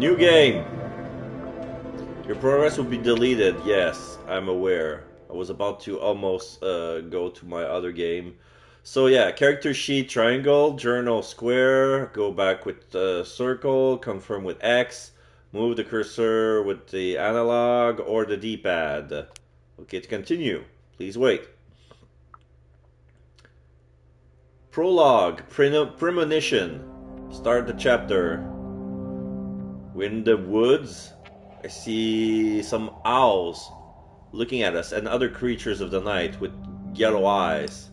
New game. Your progress will be deleted. Yes, I'm aware. I was about to almost go to my other game. So yeah, character sheet triangle, journal square, go back with circle, confirm with X, move the cursor with the analog or the D-pad. Okay, to continue, please wait. Prologue, premonition. Start the chapter. We're in the woods. I see some owls looking at us and other creatures of the night with yellow eyes.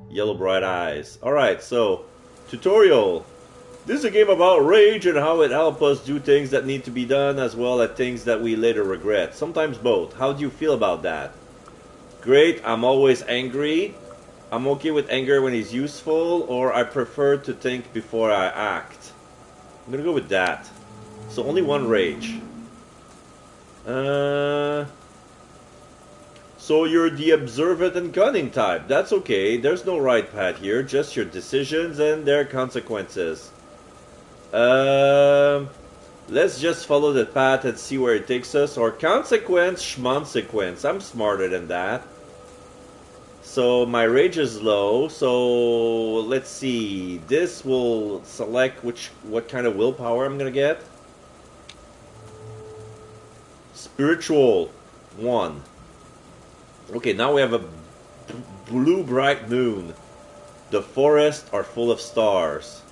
Yellow bright eyes. Alright, so, tutorial. This is a game about rage and how it helps us do things that need to be done as well as things that we later regret. Sometimes both. How do you feel about that? Great, I'm always angry. I'm okay with anger when it's useful, or I prefer to think before I act. I'm gonna go with that. So only one rage. So you're the observant and cunning type. That's okay. There's no right path here. Just your decisions and their consequences. Let's just follow the path and see where it takes us. Or consequence, schmonsequence. I'm smarter than that. So my rage is low. So let's see. This will select what kind of willpower I'm gonna get. Spiritual 1. Okay, now we have a blue bright moon. The forests are full of stars.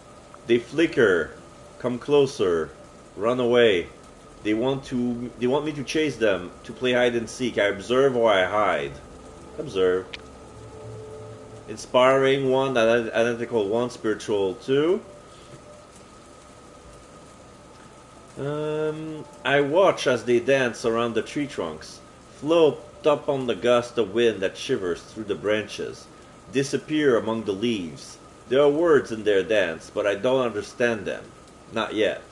They flicker, come closer, run away. They want me to chase them, to play hide and seek. I observe or I hide. Observe. Inspiring 1, identical 1, spiritual 2. I watch as they dance around the tree trunks, float up on the gust of wind that shivers through the branches, disappear among the leaves. There are words in their dance, but I don't understand them. Not yet.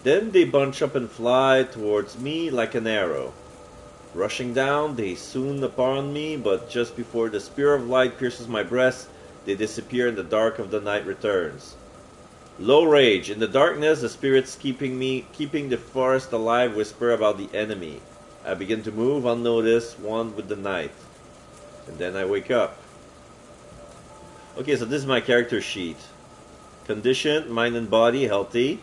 Then they bunch up and fly towards me like an arrow. Rushing down, they soon upon me, but just before the spear of light pierces my breast, they disappear and the dark of the night returns. Low rage. In the darkness, the spirits keeping the forest alive whisper about the enemy. I begin to move unnoticed, one with the night. And then I wake up. Okay, so this is my character sheet. Condition, mind and body, healthy.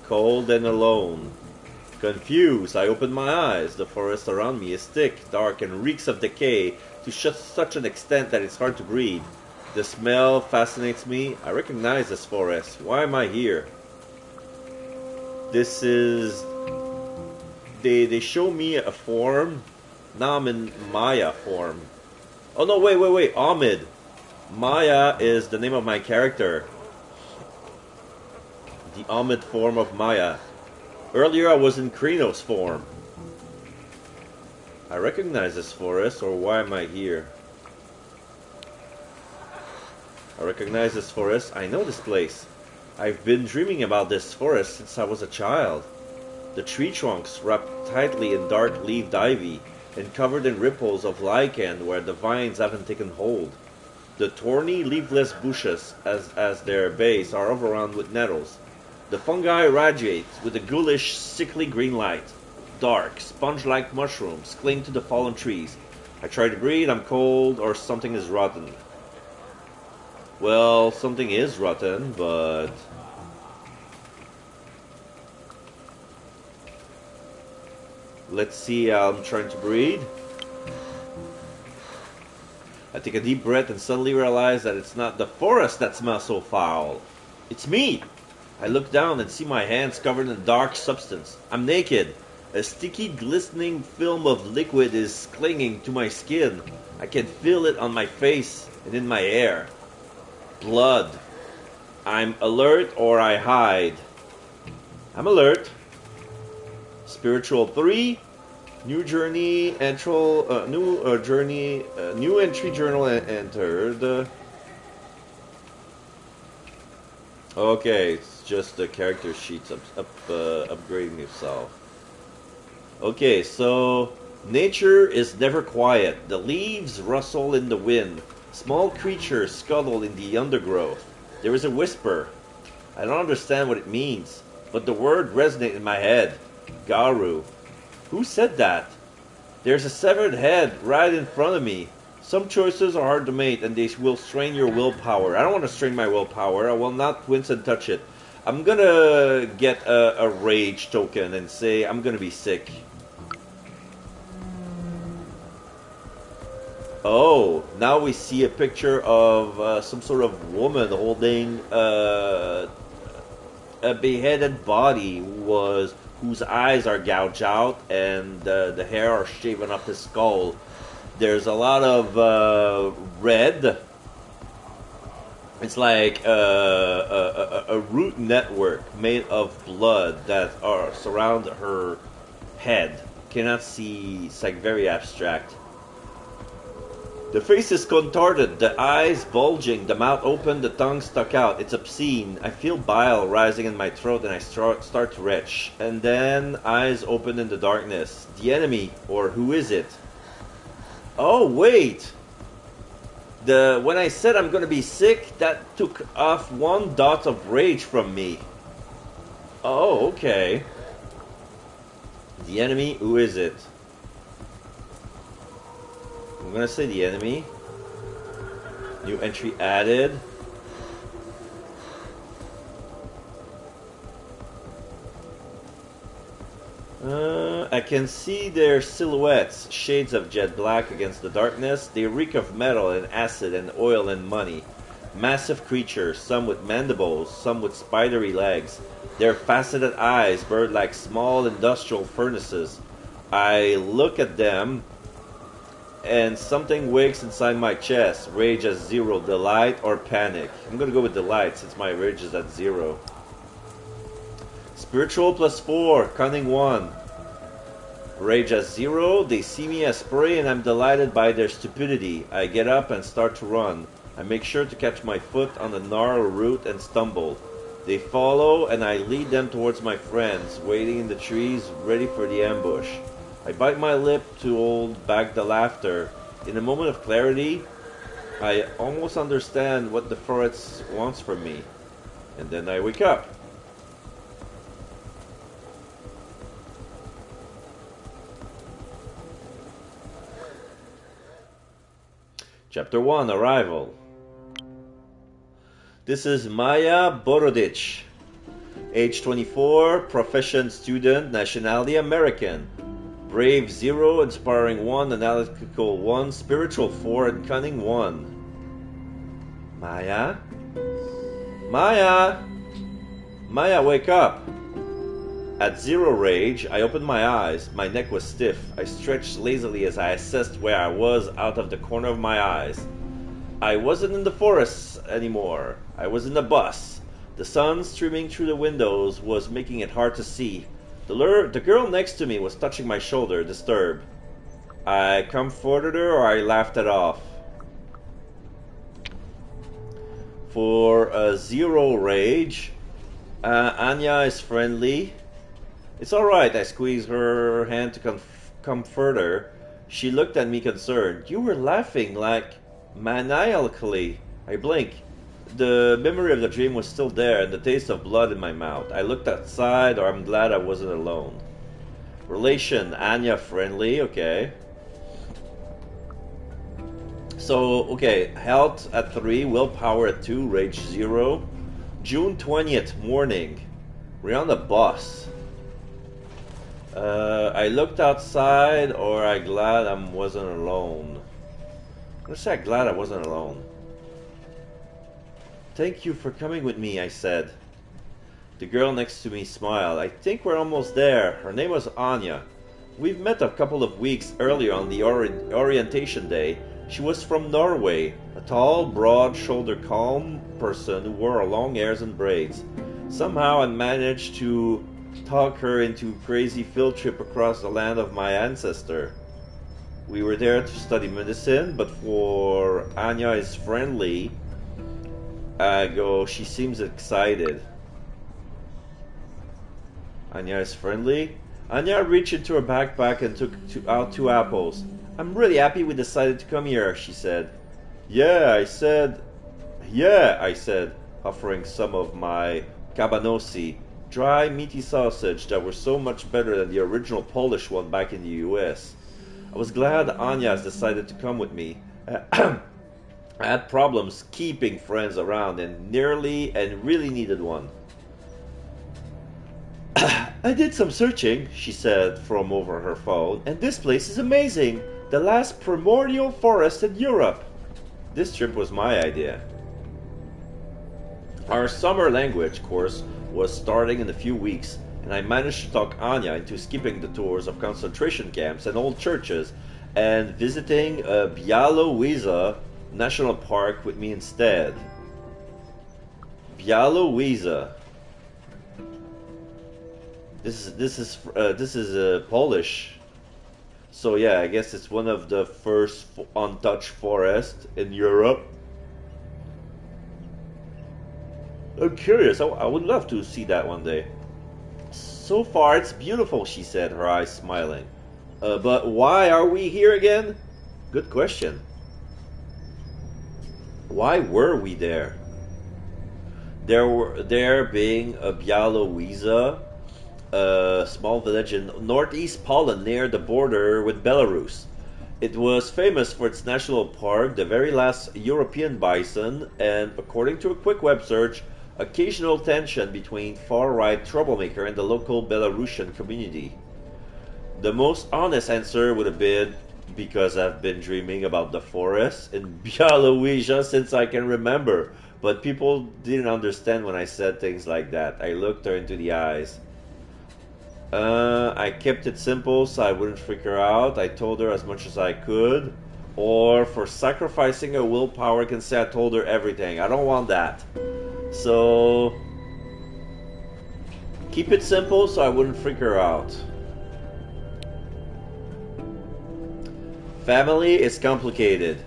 Cold and alone. Confused, I open my eyes. The forest around me is thick, dark, and reeks of decay to such an extent that it's hard to breathe. The smell fascinates me. I recognize this forest. Why am I here? This is... They show me a form. Now I'm in Maya form. Oh no, wait. Ahmed. Maya is the name of my character. The Ahmed form of Maya. Earlier I was in Krenos form. I recognize this forest, or why am I here? I recognize this forest. I know this place. I've been dreaming about this forest since I was a child. The tree trunks wrapped tightly in dark-leaved ivy and covered in ripples of lichen where the vines haven't taken hold. The thorny, leafless bushes as their base are overrun with nettles. The fungi radiate with a ghoulish, sickly green light. Dark, sponge-like mushrooms cling to the fallen trees. I try to breathe, I'm cold, or something is rotten. Well, something is rotten, but... Let's see, I'm trying to breathe. I take a deep breath and suddenly realize that it's not the forest that smells so foul. It's me! I look down and see my hands covered in dark substance. I'm naked. A sticky, glistening film of liquid is clinging to my skin. I can feel it on my face and in my hair. Blood. I'm alert or I hide. I'm alert. Spiritual 3. New journey, new entry journal entered. Okay, it's just the character sheets upgrading itself. Okay, so Nature is never quiet. The leaves rustle in the wind. Small creatures scuttle in the undergrowth. There is a whisper. I don't understand what it means, but the word resonates in my head. Garu. Who said that? There's a severed head right in front of me. Some choices are hard to make, and they will strain your willpower. I don't want to strain my willpower. I will not wince and touch it. I'm gonna get a rage token and say I'm gonna be sick. Oh, now we see a picture of some sort of woman holding a beheaded body whose eyes are gouged out and the hair are shaven up his skull. There's a lot of red. It's like a root network made of blood that surround her head. Cannot see. It's like very abstract. The face is contorted, the eyes bulging, the mouth open, the tongue stuck out. It's obscene. I feel bile rising in my throat and I start to retch. And then eyes open in the darkness. The enemy, or who is it? Oh, wait! When I said I'm gonna be sick, that took off 1 dot of rage from me. Oh, okay. The enemy, who is it? I'm gonna say the enemy. New entry added. I can see their silhouettes, shades of jet black against the darkness. They reek of metal and acid and oil and money. Massive creatures, some with mandibles, some with spidery legs. Their faceted eyes burn like small industrial furnaces. I look at them and something wakes inside my chest. Rage at 0, delight or panic. I'm gonna go with delight since my rage is at 0. Spiritual +4, cunning 1. Rage at 0, they see me as prey and I'm delighted by their stupidity. I get up and start to run. I make sure to catch my foot on the gnarled root and stumble. They follow and I lead them towards my friends, waiting in the trees, ready for the ambush. I bite my lip to hold back the laughter. In a moment of clarity, I almost understand what the forest wants from me. And then I wake up. Chapter 1, Arrival. This is Maya Borodich. Age 24, profession student, nationality American. Brave 0, inspiring 1, analytical 1, spiritual 4, and cunning 1. Maya? Maya! Maya, wake up! At 0 rage, I opened my eyes. My neck was stiff. I stretched lazily as I assessed where I was out of the corner of my eyes. I wasn't in the forest anymore. I was in the bus. The sun streaming through the windows was making it hard to see. The girl next to me was touching my shoulder, disturbed. I comforted her or I laughed it off. For a 0 rage, Anya is friendly. It's alright, I squeezed her hand to comfort her. She looked at me concerned. You were laughing like maniacally. I blinked. The memory of the dream was still there and the taste of blood in my mouth. I looked outside, or I'm glad I wasn't alone. Relation, Anya friendly, okay. So, okay, health at 3, willpower at 2, rage 0. June 20th, morning. We're on the bus. I looked outside, or I'm glad I wasn't alone. I'm gonna say I'm glad I wasn't alone. Thank you for coming with me, I said. The girl next to me smiled. I think we're almost there. Her name was Anya. We've met a couple of weeks earlier on the orientation day. She was from Norway, a tall, broad-shouldered, calm person who wore long hairs and braids. Somehow I managed to talk her into a crazy field trip across the land of my ancestor. We were there to study medicine, but for Anya is friendly, she seems excited. Anya is friendly. Anya reached into her backpack and took out 2 apples. I'm really happy we decided to come here, she said. Yeah, I said, offering some of my cabanosi, dry, meaty sausage that were so much better than the original Polish one back in the US. I was glad Anya has decided to come with me. I had problems keeping friends around and really needed one. I did some searching, she said from over her phone, and this place is amazing. The last primordial forest in Europe. This trip was my idea. Our summer language course was starting in a few weeks, and I managed to talk Anya into skipping the tours of concentration camps and old churches and visiting Białowieża National Park with me instead. Białowieża. This is Polish. So yeah, I guess it's one of the first untouched forests in Europe. I'm curious. I would love to see that one day. So far, it's beautiful, she said, her eyes smiling. But why are we here again? Good question. Why were we there? There being a Białowieża, a small village in northeast Poland near the border with Belarus. It was famous for its national park, the very last European bison, and according to a quick web search, occasional tension between far-right troublemaker and the local Belarusian community. The most honest answer would have been, because I've been dreaming about the forest in Białowieża since I can remember, but people didn't understand when I said things like that. I looked her into the eyes. I kept it simple so I wouldn't freak her out. I told her as much as I could. Or for sacrificing her willpower, I can say I told her everything. I don't want that. So keep it simple so I wouldn't freak her out. Family is complicated.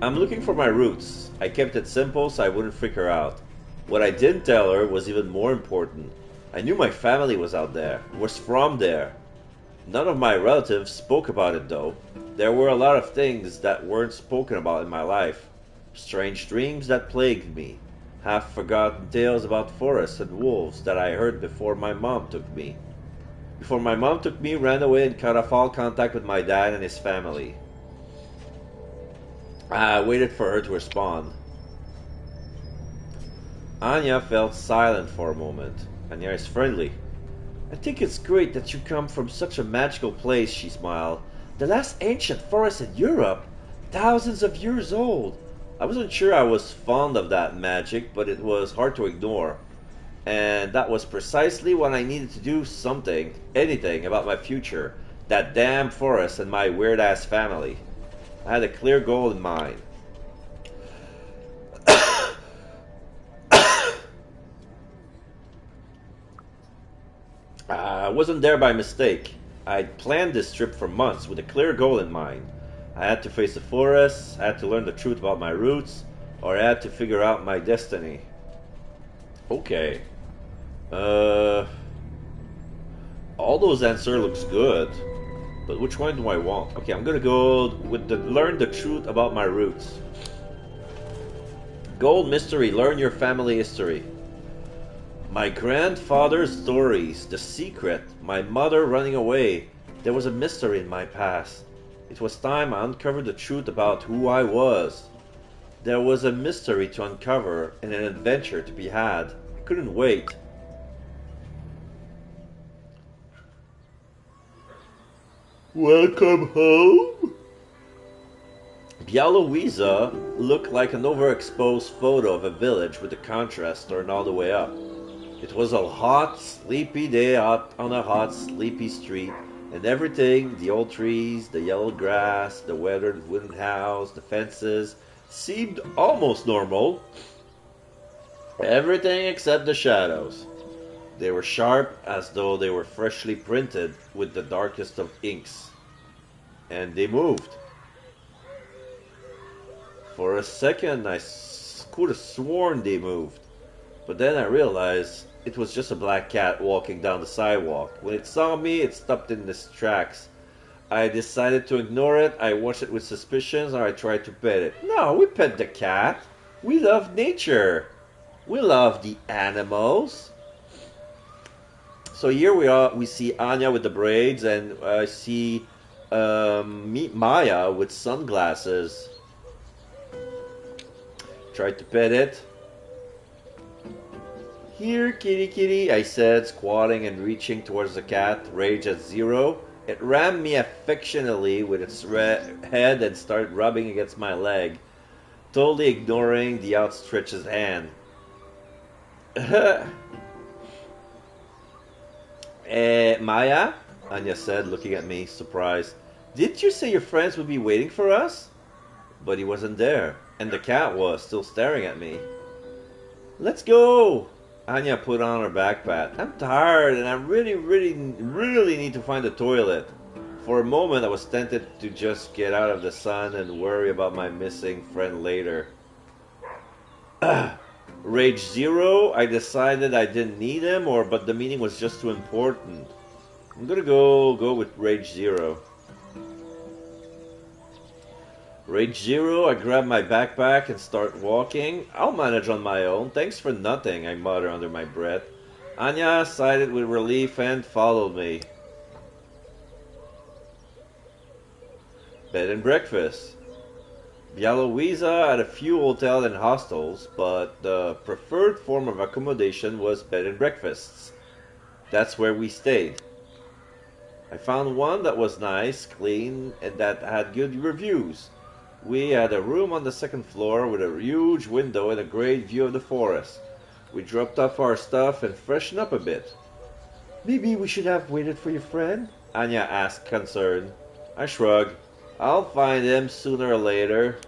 I'm looking for my roots. I kept it simple so I wouldn't freak her out. What I didn't tell her was even more important. I knew my family was out there, was from there. None of my relatives spoke about it though. There were a lot of things that weren't spoken about in my life. Strange dreams that plagued me. Half-forgotten tales about forests and wolves that I heard before my mom took me. Before my mom took me, ran away and cut off all contact with my dad and his family. I waited for her to respond. Anya felt silent for a moment. Anya is friendly. I think it's great that you come from such a magical place, she smiled. The last ancient forest in Europe, thousands of years old. I wasn't sure I was fond of that magic, but it was hard to ignore. And that was precisely when I needed to do something, anything about my future. That damn forest and my weird-ass family. I had a clear goal in mind. I wasn't there by mistake. I'd planned this trip for months with a clear goal in mind. I had to face the forest, I had to learn the truth about my roots, or I had to figure out my destiny. Okay. All those answers looks good, but which one do I want? Okay, I'm gonna go with the learn the truth about my roots. Gold mystery, learn your family history. My grandfather's stories, the secret, my mother running away. There was a mystery in my past. It was time I uncovered the truth about who I was. There was a mystery to uncover and an adventure to be had. I couldn't wait. Welcome home? Białowieża looked like an overexposed photo of a village with the contrast turned all the way up. It was a hot, sleepy day out on a hot, sleepy street, and everything, the old trees, the yellow grass, the weathered wooden house, the fences, seemed almost normal. Everything except the shadows. They were sharp as though they were freshly printed with the darkest of inks. And they moved. For a second I could have sworn they moved. But then I realized it was just a black cat walking down the sidewalk. When it saw me, it stopped in its tracks. I decided to ignore it. I watched it with suspicion, or I tried to pet it. No, we pet the cat. We love nature. We love the animals. So here we are. We see Anya with the braids, and I see Maya with sunglasses. Tried to pet it. Here, kitty kitty, I said, squatting and reaching towards the cat, rage at 0. It rammed me affectionately with its head and started rubbing against my leg, totally ignoring the outstretched hand. Maya? Anya said, looking at me, surprised. Didn't you say your friends would be waiting for us? But he wasn't there, and the cat was, still staring at me. Let's go! Anya put on her backpack. I'm tired, and I really need to find a toilet. For a moment, I was tempted to just get out of the sun and worry about my missing friend later. Rage 0, I decided I didn't need him, but the meeting was just too important. I'm gonna go with Rage 0. Rage 0, I grab my backpack and start walking. I'll manage on my own. Thanks for nothing, I mutter under my breath. Anya sighed with relief and followed me. Bed and breakfast. Białowieża had a few hotels and hostels, but the preferred form of accommodation was bed and breakfasts. That's where we stayed. I found one that was nice, clean, and that had good reviews. We had a room on the second floor with a huge window and a great view of the forest. We dropped off our stuff and freshened up a bit. Maybe we should have waited for your friend? Anya asked, concerned. I shrugged. I'll find him sooner or later.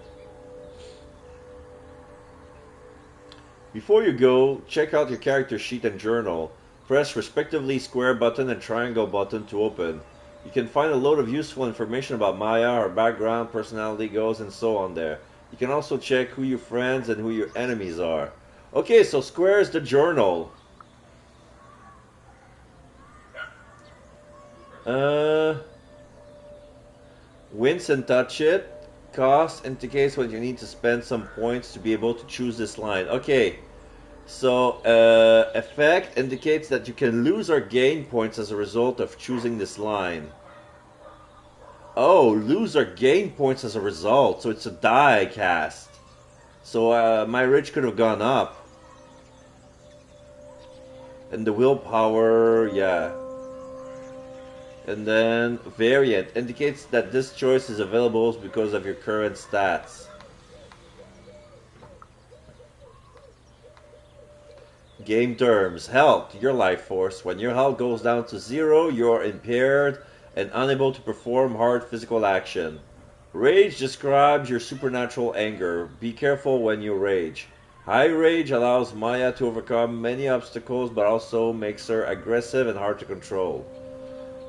Before you go, check out your character sheet and journal. Press respectively square button and triangle button to open. You can find a load of useful information about Maya, her background, personality goals, and so on there. You can also check who your friends and who your enemies are. Okay, so square is the journal. Wince and touch it. Cost indicates when you need to spend some points to be able to choose this line. Okay, so effect indicates that you can lose or gain points as a result of choosing this line. Oh, lose or gain points as a result. So it's a die cast. So my rage could have gone up. And the willpower, yeah. And then variant indicates that this choice is available because of your current stats. Game terms. Health, your life force. When your health goes down to 0, you're impaired and unable to perform hard physical action. Rage describes your supernatural anger. Be careful when you rage. High rage allows Maya to overcome many obstacles but also makes her aggressive and hard to control.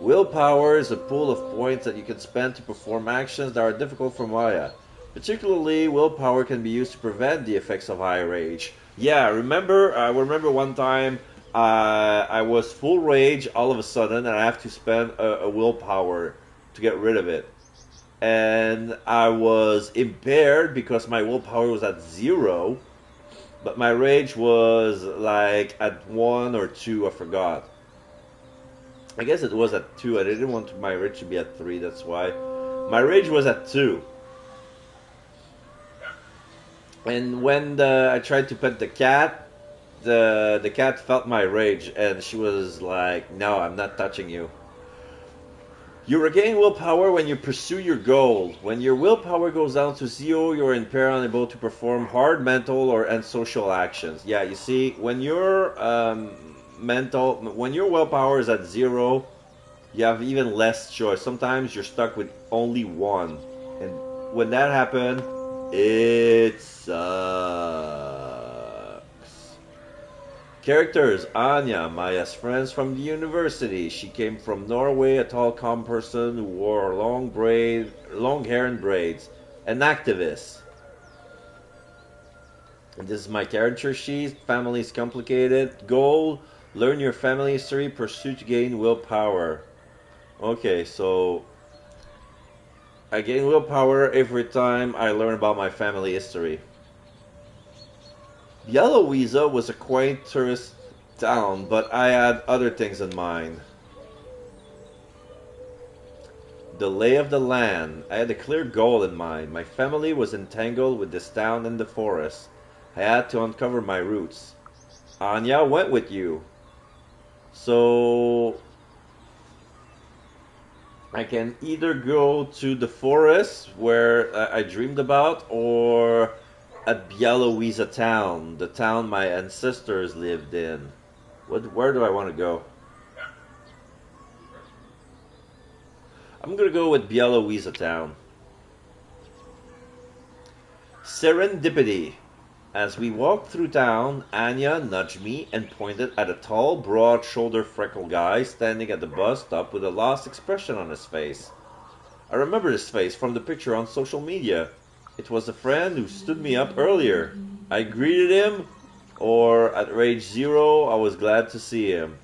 Willpower is a pool of points that you can spend to perform actions that are difficult for Maya. Particularly, willpower can be used to prevent the effects of high rage. Yeah, I remember one time I was full rage all of a sudden, and I have to spend a willpower to get rid of it. And I was impaired because my willpower was at 0, but my rage was like at 1 or 2, I forgot. I guess it was at 2. I didn't want my rage to be at 3, that's why. My rage was at 2. And when I tried to pet the cat, the cat felt my rage, and she was like, no, I'm not touching you. You regain willpower when you pursue your goal. When your willpower goes down to 0, you're impaired, unable to perform hard mental and social actions. Yeah, you see, when your willpower is at 0, you have even less choice. Sometimes you're stuck with only 1, and when that happens, it sucks. Characters. Anya, Maya's friends from the university. She came from Norway, a tall, calm person who wore long hair and braids. An activist. And this is my character sheet. Family is complicated. Goal. Learn your family history, pursue to gain willpower. Okay, so I gain willpower every time I learn about my family history. Yellowiza was a quaint tourist town, but I had other things in mind. The lay of the land. I had a clear goal in mind. My family was entangled with this town and the forest. I had to uncover my roots. Anya went with you. So I can either go to the forest where I dreamed about, or at Białowieża town, the town my ancestors lived in. Where do I want to go? I'm gonna go with Białowieża town. Serendipity. As we walked through town, Anya nudged me and pointed at a tall, broad-shouldered freckled guy standing at the bus stop with a lost expression on his face. I remember his face from the picture on social media. It was a friend who stood me up earlier. I greeted him, or at Rage Zero, I was glad to see him.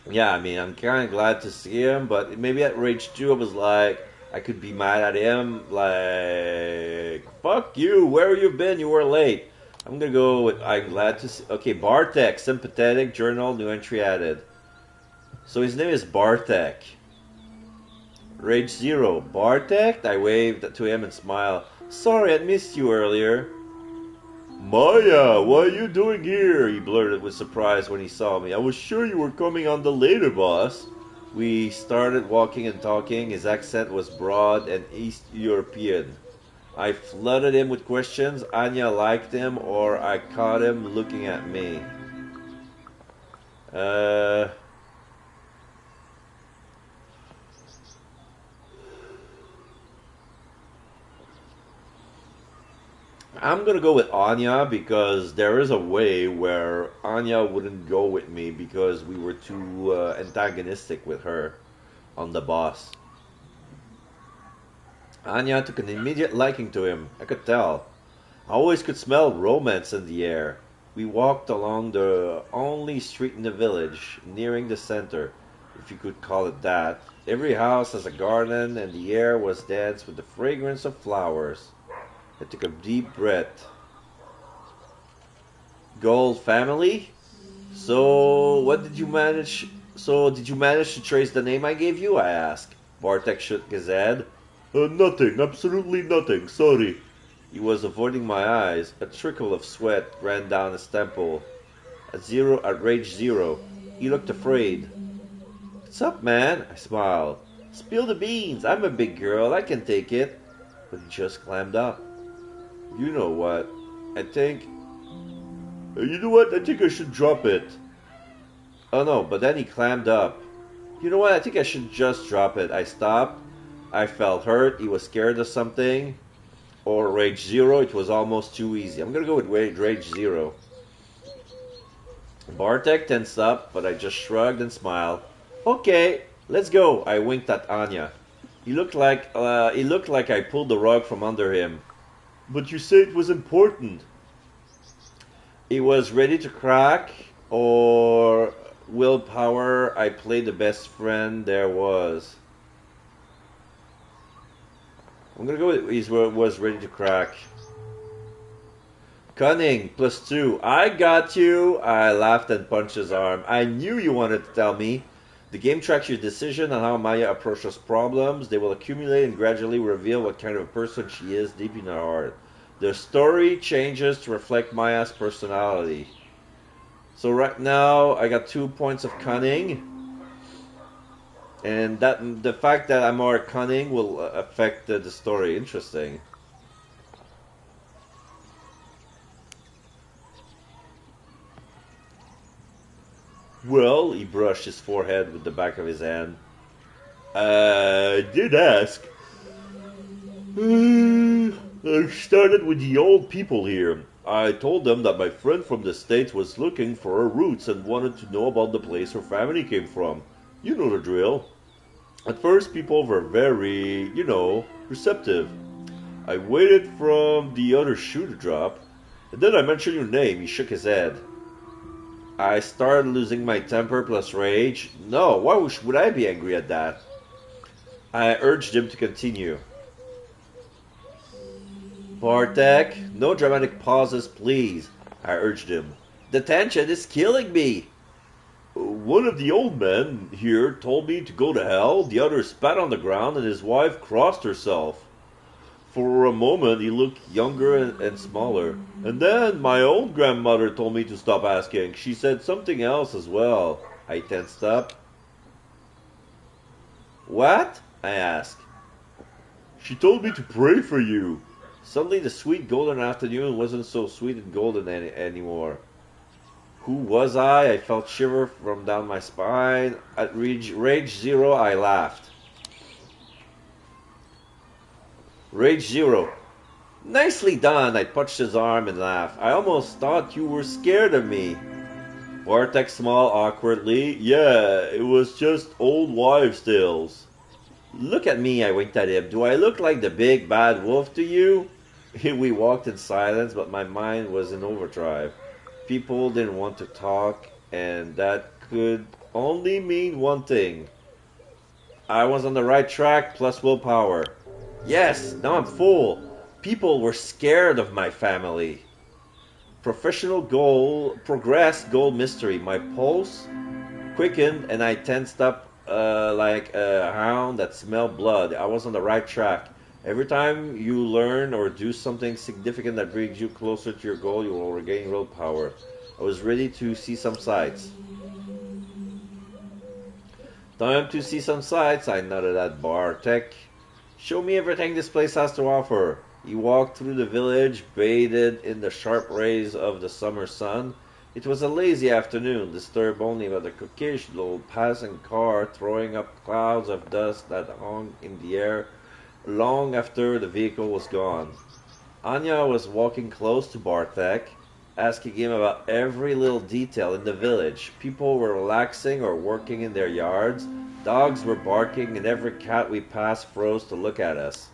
Yeah, I mean, I'm kind of glad to see him, but maybe at Rage 2 I was like, I could be mad at him, like, fuck you, where have you been? You were late. I'm gonna go with, I'm glad to see, okay, Bartek, sympathetic, journal, new entry added. So his name is Bartek. Rage Zero, Bartek? I waved to him and smiled. Sorry, I missed you earlier. Maya, what are you doing here? He blurted with surprise when he saw me. I was sure you were coming on the later bus. We started walking and talking. His accent was broad and East European. I flooded him with questions. Anya liked him, or I caught him looking at me. I'm gonna go with Anya because there is a way where Anya wouldn't go with me because we were too antagonistic with her on the boss. Anya took an immediate liking to him. I could tell. I always could smell romance in the air. We walked along the only street in the village, nearing the center, if you could call it that. Every house has a garden, and the air was dense with the fragrance of flowers. I took a deep breath. Gold family? So, did you manage to trace the name I gave you? I asked. Bartek shook his head. Nothing, absolutely nothing, sorry. He was avoiding my eyes. A trickle of sweat ran down his temple. At Rage Zero. He looked afraid. What's up, man? I smiled. Spill the beans. I'm a big girl. I can take it. But he just climbed up. You know what? I think I should drop it. Oh no, but then he climbed up. You know what? I think I should just drop it. I stopped. I felt hurt. He was scared of something. Or Rage Zero. It was almost too easy. I'm gonna go with Rage Zero. Bartek tensed up, but I just shrugged and smiled. Okay, let's go. I winked at Anya. He looked like I pulled the rug from under him. But you said it was important. It was ready to crack, or willpower. I played the best friend there was. I'm gonna go with was ready to crack. Cunning, +2. I got you. I laughed and punched his arm. I knew you wanted to tell me. The game tracks your decision on how Maya approaches problems. They will accumulate and gradually reveal what kind of a person she is deep in her heart. The story changes to reflect Maya's personality. So right now, I got 2 points of cunning. And the fact that I'm more cunning will affect the story. Interesting. Well, he brushed his forehead with the back of his hand. I did ask. I started with the old people here. I told them that my friend from the States was looking for her roots and wanted to know about the place her family came from. You know the drill. At first, people were very, receptive. I waited for the other shoe to drop, and then I mentioned your name. He shook his head. I started losing my temper plus rage. No, why would I be angry at that? I urged him to continue. Bartek, no dramatic pauses, please, I urged him. The tension is killing me. One of the old men here told me to go to hell, the other spat on the ground, and his wife crossed herself. For a moment he looked younger and smaller. And then my own grandmother told me to stop asking. She said something else as well. I tensed up. What? I asked. She told me to pray for you. Suddenly the sweet golden afternoon wasn't so sweet and golden anymore. Who was I? I felt shiver from down my spine. At Rage Zero, I laughed. Rage Zero. Nicely done, I touched his arm and laughed. I almost thought you were scared of me. Bartek smiled awkwardly. Yeah, it was just old wives' tales. Look at me, I winked at him. Do I look like the big bad wolf to you? We walked in silence, but my mind was in overdrive. People didn't want to talk, and that could only mean one thing. I was on the right track, plus willpower. Yes, now I'm full. People were scared of my family. Progress goal mystery. My pulse quickened, and I tensed up like a hound that smelled blood. I was on the right track. Every time you learn or do something significant that brings you closer to your goal, you will regain willpower. I was ready to see some sights. Time to see some sights, I nodded at Bartek. Show me everything this place has to offer. He walked through the village, bathed in the sharp rays of the summer sun. It was a lazy afternoon, disturbed only by the occasional passing car throwing up clouds of dust that hung in the air long after the vehicle was gone. Anya was walking close to Bartek, asking him about every little detail in the village. People were relaxing or working in their yards. Dogs were barking, and every cat we passed froze to look at us.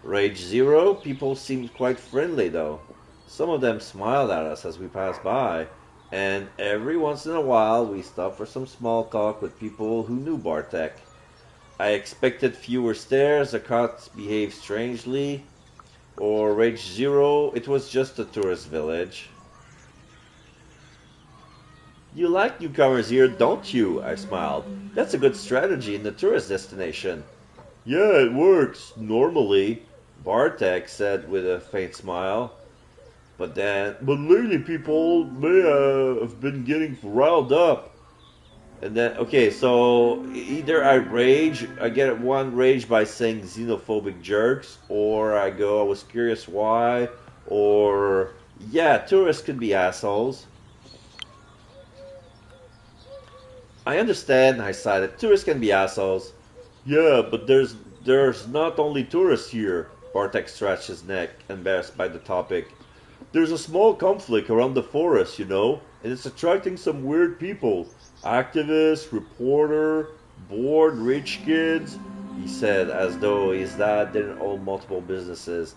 Rage Zero, people seemed quite friendly though. Some of them smiled at us as we passed by, and every once in a while we stopped for some small talk with people who knew Bartek. I expected fewer stares, the cops behaved strangely, or Rage Zero, it was just a tourist village. You like newcomers here, don't you? I smiled. That's a good strategy in the tourist destination. Yeah, it works, normally, Bartek said with a faint smile. But lately people may have been getting riled up. And then, okay, so either I get one rage by saying xenophobic jerks, or I was curious why, or, yeah, tourists could be assholes. I understand, I sighed. Tourists can be assholes. Yeah, but there's not only tourists here. Bartek scratched his neck, embarrassed by the topic. There's a small conflict around the forest, you know, and it's attracting some weird people. Activists, reporter, bored rich kids, he said, as though his dad didn't own multiple businesses.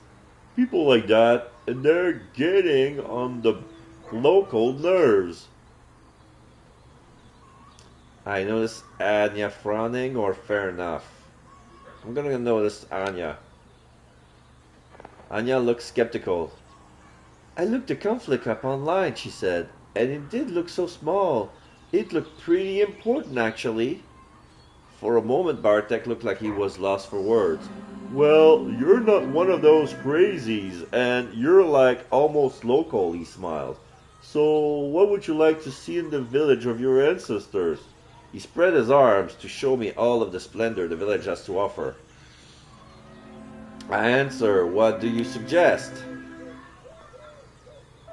People like that, and they're getting on the local nerves. I noticed Anya frowning, or fair enough. I'm gonna notice Anya. Anya looked skeptical. I looked the conflict up online, she said, and it did look so small. It looked pretty important, actually. For a moment, Bartek looked like he was lost for words. Well, you're not one of those crazies, and you're like almost local, he smiled. So, what would you like to see in the village of your ancestors? He spread his arms to show me all of the splendor the village has to offer. I answer, what do you suggest?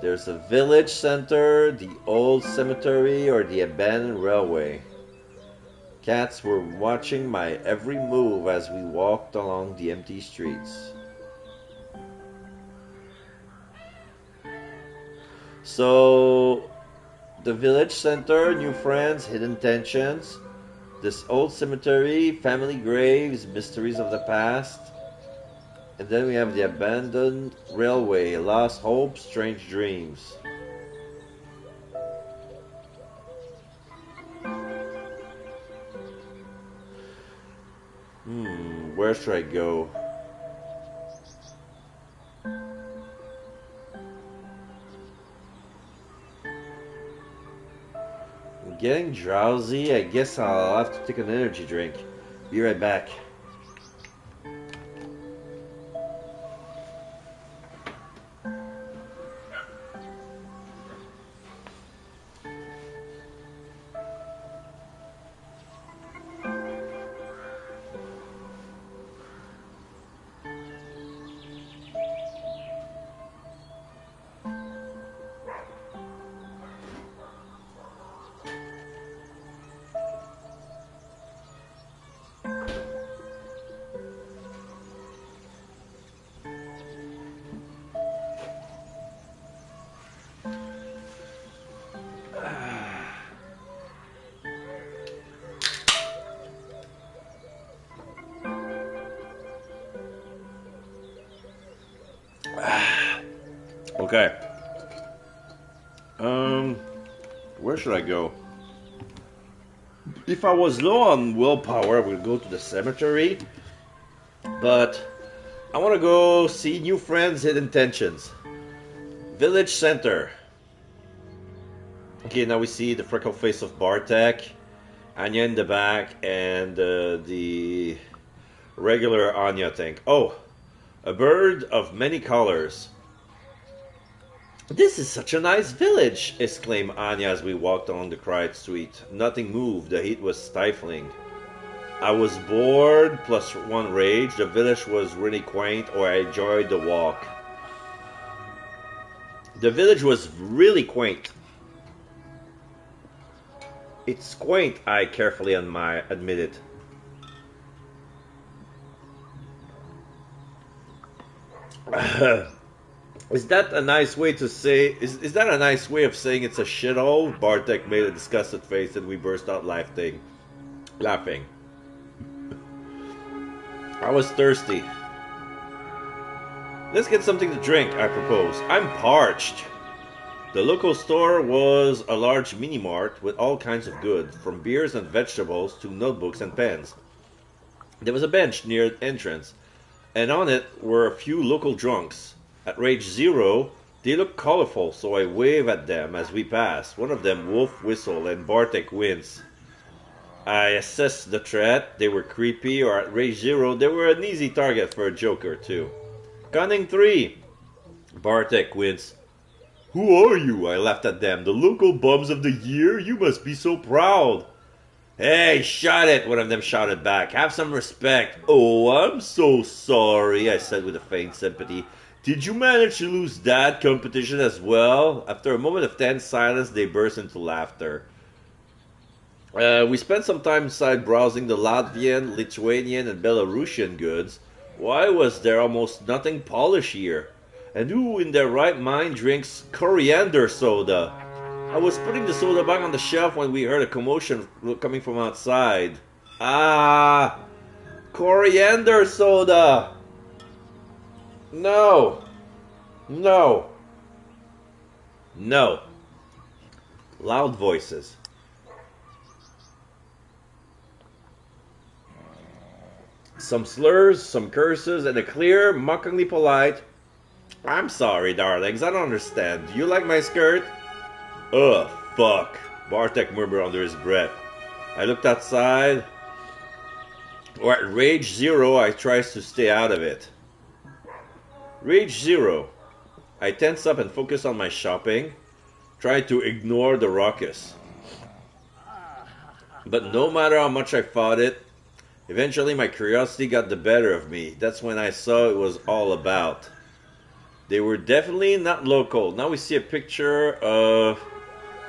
There's a village center, the old cemetery, or the abandoned railway. Cats were watching my every move as we walked along the empty streets. So, the village center, new friends, hidden tensions. This old cemetery, family graves, mysteries of the past. And then we have the abandoned railway, lost hope, strange dreams. Where should I go? I'm getting drowsy. I guess I'll have to take an energy drink. Be right back. Okay. Where should I go? If I was low on willpower, I would go to the cemetery. But I want to go see new friends, hidden tensions. Village center. Okay, now we see the freckled face of Bartek, Anya in the back, and the regular Anya tank. Oh, a bird of many colors. This is such a nice village, exclaimed Anya as we walked along the quiet street. Nothing moved, the heat was stifling. I was bored, plus one rage. The village was really quaint, or I enjoyed the walk. The village was really quaint. It's quaint, I carefully admitted. Is that a nice way to say? Is that a nice way of saying it's a shithole? Bartek made a disgusted face, and we burst out laughing. I was thirsty. Let's get something to drink, I proposed. I'm parched. The local store was a large mini-mart with all kinds of goods, from beers and vegetables to notebooks and pens. There was a bench near the entrance, and on it were a few local drunks. At Rage Zero, they looked colorful, so I waved at them as we passed. One of them wolf whistled, and Bartek winced. I assessed the threat. They were creepy, or at Rage Zero, they were an easy target for a joke or two. Cunning 3! Bartek winced. Who are you? I laughed at them. The local bums of the year? You must be so proud. Hey, shut it! One of them shouted back. Have some respect. Oh, I'm so sorry, I said with a faint sympathy. Did you manage to lose that competition as well? After a moment of tense silence, they burst into laughter. We spent some time inside browsing the Latvian, Lithuanian, and Belarusian goods. Why was there almost nothing polished here? And who in their right mind drinks coriander soda? I was putting the soda back on the shelf when we heard a commotion coming from outside. Ah! Coriander soda! No! No! No! Loud voices. Some slurs, some curses, and a clear, mockingly polite, I'm sorry, darlings, I don't understand. Do you like my skirt? Ugh, fuck, Bartek murmured under his breath. I looked outside. Or at Rage Zero, I tried to stay out of it. Rage Zero. I tensed up and focused on my shopping, tried to ignore the ruckus. But no matter how much I fought it, eventually my curiosity got the better of me. That's when I saw it was all about. They were definitely not local. Now we see a picture of...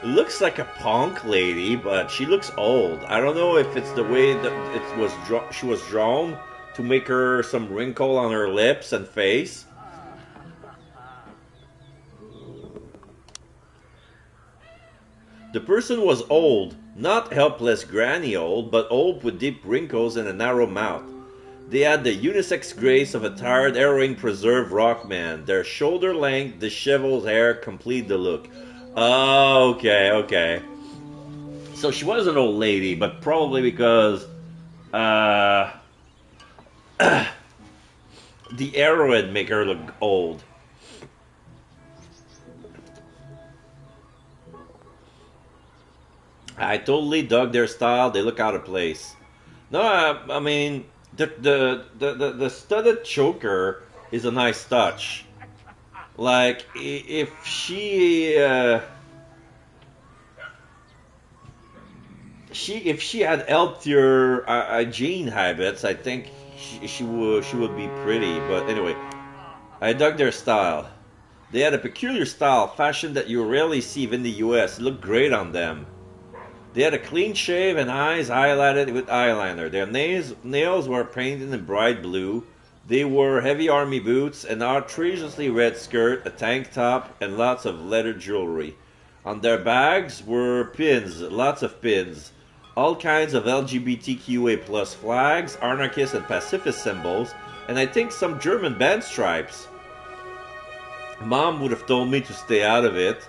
It looks like a punk lady, but she looks old. I don't know if it's the way that she was drawn to make her some wrinkle on her lips and face. The person was old, not helpless granny old, but old with deep wrinkles and a narrow mouth. They had the unisex grace of a tired, arrowing preserved rockman. Their shoulder-length, disheveled hair complete the look. Oh, okay. So she was an old lady, but probably because the arrowhead make her look old. I totally dug their style. They look out of place. No, I mean the studded choker is a nice touch. Like if she if she had healthier hygiene habits, I think she would be pretty. But anyway, I dug their style. They had a peculiar style, fashion that you rarely see in the U.S. It looked great on them. They had a clean shave and eyes highlighted with eyeliner. Their nails were painted in bright blue. They wore heavy army boots, an outrageously red skirt, a tank top, and lots of leather jewelry. On their bags were pins, lots of pins. All kinds of LGBTQA plus flags, anarchist and pacifist symbols, and I think some German band stripes. Mom would have told me to stay out of it.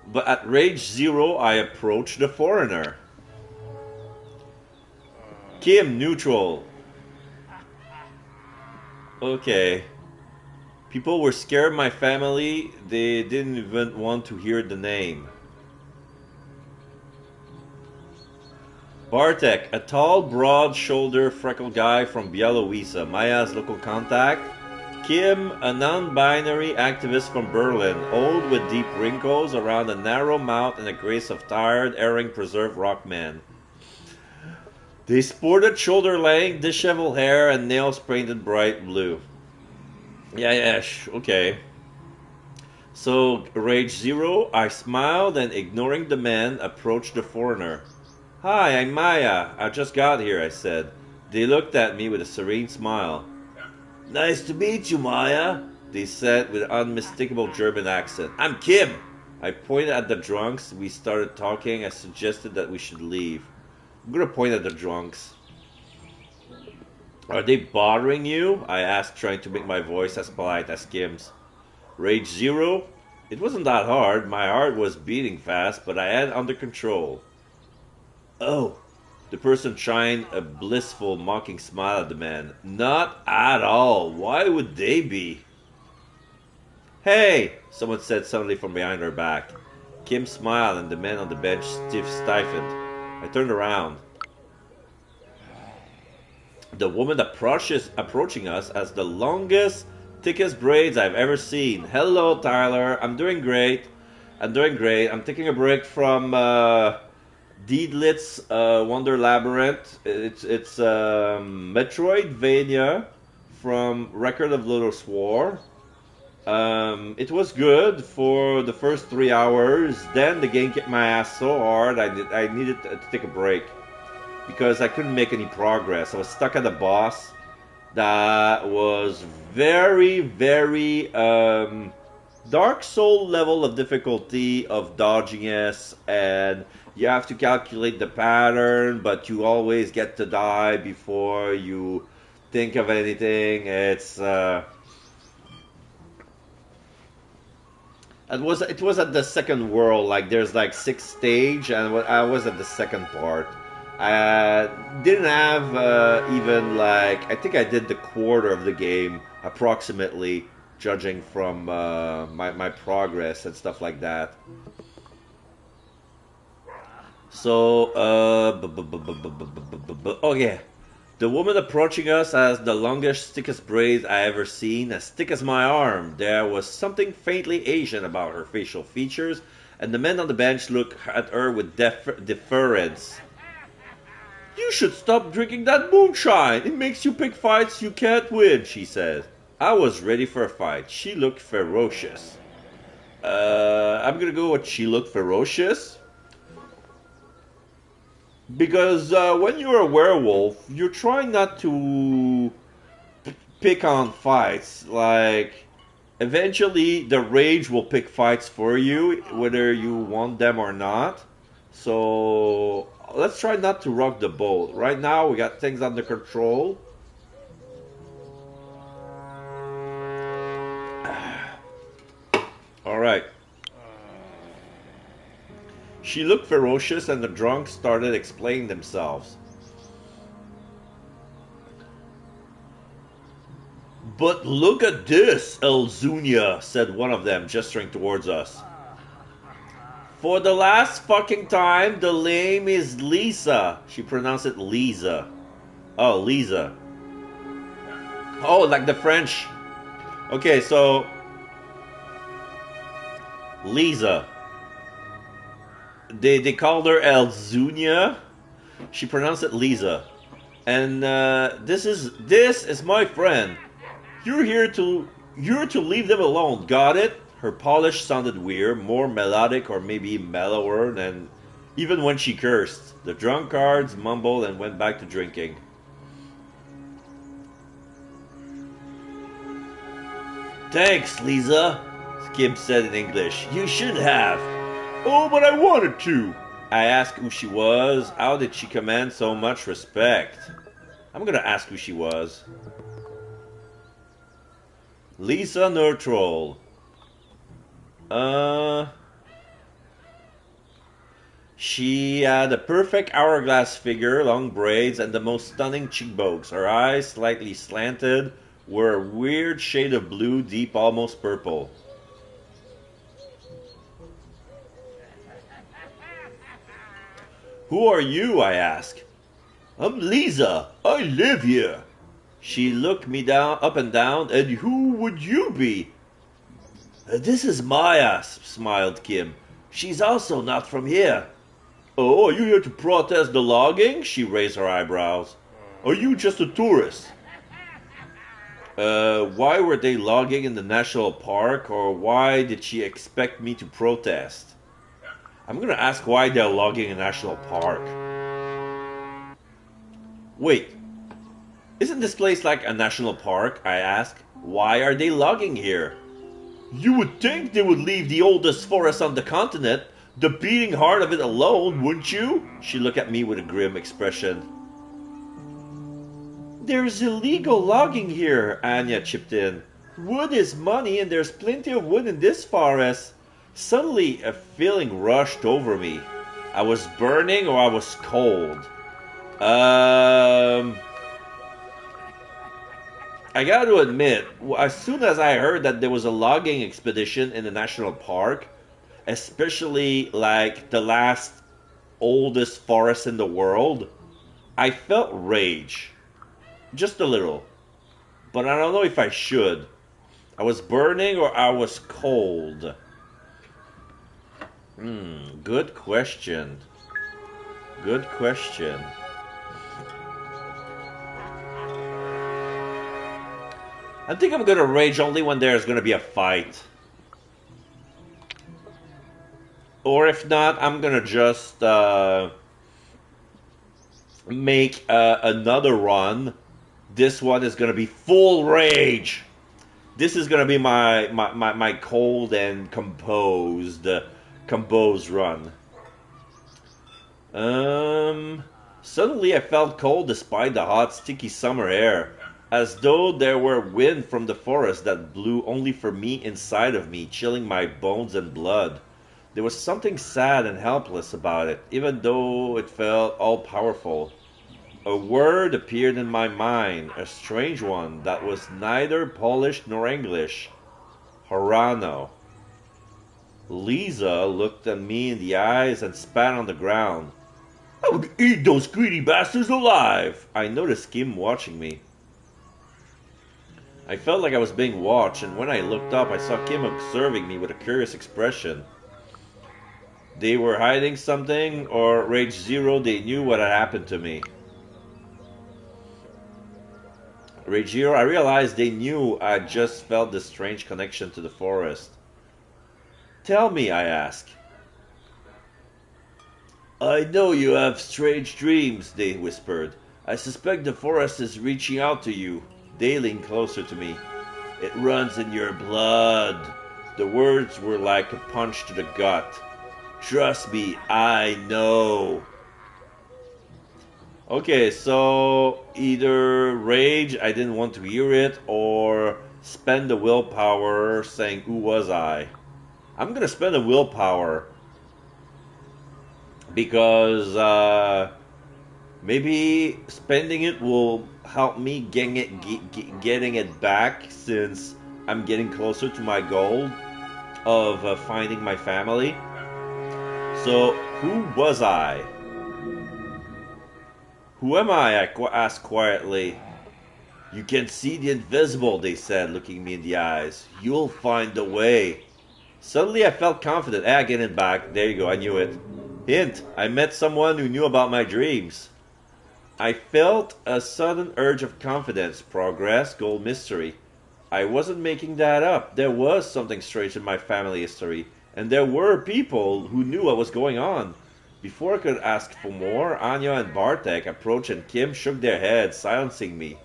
But at Rage Zero, I approached the foreigner. Kim, neutral. Okay. People were scared of my family. They didn't even want to hear the name. Bartek, a tall, broad-shouldered, freckled guy from Białowieża, Maya's local contact. Kim, a non-binary activist from Berlin, old with deep wrinkles around a narrow mouth and a grace of tired, erring, preserved rockman. They sported shoulder-length, disheveled hair and nails painted bright blue. Yeah, okay. So, Rage Zero, I smiled and, ignoring the man, approached the foreigner. Hi, I'm Maya. I just got here, I said. They looked at me with a serene smile. Nice to meet you, Maya, they said with an unmistakable German accent. I'm Kim. I pointed at the drunks. We started talking. I suggested that we should leave. I'm gonna point at the drunks. Are they bothering you? I asked, trying to make my voice as polite as Kim's. Rage Zero? It wasn't that hard. My heart was beating fast, but I had it under control. Oh. The person shined a blissful, mocking smile at the man. Not at all. Why would they be? Hey! Someone said suddenly from behind her back. Kim smiled and the man on the bench stiffened. I turned around. The woman approaching us has the longest, thickest braids I've ever seen. Hello, Tyler. I'm doing great. I'm taking a break from Deedlit's Wonder Labyrinth. It's Metroidvania from Record of Lodoss War. It was good for the first 3 hours. Then the game kicked my ass so hard I needed to take a break because I couldn't make any progress. I was stuck at a boss that was very, very Dark Soul level of difficulty of dodginess, and you have to calculate the pattern, but you always get to die before you think of anything. It was at the second world. Like there's like 6 stages, and I was at the second part. I didn't have even like, I think I did the quarter of the game approximately, judging from my progress and stuff like that. So, oh yeah. The woman approaching us has the longest, thickest braids I ever seen, as thick as my arm. There was something faintly Asian about her facial features, and the men on the bench looked at her with deference. You should stop drinking that moonshine. It makes you pick fights you can't win, she said. I was ready for a fight. She looked ferocious. I'm gonna go with she looked ferocious. Because when you're a werewolf, you're trying not to pick on fights. Like, eventually the rage will pick fights for you, whether you want them or not. So let's try not to rock the boat. Right now we got things under control. She looked ferocious and the drunks started explaining themselves. But look at this, Elzunia, said one of them, gesturing towards us. For the last fucking time, the name is Lisa. She pronounced it Lisa. Oh, Lisa. Oh, like the French. Okay, so Lisa. They called her Elzunia. She pronounced it Lisa. And this is my friend. You're to leave them alone. Got it? Her polish sounded weird, more melodic or maybe mellower than even when she cursed. The drunkards mumbled and went back to drinking. Thanks, Lisa, Skip said in English. You should have. Oh, but I wanted to. I asked who she was. How did she command so much respect? I'm gonna ask who she was. Lisa Neutral. She had a perfect hourglass figure, long braids, and the most stunning cheekbones. Her eyes, slightly slanted, were a weird shade of blue, deep, almost purple. Who are you? I asked. I'm Lisa. I live here. She looked me up and down. And who would you be? This is Maya, smiled Kim. She's also not from here. Oh, are you here to protest the logging? She raised her eyebrows. Are you just a tourist? Why were they logging in the national park, or why did she expect me to protest? I'm gonna ask why they're logging in a national park. Wait, isn't this place like a national park? I asked. Why are they logging here? You would think they would leave the oldest forest on the continent, the beating heart of it alone, wouldn't you? She looked at me with a grim expression. There's illegal logging here, Anya chipped in. Wood is money and there's plenty of wood in this forest. Suddenly, a feeling rushed over me. I was burning or I was cold. I gotta admit, as soon as I heard that there was a logging expedition in the national park, especially like the last oldest forest in the world, I felt rage. Just a little. But I don't know if I should. I was burning or I was cold. Good question. Good question. I think I'm gonna rage only when there's gonna be a fight. Or if not, I'm gonna just make another run. This one is gonna be full rage. This is gonna be my cold and composed run. Suddenly I felt cold despite the hot, sticky summer air, as though there were wind from the forest that blew only for me inside of me, chilling my bones and blood. There was something sad and helpless about it, even though it felt all-powerful. A word appeared in my mind, a strange one that was neither Polish nor English. Horano. Lisa looked at me in the eyes and spat on the ground. I would eat those greedy bastards alive! I noticed Kim watching me. I felt like I was being watched, and when I looked up, I saw Kim observing me with a curious expression. They were hiding something, or Rage Zero, they knew what had happened to me. Rage Zero, I realized they knew I just felt this strange connection to the forest. Tell me, I asked. I know you have strange dreams, they whispered. I suspect the forest is reaching out to you. They leaned closer to me. It runs in your blood. The words were like a punch to the gut. Trust me, I know. Okay, so either rage, I didn't want to hear it, or spend the willpower saying, who was I? I'm gonna spend the willpower. because maybe spending it will help me getting it back, since I'm getting closer to my goal of finding my family. So, who was I? Who am I asked quietly. You can see the invisible, they said, looking me in the eyes. You'll find a way. Suddenly I felt confident. I get it back. There you go, I knew it. Hint, I met someone who knew about my dreams. I felt a sudden urge of confidence, progress, goal, mystery. I wasn't making that up. There was something strange in my family history, and there were people who knew what was going on. Before I could ask for more, Anya and Bartek approached and Kim shook their heads, silencing me.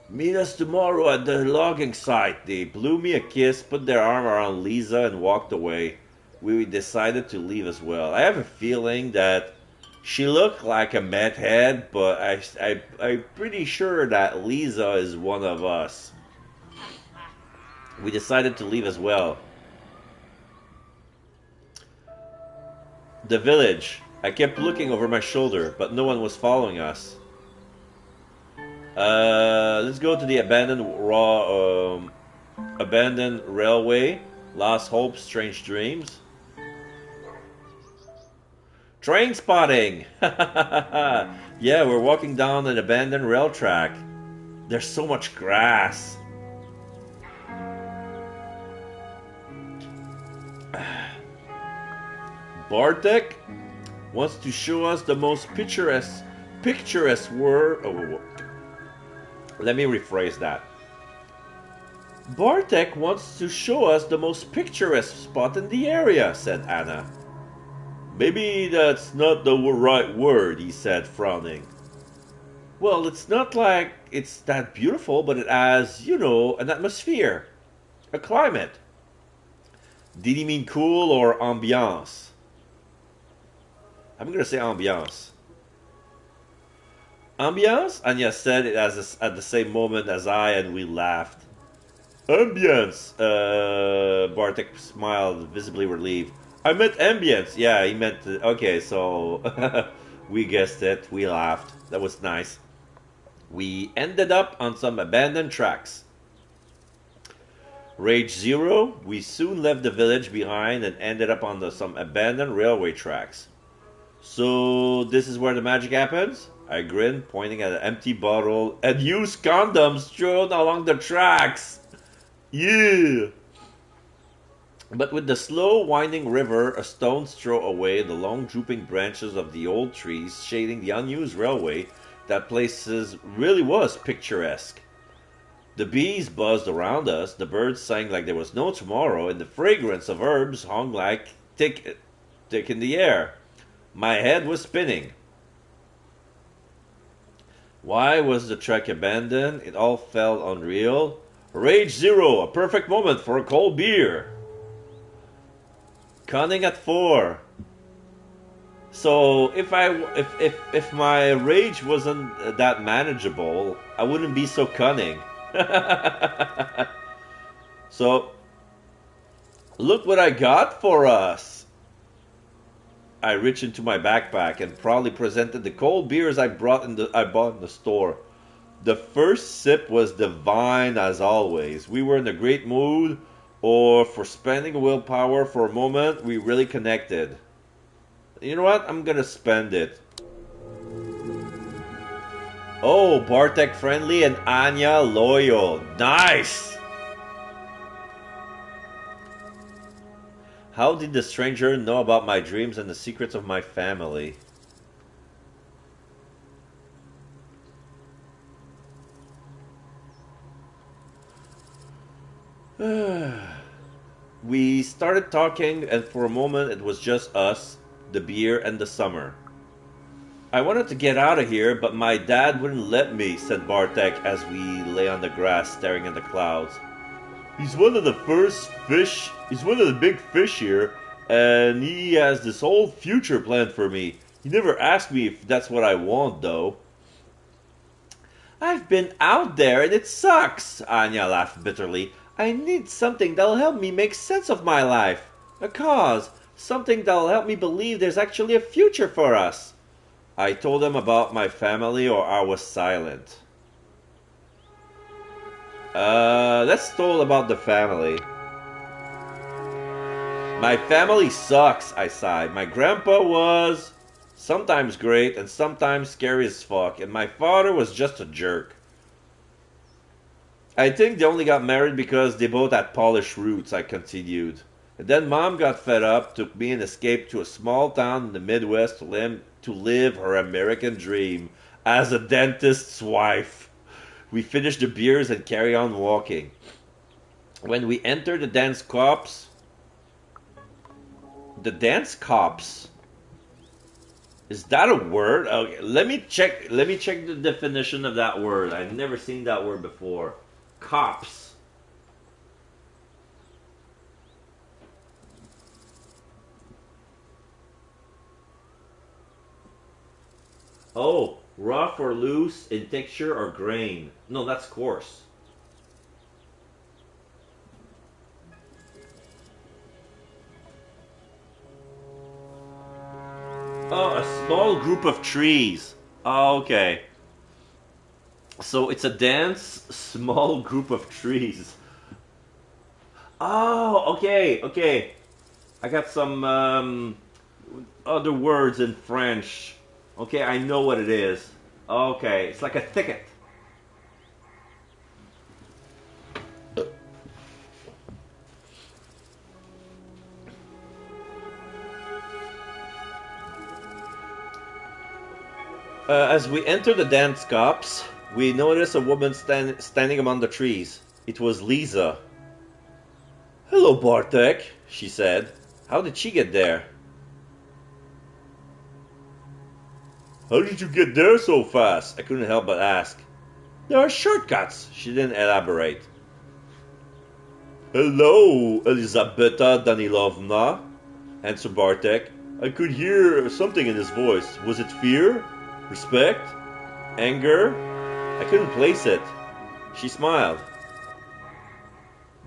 Meet us tomorrow at the logging site. They blew me a kiss, put their arm around Lisa, and walked away. We decided to leave as well. I have a feeling that she looked like a meth head, but I'm pretty sure that Lisa is one of us. We decided to leave as well. The village. I kept looking over my shoulder, but no one was following us. Let's go to the abandoned railway. Lost hopes, strange dreams. Train spotting! Yeah, we're walking down an abandoned rail track. There's so much grass. Bartek wants to show us the most picturesque word. Oh, let me rephrase that. Bartek wants to show us the most picturesque spot in the area, said Anna. Maybe that's not the right word, he said, frowning. Well, it's not like it's that beautiful, but it has, an atmosphere, a climate. Did he mean cool or ambiance? I'm going to say ambiance. Ambiance? Anya said it at the same moment as I, and we laughed. Ambience! Bartek smiled, visibly relieved. I meant ambience. Yeah, he meant... Okay, so... we guessed it. We laughed. That was nice. We ended up on some abandoned tracks. Rage Zero, we soon left the village behind and ended up on some abandoned railway tracks. So, this is where the magic happens? I grinned, pointing at an empty bottle and used condoms strewn along the tracks. Yeah! But with the slow winding river a stone's throw away, the long drooping branches of the old trees shading the unused railway, that place really was picturesque. The bees buzzed around us, the birds sang like there was no tomorrow, and the fragrance of herbs hung like thick in the air. My head was spinning. Why was the trek abandoned? It all felt unreal. Rage Zero, a perfect moment for a cold beer. Cunning at 4. So if my rage wasn't that manageable, I wouldn't be so cunning. So look what I got for us. I reached into my backpack and proudly presented the cold beers I bought in the store. The first sip was divine as always. We were in a great mood, or for spending willpower for a moment, we really connected. You know what? I'm gonna spend it. Oh, Bartek friendly and Anya loyal. Nice! How did the stranger know about my dreams and the secrets of my family? We started talking, and for a moment it was just us, the beer, and the summer. I wanted to get out of here, but my dad wouldn't let me, said Bartek as we lay on the grass staring at the clouds. He's one of the big fish here, and he has this whole future planned for me. He never asked me if that's what I want, though. I've been out there and it sucks, Anya laughed bitterly. I need something that'll help me make sense of my life. A cause. Something that'll help me believe there's actually a future for us. I told them about my family, or I was silent. Let's talk about the family. My family sucks, I sighed. My grandpa was sometimes great and sometimes scary as fuck, and my father was just a jerk. I think they only got married because they both had Polish roots, I continued. And then Mom got fed up, took me and escaped to a small town in the Midwest to live her American dream as a dentist's wife. We finished the beers and carried on walking. When we entered the dance cops... The dance cops? Is that a word? Okay, let me check the definition of that word. I've never seen that word before. Cops. Oh, rough or loose in texture or grain. No, that's coarse. Oh, a small group of trees. Oh, okay. So it's a dense, small group of trees. Oh, okay, okay. I got some other words in French. Okay, I know what it is. Okay, it's like a thicket. As we entered the dance copse, we noticed a woman standing among the trees. It was Lisa. "Hello, Bartek," she said. "How did she get there?" "How did you get there so fast?" I couldn't help but ask. "There are shortcuts," she didn't elaborate. "Hello, Elizabeta Danilovna," answered Bartek. I could hear something in his voice. Was it fear? Respect? Anger? I couldn't place it. She smiled.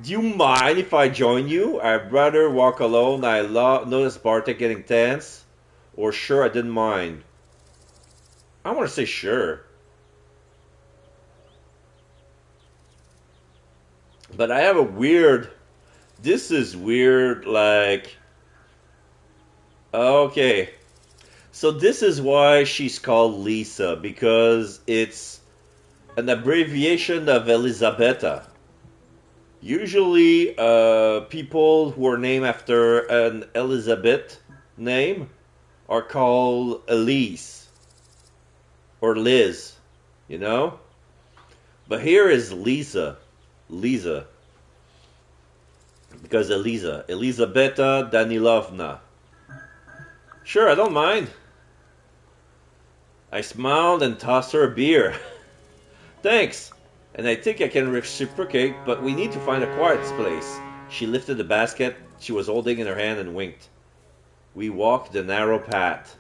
"Do you mind if I join you? I'd rather walk alone." I noticed Bartek getting tense. Or sure, I didn't mind. I want to say sure. But I have a weird... This is weird, like... Okay. So this is why she's called Lisa, because it's an abbreviation of Elisabetta. Usually, people who are named after an Elizabeth name are called Elise or Liz, you know? But here is Lisa. Lisa. Because Elisabetta Danilovna. Sure, I don't mind. I smiled and tossed her a beer. Thanks. And I think I can reciprocate, but we need to find a quiet place. She lifted the basket she was holding in her hand and winked. We walked the narrow path.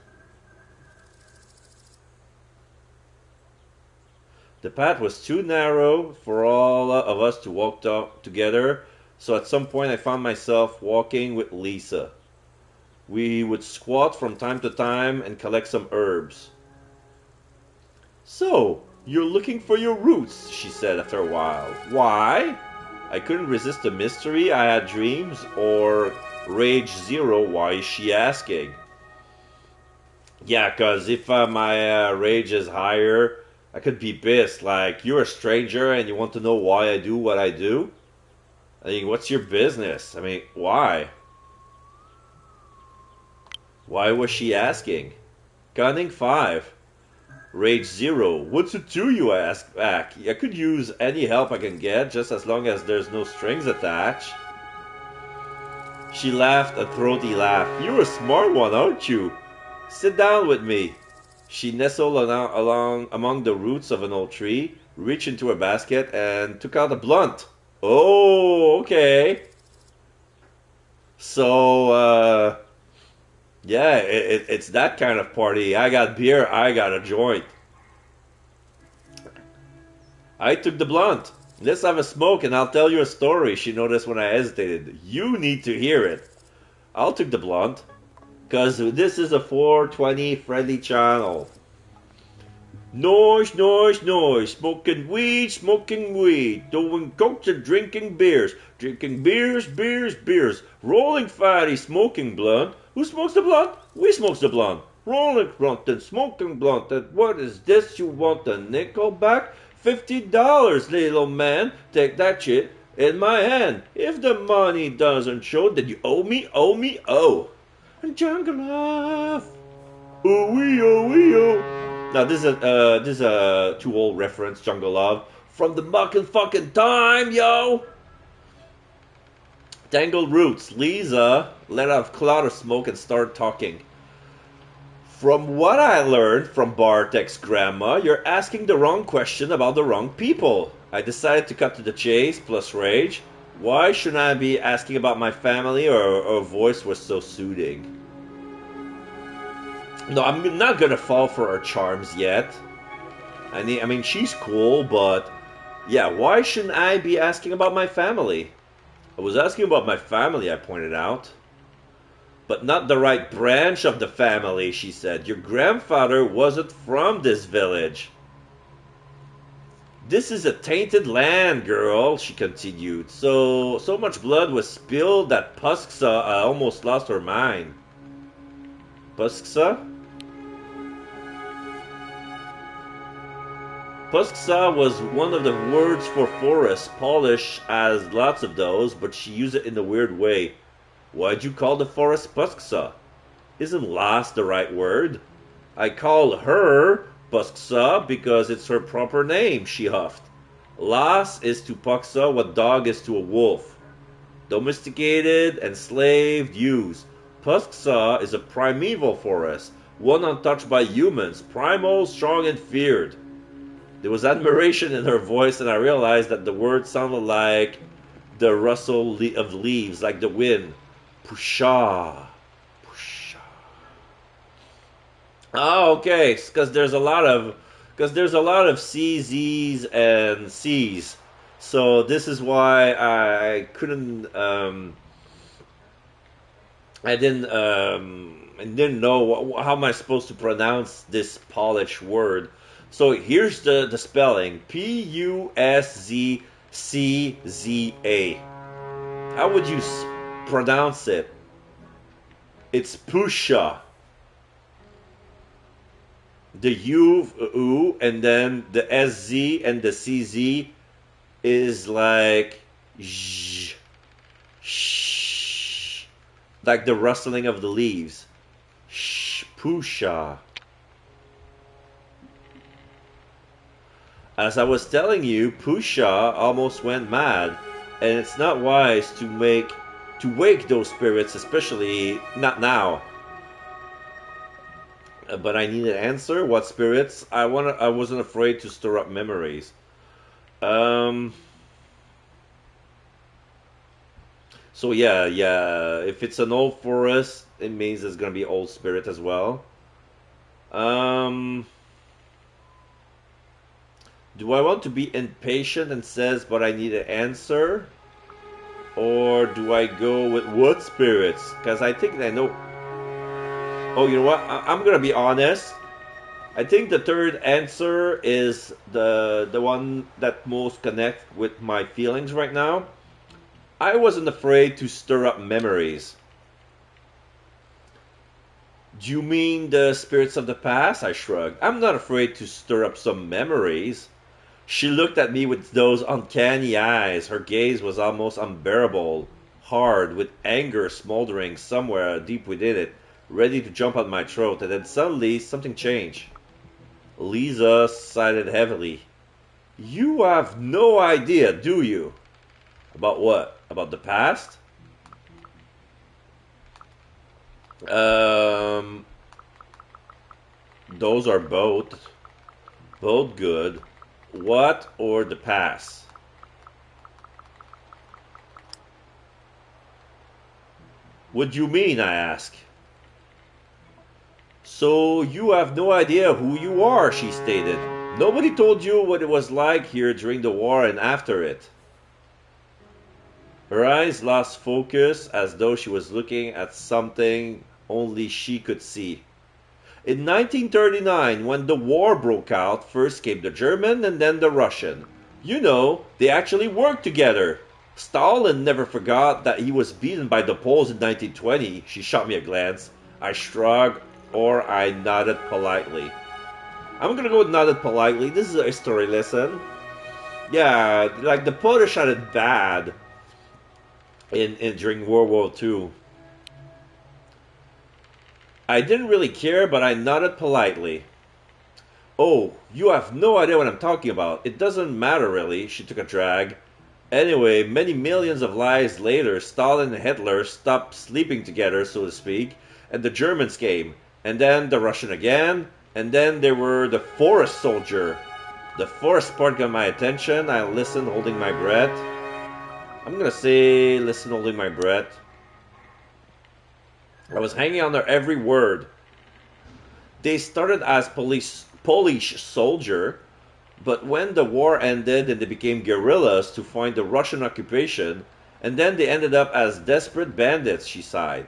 The path was too narrow for all of us to walk together, so at some point I found myself walking with Lisa. We would squat from time to time and collect some herbs. "So, you're looking for your roots," she said after a while. "Why?" I couldn't resist the mystery. I had dreams, or rage zero. Why is she asking? Yeah, because if my rage is higher, I could be pissed. Like, you're a stranger and you want to know why I do what I do? I mean, what's your business? I mean, why? Why was she asking? Cunning 5. Rage 0. What's it to you? I asked back. I could use any help I can get, just as long as there's no strings attached. She laughed a throaty laugh. "You're a smart one, aren't you? Sit down with me." She nestled along among the roots of an old tree, reached into her basket, and took out a blunt. Oh, okay. So, yeah, it's that kind of party. I got beer, I got a joint. I took the blunt. "Let's have a smoke and I'll tell you a story," she noticed when I hesitated. "You need to hear it." I'll take the blunt. Because this is a 420 friendly channel. Noise, noise, noise. Smoking weed. Doing cokes and drinking beers. Drinking beers, beers, beers. Rolling fatty, smoking blunt. Who smokes the blunt? We smokes the blunt. Rolling blunt and smoking blunt. And what is this? You want a nickel back? $50, little man. Take that shit in my hand. If the money doesn't show, then you owe me, oh. Jungle Love. Oh. Now this is a too old reference, Jungle Love, from the mucking fucking time, yo. Tangled Roots. Lisa let out a cloud of smoke and started talking. From what I learned from Bartek's grandma, you're asking the wrong question about the wrong people. I decided to cut to the chase, plus rage. Why shouldn't I be asking about my family, or her voice was so soothing? No, I'm not gonna fall for her charms yet. I mean, she's cool, but yeah, why shouldn't I be asking about my family? I was asking about my family, I pointed out. But not the right branch of the family, she said. Your grandfather wasn't from this village. This is a tainted land, girl, she continued. So much blood was spilled that Pusksa almost lost her mind. Pusksa? Pusksa was one of the words for forest. Polish has lots of those, but she used it in a weird way. Why'd you call the forest Pusksa? Isn't lost the right word? I call her Pusksa because it's her proper name, she huffed. Las is to Pusksa what dog is to a wolf. Domesticated, enslaved, used. Pusksa is a primeval forest, one untouched by humans, primal, strong, and feared. There was admiration in her voice, and I realized that the words sounded like the rustle of leaves, like the wind. Pusha. Pusha. Oh, okay. Because there's a lot of CZs and Cs. So this is why I couldn't. I didn't know how am I supposed to pronounce this Polish word. So here's the spelling. Puszcza. How would you pronounce it? It's Pusha. The U, and then the SZ and the CZ is like sh, like the rustling of the leaves. Pusha. As I was telling you, Pusha almost went mad, and it's not wise to wake those spirits, especially not now. But I need an answer. What spirits? I wasn't afraid to stir up memories. So yeah. If it's an old forest, it means there's gonna be old spirit as well. Do I want to be impatient and says, but I need an answer? Or do I go with what spirits? Because I think I know. Oh, you know what? I'm going to be honest. I think the third answer is the one that most connects with my feelings right now. I wasn't afraid to stir up memories. Do you mean the spirits of the past? I shrugged. I'm not afraid to stir up some memories. She looked at me with those uncanny eyes. Her gaze was almost unbearable, hard, with anger smoldering somewhere deep within it, ready to jump at my throat, and then suddenly something changed. Lisa sighed heavily. You have no idea, do you? About what? About the past? Those are both good. What or the past? What do you mean, I ask? So you have no idea who you are, she stated. Nobody told you what it was like here during the war and after it. Her eyes lost focus as though she was looking at something only she could see. In 1939, when the war broke out, first came the German and then the Russian. You know, they actually worked together. Stalin never forgot that he was beaten by the Poles in 1920. She shot me a glance. I shrugged, or I nodded politely. I'm gonna go with nodded politely. This is a history lesson. Yeah, like the Polish had it bad in during World War II. I didn't really care, but I nodded politely. Oh, you have no idea what I'm talking about. It doesn't matter really. She took a drag. Anyway, many millions of lives later, Stalin and Hitler stopped sleeping together, so to speak, and the Germans came, and then the Russian again, and then there were the forest soldier. The forest part got my attention. I listened, holding my breath. I'm gonna say listen, holding my breath. I was hanging on to every word. They started as Polish soldier, but when the war ended and they became guerrillas to find the Russian occupation, and then they ended up as desperate bandits, she sighed.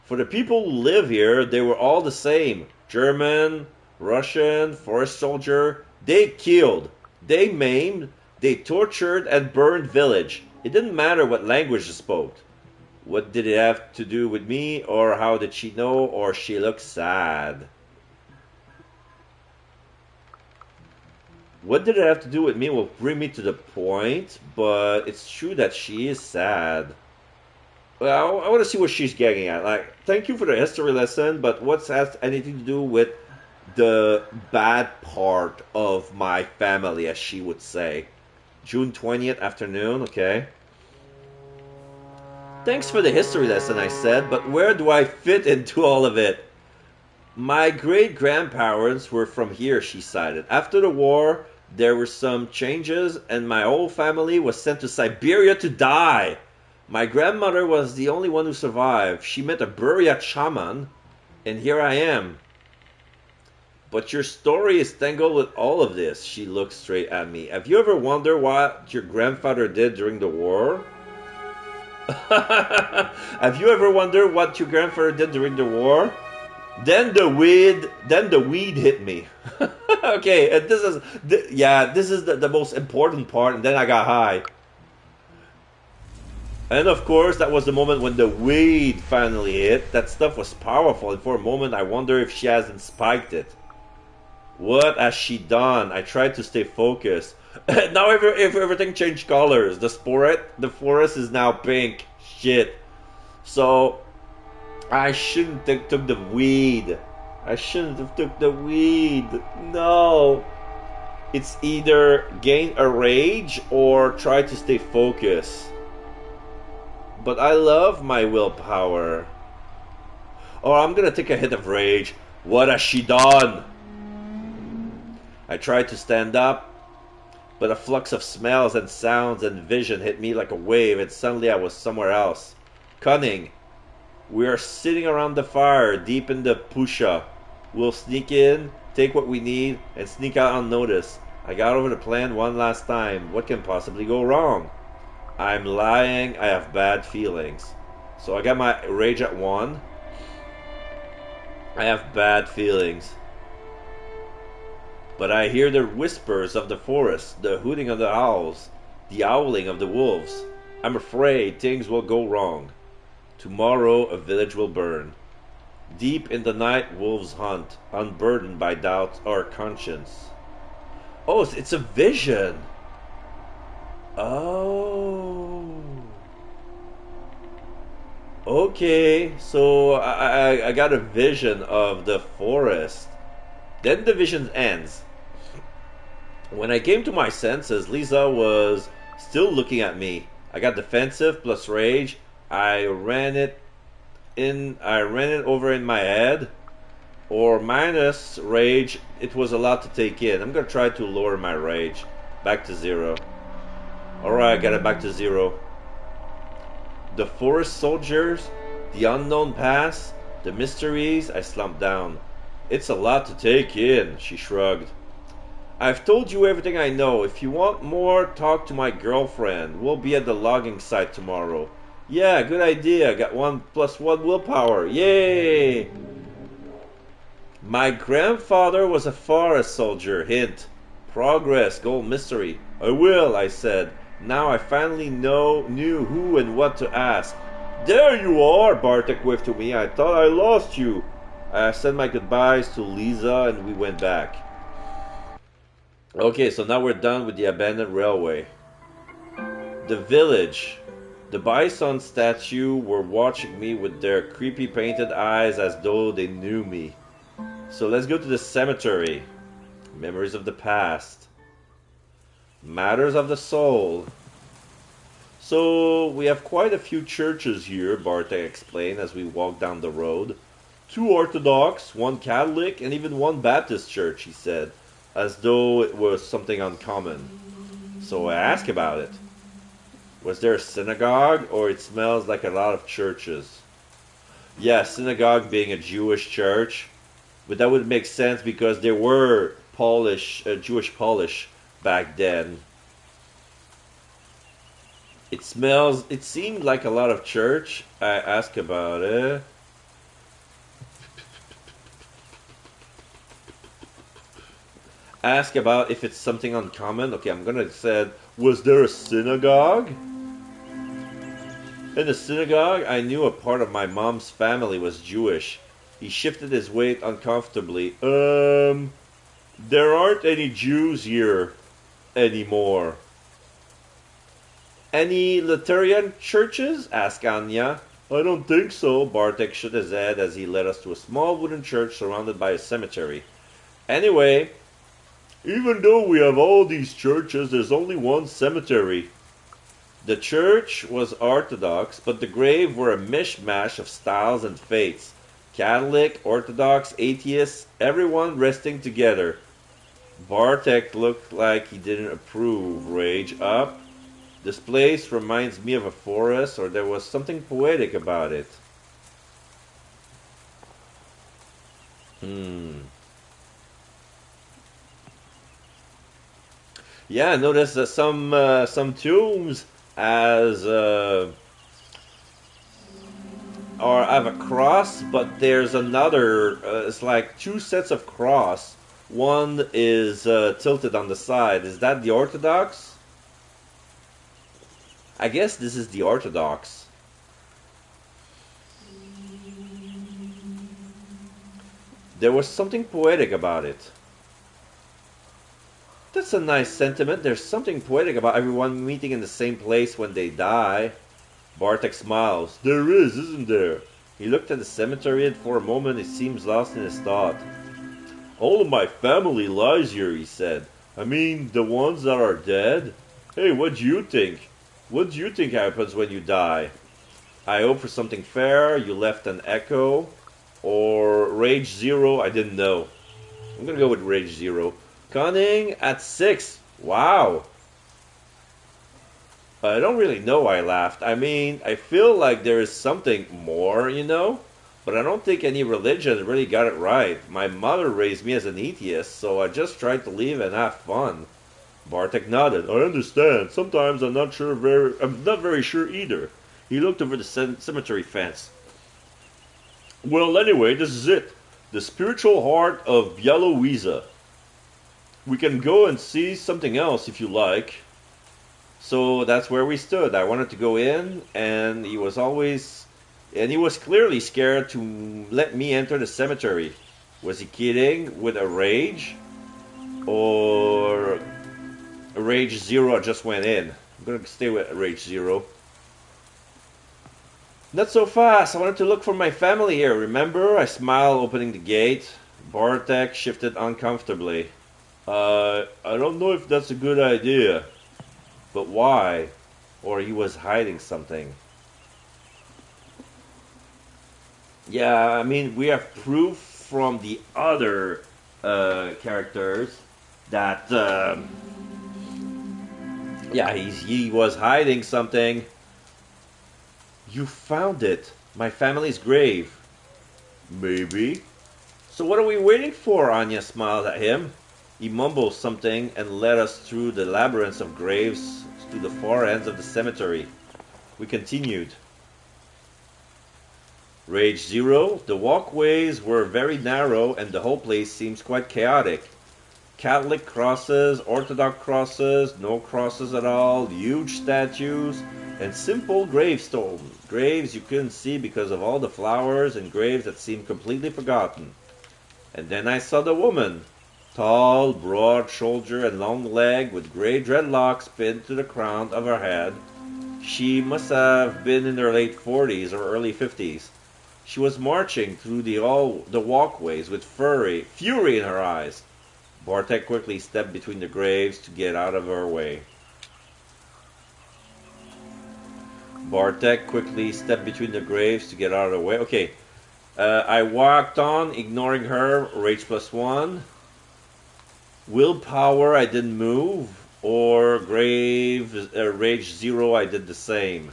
For the people who live here, they were all the same. German, Russian, forest soldier. They killed, they maimed, they tortured and burned village. It didn't matter what language they spoke. What did it have to do with me, or how did she know, or she looked sad? What did it have to do with me will bring me to the point, but it's true that she is sad. Well, I want to see what she's getting at. Like, thank you for the history lesson, but what's has anything to do with the bad part of my family, as she would say? June 20th afternoon, okay. Thanks for the history lesson, I said, but where do I fit into all of it? My great-grandparents were from here, she cited. After the war, there were some changes, and my whole family was sent to Siberia to die. My grandmother was the only one who survived. She met a Buryat shaman, and here I am. But your story is tangled with all of this, she looked straight at me. Have you ever wondered what your grandfather did during the war? Have you ever wondered what your grandfather did during the war? Then the weed hit me. Okay, and this is the most important part, and then I got high. And of course, that was the moment when the weed finally hit. That stuff was powerful, and for a moment I wonder if she hasn't spiked it. What has she done? I tried to stay focused. Now everything changed colors. The forest is now pink. Shit. So I shouldn't have took the weed. I shouldn't have took the weed. No. It's either gain a rage or try to stay focused. But I love my willpower. Oh, I'm gonna take a hit of rage. What has she done? I tried to stand up, but a flux of smells and sounds and vision hit me like a wave, and suddenly I was somewhere else. Cunning. We are sitting around the fire, deep in the pusha. We'll sneak in, take what we need, and sneak out unnoticed. I got over the plan one last time. What can possibly go wrong? I'm lying. I have bad feelings. So I got my rage at 1. I have bad feelings. But I hear the whispers of the forest, the hooting of the owls, the howling of the wolves. I'm afraid things will go wrong. Tomorrow a village will burn. Deep in the night wolves hunt, unburdened by doubt or conscience. Oh, it's a vision. Oh. Okay, so I got a vision of the forest. Then the vision ends. When I came to my senses, Lisa was still looking at me. I got defensive plus rage. I ran it over in my head. Or minus rage, it was a lot to take in. I'm gonna try to lower my rage back to 0. Alright, I got it back to 0. The forest soldiers, the unknown past, the mysteries. I slumped down. It's a lot to take in, she shrugged. I've told you everything I know. If you want more, talk to my girlfriend. We'll be at the logging site tomorrow. Yeah, good idea. Got 1+1 willpower. Yay! My grandfather was a forest soldier. Hint. Progress. Goal mystery. I will, I said. Now I finally knew who and what to ask. There you are, Bartek waved to me. I thought I lost you. I said my goodbyes to Lisa and we went back. Okay, so now we're done with the abandoned railway. The village. The bison statue were watching me with their creepy painted eyes as though they knew me. So let's go to the cemetery. Memories of the past. Matters of the soul. So we have quite a few churches here, Bartek explained as we walked down the road. 2 Orthodox, 1 Catholic, and even 1 Baptist church, he said, as though it was something uncommon. So I asked about it. Was there a synagogue, or it smells like a lot of churches? Yeah, synagogue being a Jewish church, but that would make sense because there were Jewish Polish back then. It seemed like a lot of church. I asked about it. Ask about if it's something uncommon. Okay, I'm gonna say, was there a synagogue? In the synagogue, I knew a part of my mom's family was Jewish. He shifted his weight uncomfortably. There aren't any Jews here anymore. Any Lutheran churches? Asked Anya. I don't think so. Bartek shook his head as he led us to a small wooden church surrounded by a cemetery. Anyway, even though we have all these churches, there's only one cemetery. The church was Orthodox, but the grave were a mishmash of styles and faiths. Catholic, Orthodox, atheists, everyone resting together. Bartek looked like he didn't approve. Rage up. This place reminds me of a forest, or there was something poetic about it. Yeah, I noticed that some tombs have a cross, but there's another. It's like 2 sets of cross. One is tilted on the side. Is that the Orthodox? I guess this is the Orthodox. There was something poetic about it. That's a nice sentiment. There's something poetic about everyone meeting in the same place when they die. Bartek smiles. There is, isn't there? He looked at the cemetery and for a moment he seems lost in his thought. All of my family lies here, he said. I mean, the ones that are dead. Hey, what do you think? What do you think happens when you die? I hope for something fair. You left an echo. Or Rage 0. I didn't know. I'm gonna go with Rage 0. Cunning at 6. Wow. I don't really know why I laughed. I mean, I feel like there is something more, you know? But I don't think any religion really got it right. My mother raised me as an atheist, so I just tried to live and have fun. Bartek nodded. I understand. Sometimes I'm not very sure either. He looked over the cemetery fence. Well, anyway, this is it. The spiritual heart of Białowieża. We can go and see something else if you like. So that's where we stood. I wanted to go in, and he was clearly scared to let me enter the cemetery. Was he kidding with a rage? Or a Rage 0 just went in? I'm gonna stay with Rage 0. Not so fast. I wanted to look for my family here. Remember? I smiled, opening the gate. Bartek shifted uncomfortably. I don't know if that's a good idea. But why? Or he was hiding something. Yeah, I mean, we have proof from the other characters that, yeah, he was hiding something. You found it. My family's grave. Maybe. So what are we waiting for? Anya smiled at him. He mumbled something and led us through the labyrinth of graves to the far ends of the cemetery. We continued. Rage 0. The walkways were very narrow and the whole place seems quite chaotic. Catholic crosses, Orthodox crosses, no crosses at all, huge statues, and simple gravestones. Graves you couldn't see because of all the flowers, and graves that seemed completely forgotten. And then I saw the woman. Tall, broad-shouldered and long-legged, with grey dreadlocks pinned to the crown of her head. She must have been in her late 40s or early 50s. She was marching through the walkways with fury in her eyes. Bartek quickly stepped between the graves to get out of her way. Okay. I walked on, ignoring her. Rage +1. Willpower, I didn't move. Or Rage 0, I did the same.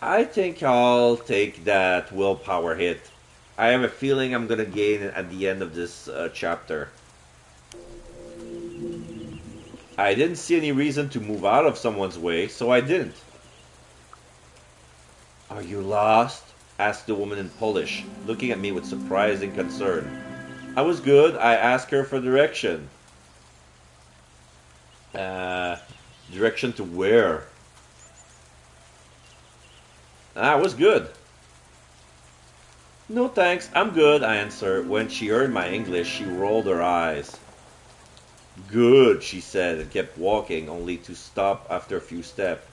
I think I'll take that willpower hit. I have a feeling I'm gonna gain it at the end of this chapter. I didn't see any reason to move out of someone's way, so I didn't. Are you lost? Asked the woman in Polish, looking at me with surprising concern. I was good. I asked her for direction. Direction to where? I was good. No thanks, I'm good, I answered. When she heard my English, she rolled her eyes. Good, she said, and kept walking, only to stop after a few steps.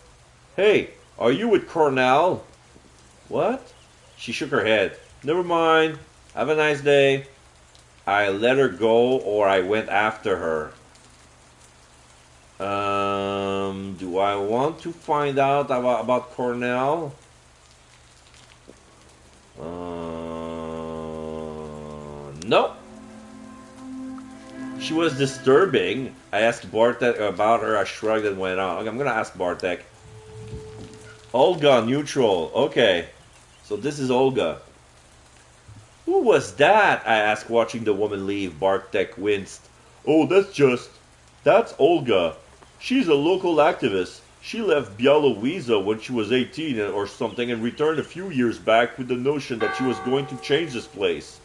Hey, are you with Cornell? What? She shook her head. Never mind. Have a nice day. I let her go, or I went after her. Do I want to find out about Cornell? No. She was disturbing. I asked Bartek about her. I shrugged and went on. I'm gonna ask Bartek. Olga, neutral. Okay. So this is Olga. Who was that? I asked, watching the woman leave. Bartek winced. Oh, that's Olga. She's a local activist. She left Białowieża when she was 18 or something and returned a few years back with the notion that she was going to change this place.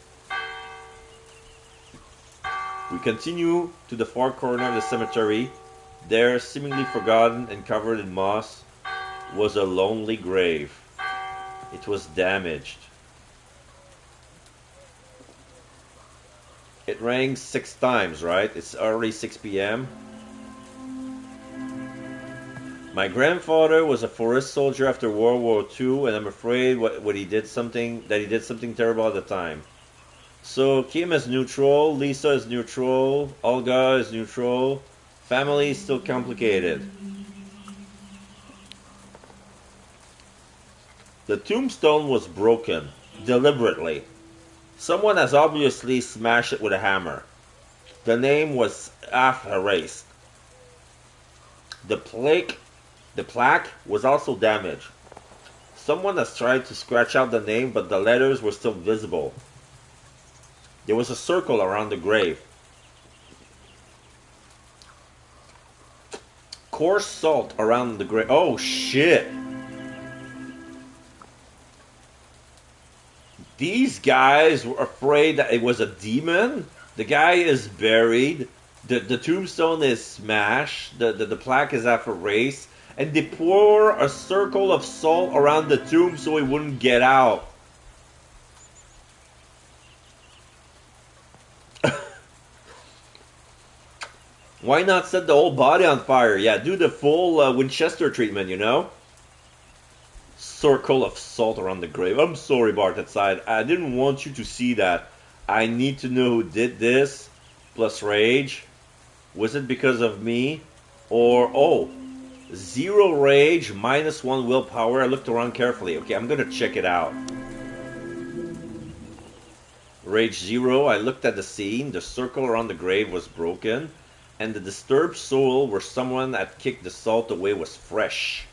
We continue to the far corner of the cemetery. There, seemingly forgotten and covered in moss, was a lonely grave. It was damaged. It rang 6 times, right? It's already 6 p.m. My grandfather was a forest soldier after World War II, and I'm afraid that he did something terrible at the time. So Kim is neutral, Lisa is neutral, Olga is neutral. Family is still complicated. The tombstone was broken, deliberately. Someone has obviously smashed it with a hammer. The name was half erased. The plaque was also damaged. Someone has tried to scratch out the name, but the letters were still visible. There was a circle around the grave. Coarse salt around the grave. Oh, shit. These guys were afraid that it was a demon. The guy is buried. The tombstone is smashed. The plaque is half erased. And they pour a circle of salt around the tomb so he wouldn't get out. Why not set the whole body on fire? Yeah, do the full Winchester treatment, you know? Circle of salt around the grave. I'm sorry, Bart outside. I didn't want you to see that. I need to know who did this. Plus rage. Was it because of me? Or, oh, 0 rage, -1 willpower. I looked around carefully. Okay, I'm gonna check it out. Rage 0. I looked at the scene. The circle around the grave was broken. and the disturbed soil where someone had kicked the salt away was fresh.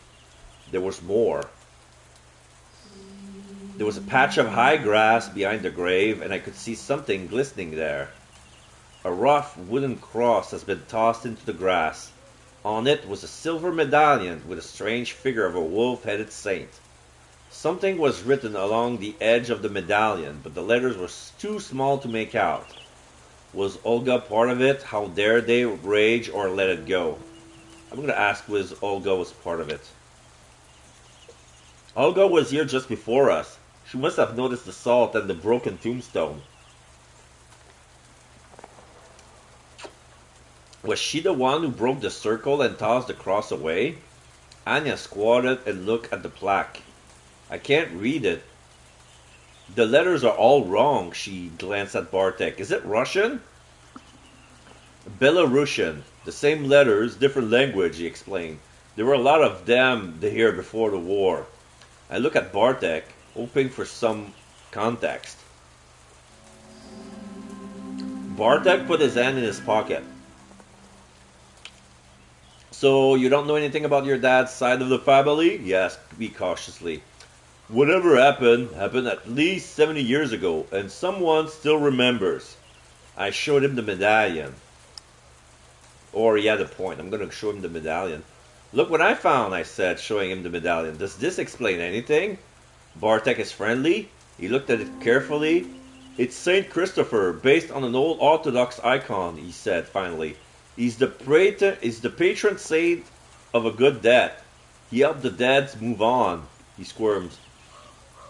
There was more. There was a patch of high grass behind the grave, and I could see something glistening there. A rough wooden cross has been tossed into the grass. On it was a silver medallion with a strange figure of a wolf-headed saint. Something was written along the edge of the medallion, but the letters were too small to make out. Was Olga part of it? How dare they rage or let it go? I'm going to ask was Olga was part of it. Olga was here just before us. She must have noticed the salt and the broken tombstone. Was she the one who broke the circle and tossed the cross away? Anya squatted and looked at the plaque. I can't read it. The letters are all wrong, she glanced at Bartek. Is it Russian? Belarusian. The same letters, different language, he explained. There were a lot of them here before the war. I look at Bartek, hoping for some context. Bartek put his hand in his pocket. So, you don't know anything about your dad's side of the family? He asked me cautiously. Whatever happened at least 70 years ago, and someone still remembers. I showed him the medallion. Or he had a point. I'm going to show him the medallion. Look what I found, I said, showing him the medallion. Does this explain anything? Bartek is friendly. He looked at it carefully. It's Saint Christopher, based on an old Orthodox icon, he said finally. He's the patron saint of a good death. He helped the dead move on. He squirmed.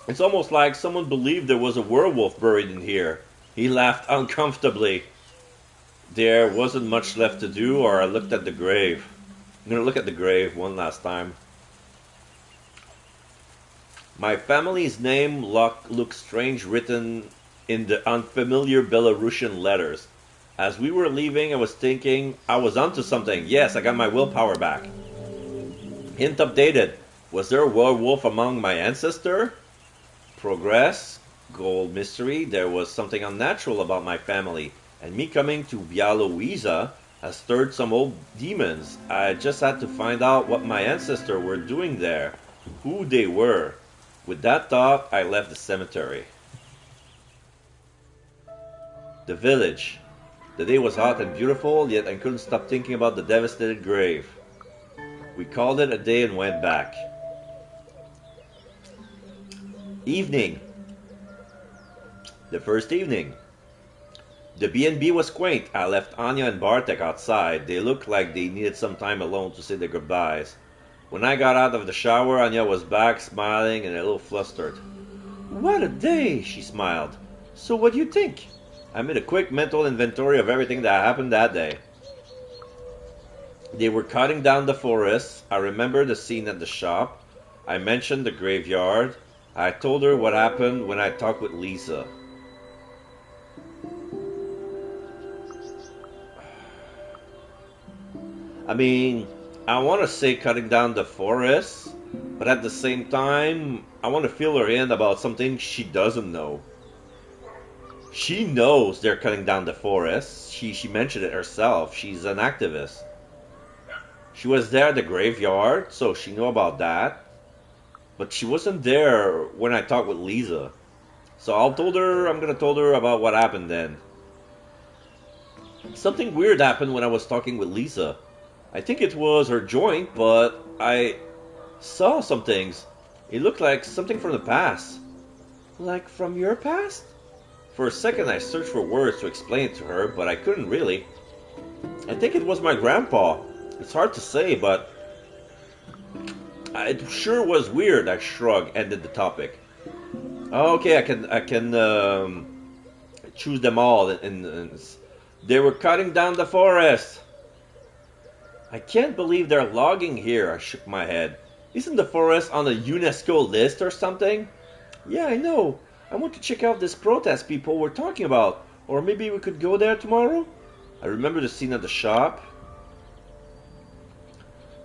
It's almost like someone believed there was a werewolf buried in here. He laughed uncomfortably. There wasn't much left to do, or I looked at the grave. I'm going to look at the grave one last time. My family's name looks strange written in the unfamiliar Belarusian letters. As we were leaving, I was thinking, I was onto something. Yes, I got my willpower back. Hint updated. Was there a werewolf among my ancestor? Progress. Gold mystery. There was something unnatural about my family. And me coming to Białowieża has stirred some old demons. I just had to find out what my ancestors were doing there. Who they were. With that thought, I left the cemetery. The village. The day was hot and beautiful, yet I couldn't stop thinking about the devastated grave. We called it a day and went back. Evening. The first evening. The B&B was quaint. I left Anya and Bartek outside. They looked like they needed some time alone to say their goodbyes. When I got out of the shower, Anya was back, smiling and a little flustered. What a day, she smiled. So what do you think? I made a quick mental inventory of everything that happened that day. They were cutting down the forest. I remember the scene at the shop. I mentioned the graveyard. I told her what happened when I talked with Lisa. I mean, I want to say cutting down the forest, but at the same time, I want to feel her in about something she doesn't know. She knows they're cutting down the forest. She mentioned it herself. She's an activist. She was there at the graveyard, so she knew about that. But she wasn't there when I talked with Lisa. So I'm gonna tell her about what happened then. Something weird happened when I was talking with Lisa. I think it was her joint, but I saw some things. It looked like something from the past. Like from your past? For a second I searched for words to explain it to her, but I couldn't really. I think it was my grandpa. It's hard to say, but it sure was weird. I shrugged, ended the topic. Okay, I can choose them all. And they were cutting down the forest. I can't believe they're logging here. I shook my head. Isn't the forest on a UNESCO list or something? Yeah, I know. I want to check out this protest people were talking about. Or maybe we could go there tomorrow? I remember the scene at the shop.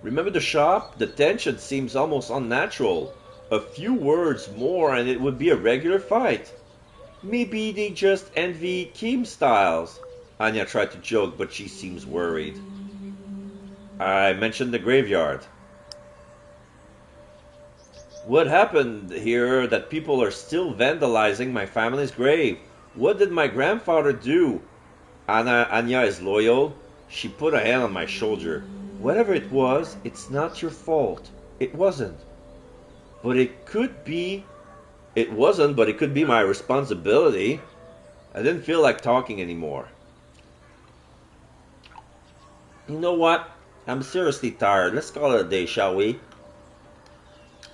Remember the shop? The tension seems almost unnatural. A few words more and it would be a regular fight. Maybe they just envy Kim Styles. Anya tried to joke, but she seems worried. I mentioned the graveyard. What happened here that people are still vandalizing my family's grave? What did my grandfather do? Anya is loyal. She put a hand on my shoulder. Whatever it was, it's not your fault. It wasn't. But it could be. It wasn't, but it could be my responsibility. I didn't feel like talking anymore. You know what? I'm seriously tired. Let's call it a day, shall we?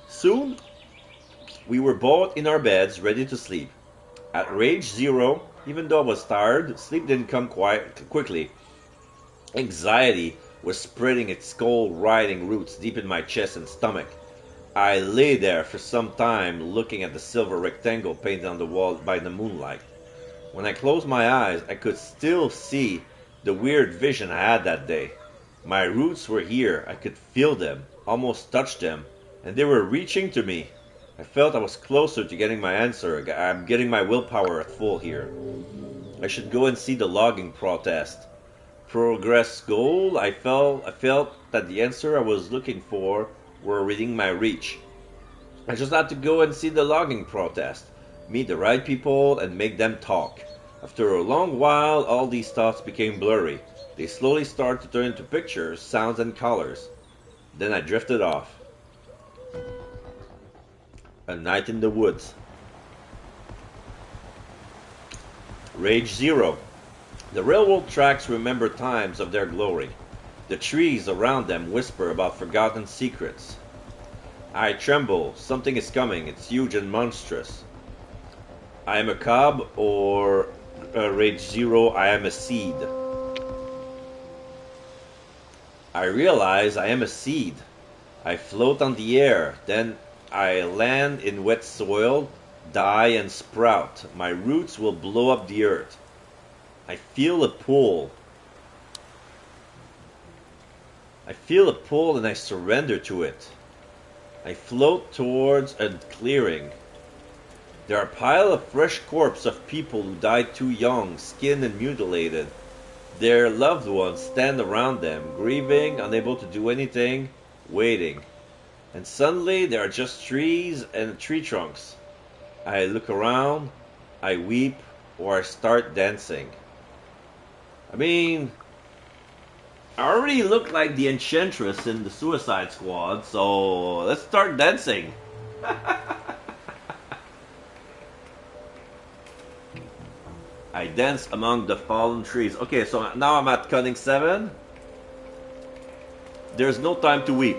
Soon, we were both in our beds, ready to sleep. At Rage Zero, even though I was tired, sleep didn't come quite quickly. Anxiety was spreading its cold-riding roots deep in my chest and stomach. I lay there for some time, looking at the silver rectangle painted on the wall by the moonlight. When I closed my eyes, I could still see the weird vision I had that day. My roots were here. I could feel them, almost touch them, and they were reaching to me. I felt I was closer to getting my answer. I'm getting my willpower at full here. I should go and see the logging protest. Progress goal. I felt that the answer I was looking for were within my reach. I just had to go and see the logging protest, meet the right people, and make them talk. After a long while, all these thoughts became blurry. They slowly started to turn into pictures, sounds, and colors. Then I drifted off. A night in the woods. Rage Zero. The railroad tracks remember times of their glory. The trees around them whisper about forgotten secrets. I tremble. Something is coming. It's huge and monstrous. I am a cob, or Rage Zero, I am a seed. I realize I am a seed. I float on the air, then I land in wet soil, die and sprout. My roots will blow up the earth. I feel a pull. I feel a pull and I surrender to it. I float towards a clearing. There are a pile of fresh corpses of people who died too young, skinned and mutilated. Their loved ones stand around them, grieving, unable to do anything, waiting. And suddenly there are just trees and tree trunks. I look around, I weep, or I start dancing. I mean, I already look like the Enchantress in the Suicide Squad, so let's start dancing. I dance among the fallen trees. Okay, so now I'm at cunning 7. There's no time to weep.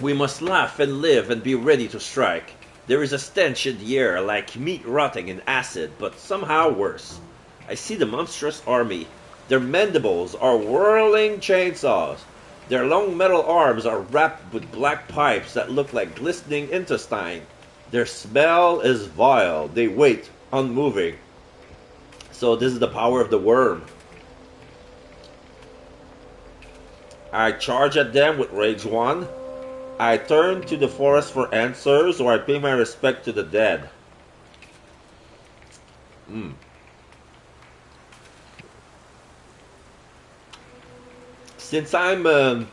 We must laugh and live and be ready to strike. There is a stench in the air like meat rotting in acid, but somehow worse. I see the monstrous army. Their mandibles are whirling chainsaws. Their long metal arms are wrapped with black pipes that look like glistening intestine. Their smell is vile. They wait, unmoving. So this is the power of the worm. I charge at them with Rage 1. I turn to the forest for answers, or I pay my respect to the dead. Since I'm an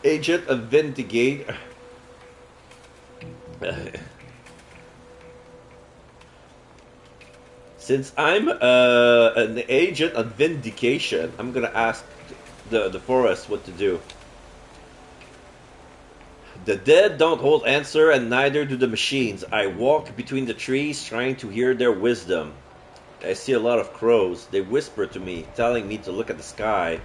agent of Vindicate... Since I'm an agent of Vindication, I'm gonna ask the forest what to do. The dead don't hold answer, and neither do the machines. I walk between the trees, trying to hear their wisdom. I see a lot of crows. They whisper to me, telling me to look at the sky.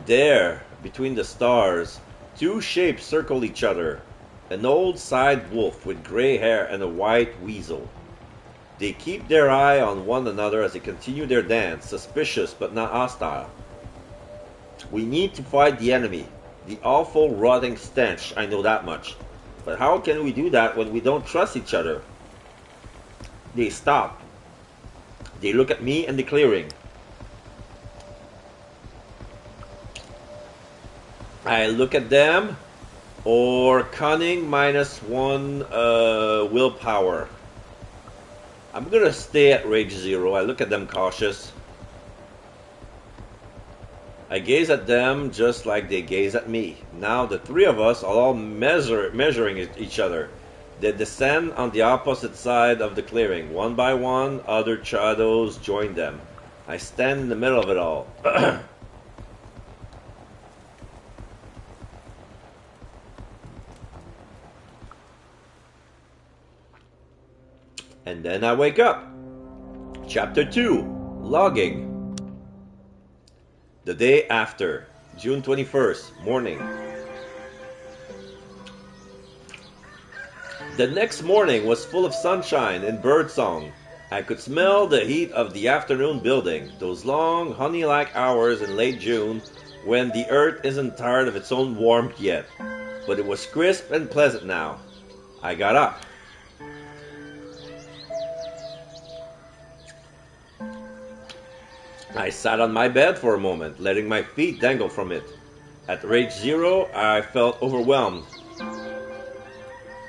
There, between the stars, two shapes circle each other. An old side wolf with gray hair and a white weasel. They keep their eye on one another as they continue their dance, suspicious but not hostile. We need to fight the enemy. The awful rotting stench, I know that much. But how can we do that when we don't trust each other? They stop. They look at me and the clearing. I look at them, or cunning -1 willpower. I'm gonna stay at Rage 0. I look at them cautious. I gaze at them just like they gaze at me. Now the three of us are all measuring each other. They descend on the opposite side of the clearing. One by one, other shadows join them. I stand in the middle of it all. And then I wake up. Chapter 2, Logging. The day after, June 21st, morning. The next morning was full of sunshine and birdsong. I could smell the heat of the afternoon building, those long, honey-like hours in late June when the earth isn't tired of its own warmth yet. But it was crisp and pleasant now. I got up. I sat on my bed for a moment, letting my feet dangle from it. At rage 0, I felt overwhelmed.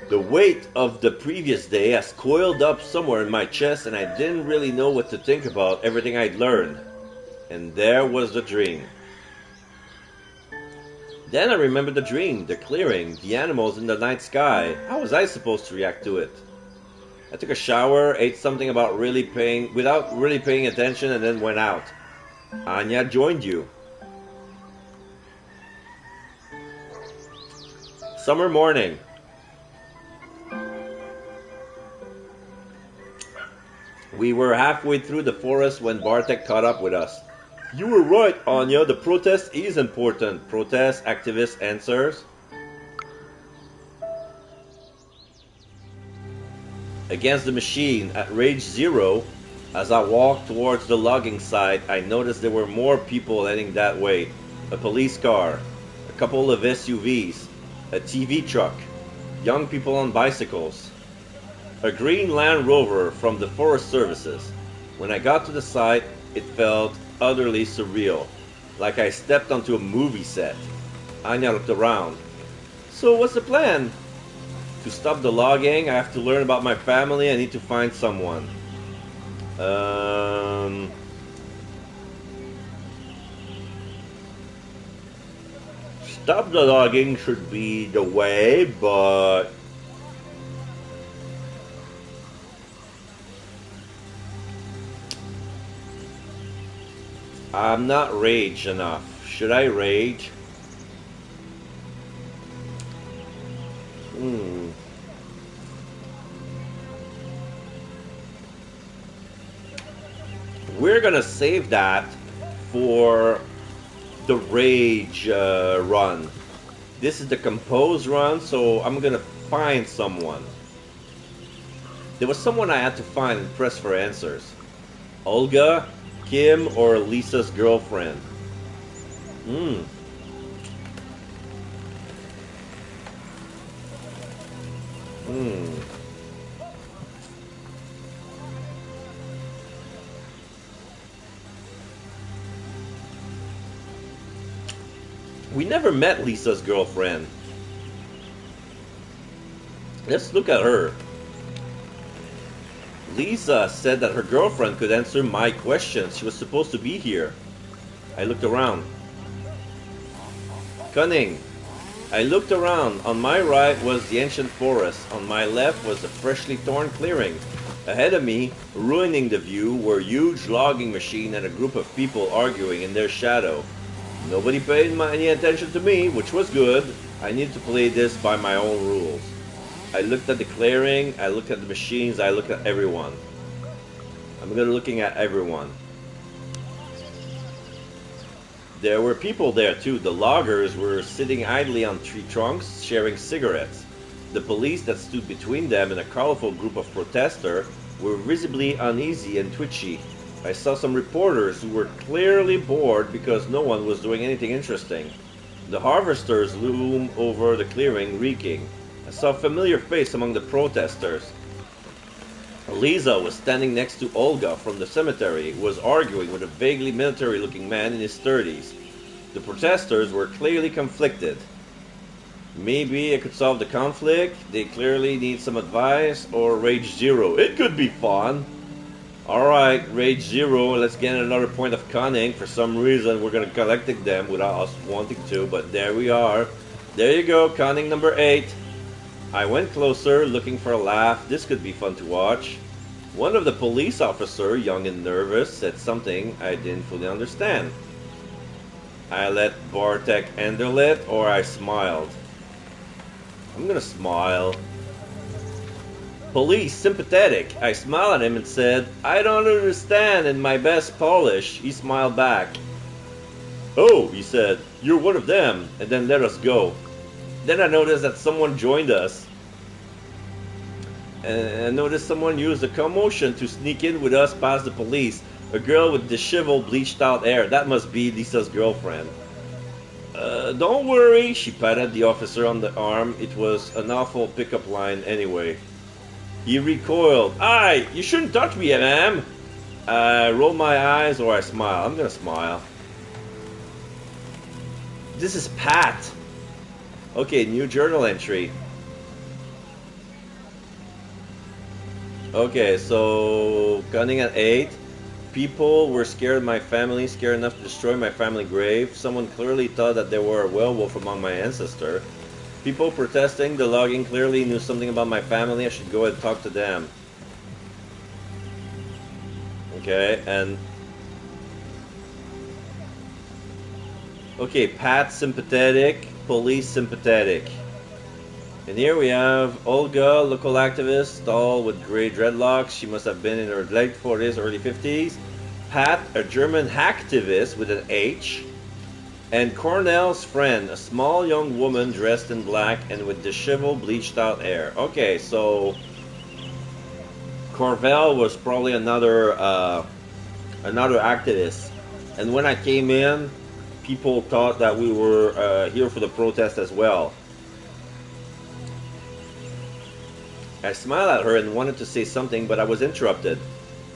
The weight of the previous day has coiled up somewhere in my chest, and I didn't really know what to think about everything I'd learned. And there was the dream. Then I remembered the dream, the clearing, the animals in the night sky. How was I supposed to react to it? I took a shower, ate something without really paying attention, and then went out. Anya joined you. Summer morning. We were halfway through the forest when Bartek caught up with us. You were right, Anya. The protest is important. Protest, activist answers. Against the machine, at rage 0, as I walked towards the logging site, I noticed there were more people heading that way. A police car, a couple of SUVs, a TV truck, young people on bicycles, a green Land Rover from the Forest Services. When I got to the site, it felt utterly surreal, like I stepped onto a movie set. Anya looked around. So what's the plan? To stop the logging, I have to learn about my family. I need to find someone. Stop the logging should be the way, but I'm not rage enough. Should I rage? We're gonna save that for the rage run. This is the compose run, so I'm gonna find someone. There was someone I had to find and press for answers. Olga, Kim, or Lisa's girlfriend. We never met Lisa's girlfriend. Let's look at her. Lisa said that her girlfriend could answer my questions. She was supposed to be here. I looked around. Cunning. I looked around. On my right was the ancient forest. On my left was a freshly torn clearing. Ahead of me, ruining the view, were a huge logging machine and a group of people arguing in their shadow. Nobody paid any attention to me, which was good. I needed to play this by my own rules. I looked at the clearing, I looked at the machines, I looked at everyone. I'm gonna looking at everyone. There were people there too. The loggers were sitting idly on tree trunks, sharing cigarettes. The police that stood between them and a colorful group of protesters were visibly uneasy and twitchy. I saw some reporters who were clearly bored because no one was doing anything interesting. The harvesters loomed over the clearing, reeking. I saw a familiar face among the protesters. Lisa was standing next to Olga from the cemetery, who was arguing with a vaguely military-looking man in his 30s. The protesters were clearly conflicted. Maybe I could solve the conflict. They clearly need some advice, or rage 0. It could be fun. Alright, Rage 0, let's get another point of cunning. For some reason, we're gonna collecting them without us wanting to, but there we are. There you go, cunning number 8. I went closer, looking for a laugh. This could be fun to watch. One of the police officers, young and nervous, said something I didn't fully understand. I let Bartek handle it, or I smiled. I'm gonna smile. Police, sympathetic. I smiled at him and said, I don't understand in my best Polish. He smiled back. Oh, he said, you're one of them, and then let us go. Then I noticed that someone joined us. And I noticed someone used a commotion to sneak in with us past the police. A girl with disheveled, bleached out hair. That must be Lisa's girlfriend. Don't worry, she patted the officer on the arm. It was an awful pickup line anyway. He recoiled. Aye, you shouldn't touch me, ma'am. I roll my eyes or I smile. I'm gonna smile. This is Pat. Okay, new journal entry. Okay, so cunning at 8. People were scared of my family, scared enough to destroy my family grave. Someone clearly thought that there were a werewolf among my ancestors. People protesting the logging clearly knew something about my family. I should go and talk to them. Okay, and... Okay, Pat sympathetic, police sympathetic. And here we have Olga, local activist, tall with grey dreadlocks. She must have been in her late 40s, early 50s. Pat, a German hacktivist with an H. And Cornell's friend, a small young woman dressed in black and with disheveled, bleached out hair. Okay, so Corvell was probably another activist. And when I came in, people thought that we were here for the protest as well. I smiled at her and wanted to say something, but I was interrupted.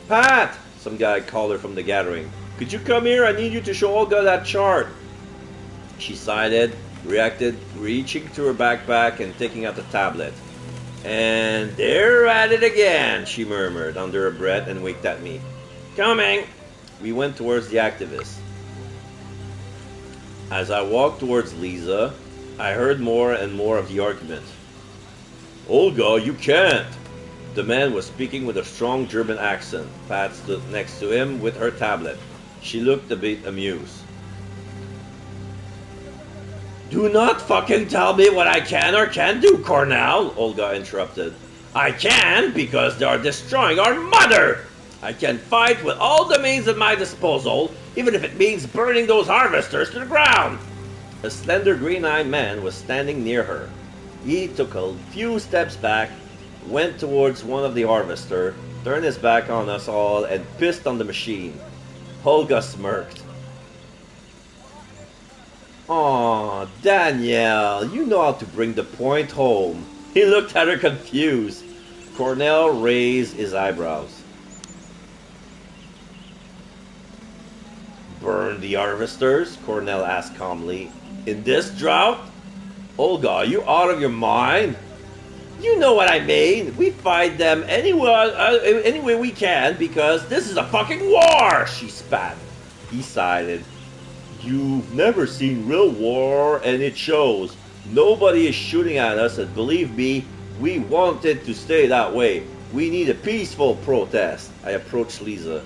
Pat! Some guy called her from the gathering. Could you come here? I need you to show Olga that chart. She sighed, reacted, reaching to her backpack and taking out the tablet. And they're at it again, she murmured under her breath and winked at me. Coming! We went towards the activist. As I walked towards Lisa, I heard more and more of the argument. Olga, you can't! The man was speaking with a strong German accent. Pat stood next to him with her tablet. She looked a bit amused. Do not fucking tell me what I can or can't do, Cornell, Olga interrupted. I can because they are destroying our mother! I can fight with all the means at my disposal, even if it means burning those harvesters to the ground! A slender green-eyed man was standing near her. He took a few steps back, went towards one of the harvesters, turned his back on us all, and pissed on the machine. Olga smirked. Aw, Danielle, you know how to bring the point home. He looked at her confused. Cornell raised his eyebrows. Burn the harvesters? Cornell asked calmly. In this drought? Olga, are you out of your mind? You know what I mean. We fight them any way we can because this is a fucking war, she spat. He sighed. You've never seen real war and it shows. Nobody is shooting at us and believe me, we want it to stay that way. We need a peaceful protest. I approached Lisa.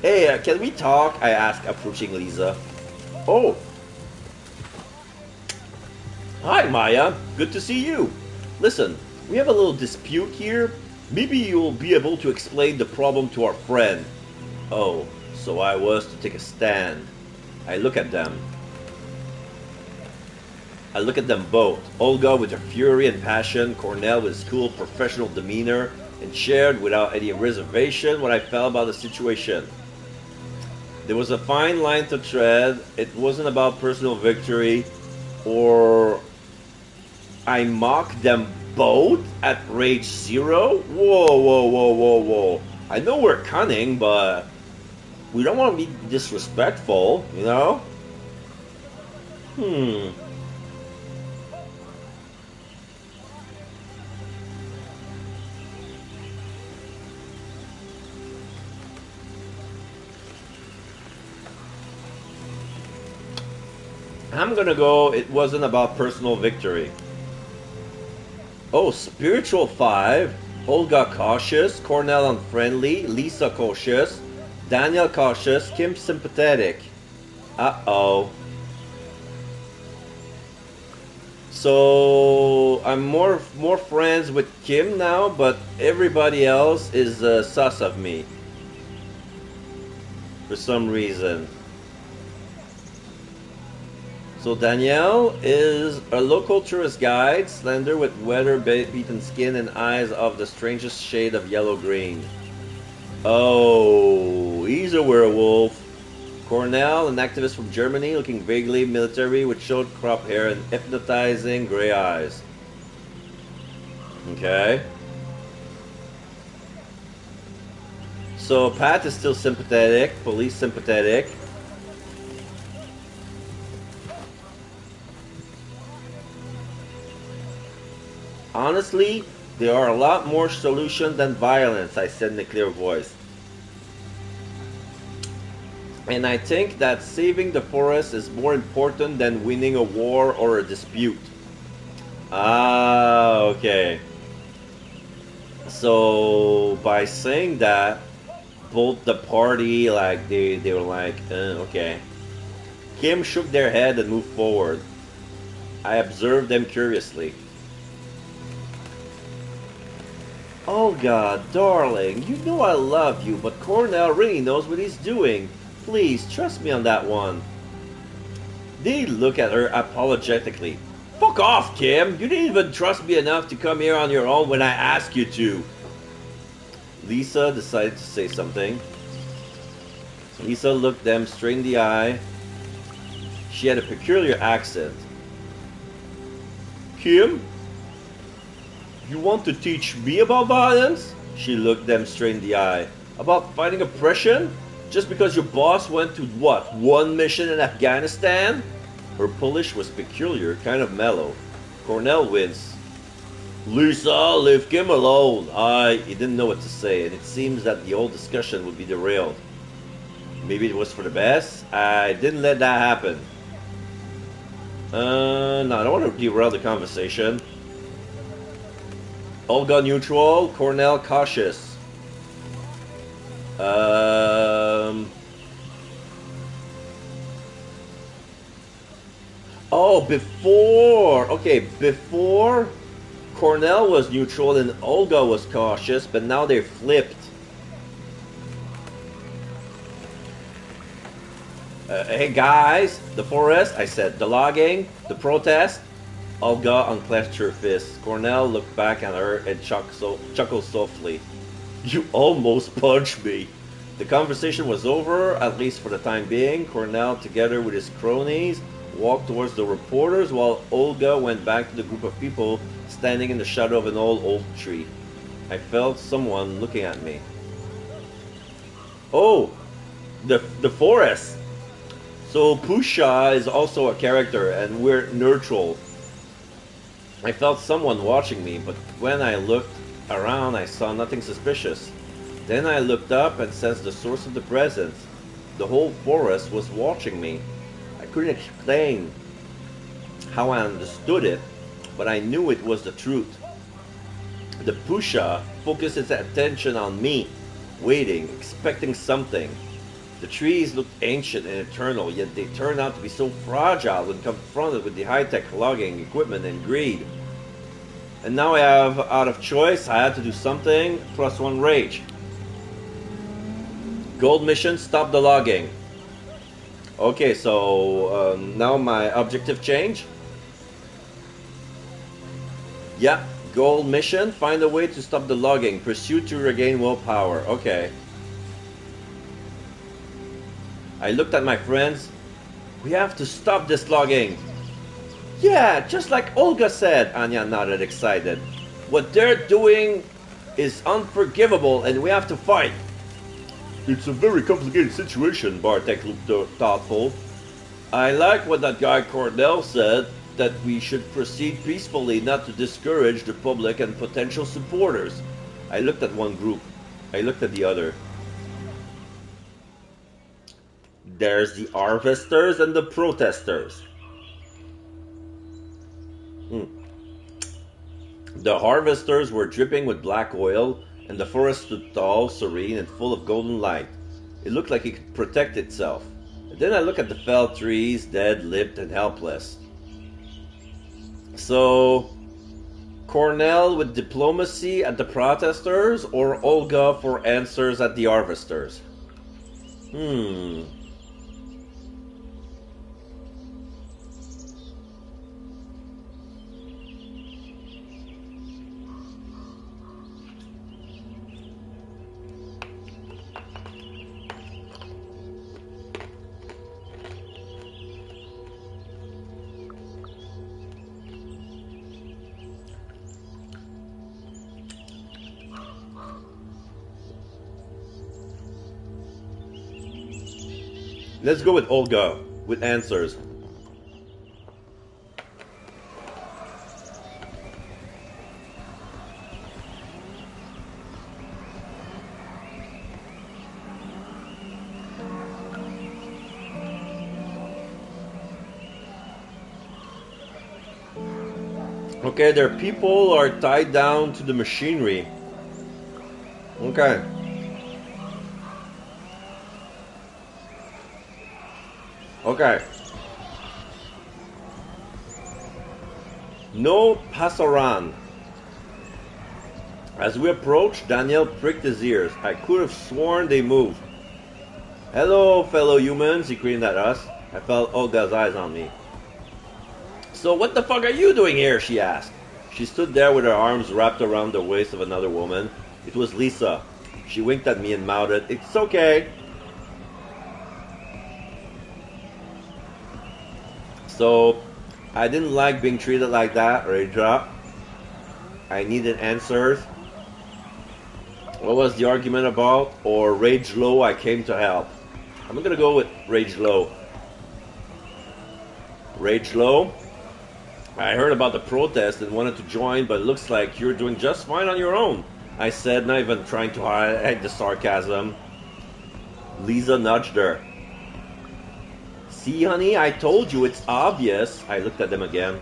Hey, can we talk? I asked, approaching Lisa. Oh. Hi, Maya. Good to see you. Listen, we have a little dispute here. Maybe you'll be able to explain the problem to our friend. Oh, so I was to take a stand. I look at them. I look at them both. Olga with her fury and passion, Cornell with his cool professional demeanor, and shared without any reservation what I felt about the situation. There was a fine line to tread. It wasn't about personal victory or I mocked them both at rage 0? Whoa, whoa, whoa, whoa, whoa. I know we're cunning, but we don't want to be disrespectful, you know? I'm gonna go, it wasn't about personal victory. Oh, Spiritual 5. Olga cautious, Cornell unfriendly, Lisa cautious, Daniel cautious, Kim sympathetic. Uh-oh. So I'm more friends with Kim now, but everybody else is sus of me for some reason. So Danielle is a local tourist guide, slender with weather-beaten skin and eyes of the strangest shade of yellow-green. Oh, he's a werewolf. Cornell, an activist from Germany, looking vaguely military with short crop hair and hypnotizing gray eyes. Okay. So Pat is still sympathetic, police sympathetic. Honestly, there are a lot more solutions than violence, I said in a clear voice. And I think that saving the forest is more important than winning a war or a dispute. Ah, okay. So by saying that, both the party, like they were like, okay. Kim shook their head and moved forward. I observed them curiously. Olga, darling, you know I love you, but Cornell really knows what he's doing. Please, trust me on that one. They look at her apologetically. Fuck off, Kim! You didn't even trust me enough to come here on your own when I asked you to. Lisa decided to say something. Lisa looked them straight in the eye. She had a peculiar accent. Kim? You want to teach me about violence? She looked them straight in the eye. About fighting oppression? Just because your boss went to what, one mission in Afghanistan? Her Polish was peculiar, kind of mellow. Cornell winced. Lisa, leave Kim alone. He didn't know what to say, and it seems that the whole discussion would be derailed. Maybe it was for the best. I didn't let that happen. No, I don't want to derail the conversation. Olga neutral, Cornell cautious. Oh, before. Okay, before Cornell was neutral and Olga was cautious, but now they're flipped. Hey guys, the forest, I said, the logging, the protest. Olga unclenched her fist. Cornell looked back at her and chuckled softly. You almost punched me. The conversation was over, at least for the time being. Cornell, together with his cronies, walked towards the reporters while Olga went back to the group of people standing in the shadow of an old oak tree. I felt someone looking at me. Oh, the forest. So Pusha is also a character and we're neutral. I felt someone watching me, but when I looked around I saw nothing suspicious. Then I looked up and sensed the source of the presence. The whole forest was watching me. I couldn't explain how I understood it, but I knew it was the truth. The Pusha focused its attention on me, waiting, expecting something. The trees looked ancient and eternal, yet they turned out to be so fragile when confronted with the high-tech logging equipment and greed. And now I have, out of choice, I had to do something, +1 rage. Gold mission, stop the logging. Okay, so now my objective change. Yeah, gold mission, find a way to stop the logging, pursue to regain willpower. Okay. I looked at my friends. We have to stop this logging. Yeah, just like Olga said, Anya nodded excited. What they're doing is unforgivable and we have to fight. It's a very complicated situation, Bartek looked thoughtful. I like what that guy Cornell said, that we should proceed peacefully, not to discourage the public and potential supporters. I looked at one group. I looked at the other. There's the harvesters and the protesters. Mm. The harvesters were dripping with black oil, and the forest stood tall, serene, and full of golden light. It looked like it could protect itself. And then I looked at the felled trees, dead, lipped, and helpless. So, Cornell with diplomacy at the protesters, or Olga for answers at the harvesters? Let's go with Olga with answers. Okay, their people are tied down to the machinery. Okay. Okay. No pasaran. As we approached, Daniel pricked his ears. I could have sworn they moved. Hello, fellow humans, he screamed at us. I felt Olga's eyes on me. So what the fuck are you doing here? She asked. She stood there with her arms wrapped around the waist of another woman. It was Lisa. She winked at me and mouthed, "It's okay." So, I didn't like being treated like that, Raja. I needed answers. What was the argument about? Or rage low, I came to help. I'm gonna go with rage low. Rage low? I heard about the protest and wanted to join, but it looks like you're doing just fine on your own, I said, not even trying to hide the sarcasm. Lisa nudged her. See, honey, I told you, it's obvious. I looked at them again.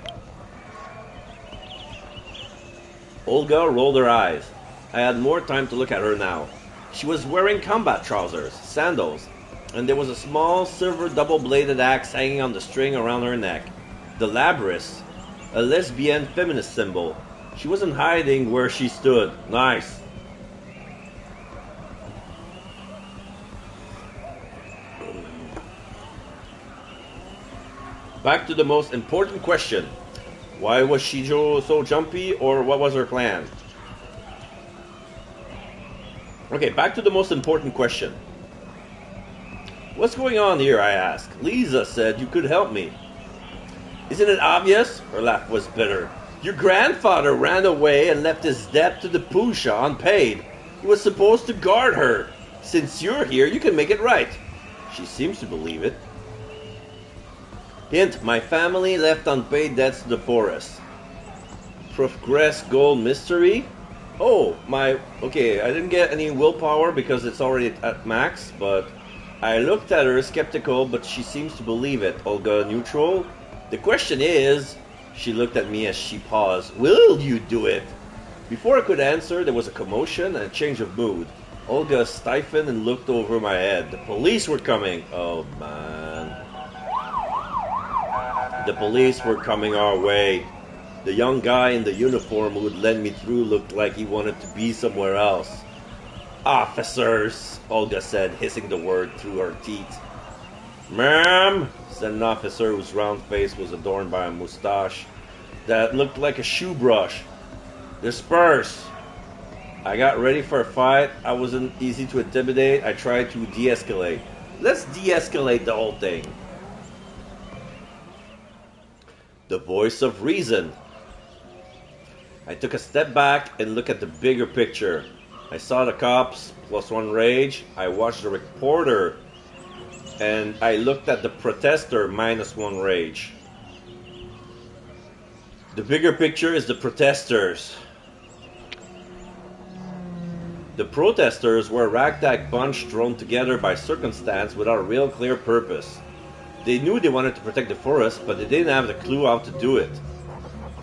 Olga rolled her eyes. I had more time to look at her now. She was wearing combat trousers, sandals, and there was a small silver double-bladed axe hanging on the string around her neck. The Labrys, a lesbian feminist symbol. She wasn't hiding where she stood. Nice. Back to the most important question. Why was she so jumpy, or what was her plan? Okay, back to the most important question. What's going on here, I asked. Lisa said you could help me. Isn't it obvious? Her laugh was bitter. Your grandfather ran away and left his debt to the Pusha unpaid. He was supposed to guard her. Since you're here, you can make it right. She seems to believe it. Hint, my family left unpaid debts to the forest. Progress goal mystery? Oh, okay, I didn't get any willpower because it's already at max, but I looked at her skeptical, but she seems to believe it. Olga neutral? The question is, she looked at me as she paused, will you do it? Before I could answer, there was a commotion and a change of mood. Olga stiffened and looked over my head. The police were coming. Oh, man. The police were coming our way. The young guy in the uniform who had led me through looked like he wanted to be somewhere else. Officers, Olga said, hissing the word through her teeth. Ma'am, said an officer whose round face was adorned by a mustache that looked like a shoe brush. Disperse. I got ready for a fight. I wasn't easy to intimidate. I tried to de-escalate. Let's de-escalate the whole thing. The voice of reason. I took a step back and looked at the bigger picture. I saw the cops, +1 rage. I watched the reporter, and I looked at the protester, -1 rage. The bigger picture is the protesters. The protesters were a ragtag bunch thrown together by circumstance without a real clear purpose. They knew they wanted to protect the forest, but they didn't have the clue how to do it.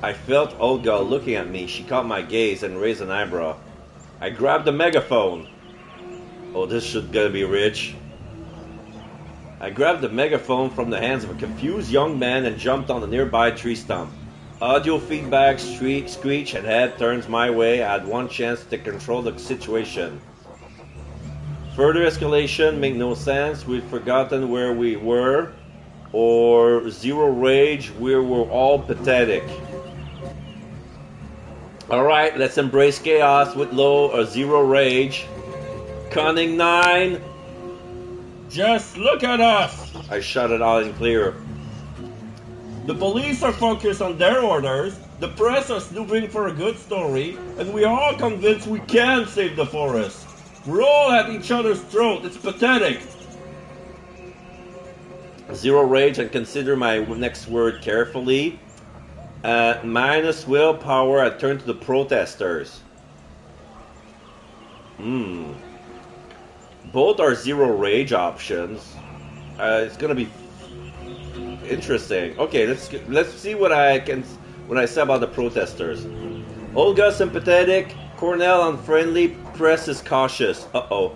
I felt Olga looking at me. She caught my gaze and raised an eyebrow. I grabbed the megaphone. Oh, this should gonna be rich. I grabbed the megaphone from the hands of a confused young man and jumped on a nearby tree stump. Audio feedback, screech, and head turns my way. I had one chance to control the situation. Further escalation made no sense. We'd forgotten where we were. Or zero rage, we were all pathetic. Alright, let's embrace chaos with low or zero rage. Cunning 9. Just look at us! I shouted out and clear. The police are focused on their orders, the press are snooping for a good story, and we are all convinced we can save the forest. We're all at each other's throat. It's pathetic. Zero rage and consider my next word carefully. Minus willpower, I turn to the protesters. Both are zero rage options. It's gonna be interesting. Okay, let's see what I say about the protesters. Olga sympathetic, Cornell unfriendly, press is cautious. Uh-oh.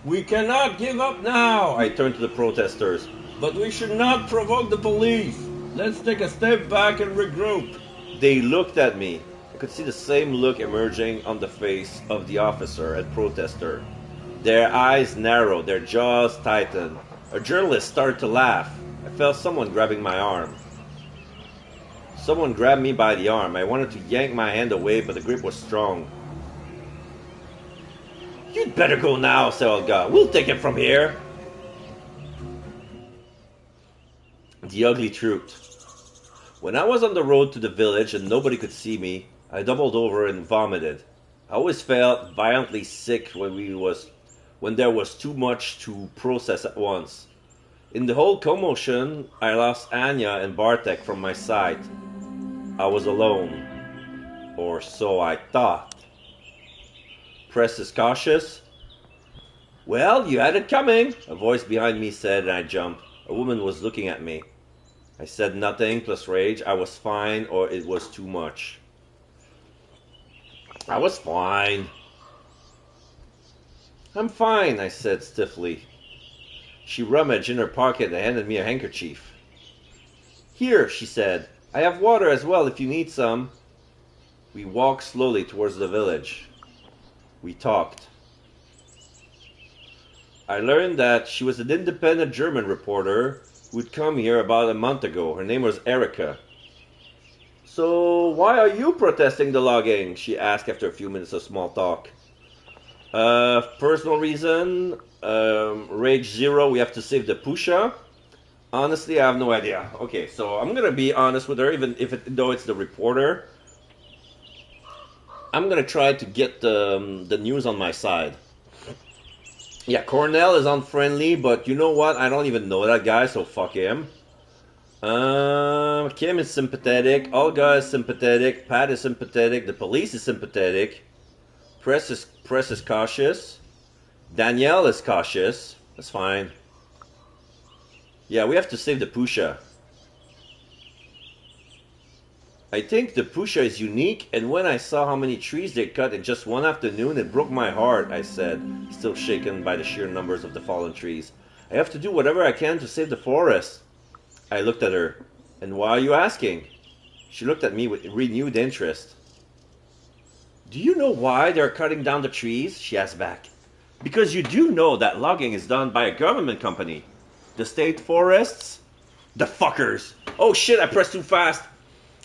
We cannot give up now. I turn to the protesters. But we should not provoke the police. Let's take a step back and regroup. They looked at me. I could see the same look emerging on the face of the officer and protester. Their eyes narrowed, their jaws tightened. A journalist started to laugh. I felt someone grabbing my arm. Someone grabbed me by the arm. I wanted to yank my hand away, but the grip was strong. You'd better go now, said Olga. We'll take it from here. The ugly truth. When I was on the road to the village and nobody could see me, I doubled over and vomited. I always felt violently sick when there was too much to process at once. In the whole commotion, I lost Anya and Bartek from my sight. I was alone. Or so I thought. Press is cautious. Well, you had it coming, a voice behind me said, and I jumped. A woman was looking at me. I said nothing, plus rage. I was fine, or it was too much. I was fine. I'm fine, I said stiffly. She rummaged in her pocket and handed me a handkerchief. Here, she said. I have water as well if you need some. We walked slowly towards the village. We talked. I learned that she was an independent German reporter who'd come here about a month ago. Her name was Erica. So, why are you protesting the logging? She asked after a few minutes of small talk. Personal reason, rage 0, we have to save the Pusha. Honestly, I have no idea. Okay, so I'm gonna be honest with her, even though it's the reporter. I'm gonna try to get the news on my side. Yeah, Cornell is unfriendly, but you know what? I don't even know that guy, so fuck him. Kim is sympathetic. Olga is sympathetic. Pat is sympathetic. The police is sympathetic. Press is cautious. Danielle is cautious. That's fine. Yeah, we have to save the Pusha. I think the Pusha is unique, and when I saw how many trees they cut in just one afternoon, it broke my heart, I said, still shaken by the sheer numbers of the fallen trees. I have to do whatever I can to save the forest. I looked at her. And why are you asking? She looked at me with renewed interest. Do you know why they're cutting down the trees? She asked back. Because you do know that logging is done by a government company. The state forests? The fuckers! Oh shit, I pressed too fast!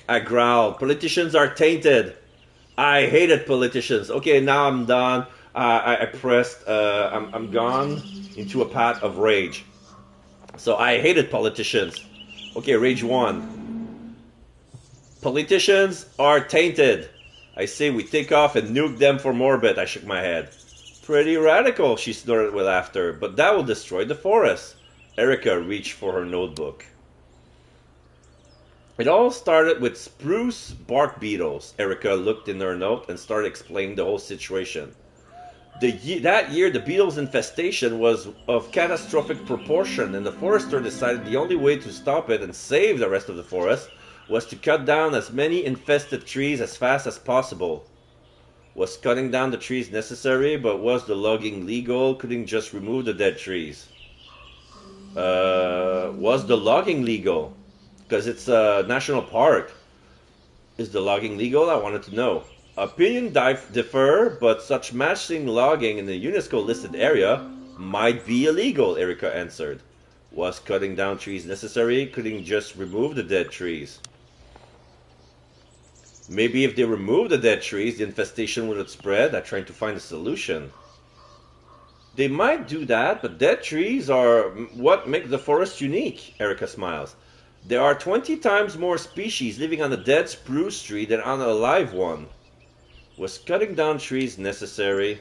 I growled. Politicians are tainted. I hated politicians. Okay, now I'm done. I pressed, I'm gone into a path of rage. So I hated politicians. Okay, rage 1. Politicians are tainted. I say we take off and nuke them for Morbid. I shook my head. Pretty radical, she snorted with laughter, but that will destroy the forest. Erica reached for her notebook. It all started with spruce bark beetles. Erica looked in her note and started explaining the whole situation. That year, the beetles' infestation was of catastrophic proportion, and the forester decided the only way to stop it and save the rest of the forest was to cut down as many infested trees as fast as possible. Was cutting down the trees necessary, but was the logging legal? Couldn't just remove the dead trees. Was the logging legal? Because it's a national park. Is the logging legal? I wanted to know. Opinion differ, but such massing logging in the UNESCO listed area might be illegal, Erica answered. Was cutting down trees necessary? Couldn't just remove the dead trees. Maybe if they remove the dead trees, the infestation would spread. I'm trying to find a solution. They might do that, but dead trees are what make the forest unique, Erica smiles. There are 20 times more species living on a dead spruce tree than on a live one. Was cutting down trees necessary?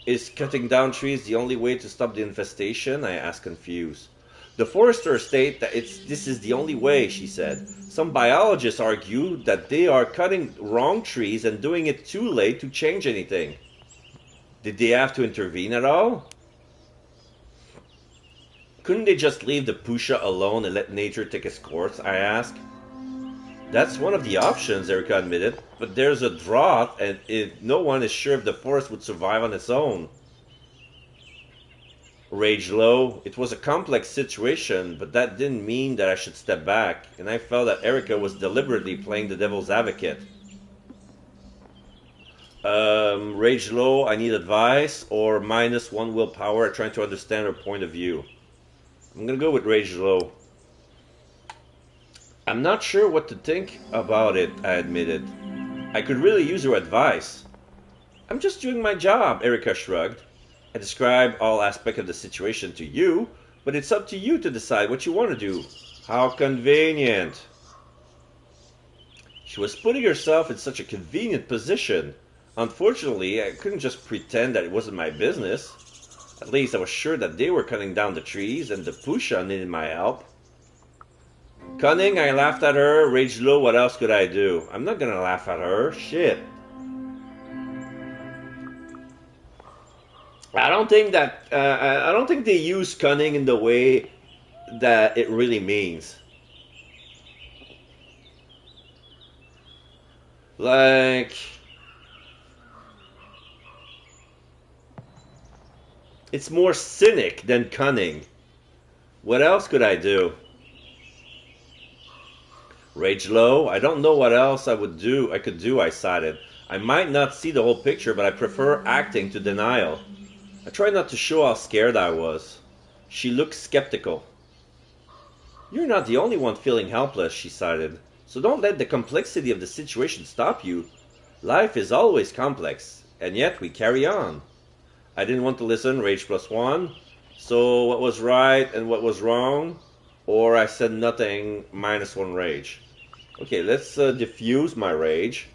Is cutting down trees the only way to stop the infestation? I asked, confused. The foresters state that this is the only way, she said. Some biologists argue that they are cutting wrong trees and doing it too late to change anything. Did they have to intervene at all? Couldn't they just leave the Pusha alone and let nature take its course? I asked. That's one of the options, Erica admitted, but there's a drought and no one is sure if the forest would survive on its own. Rage low. It was a complex situation, but that didn't mean that I should step back, and I felt that Erica was deliberately playing the devil's advocate. Rage low, I need advice, or -1 willpower, trying to understand her point of view. I'm gonna go with rage low. I'm not sure what to think about it, I admitted. I could really use your advice. I'm just doing my job, Erica shrugged. I described all aspects of the situation to you, but it's up to you to decide what you want to do. How convenient. She was putting herself in such a convenient position. Unfortunately, I couldn't just pretend that it wasn't my business. At least I was sure that they were cutting down the trees and the Pusha needed my help. Cunning, I laughed at her. Rage low, what else could I do? I'm not gonna laugh at her. Shit. I don't think they use cunning in the way that it really means. Like, it's more cynic than cunning. What else could I do? Rage low? I don't know what else I could do, I cited. I might not see the whole picture, but I prefer acting to denial. I tried not to show how scared I was. She looked skeptical. You're not the only one feeling helpless, she cited. So don't let the complexity of the situation stop you. Life is always complex, and yet we carry on. I didn't want to listen, rage +1. So what was right and what was wrong? Or I said nothing, -1 rage. Okay, let's diffuse my rage.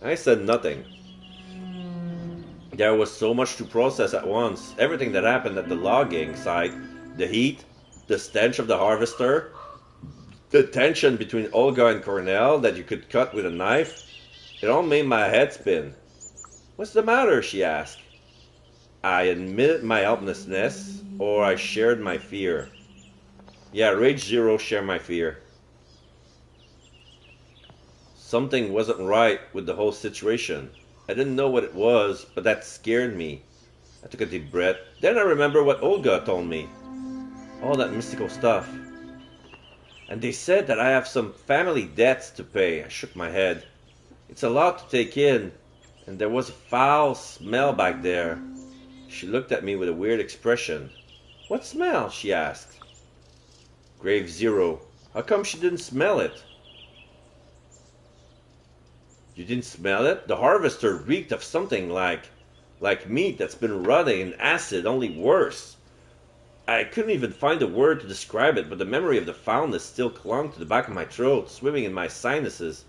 I said nothing. There was so much to process at once. Everything that happened at the logging site, the heat, the stench of the harvester, the tension between Olga and Cornell that you could cut with a knife. It all made my head spin. What's the matter? She asked. I admitted my helplessness, or I shared my fear. Yeah, Rage 0, share my fear. Something wasn't right with the whole situation. I didn't know what it was, but that scared me. I took a deep breath. Then I remember what Olga told me. All that mystical stuff. And they said that I have some family debts to pay. I shook my head. It's a lot to take in, and there was a foul smell back there. She looked at me with a weird expression. What smell? She asked. Grave 0. How come she didn't smell it? You didn't smell it? The harvester reeked of something like meat that's been rotting in acid, only worse. I couldn't even find a word to describe it, but the memory of the foulness still clung to the back of my throat, swimming in my sinuses.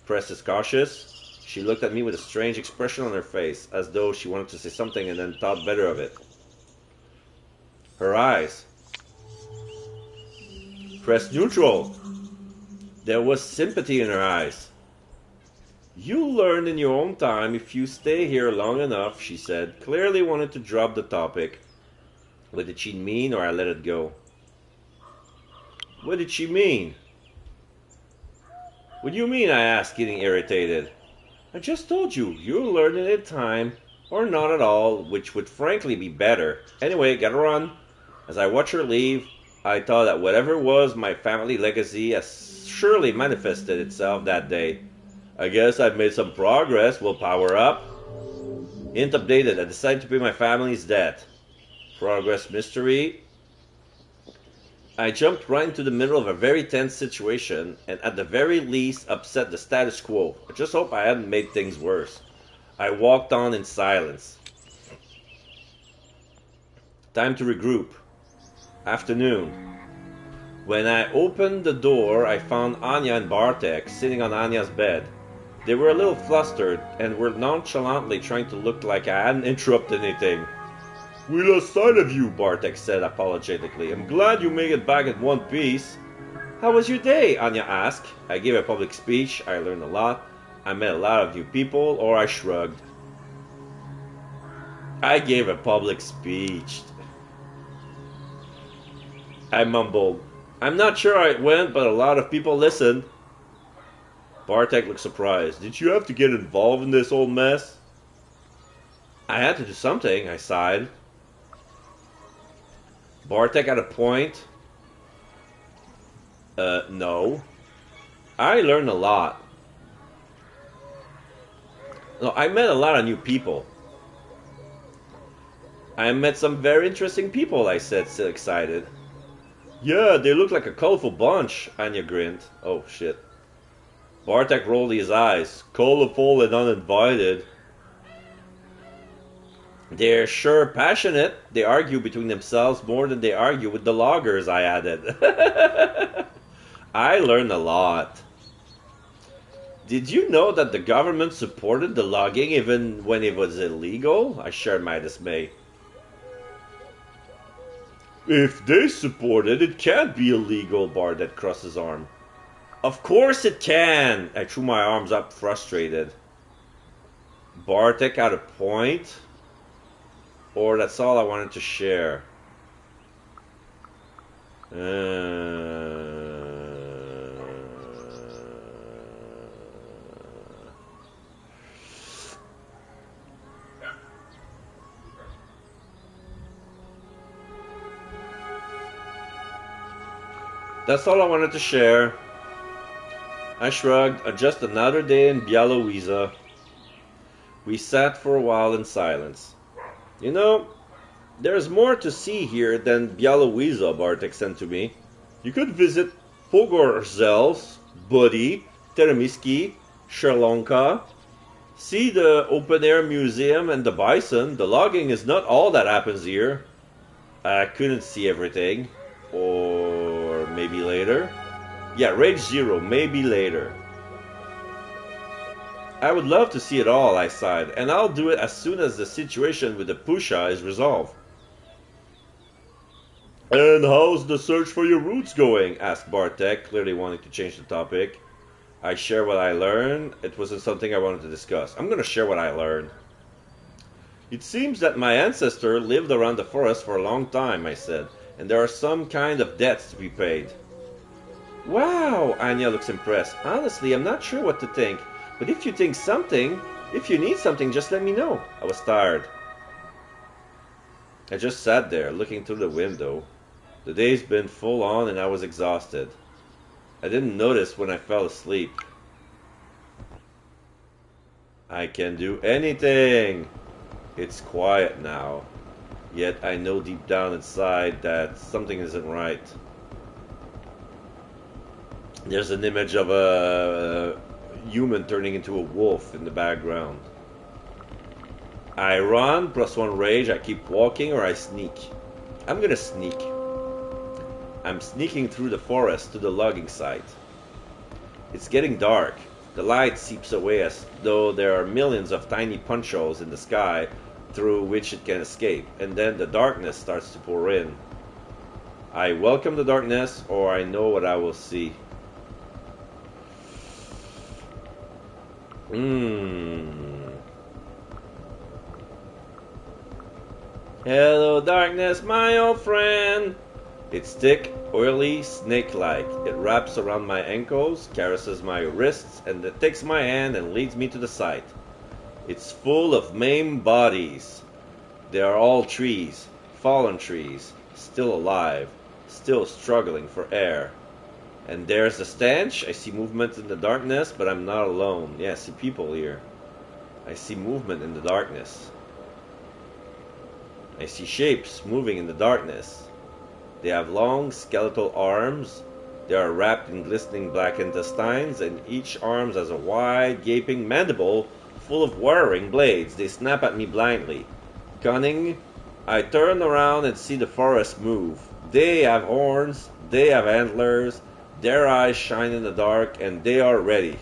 Press is cautious. She looked at me with a strange expression on her face, as though she wanted to say something and then thought better of it. Her eyes. Press neutral. There was sympathy in her eyes. You'll learn in your own time if you stay here long enough, she said, clearly wanted to drop the topic. What did she mean, or I let it go? What did she mean? What do you mean? I asked, getting irritated. I just told you, you'll learn it in time, or not at all, which would frankly be better. Anyway, gotta run. As I watched her leave, I thought that whatever was my family legacy has surely manifested itself that day. I guess I've made some progress. We'll power up. Int updated. I decided to pay my family's debt. Progress mystery. I jumped right into the middle of a very tense situation, and at the very least upset the status quo. I just hope I hadn't made things worse. I walked on in silence. Time to regroup. Afternoon. When I opened the door, I found Anya and Bartek sitting on Anya's bed. They were a little flustered and were nonchalantly trying to look like I hadn't interrupted anything. We lost sight of you, Bartek said apologetically. I'm glad you made it back in one piece. How was your day? Anya asked. I gave a public speech. I learned a lot. I met a lot of new people, or I shrugged. I gave a public speech. I mumbled. I'm not sure how it went, but a lot of people listened. Bartek looked surprised. Did you have to get involved in this old mess? I had to do something, I sighed. Bartek had a point. No. I learned a lot. No, I met a lot of new people. I met some very interesting people, I said, still excited. Yeah, they look like a colorful bunch, Anya grinned. Oh, shit. Bartek rolled his eyes. Colorful and uninvited. They're sure passionate. They argue between themselves more than they argue with the loggers, I added. I learned a lot. Did you know that the government supported the logging even when it was illegal? I shared my dismay. If they support it, it can't be illegal, Bartek crossed his arm. Of course it can! I threw my arms up, frustrated. Bartek had a point? Or that's all I wanted to share? That's all I wanted to share. I shrugged. Just another day in Białowieża. We sat for a while in silence. You know, there's more to see here than Białowieża, Bartek said to me. You could visit Pogorzel's, Buddy, Teremiski, Sherlonka. See the open-air museum and the bison. The logging is not all that happens here. I couldn't see everything. Or maybe later. Yeah, Rage Zero, maybe later. I would love to see it all, I sighed, and I'll do it as soon as the situation with the Pusha is resolved. And how's the search for your roots going? Asked Bartek, clearly wanting to change the topic. I share what I learned. It wasn't something I wanted to discuss. I'm going to share what I learned. It seems that my ancestor lived around the forest for a long time, I said, and there are some kind of debts to be paid. Wow, Anya looks impressed. Honestly, I'm not sure what to think. But if you think something, if you need something, just let me know. I was tired. I just sat there, looking through the window. The day's been full on and I was exhausted. I didn't notice when I fell asleep. I can do anything. It's quiet now. Yet I know deep down inside that something isn't right. There's an image of a human turning into a wolf in the background. I run, +1 rage, I keep walking, or I sneak. I'm gonna sneak. I'm sneaking through the forest to the logging site. It's getting dark. The light seeps away as though there are millions of tiny punch holes in the sky through which it can escape, and then the darkness starts to pour in. I welcome the darkness, or I know what I will see. Hello, darkness, my old friend. It's thick, Oily, snake-like. It wraps around my ankles, caresses my wrists, and it takes my hand and leads me to the site. It's full of maimed bodies. They are all trees, fallen trees, still alive, still struggling for air. And there's the stench. I see movement in the darkness, but I'm not alone. Yeah, I see people here. I see movement in the darkness. I see shapes moving in the darkness. They have long skeletal arms. They are wrapped in glistening black intestines, and each arm has a wide, gaping mandible full of whirring blades. They snap at me blindly. Cunning, I turn around and see the forest move. They have horns, they have antlers, their eyes shine in the dark, and they are ready.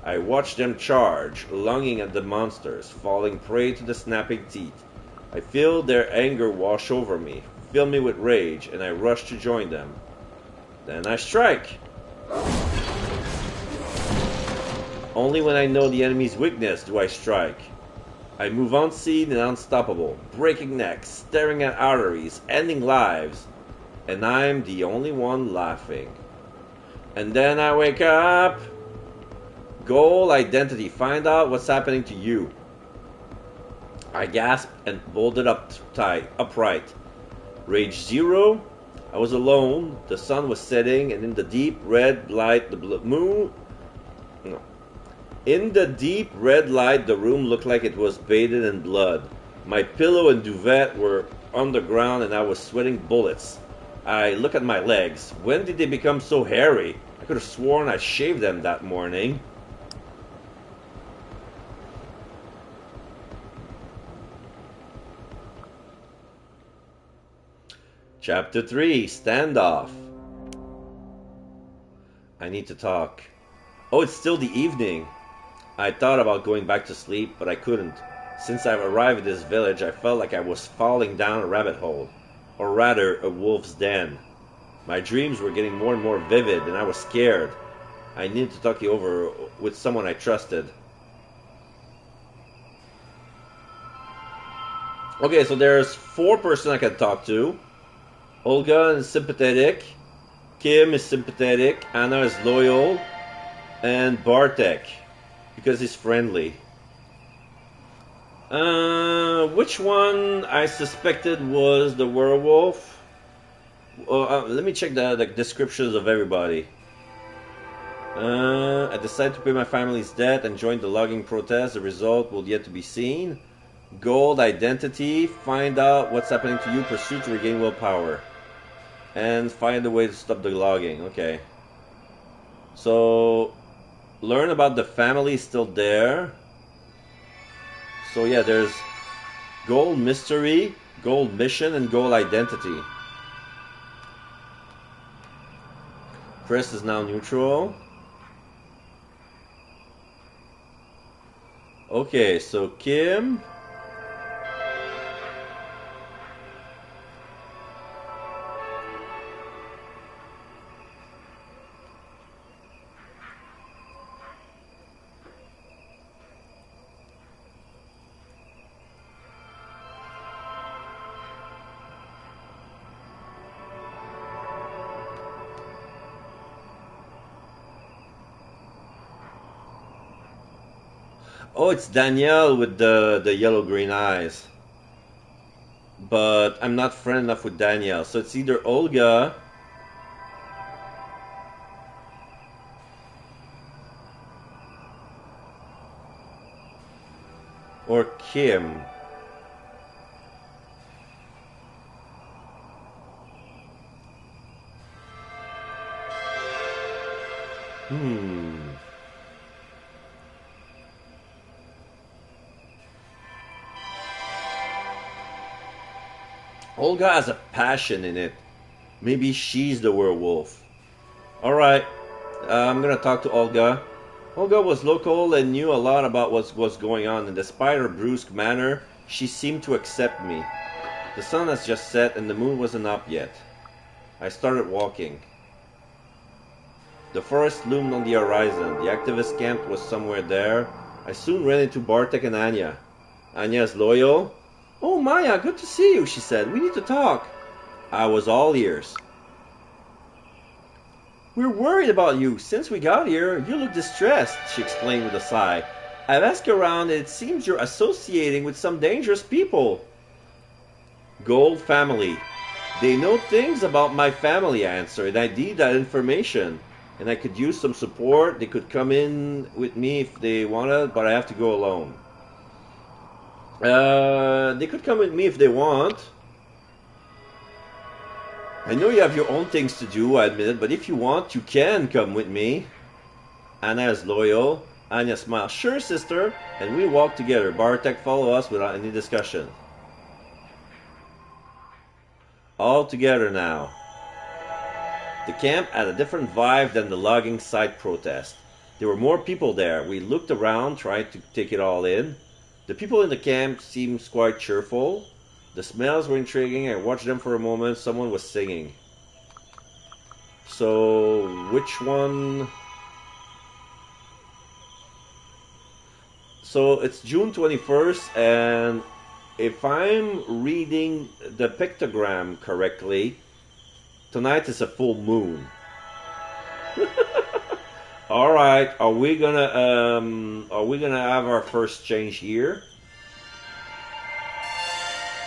I watch them charge, lunging at the monsters, falling prey to the snapping teeth. I feel their anger wash over me, fill me with rage, and I rush to join them. Then I strike. Only when I know the enemy's weakness do I strike. I move unseen and unstoppable, breaking necks, staring at arteries, ending lives, and I'm the only one laughing. And then I wake up. Goal, identity, find out what's happening to you. I gasped and bolted upright. Rage 0. I was alone. The sun was setting, and in the deep red light, the room looked like it was bathed in blood. My pillow and duvet were on the ground, and I was sweating bullets. I look at my legs. When did they become so hairy? I could have sworn I shaved them that morning. Chapter 3, Standoff. I need to talk. Oh, it's still the evening. I thought about going back to sleep, but I couldn't. Since I've arrived at this village, I felt like I was falling down a rabbit hole. Or rather, a wolf's den. My dreams were getting more and more vivid, and I was scared. I needed to talk it over with someone I trusted. Okay, so there's 4 persons I can talk to. Olga is sympathetic, Kim is sympathetic, Anna is loyal, and Bartek, because he's friendly. Which one I suspected was the werewolf? Let me check the descriptions of everybody. I decided to pay my family's debt and join the logging protest. The result will yet to be seen. Gold, identity, find out what's happening to you, pursue to regain willpower. And find a way to stop the logging. Okay. So, learn about the family still there. So yeah, there's gold mystery, gold mission, and gold identity. Chris is now neutral. Okay, so Kim. Oh, it's Danielle with the yellow-green eyes. But I'm not friend enough with Danielle, so it's either Olga or Kim. Olga has a passion in it. Maybe she's the werewolf. Alright, I'm gonna talk to Olga. Olga was local and knew a lot about what was going on, and despite her brusque manner, she seemed to accept me. The sun has just set and the moon wasn't up yet. I started walking. The forest loomed on the horizon. The activist camp was somewhere there. I soon ran into Bartek and Anya. Anya's loyal. "Oh, Maya, good to see you," she said. "We need to talk." I was all ears. We're worried about you. Since we got here, you look distressed, she explained with a sigh. I've asked around and it seems you're associating with some dangerous people. Gold family. They know things about my family, I answered, and I need that information. And I could use some support. They could come in with me if they wanted, but I have to go alone. They could come with me if they want. I know you have your own things to do, I admitted, but if you want, you can come with me. Anna is loyal. Anya smiled. Sure, sister. And we walked together. Bartek followed us without any discussion. All together now. The camp had a different vibe than the logging site protest. There were more people there. We looked around, trying to take it all in. The people in the camp seemed quite cheerful. The smells were intriguing. I watched them for a moment. Someone was singing. So, which one? So, it's June 21st, and if I'm reading the pictogram correctly, tonight is a full moon. All right, are we gonna have our first change here?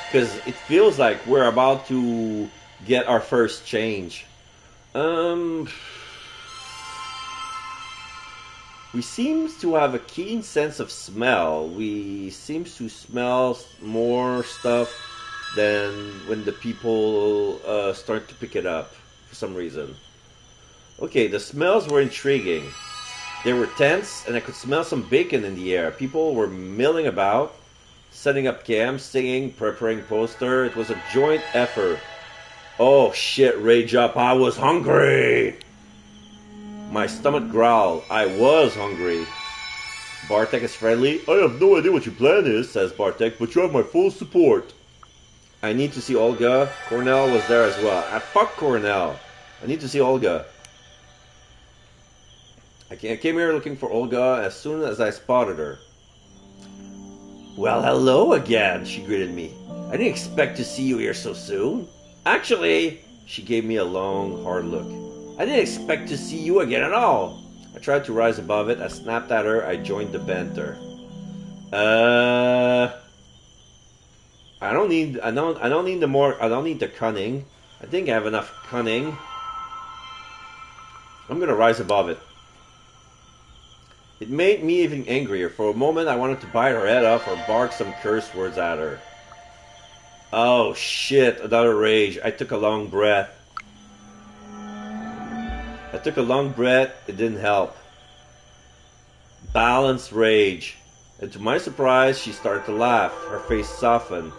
Because it feels like we're about to get our first change. We seem to have a keen sense of smell. We seem to smell more stuff than when the people start to pick it up for some reason. Okay, the smells were intriguing. They were tense, and I could smell some bacon in the air. People were milling about, setting up camps, singing, preparing poster. It was a joint effort. Oh shit, rage up. I was hungry. My stomach growled. I was hungry. Bartek is friendly. I have no idea what your plan is, says Bartek, but you have my full support. I need to see Olga. Cornell was there as well. Fuck Cornell. I need to see Olga. I came here looking for Olga as soon as I spotted her. Well, hello again, she greeted me. I didn't expect to see you here so soon. Actually, she gave me a long, hard look. I didn't expect to see you again at all. I tried to rise above it. I snapped at her. I joined the banter. I don't need the cunning. I think I have enough cunning. I'm gonna rise above it. It made me even angrier. For a moment, I wanted to bite her head off or bark some curse words at her. Oh shit, another rage. I took a long breath. It didn't help. Balanced rage. And to my surprise, she started to laugh. Her face softened.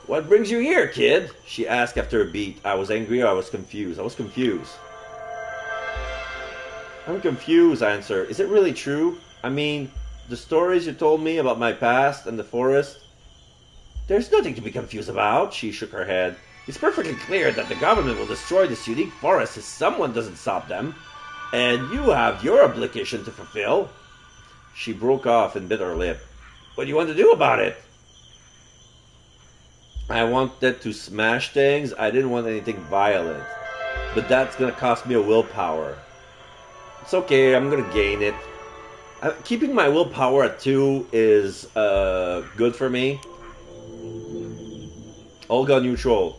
What brings you here, kid? She asked after a beat. I was angry, I was confused. I'm confused, I answered. Is it really true? I mean, the stories you told me about my past and the forest? There's nothing to be confused about, she shook her head. It's perfectly clear that the government will destroy this unique forest if someone doesn't stop them. And you have your obligation to fulfill. She broke off and bit her lip. What do you want to do about it? I wanted to smash things. I didn't want anything violent. But that's going to cost me a willpower. It's okay, I'm going to gain it. Keeping my willpower at 2 is good for me. Olga neutral.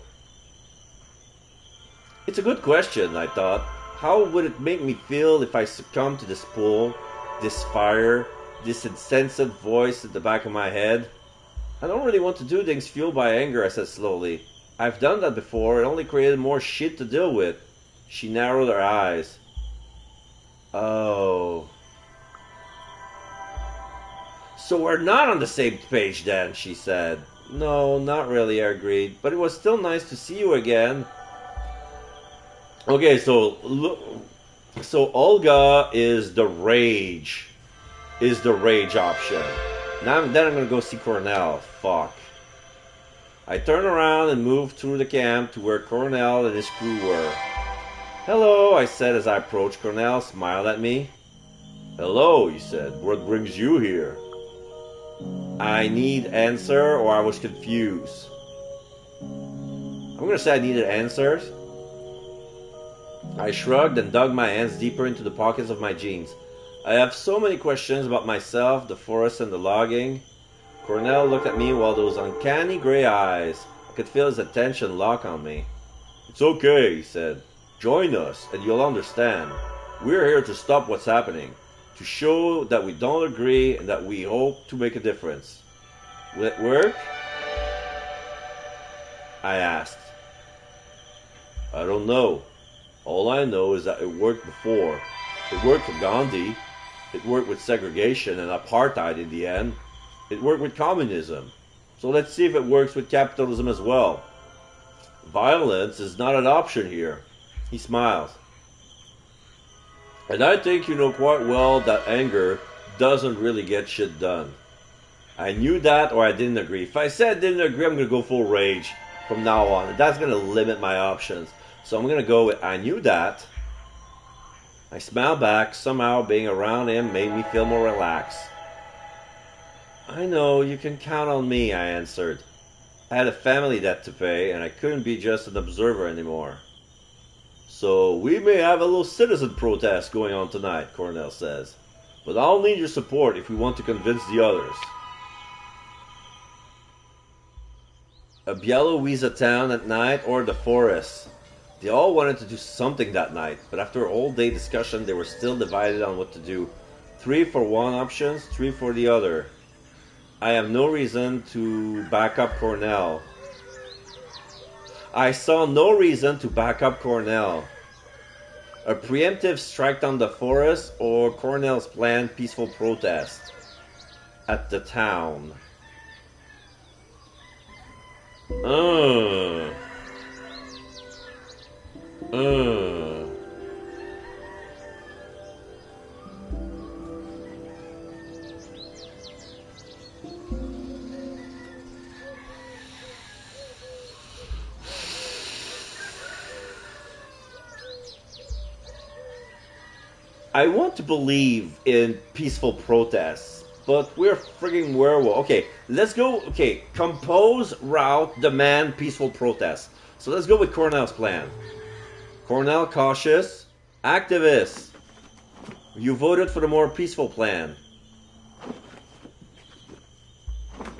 It's a good question, I thought. How would it make me feel if I succumbed to this pull, this fire, this insensate voice at the back of my head? I don't really want to do things fueled by anger, I said slowly. I've done that before, it only created more shit to deal with. She narrowed her eyes. Oh. So we're not on the same page then, she said. No, not really, I agreed. But it was still nice to see you again. Okay, so Olga is the rage option. Then I'm gonna go see Cornell. Fuck. I turned around and moved through the camp to where Cornell and his crew were. Hello, I said as I approached. Cornell smiled at me. Hello, he said. What brings you here? I need answer, or I was confused. I'm gonna say I needed answers. I shrugged and dug my hands deeper into the pockets of my jeans. I have so many questions about myself, the forest, and the logging. Cornell looked at me while those uncanny gray eyes. I could feel his attention lock on me. It's okay, he said. Join us, and you'll understand. We're here to stop what's happening, to show that we don't agree and that we hope to make a difference. Will it work? I asked. I don't know. All I know is that it worked before. It worked for Gandhi. It worked with segregation and apartheid in the end. It worked with communism. So let's see if it works with capitalism as well. Violence is not an option here. He smiles. And I think you know quite well that anger doesn't really get shit done. I knew that or I didn't agree. If I said I didn't agree, I'm going to go full rage from now on. And that's going to limit my options. So I'm going to go with I knew that. I smiled back. Somehow being around him made me feel more relaxed. I know, you can count on me, I answered. I had a family debt to pay, and I couldn't be just an observer anymore. So we may have a little citizen protest going on tonight, Cornell says. But I'll need your support if we want to convince the others. A Białowieża town at night or the forest. They all wanted to do something that night, but after a whole day discussion, they were still divided on what to do. 3 for one options, 3 for the other. I have no reason to back up Cornell. I saw no reason to back up Cornell. A preemptive strike on the forest or Cornell's planned peaceful protest at the town. I want to believe in peaceful protests, but we're frigging werewolf. Okay, let's go. Okay, compose, route, demand peaceful protests. So let's go with Cornell's plan. Cornell cautious, activist. You voted for the more peaceful plan.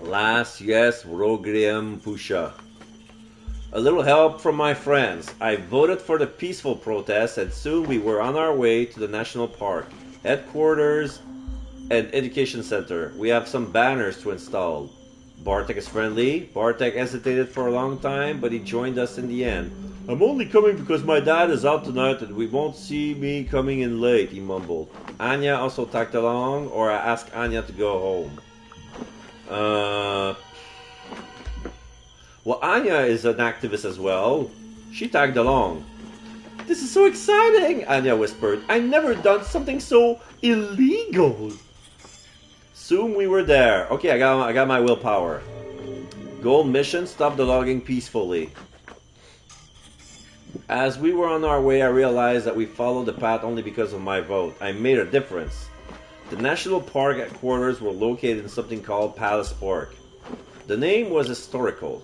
Last, yes, Rogrium Pusha. A little help from my friends. I voted for the peaceful protest, and soon we were on our way to the national park, headquarters, and education center. We have some banners to install. Bartek is friendly. Bartek hesitated for a long time, but he joined us in the end. I'm only coming because my dad is out tonight and we won't see me coming in late, he mumbled. Anya also tagged along, or I asked Anya to go home. Well, Anya is an activist as well. She tagged along. This is so exciting, Anya whispered. I've never done something so illegal. Soon we were there. Okay, I got my willpower. Goal mission, stop the logging peacefully. As we were on our way, I realized that we followed the path only because of my vote. I made a difference. The national park headquarters were located in something called Palace Park. The name was historical.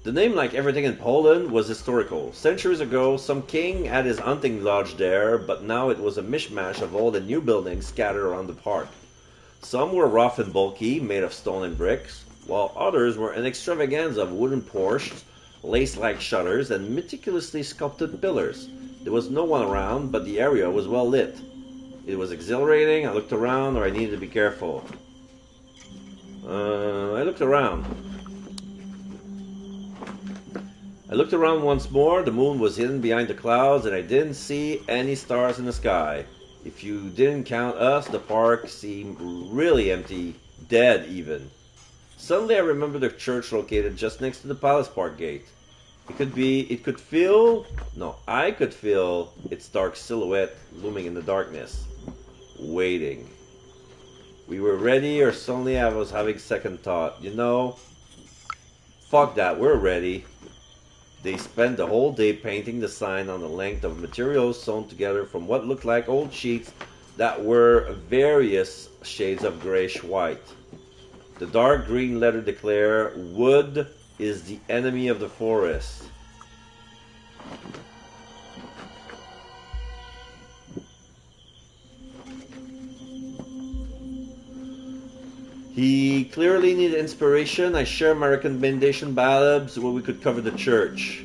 The name, like everything in Poland, was historical. Centuries ago, some king had his hunting lodge there, but now it was a mishmash of old and new buildings scattered around the park. Some were rough and bulky, made of stone and bricks, while others were an extravaganza of wooden porches, lace-like shutters, and meticulously sculpted pillars. There was no one around, but the area was well lit. It was exhilarating. I looked around, or I needed to be careful. I looked around. I looked around once more. The moon was hidden behind the clouds, and I didn't see any stars in the sky. If you didn't count us, the park seemed really empty, dead even. Suddenly I remembered the church located just next to the Palace Park gate. I could feel its dark silhouette looming in the darkness, waiting. We were ready, or suddenly I was having second thought. You know, fuck that, we're ready. They spent the whole day painting the sign on the length of materials sewn together from what looked like old sheets that were various shades of grayish-white. The dark green letter declared, "Wood is the enemy of the forest." He clearly needed inspiration. I share my recommendation, Balabs, where we could cover the church.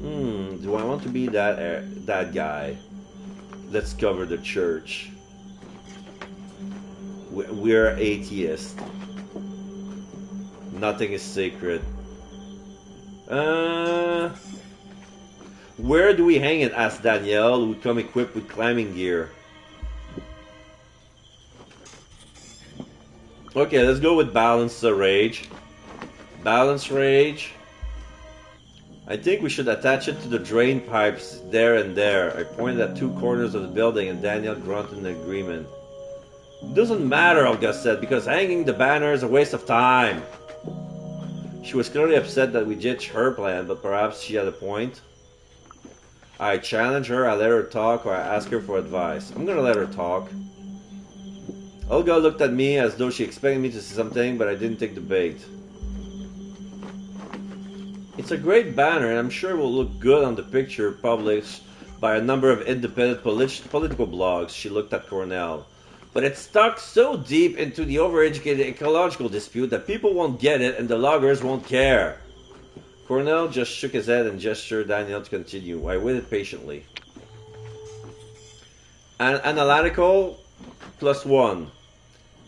Do I want to be that guy? Let's cover the church. We're atheists. Nothing is sacred. Where do we hang it? Asked Danielle, who would come equipped with climbing gear. Okay, let's go with balance rage. Balance rage. I think we should attach it to the drain pipes there and there. I pointed at two corners of the building and Danielle grunted in agreement. It doesn't matter, Olga said, because hanging the banner is a waste of time. She was clearly upset that we ditched her plan, but perhaps she had a point. I challenged her, I let her talk, or I asked her for advice. I'm gonna let her talk. Olga looked at me as though she expected me to say something, but I didn't take the bait. It's a great banner, and I'm sure it will look good on the picture published by a number of independent political blogs. She looked at Cornell. But it's stuck so deep into the overeducated ecological dispute that people won't get it and the loggers won't care. Cornell just shook his head and gestured Daniel to continue. I waited patiently. Analytical +1.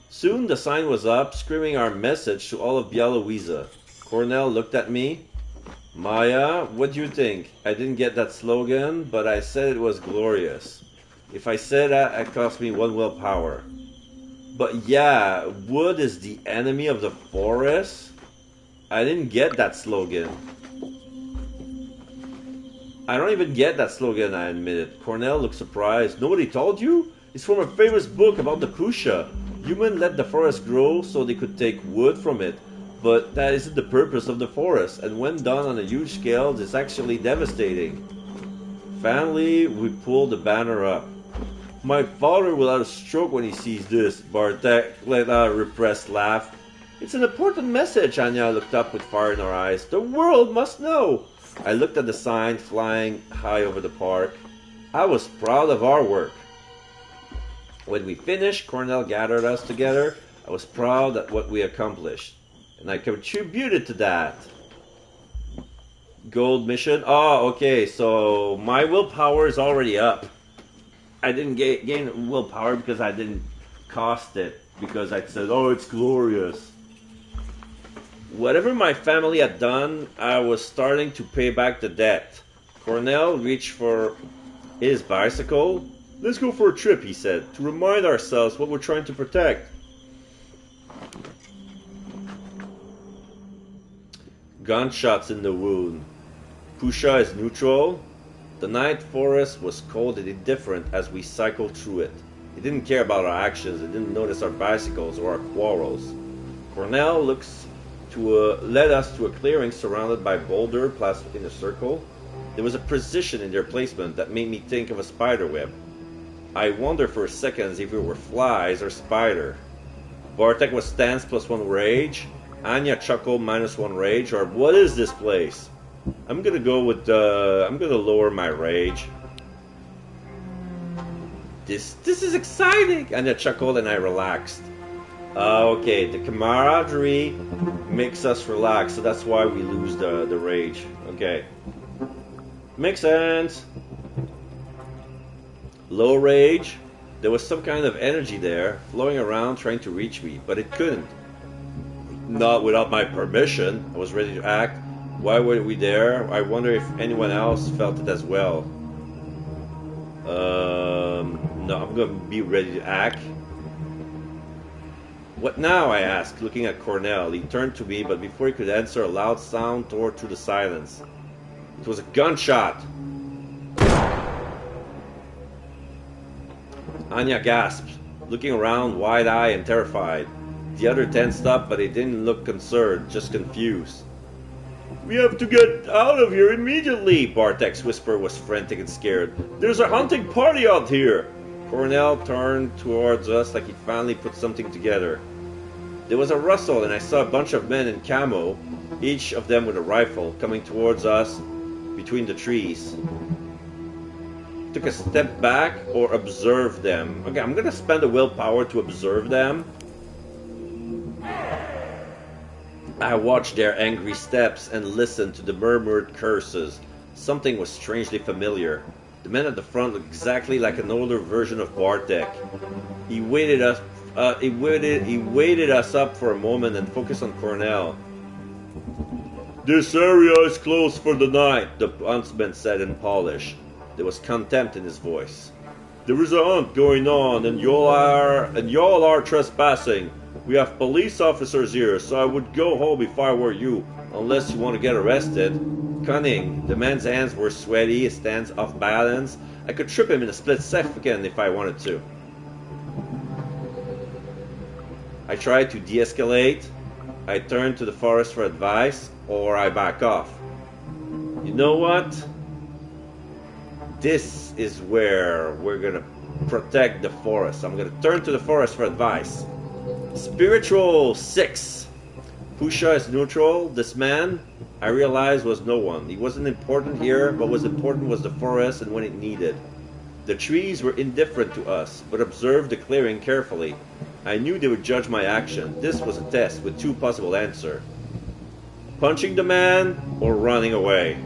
Soon the sign was up, screaming our message to all of Białowieża. Cornell looked at me. Maya, what do you think? I didn't get that slogan, but I said it was glorious. If I said that, it cost me 1 willpower. But yeah, wood is the enemy of the forest? I didn't get that slogan. I don't even get that slogan, I admitted. Cornell looked surprised. Nobody told you? It's from a famous book about the Pusha. Humans let the forest grow so they could take wood from it. But that isn't the purpose of the forest, and when done on a huge scale, it's actually devastating. Finally, we pulled the banner up. My father will have a stroke when he sees this, Bartek let out a repressed laugh. It's an important message, Anya looked up with fire in her eyes. The world must know. I looked at the sign flying high over the park. I was proud of our work. When we finished, Cornell gathered us together. I was proud at what we accomplished. And I contributed to that. Gold mission. Oh, okay, so my willpower is already up. I didn't gain willpower because I didn't cost it. Because I said, oh, it's glorious. Whatever my family had done, I was starting to pay back the debt. Cornell reached for his bicycle. Let's go for a trip, he said, to remind ourselves what we're trying to protect. Gunshots in the wound. Pusha is neutral. The night forest was cold and indifferent as we cycled through it. It didn't care about our actions. It didn't notice our bicycles or our quarrels. Cornell led us to a clearing surrounded by boulders placed in a circle. There was a precision in their placement that made me think of a spider web. I wondered for seconds if it were flies or spider. Bartek was stance +1 rage. Anya chuckled -1 rage. Or what is this place? I'm gonna go with I'm gonna lower my rage. This is exciting. Anya chuckled and I relaxed. Okay, the camaraderie makes us relax, so that's why we lose the rage. Okay, makes sense. Low rage. There was some kind of energy there, flowing around trying to reach me, but it couldn't. Not without my permission. I was ready to act. Why were we there? I wonder if anyone else felt it as well. No, I'm gonna be ready to act. What now? I asked, looking at Cornell. He turned to me, but before he could answer, a loud sound tore through the silence. It was a gunshot. Anya gasped, looking around wide-eyed and terrified. The other tensed up, but they didn't look concerned, just confused. We have to get out of here immediately, Bartek's whisper was frantic and scared. There's a hunting party out here. Cornell turned towards us like he finally put something together. There was a rustle and I saw a bunch of men in camo, each of them with a rifle, coming towards us between the trees. Took a step back or observed them. Okay, I'm gonna spend a willpower to observe them. I watched their angry steps and listened to the murmured curses. Something was strangely familiar. The man at the front looked exactly like an older version of Bartek. He waited us up for a moment and focused on Cornell. "This area is closed for the night," the huntsman said in Polish. There was contempt in his voice. "There is a hunt going on, and y'all are trespassing. We have police officers here, so I would go home if I were you, unless you want to get arrested." Cunning. The man's hands were sweaty, his stance off balance. I could trip him in a split second if I wanted to. I tried to de-escalate. I turned to the forest for advice, or I back off. You know what? This is where we're gonna protect the forest. I'm gonna turn to the forest for advice. Spiritual 6. Pusha is neutral. This man, I realized, was no one. He wasn't important here, but what was important was the forest and when it needed. The trees were indifferent to us, but observed the clearing carefully. I knew they would judge my action. This was a test with two possible answers. Punching the man or running away.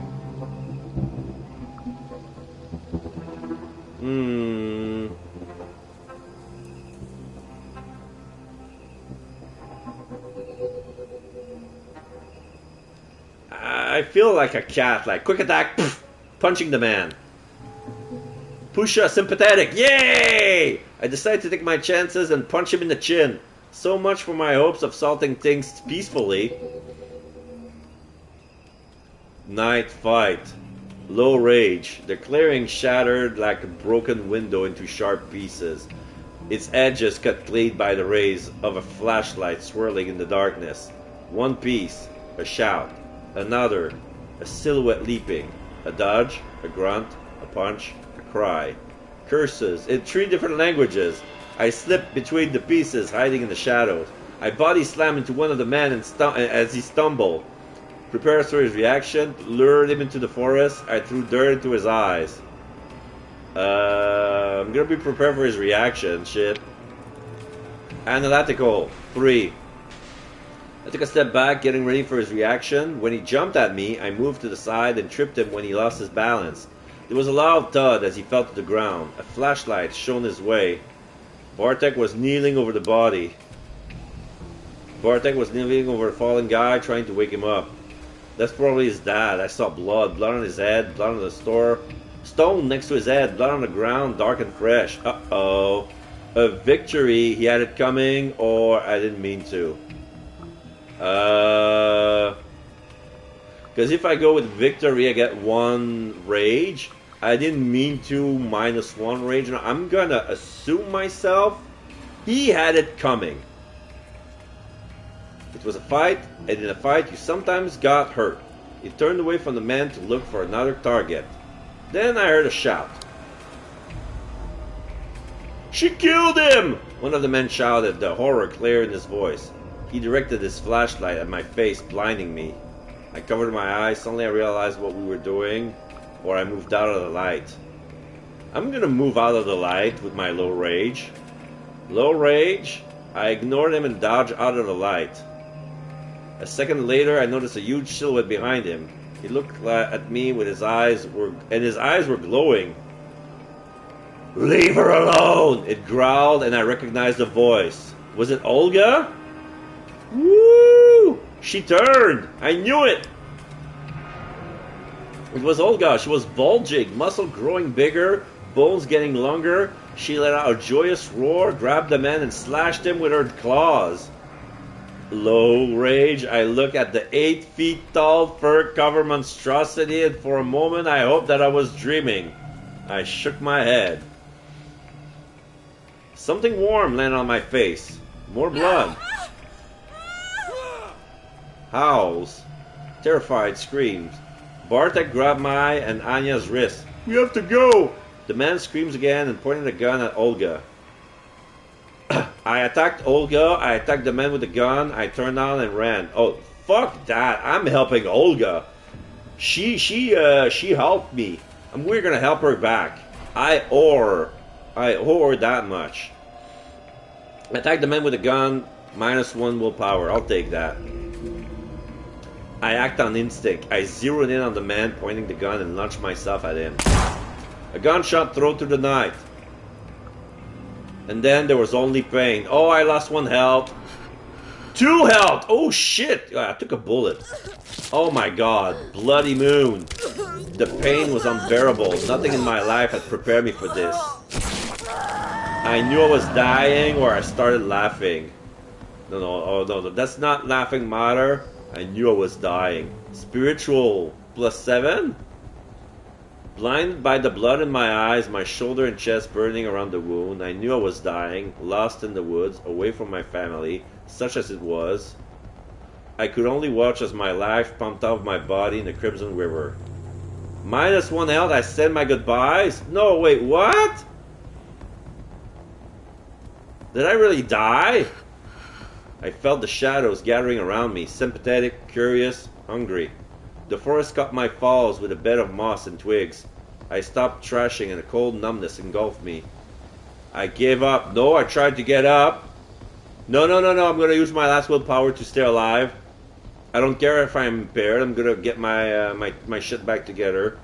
I feel like a cat, like quick attack, poof, punching the man. Pusha, sympathetic, yay! I decided to take my chances and punch him in the chin. So much for my hopes of solving things peacefully. Night fight. Low rage. The clearing shattered like a broken window into sharp pieces. Its edges cut clean by the rays of a flashlight swirling in the darkness. One piece, a shout. Another, a silhouette leaping. A dodge, a grunt, a punch, a cry. Curses in 3 different languages. I slipped between the pieces, hiding in the shadows. I body slammed into one of the men as he stumbled. Prepared for his reaction, lured him into the forest. I threw dirt into his eyes. I'm gonna be prepared for his reaction, shit. Analytical, 3. I took a step back, getting ready for his reaction. When he jumped at me, I moved to the side and tripped him when he lost his balance. There was a loud thud as he fell to the ground. A flashlight shone his way. Bartek was kneeling over the body. Bartek was kneeling over a fallen guy, trying to wake him up. That's probably his dad. I saw blood. Blood on his head, blood on the stone next to his head, blood on the ground, dark and fresh. Uh-oh. A victory. He had it coming, or I didn't mean to. Because if I go with victory, I get 1 rage. I didn't mean to -1 rage. Now, I'm gonna assume myself he had it coming. It was a fight, and in a fight you sometimes got hurt. He turned away from the man to look for another target. Then I heard a shout. "She killed him!" One of the men shouted, the horror clear in his voice. He directed his flashlight at my face, blinding me. I covered my eyes. Suddenly I realized what we were doing, or I moved out of the light. I'm gonna move out of the light with my low rage. Low rage? I ignored him and dodged out of the light. A second later, I noticed a huge silhouette behind him. He looked at me with his eyes were glowing. "Leave her alone!" It growled, and I recognized the voice. Was it Olga? Woo! She turned! I knew it! It was Olga. She was bulging, muscle growing bigger, bones getting longer. She let out a joyous roar, grabbed the man, and slashed him with her claws. Low rage, I looked at the 8 feet tall, fur-covered monstrosity, and for a moment I hoped that I was dreaming. I shook my head. Something warm landed on my face. More blood. Howls. Terrified screams. Bartek grabbed my and Anya's wrist. "We have to go!" The man screams again and pointed a gun at Olga. I attacked Olga. I attacked the man with the gun. I turned on and ran. Oh, fuck that. I'm helping Olga. She helped me. And we're gonna help her back. I owe her that much. I attacked the man with the gun. -1 willpower. I'll take that. I act on instinct. I zeroed in on the man pointing the gun and launched myself at him. A gunshot thrown through the night. And then there was only pain. Oh, I lost 1 health. 2 health! Oh shit! I took a bullet. Oh my god. Bloody moon. The pain was unbearable. Nothing in my life had prepared me for this. I knew I was dying or I started laughing. No, that's not laughing matter. I knew I was dying. Spiritual +7? Blinded by the blood in my eyes, my shoulder and chest burning around the wound, I knew I was dying, lost in the woods, away from my family, such as it was. I could only watch as my life pumped out of my body in the Crimson River. -1 health, I said my goodbyes? No, wait, what? Did I really die? I felt the shadows gathering around me, sympathetic, curious, hungry. The forest cut my falls with a bed of moss and twigs. I stopped thrashing and a cold numbness engulfed me. I gave up. No, I tried to get up. No, I'm going to use my last willpower to stay alive. I don't care if I'm impaired. I'm going to get my shit back together.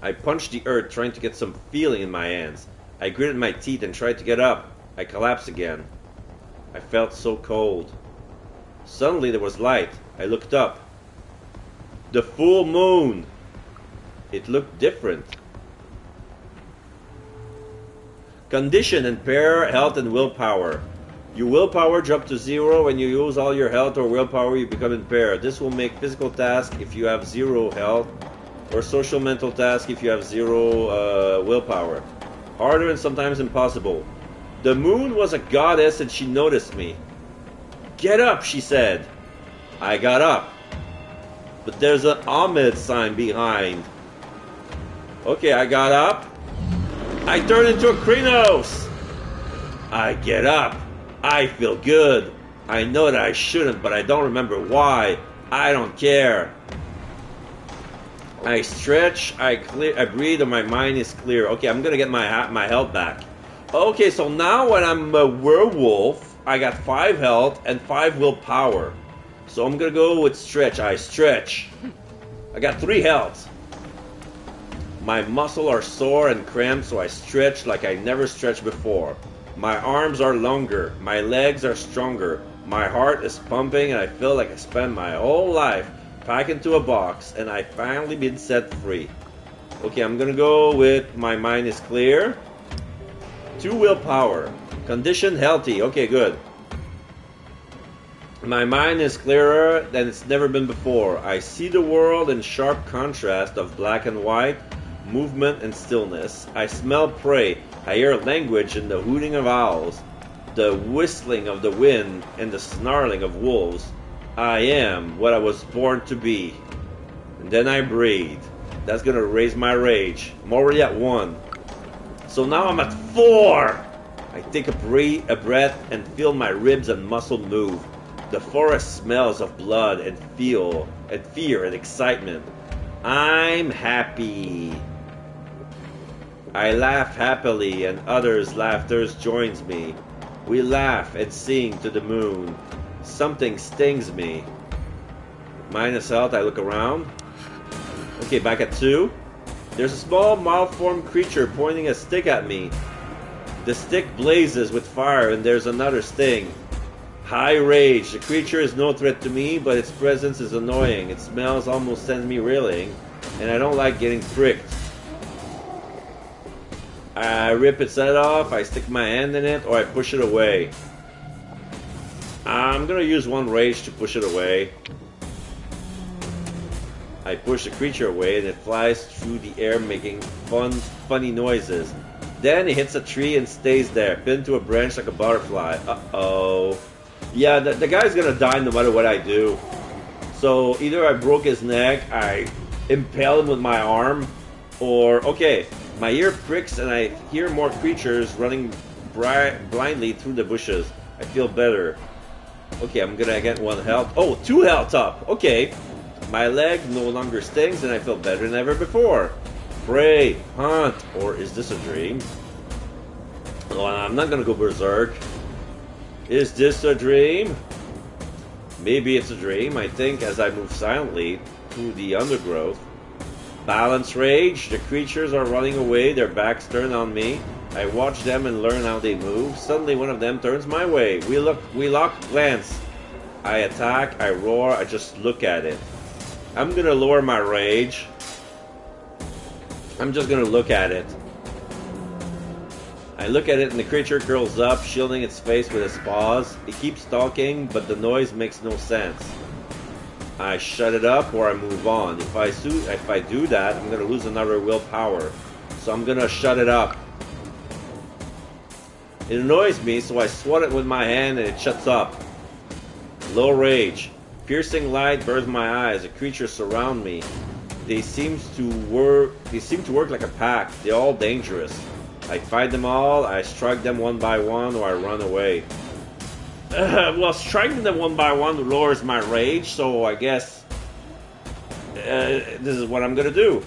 I punched the earth, trying to get some feeling in my hands. I gritted my teeth and tried to get up. I collapsed again. I felt so cold. Suddenly there was light. I looked up. The full moon. It looked different. Condition: impair health and willpower. Your willpower drops to 0 when you use all your health or willpower. You become impaired. This will make physical tasks if you have 0 health, or social mental tasks if you have 0 willpower. Harder and sometimes impossible. The moon was a goddess and she noticed me. Get up, she said. I got up. But there's an Ahmed sign behind. Okay, I got up. I turned into a Krynos. I get up. I feel good. I know that I shouldn't, but I don't remember why. I don't care. I stretch, I breathe, and my mind is clear. Okay, I'm gonna get my health back. Okay, so now when I'm a werewolf, I got 5 health and 5 willpower. So I'm gonna go with stretch. I stretch. I got 3 health. My muscles are sore and cramped, so I stretch like I never stretched before. My arms are longer. My legs are stronger. My heart is pumping, and I feel like I spent my whole life packed into a box, and I finally been set free. Okay, I'm gonna go with my mind is clear. 2 willpower. Condition healthy. Okay, good. My mind is clearer than it's never been before. I see the world in sharp contrast of black and white, movement and stillness. I smell prey. I hear language in the hooting of owls, the whistling of the wind, and the snarling of wolves. I am what I was born to be. And then I breathe. That's gonna raise my rage. I'm already at 1. So now I'm at 4. I take a breath and feel my ribs and muscle move. The forest smells of blood and fear and excitement. I'm happy. I laugh happily and others' laughter joins me. We laugh and sing to the moon. Something stings me. Minus health, I look around. Okay, back at 2. There's a small malformed creature pointing a stick at me. The stick blazes with fire and there's another sting. High rage. The creature is no threat to me, but its presence is annoying. Its smells almost send me reeling, and I don't like getting pricked. I rip its head off, I stick my hand in it, or I push it away. I'm gonna use 1 rage to push it away. I push the creature away and it flies through the air making funny noises. Then it hits a tree and stays there, pinned to a branch like a butterfly. Uh-oh. Yeah, the guy's gonna die no matter what I do. So either I broke his neck, I impale him with my arm, or, okay, my ear pricks and I hear more creatures running blindly through the bushes. I feel better. Okay, I'm gonna get 1 health. Oh, 2 health up. Okay. My leg no longer stings and I feel better than ever before. Prey, hunt, or is this a dream? Oh, I'm not gonna go berserk. Is this a dream? Maybe it's a dream, I think, as I move silently through the undergrowth. Balance rage. The creatures are running away, their backs turned on me. I watch them and learn how they move. Suddenly one of them turns my way. We lock glance. I attack, I roar, I just look at it. I'm gonna lower my rage. I'm just gonna look at it. I look at it and the creature curls up, shielding its face with its paws. It keeps talking, but the noise makes no sense. I shut it up or I move on. If I do that, I'm gonna lose another willpower. So I'm gonna shut it up. It annoys me, so I swat it with my hand and it shuts up. Low rage. Piercing light burns my eyes. The creatures surround me. They seem to work like a pack. They're all dangerous. I fight them all, I strike them one by one, or I run away. Well, striking them one by one lowers my rage, so I guess this is what I'm gonna do.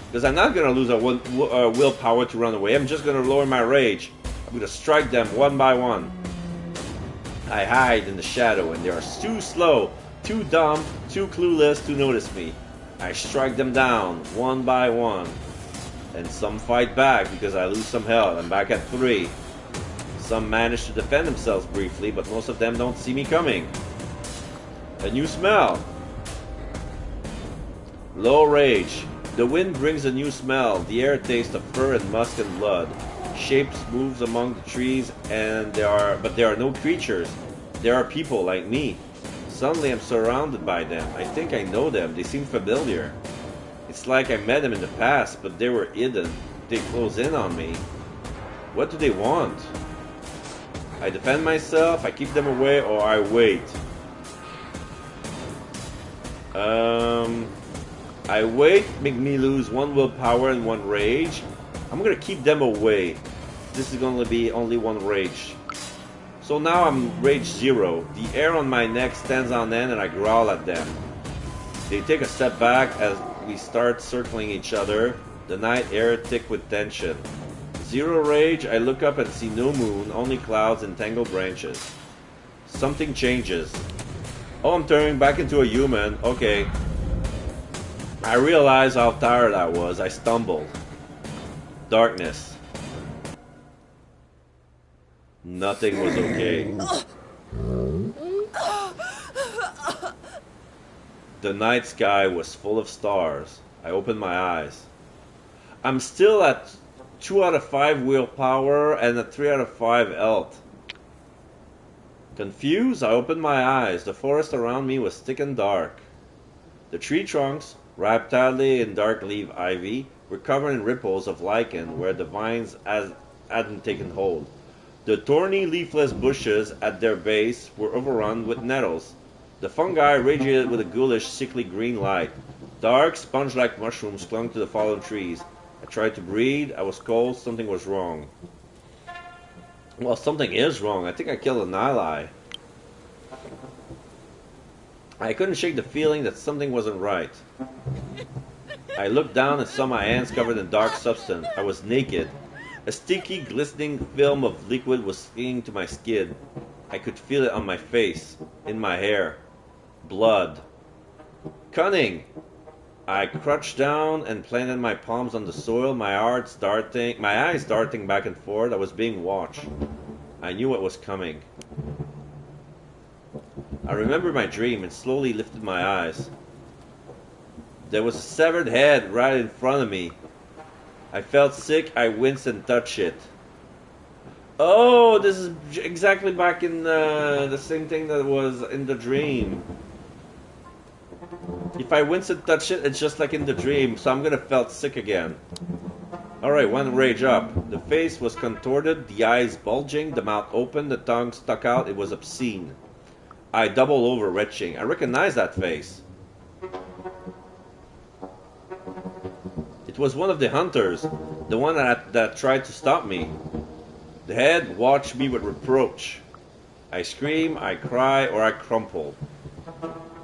Because I'm not gonna lose a willpower to run away, I'm just gonna lower my rage. I'm gonna strike them one by one. I hide in the shadow, and they are too slow, too dumb, too clueless to notice me. I strike them down, one by one. And some fight back because I lose some health. I'm back at 3. Some manage to defend themselves briefly, but most of them don't see me coming. A new smell. Low rage. The wind brings a new smell. The air tastes of fur and musk and blood. Shapes moves among the trees, and there are no creatures. There are people like me. Suddenly I'm surrounded by them. I think I know them. They seem familiar. It's like I met them in the past, but they were hidden. They close in on me. What do they want? I defend myself, I keep them away, or I wait. I wait, make me lose 1 willpower and 1 rage. I'm gonna keep them away. This is gonna be only 1 rage. So now I'm rage 0. The hair on my neck stands on end and I growl at them. They take a step back as we start circling each other, the night air thick with tension. 0 rage, I look up and see no moon, only clouds and tangled branches. Something changes. Oh, I'm turning back into a human. Okay. I realize how tired I was. I stumbled. Darkness. Nothing was okay. The night sky was full of stars. I opened my eyes. I'm still at 2 out of 5 willpower and at 3 out of 5 health. Confused, I opened my eyes. The forest around me was thick and dark. The tree trunks, wrapped tightly in dark leaf ivy, were covered in ripples of lichen where the vines hadn't taken hold. The thorny, leafless bushes at their base were overrun with nettles. The fungi radiated with a ghoulish, sickly green light. Dark, sponge-like mushrooms clung to the fallen trees. I tried to breathe. I was cold. Something was wrong. Well, something is wrong. I think I killed an ally. I couldn't shake the feeling that something wasn't right. I looked down and saw my hands covered in dark substance. I was naked. A sticky, glistening film of liquid was sticking to my skin. I could feel it on my face, in my hair. Blood. Cunning! I crouched down and planted my palms on the soil, my eyes darting back and forth. I was being watched. I knew what was coming. I remembered my dream and slowly lifted my eyes. There was a severed head right in front of me. I felt sick. I winced and touched it. Oh, this is exactly back in the same thing that was in the dream. If I wince and touch it, it's just like in the dream, so I'm gonna felt sick again. Alright, 1 rage up. The face was contorted, the eyes bulging, the mouth open, the tongue stuck out. It was obscene. I doubled over, retching. I recognized that face. It was one of the hunters, the one that tried to stop me. The head watched me with reproach. I scream, I cry, or I crumple.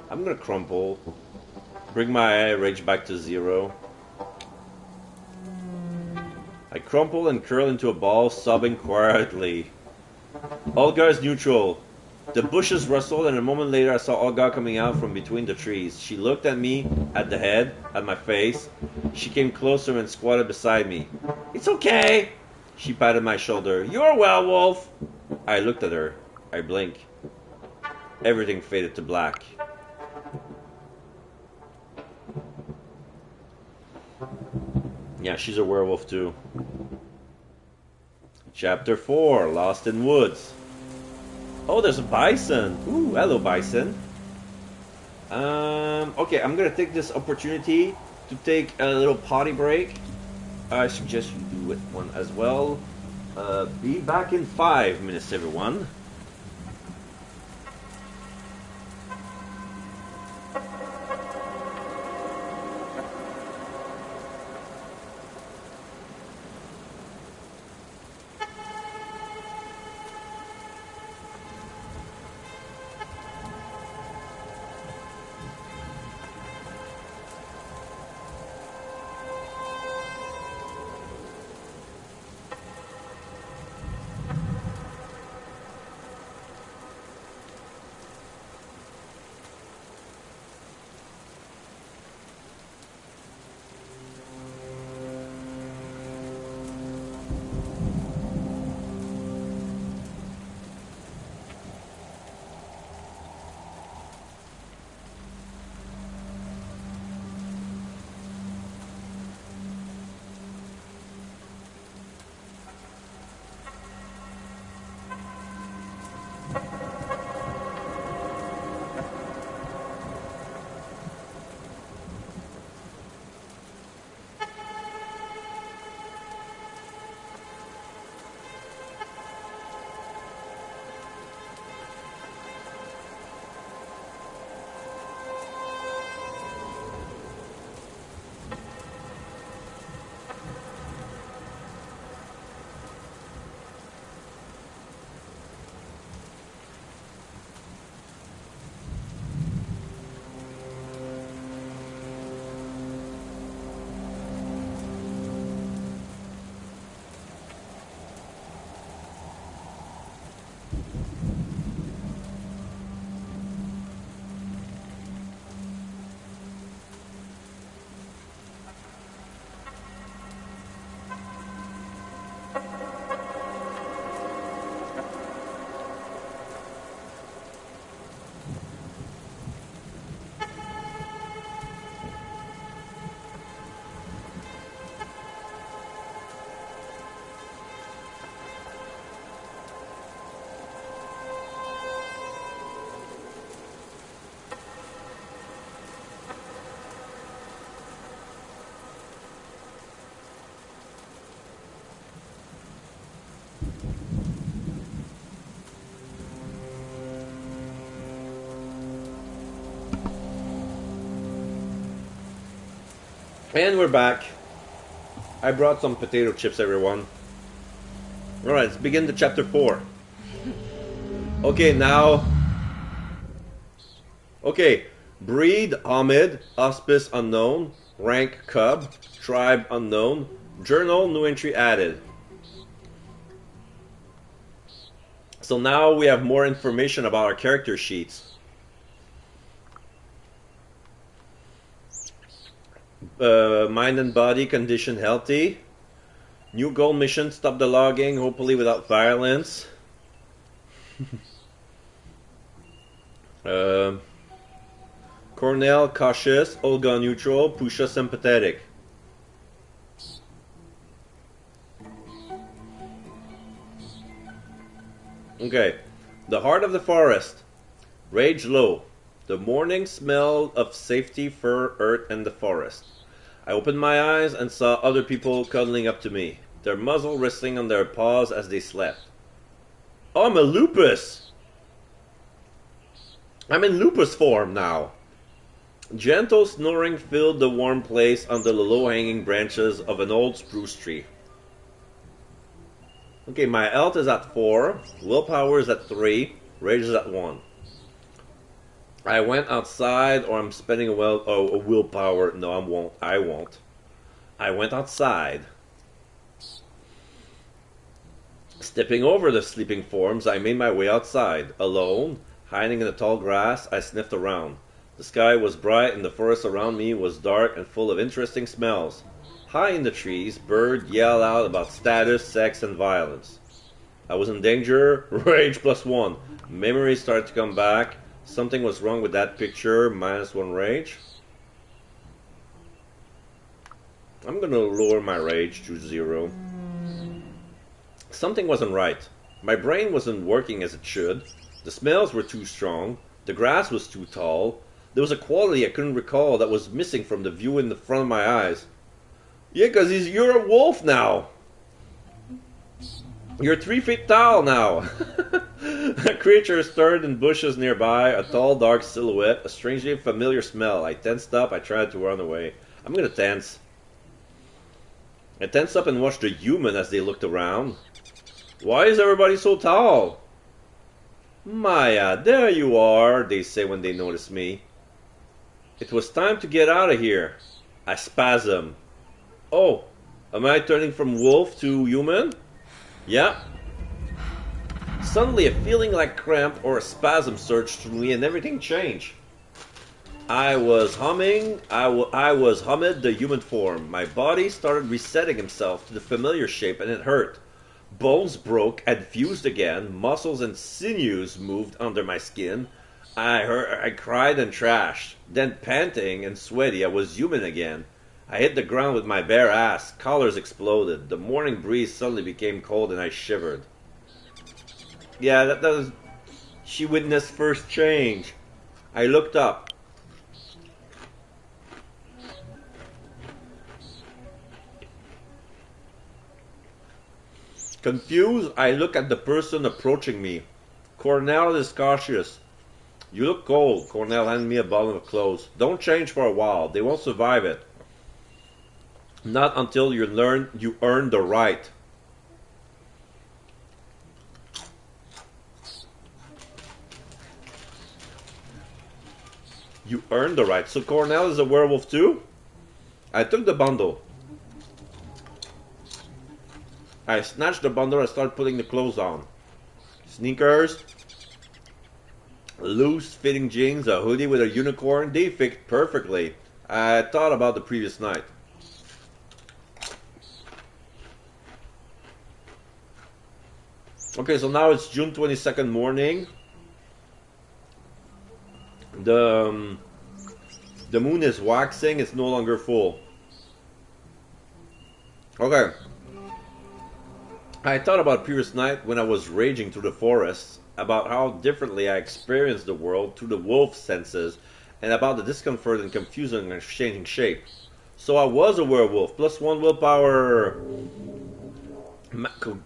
I'm gonna crumple. Bring my rage back to 0. I crumple and curl into a ball, sobbing quietly. Olga is neutral. The bushes rustled, and a moment later I saw Olga coming out from between the trees. She looked at me, at the head, at my face. She came closer and squatted beside me. "It's okay." She patted my shoulder. "You're a werewolf." I looked at her. I blinked. Everything faded to black. Yeah, she's a werewolf too. Chapter 4, Lost in Woods. Oh, there's a bison. Ooh, hello bison. Okay, I'm gonna take this opportunity to take a little potty break. I suggest you do it one as well. Be back in 5 minutes, everyone. And we're back. I brought some potato chips, everyone. Alright, let's begin the chapter 4. Okay, now... Okay, breed, Ahmed, auspice unknown, rank cub, tribe unknown, journal, new entry added. So now we have more information about our character sheets. Mind and body condition healthy. New goal mission, stop the logging, hopefully without violence. Cornell cautious, Olga neutral, Pusha sympathetic. Okay, the heart of the forest. Rage low. The morning smell of safety, fur, earth, and the forest. I opened my eyes and saw other people cuddling up to me, their muzzle resting on their paws as they slept. Oh, I'm a lupus! I'm in lupus form now. Gentle snoring filled the warm place under the low-hanging branches of an old spruce tree. Okay, my health is at 4, willpower is at 3, rage is at 1. I went outside, or I'm spending a willpower. No, I won't. I went outside. Stepping over the sleeping forms, I made my way outside. Alone, hiding in the tall grass, I sniffed around. The sky was bright and the forest around me was dark and full of interesting smells. High in the trees, birds yelled out about status, sex, and violence. I was in danger. Rage +1. Memories started to come back. Something was wrong with that picture. -1 rage. I'm gonna lower my rage to 0. Something wasn't right. My brain wasn't working as it should. The smells were too strong. The grass was too tall. There was a quality I couldn't recall that was missing from the view in the front of my eyes. Yeah, 'cause you're a wolf now. You're 3 feet tall now. A creature stirred in bushes nearby, a tall, dark silhouette, a strangely familiar smell. I tensed up. I tried to run away. I'm gonna tense. I tensed up and watched the human as they looked around. Why is everybody so tall? Maya, there you are, they say when they notice me. It was time to get out of here. I spasm. Oh, am I turning from wolf to human? Yeah. Suddenly a feeling like cramp or a spasm surged through me and everything changed. I was humming the human form. My body started resetting himself to the familiar shape and it hurt. Bones broke and fused again. Muscles and sinews moved under my skin. I cried and trashed. Then panting and sweaty, I was human again. I hit the ground with my bare ass. Collars exploded. The morning breeze suddenly became cold and I shivered. Yeah, that was... She witnessed first change. I looked up. Confused, I look at the person approaching me. Cornell is cautious. You look cold. Cornell handed me a bottle of clothes. Don't change for a while. They won't survive it. Not until you earn the right. You earn the right. So Cornell is a werewolf too? I took the bundle. I snatched the bundle and started putting the clothes on. Sneakers, loose-fitting jeans, a hoodie with a unicorn. They fit perfectly. I thought about the previous night. Okay, so now it's June 22nd morning. The moon is waxing. It's no longer full. Okay. I thought about previous night when I was raging through the forests, about how differently I experienced the world through the wolf senses, and about the discomfort and confusion of changing shape. So I was a werewolf, +1 willpower.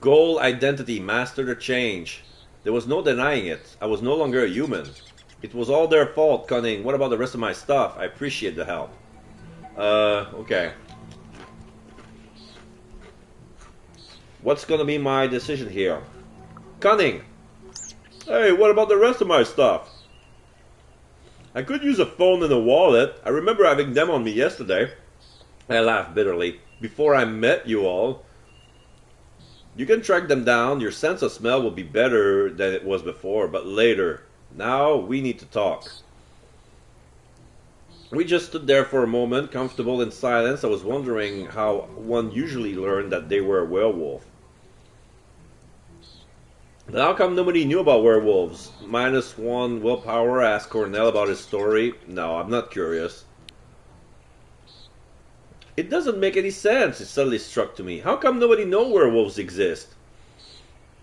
Goal identity, master the change. There was no denying it. I was no longer a human. It was all their fault, Cunning. What about the rest of my stuff? I appreciate the help. Okay. What's gonna be my decision here? Cunning! Hey, what about the rest of my stuff? I could use a phone and a wallet. I remember having them on me yesterday. I laughed bitterly. Before I met you all. You can track them down. Your sense of smell will be better than it was before, but later. Now we need to talk. We just stood there for a moment, comfortable in silence. I was wondering how one usually learned that they were a werewolf. But how come nobody knew about werewolves? -1 willpower, asked Cornell about his story. No, I'm not curious. It doesn't make any sense, it suddenly struck to me. How come nobody knows werewolves exist?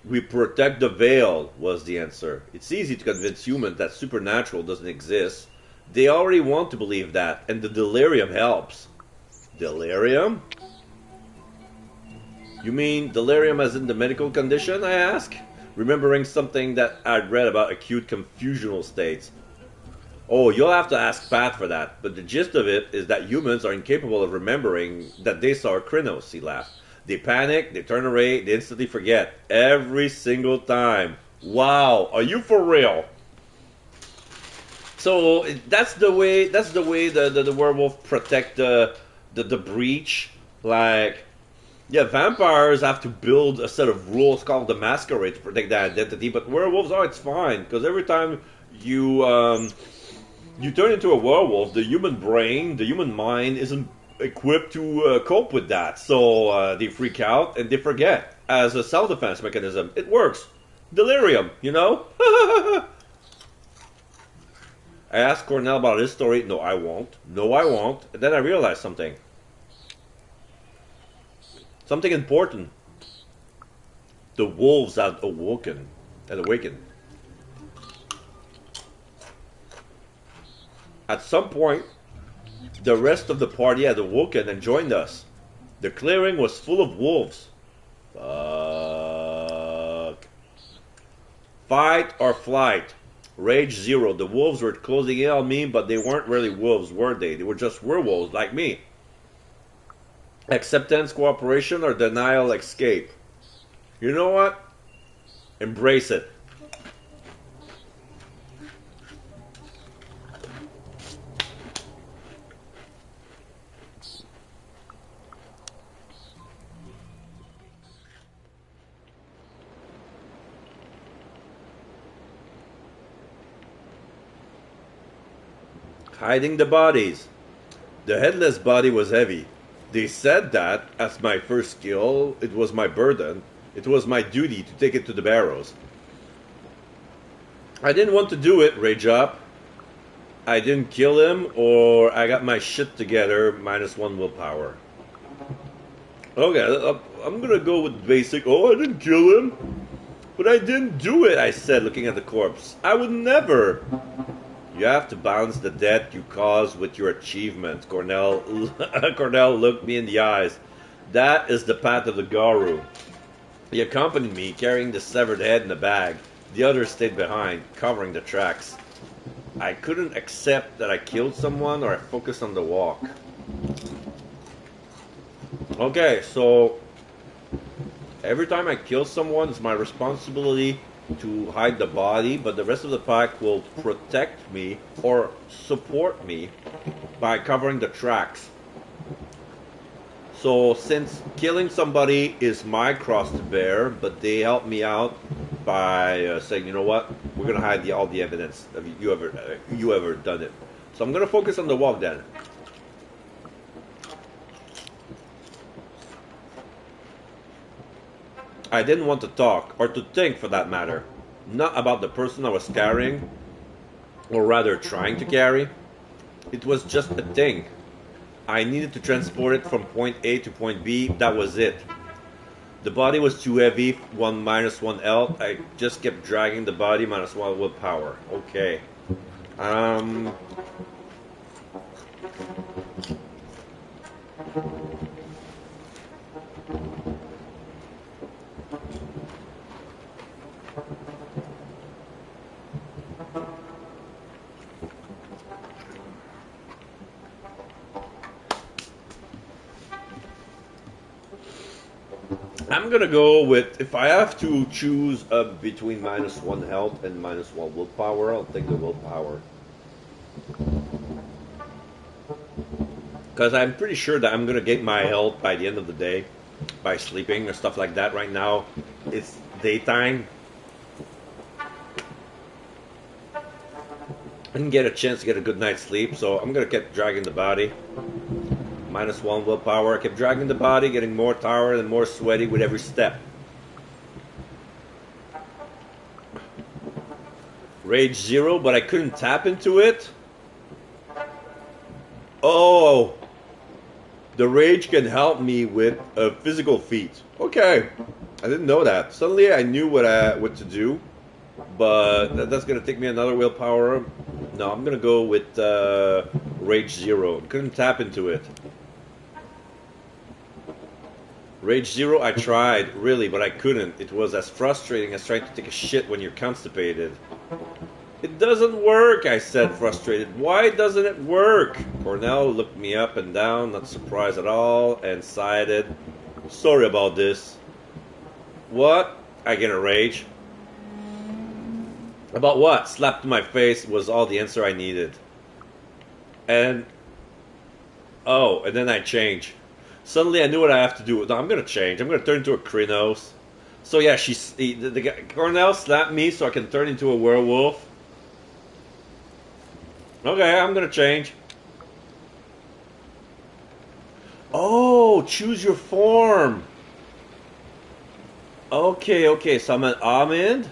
We protect the veil, was the answer. It's easy to convince humans that supernatural doesn't exist. They already want to believe that, and the delirium helps. Delirium? You mean delirium as in the medical condition, I ask? Remembering something that I'd read about acute confusional states. Oh, you'll have to ask Pat for that, but the gist of it is that humans are incapable of remembering that they saw Krynos, he laughed. They panic, they turn away, they instantly forget. Every single time. Wow, are you for real? So that's the way the werewolf protect the breach. Like, Yeah, vampires have to build a set of rules called the masquerade to protect their identity, but werewolves, oh, it's fine, because every time you you turn into a werewolf, the human brain, the human mind isn't equipped to cope with that, so they freak out and they forget. As a self-defense mechanism, it works. Delirium, you know? I asked Cornell about his story. No, I won't. No, I won't. And then I realized something. Something important. The wolves had awakened. At some point, the rest of the party had awoken and joined us. The clearing was full of wolves. Fuck. Fight or flight. Rage zero. The wolves were closing in on me, but they weren't really wolves, were they? They were just werewolves like me. Acceptance, cooperation, or denial, escape. You know what? Embrace it. Hiding the bodies. The headless body was heavy. They said that, as my first skill, it was my burden. It was my duty to take it to the barrows. I didn't want to do it, rage up. I didn't kill him, or I got my shit together, -1 willpower. Okay, I'm gonna go with basic. Oh, I didn't kill him. But I didn't do it, I said, looking at the corpse. I would never. You have to balance the debt you cause with your achievements. Cornell looked me in the eyes. That is the path of the Garu. He accompanied me, carrying the severed head in a bag. The others stayed behind, covering the tracks. I couldn't accept that I killed someone, or I focused on the walk. Okay, so every time I kill someone, it's my responsibility to hide the body, but the rest of the pack will protect me or support me by covering the tracks. So since killing somebody is my cross to bear, but they help me out by saying, you know what, we're gonna hide all the evidence of you ever done it. So I'm gonna focus on the walk then. I didn't want to talk, or to think for that matter, not about the person I was carrying, or rather trying to carry. It was just a thing. I needed to transport it from point A to point B, that was it. The body was too heavy, -1 health. I just kept dragging the body, -1 willpower. Okay. I'm gonna go with, if I have to choose between -1 health and -1 willpower, I'll take the willpower. Because I'm pretty sure that I'm gonna get my health by the end of the day by sleeping or stuff like that. Right now, it's daytime. I didn't get a chance to get a good night's sleep, so I'm gonna keep dragging the body. -1 willpower. I kept dragging the body, getting more tired and more sweaty with every step. Rage 0, but I couldn't tap into it. Oh, the rage can help me with a physical feat. Okay, I didn't know that. Suddenly I knew what to do, but that's gonna take me another willpower. No, I'm gonna go with Rage 0. Couldn't tap into it. Rage 0, I tried, really, but I couldn't. It was as frustrating as trying to take a shit when you're constipated. It doesn't work, I said, frustrated. Why doesn't it work? Cornell looked me up and down, not surprised at all, and sighed. Sorry about this. What? I get a rage. About what? Slapped to my face was all the answer I needed. And... oh, and then I changed. Suddenly I knew what I have to do. No, I'm gonna change. I'm gonna turn into a Krynos. So yeah, the guy, Cornell slapped me so I can turn into a werewolf. Okay, I'm gonna change. Oh, choose your form. Okay, so I'm an Ahmed.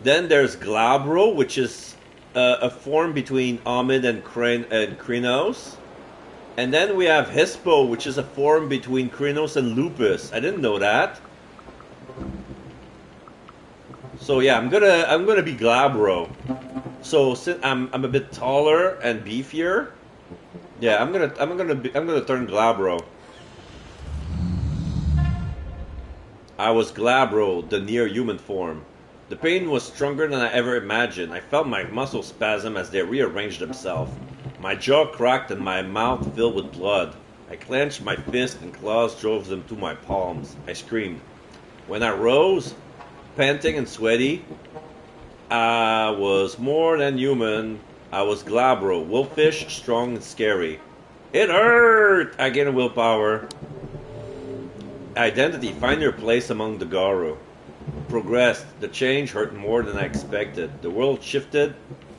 Then there's Glabro, which is a form between Ahmed and Krynos. And then we have Hispo, which is a form between Krynos and Lupus. I didn't know that. So yeah, I'm gonna be Glabro. So since I'm a bit taller and beefier, yeah, I'm gonna turn Glabro. I was Glabro, the near human form. The pain was stronger than I ever imagined. I felt my muscles spasm as they rearranged themselves. My jaw cracked and my mouth filled with blood. I clenched my fist and claws drove them to my palms. I screamed. When I rose, panting and sweaty, I was more than human. I was Glabro, wolfish, strong and scary. It hurt! I gained willpower. Identity, find your place among the Garu. Progressed. The change hurt more than I expected. The world shifted.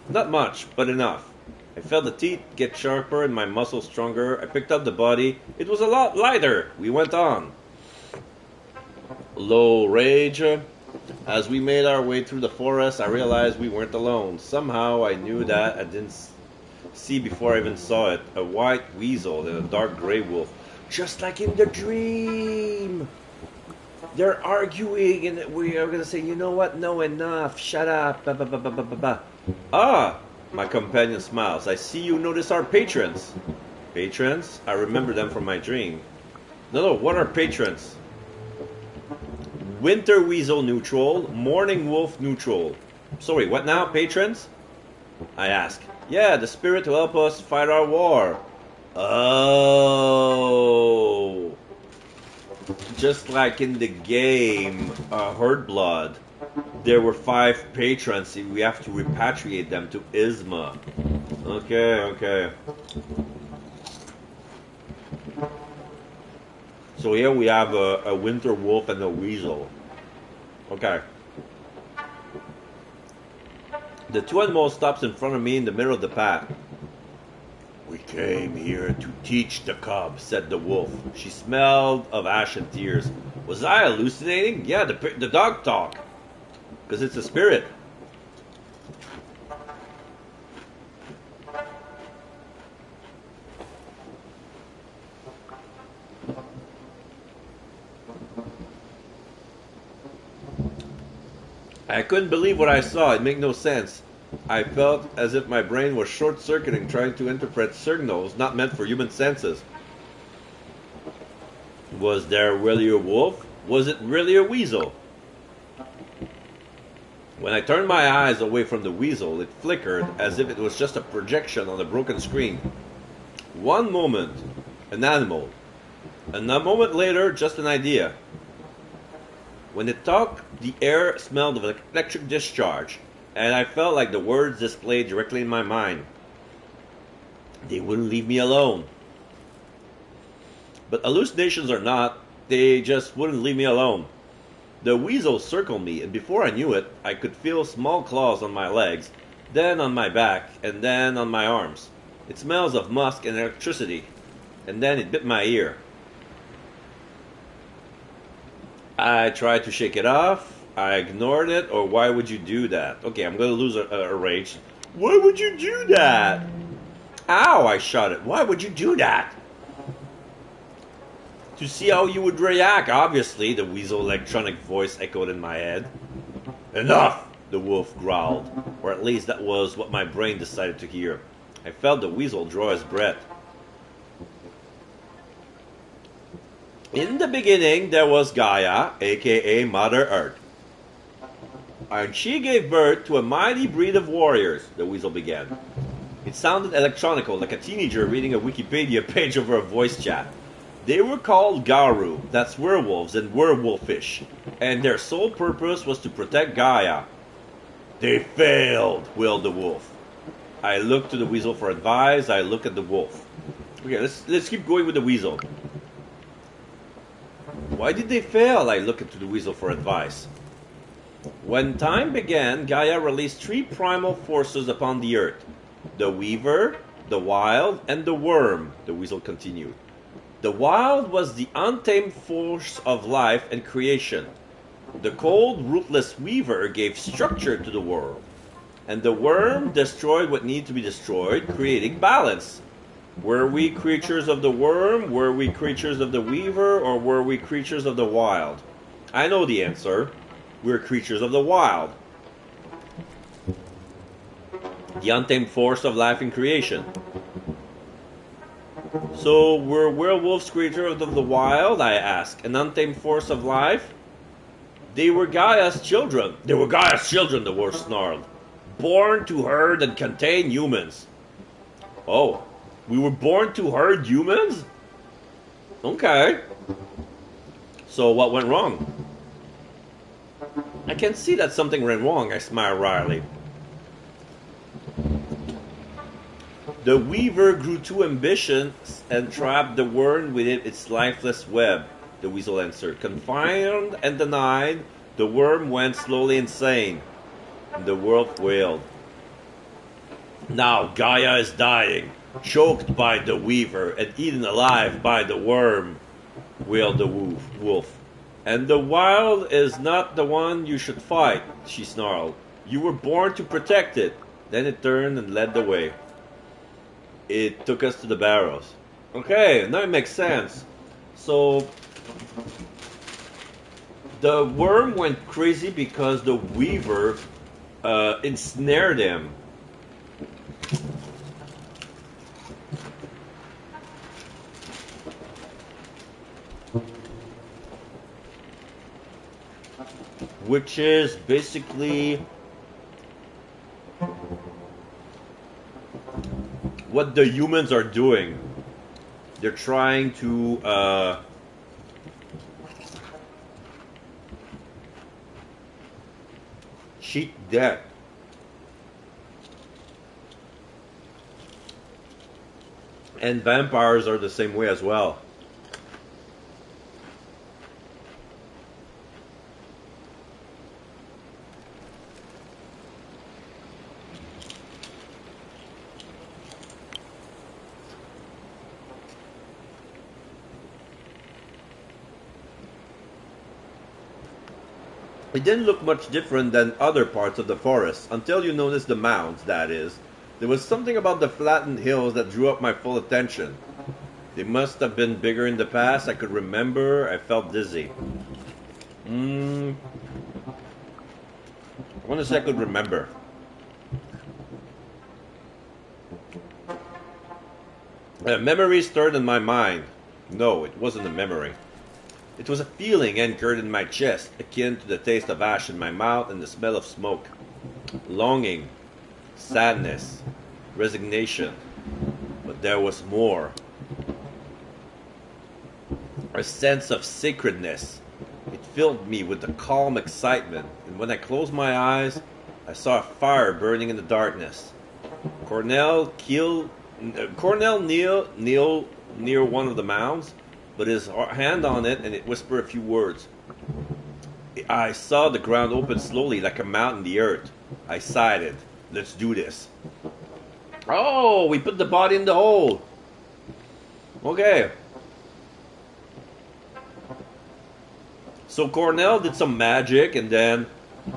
Not much, but enough. I felt the teeth get sharper and my muscles stronger. I picked up the body. It was a lot lighter. We went on. Low rage. As we made our way through the forest, I realized we weren't alone. Somehow I knew that I didn't see before I even saw it. A white weasel and a dark gray wolf. Just like in the dream. They're arguing and we are going to say, you know what? No, enough. Shut up. Ba, ba, ba, ba, ba, ba, ba. Ah, my companion smiles. I see you notice our patrons. Patrons? I remember them from my dream. No, what are patrons? Winter Weasel neutral, Morning Wolf neutral. Sorry, what now, patrons? I ask. Yeah, the spirit to help us fight our war. Oh. Just like in the game, Herd Blood, there were 5 patrons. We have to repatriate them to Isma. Okay. So here we have a winter wolf and a weasel. Okay. The two animals stops in front of me in the middle of the path. We came here to teach the cub, said the wolf. She smelled of ash and tears. Was I hallucinating? Yeah, the dog talk. Because it's a spirit. I couldn't believe what I saw. It made no sense. I felt as if my brain was short-circuiting, trying to interpret signals not meant for human senses. Was there really a wolf? Was it really a weasel? When I turned my eyes away from the weasel, it flickered as if it was just a projection on a broken screen. One moment, an animal. And a moment later, just an idea. When it talked, the air smelled of an electric discharge, and I felt like the words displayed directly in my mind. They wouldn't leave me alone. But hallucinations or not, they just wouldn't leave me alone. The weasel circled me, and before I knew it, I could feel small claws on my legs, then on my back, and then on my arms. It smells of musk and electricity, and then it bit my ear. I tried to shake it off. I ignored it, or why would you do that? Okay, I'm going to lose a rage. Why would you do that? Ow, I shouted. Why would you do that? To see how you would react, obviously, the weasel electronic voice echoed in my head. Enough, the wolf growled, or at least that was what my brain decided to hear. I felt the weasel draw his breath. In the beginning, there was Gaia, aka Mother Earth. And she gave birth to a mighty breed of warriors, the weasel began. It sounded electronical, like a teenager reading a Wikipedia page over a voice chat. They were called Garu, that's werewolves and werewolfish, and their sole purpose was to protect Gaia. They failed, wailed the wolf. I looked to the weasel for advice, I looked at the wolf. Okay, let's keep going with the weasel. Why did they fail? I looked into the weasel for advice. When time began, Gaia released 3 primal forces upon the earth. The weaver, the wild, and the worm, the weasel continued. The wild was the untamed force of life and creation. The cold, ruthless weaver gave structure to the world. And the worm destroyed what needed to be destroyed, creating balance. Were we creatures of the worm? Were we creatures of the weaver? Or were we creatures of the wild? I know the answer. We're creatures of the wild. The untamed force of life and creation. So, were werewolves creatures of the wild? I asked. An untamed force of life? They were Gaia's children. They were Gaia's children, the wolf snarled. Born to herd and contain humans. Oh, we were born to herd humans? Okay. So what went wrong? I can see that something went wrong, I smiled wryly. The weaver grew too ambitious and trapped the worm within its lifeless web, the weasel answered. Confined and denied, the worm went slowly insane. The wolf wailed. Now Gaia is dying, choked by the weaver and eaten alive by the worm, wailed the wolf. And the wild is not the one you should fight, she snarled. You were born to protect it. Then it turned and led the way. It took us to the barrows. Okay, now it makes sense. So, the worm went crazy because the weaver ensnared him. Which is basically what the humans are doing. They're trying to cheat death. And vampires are the same way as well. It didn't look much different than other parts of the forest, until you noticed the mounds, that is. There was something about the flattened hills that drew up my full attention. They must have been bigger in the past. I could remember. I felt dizzy. I want to say I could remember. A memory stirred in my mind. No, it wasn't a memory. It was a feeling anchored in my chest, akin to the taste of ash in my mouth and the smell of smoke. Longing, sadness, resignation. But there was more. A sense of sacredness. It filled me with a calm excitement, and when I closed my eyes, I saw a fire burning in the darkness. Cornell kneeled near one of the mounds, but his hand on it, and it whispered a few words. I saw the ground open slowly like a mount in the earth. I sighed. Let's do this. Oh, we put the body in the hole. Okay. So Cornell did some magic, and then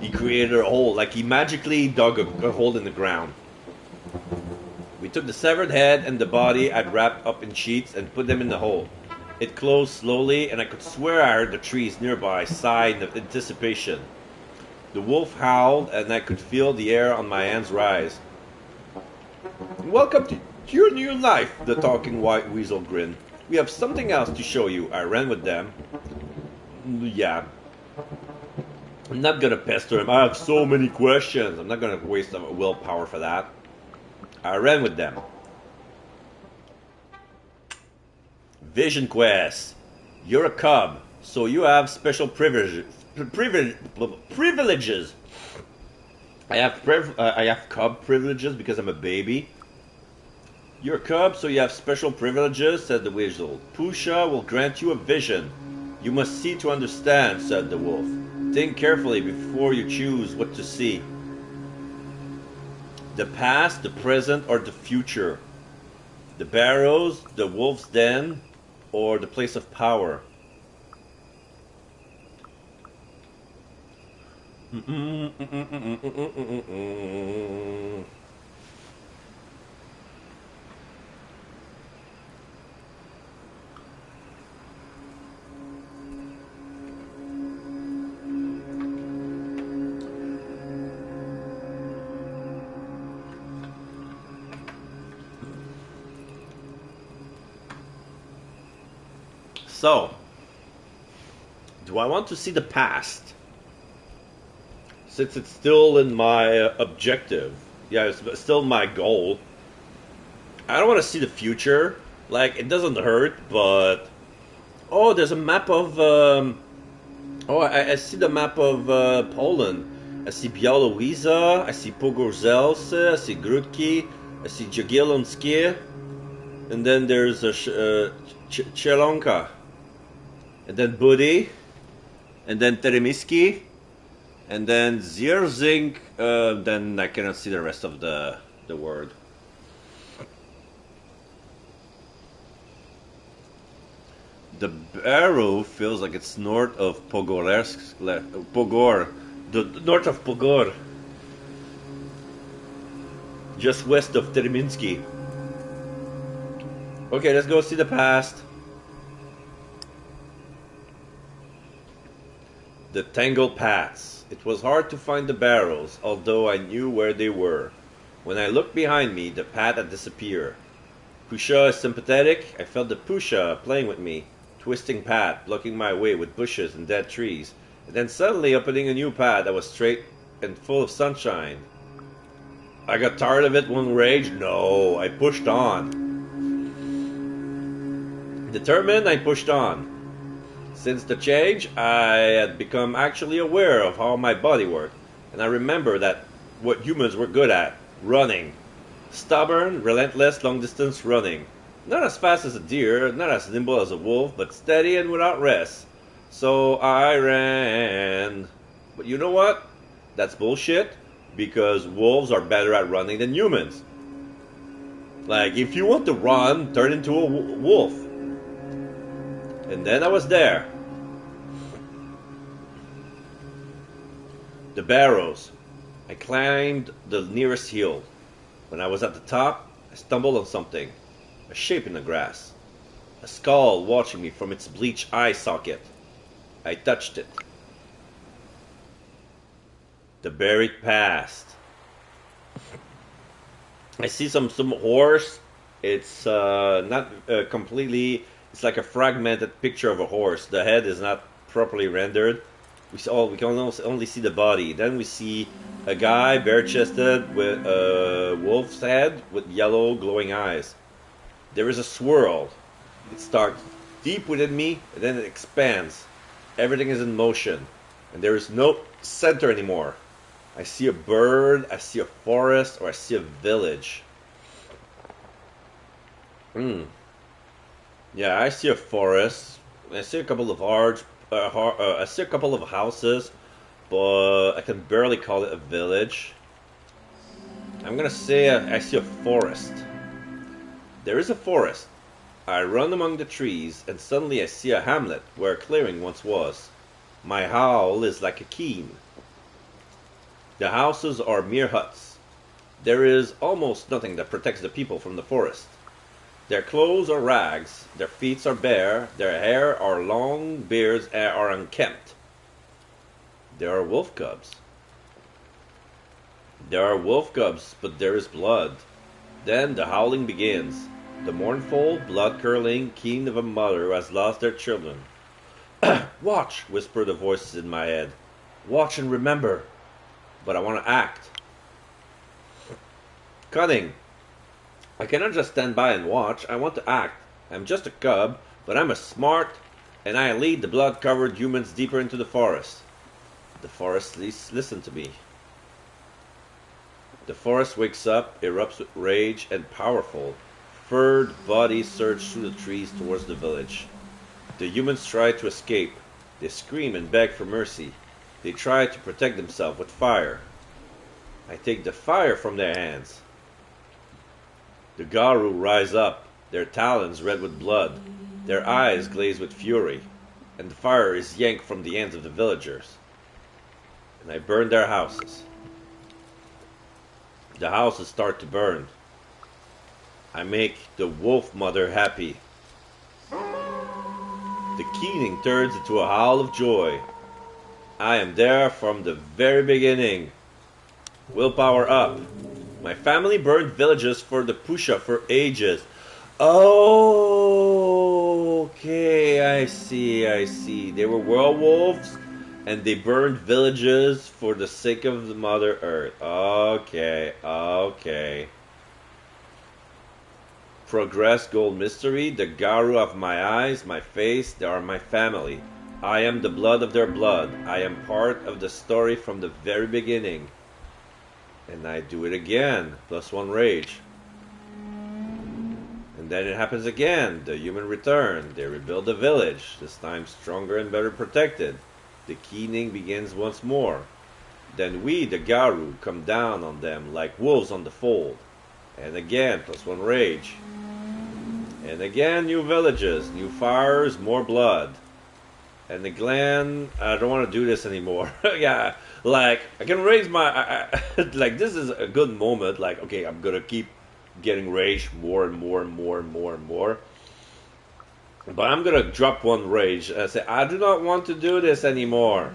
he created a hole. Like he magically dug a hole in the ground. We took the severed head and the body I'd wrapped up in sheets and put them in the hole. It closed slowly, and I could swear I heard the trees nearby sigh in anticipation. The wolf howled, and I could feel the air on my hands rise. Welcome to your new life, the talking white weasel grinned. We have something else to show you. I ran with them. Yeah. I'm not gonna pester him. I have so many questions. I'm not gonna waste willpower for that. I ran with them. Vision quest. You're a cub, so you have special privileges. I have cub privileges because I'm a baby. You're a cub, so you have special privileges, said the weasel. Pusha will grant you a vision. You must see to understand, said the wolf. Think carefully before you choose what to see. The past, the present, or the future. The barrows, the wolf's den, or the place of power. So, do I want to see the past? Since it's still in my objective. Yeah, it's still my goal. I don't want to see the future. Like, it doesn't hurt, but... Oh, there's a map of... I see the map of Poland. I see Białowieża, I see Pogorzelce, I see Grudki, I see Jagiellonskie, and then there's Chełonka. And then Budy, and then Teremiski, and then Zierzing, then I cannot see the rest of the word. The barrow feels like it's north of Pogor, north of Pogor, just west of Tereminsky. Okay, let's go see the past. The tangled paths. It was hard to find the barrows, although I knew where they were. When I looked behind me, the path had disappeared. Pusha is sympathetic. I felt the Pusha playing with me, twisting path, blocking my way with bushes and dead trees, and then suddenly opening a new path that was straight and full of sunshine. I got tired of it one rage. No, I pushed on. Determined, I pushed on. Since the change, I had become actually aware of how my body worked, and I remember that what humans were good at, running. Stubborn, relentless, long-distance running. Not as fast as a deer, not as nimble as a wolf, but steady and without rest. So I ran. But you know what? That's bullshit, because wolves are better at running than humans. Like, if you want to run, turn into a wolf. And then I was there. The barrows. I climbed the nearest hill. When I was at the top, I stumbled on something. A shape in the grass. A skull watching me from its bleached eye socket. I touched it. The buried past. I see some horse. It's not completely... It's like a fragmented picture of a horse. The head is not properly rendered. We can only see the body. Then we see a guy bare-chested with a wolf's head with yellow glowing eyes. There is a swirl. It starts deep within me and then it expands. Everything is in motion and there is no center anymore. I see a bird, I see a forest, or I see a village. Yeah, I see a forest. I see a couple of I see a couple of houses, but I can barely call it a village. I'm gonna say I see a forest. There is a forest. I run among the trees, and suddenly I see a hamlet where a clearing once was. My howl is like a keen. The houses are mere huts. There is almost nothing that protects the people from the forest. Their clothes are rags, their feet are bare, their hair are long, beards are unkempt. There are wolf cubs. There are wolf cubs, but there is blood. Then the howling begins, the mournful, blood-curdling keen of a mother who has lost their children. Watch, whisper the voices in my head. Watch and remember. But I want to act. Cunning. I cannot just stand by and watch. I want to act. I'm just a cub, but I'm a smart, and I lead the blood-covered humans deeper into the forest. The forest listen to me. The forest wakes up, erupts with rage, and powerful, furred bodies surge through the trees towards the village. The humans try to escape. They scream and beg for mercy. They try to protect themselves with fire. I take the fire from their hands. The Garu rise up, their talons red with blood, their eyes glaze with fury, and the fire is yanked from the hands of the villagers. And I burn their houses. The houses start to burn. I make the wolf mother happy. The keening turns into a howl of joy. I am there from the very beginning. Willpower up. My family burned villages for the Pusha for ages. Oh, okay, I see. They were werewolves, and they burned villages for the sake of the Mother Earth. Okay. Progress gold mystery. The Garu of my eyes, my face, they are my family. I am the blood of their blood. I am part of the story from the very beginning. And I do it again. +1 rage. And then it happens again. The human return. They rebuild the village. This time stronger and better protected. The keening begins once more. Then we, the Garu, come down on them like wolves on the fold. And again, +1 rage. And again, new villages, new fires, more blood. And the Glen, I don't want to do this anymore. Yeah, like, I can raise my, like, this is a good moment. Like, okay, I'm going to keep getting rage more and more. But I'm going to drop 1 rage and say, I do not want to do this anymore.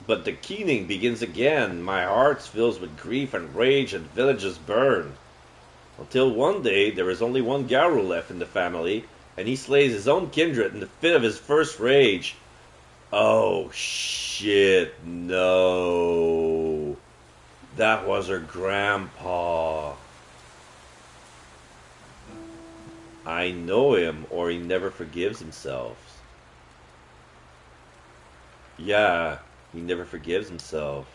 But the keening begins again. My heart fills with grief and rage, and villages burn. Until one day, there is only one Garu left in the family, and he slays his own kindred in the fit of his first rage. Oh, shit, no. That was her grandpa. I know him, or he never forgives himself. Yeah, he never forgives himself.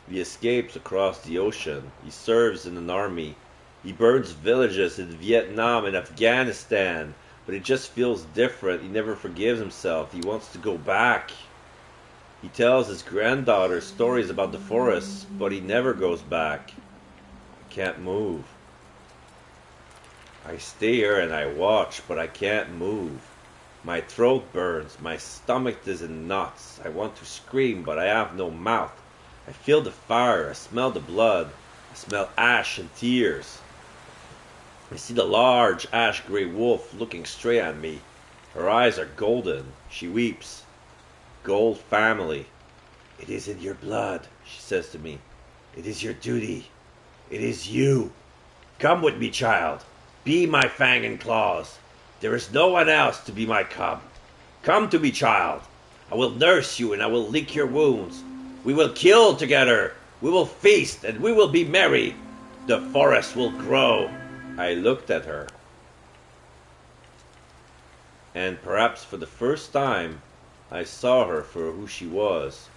He escapes across the ocean. He serves in an army. He burns villages in Vietnam and Afghanistan. But it just feels different. He never forgives himself. He wants to go back. He tells his granddaughter stories about the forests, but he never goes back. I can't move. I stay here and I watch, but I can't move. My throat burns. My stomach is in knots. I want to scream, but I have no mouth. I feel the fire. I smell the blood. I smell ash and tears. I see the large ash-gray wolf looking straight at me. Her eyes are golden. She weeps. Gold family. It is in your blood, she says to me. It is your duty. It is you. Come with me, child. Be my fang and claws. There is no one else to be my cub. Come to me, child. I will nurse you and I will lick your wounds. We will kill together. We will feast and we will be merry. The forest will grow. I looked at her. And perhaps for the first time, I saw her for who she was.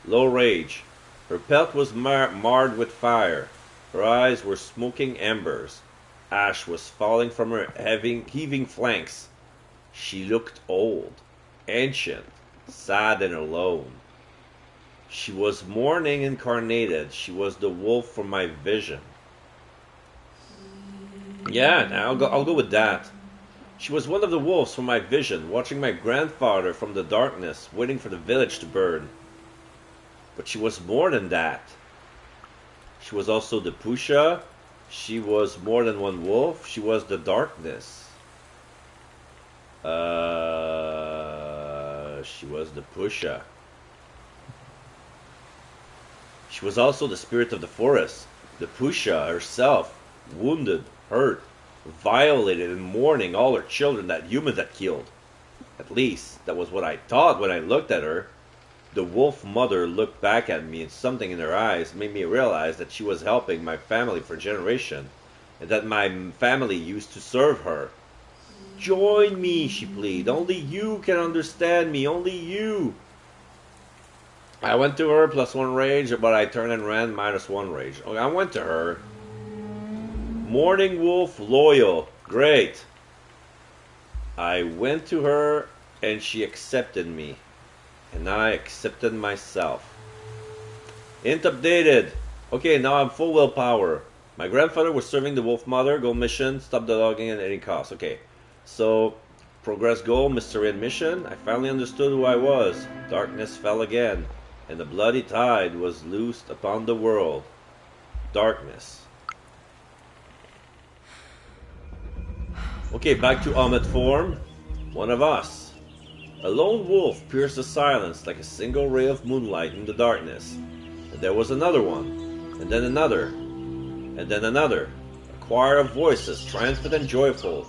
Low rage. Her pelt was marred with fire. Her eyes were smoking embers. Ash was falling from her heaving flanks. She looked old, ancient, sad and alone. She was mourning incarnated. She was the wolf from my vision. Yeah, I'll go with that. She was one of the wolves from my vision, watching my grandfather from the darkness, waiting for the village to burn. But she was more than that. She was also the Pusha. She was more than one wolf. She was the darkness. She was the Pusha. She was also the spirit of the forest. The Pusha herself, wounded, hurt, violated and mourning all her children that humans had killed. At least, that was what I thought when I looked at her. The wolf mother looked back at me and something in her eyes made me realize that she was helping my family for generations, and that my family used to serve her. Join me, she pleaded. Only you can understand me. Only you. I went to her, +1 rage, but I turned and ran, -1 rage. Okay, I went to her. Morning wolf, loyal. Great. I went to her and she accepted me. And I accepted myself. Int updated. Okay, now I'm full willpower. My grandfather was serving the Wolf Mother. Goal mission, stop the logging at any cost. Okay, so progress goal, mystery and mission. I finally understood who I was. Darkness fell again, and the bloody tide was loosed upon the world. Darkness. Okay, back to Ahmed form. One of us. A lone wolf pierced the silence like a single ray of moonlight in the darkness. And there was another one, and then another, and then another. A choir of voices, triumphant and joyful.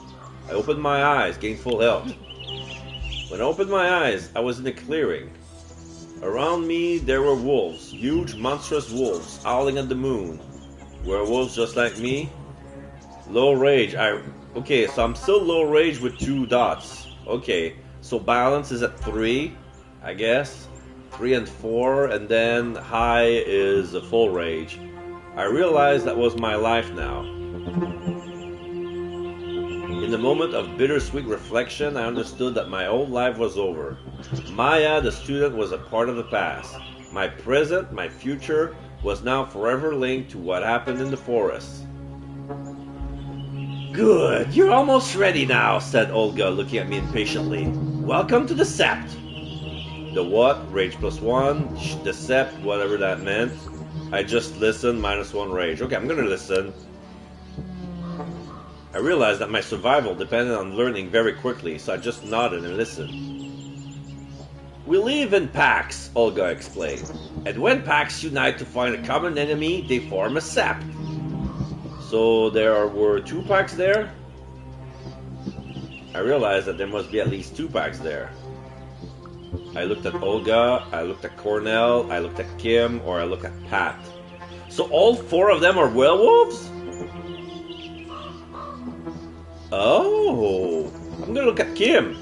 I opened my eyes, gained full health. When I opened my eyes, I was in a clearing. Around me there were wolves, huge monstrous wolves, howling at the moon. Werewolves just like me. Low rage. Okay, so I'm still low rage with 2 dots. Okay, so balance is at 3, I guess. 3 and 4, and then high is a full rage. I realized that was my life now. In the moment of bittersweet reflection, I understood that my old life was over. Maya, the student, was a part of the past. My present, my future, was now forever linked to what happened in the forest. Good, you're almost ready now, said Olga, looking at me impatiently. Welcome to the Sept. The what? Rage +1. The Sept, whatever that meant. I just listened, -1 rage. Okay, I'm gonna listen. I realized that my survival depended on learning very quickly, so I just nodded and listened. We live in packs, Olga explained. And when packs unite to find a common enemy, they form a Sept. So there were 2 packs there? I realized that there must be at least 2 packs there. I looked at Olga, I looked at Cornell, I looked at Kim, or I looked at Pat. So all 4 of them are werewolves? Oh, I'm gonna look at Kim.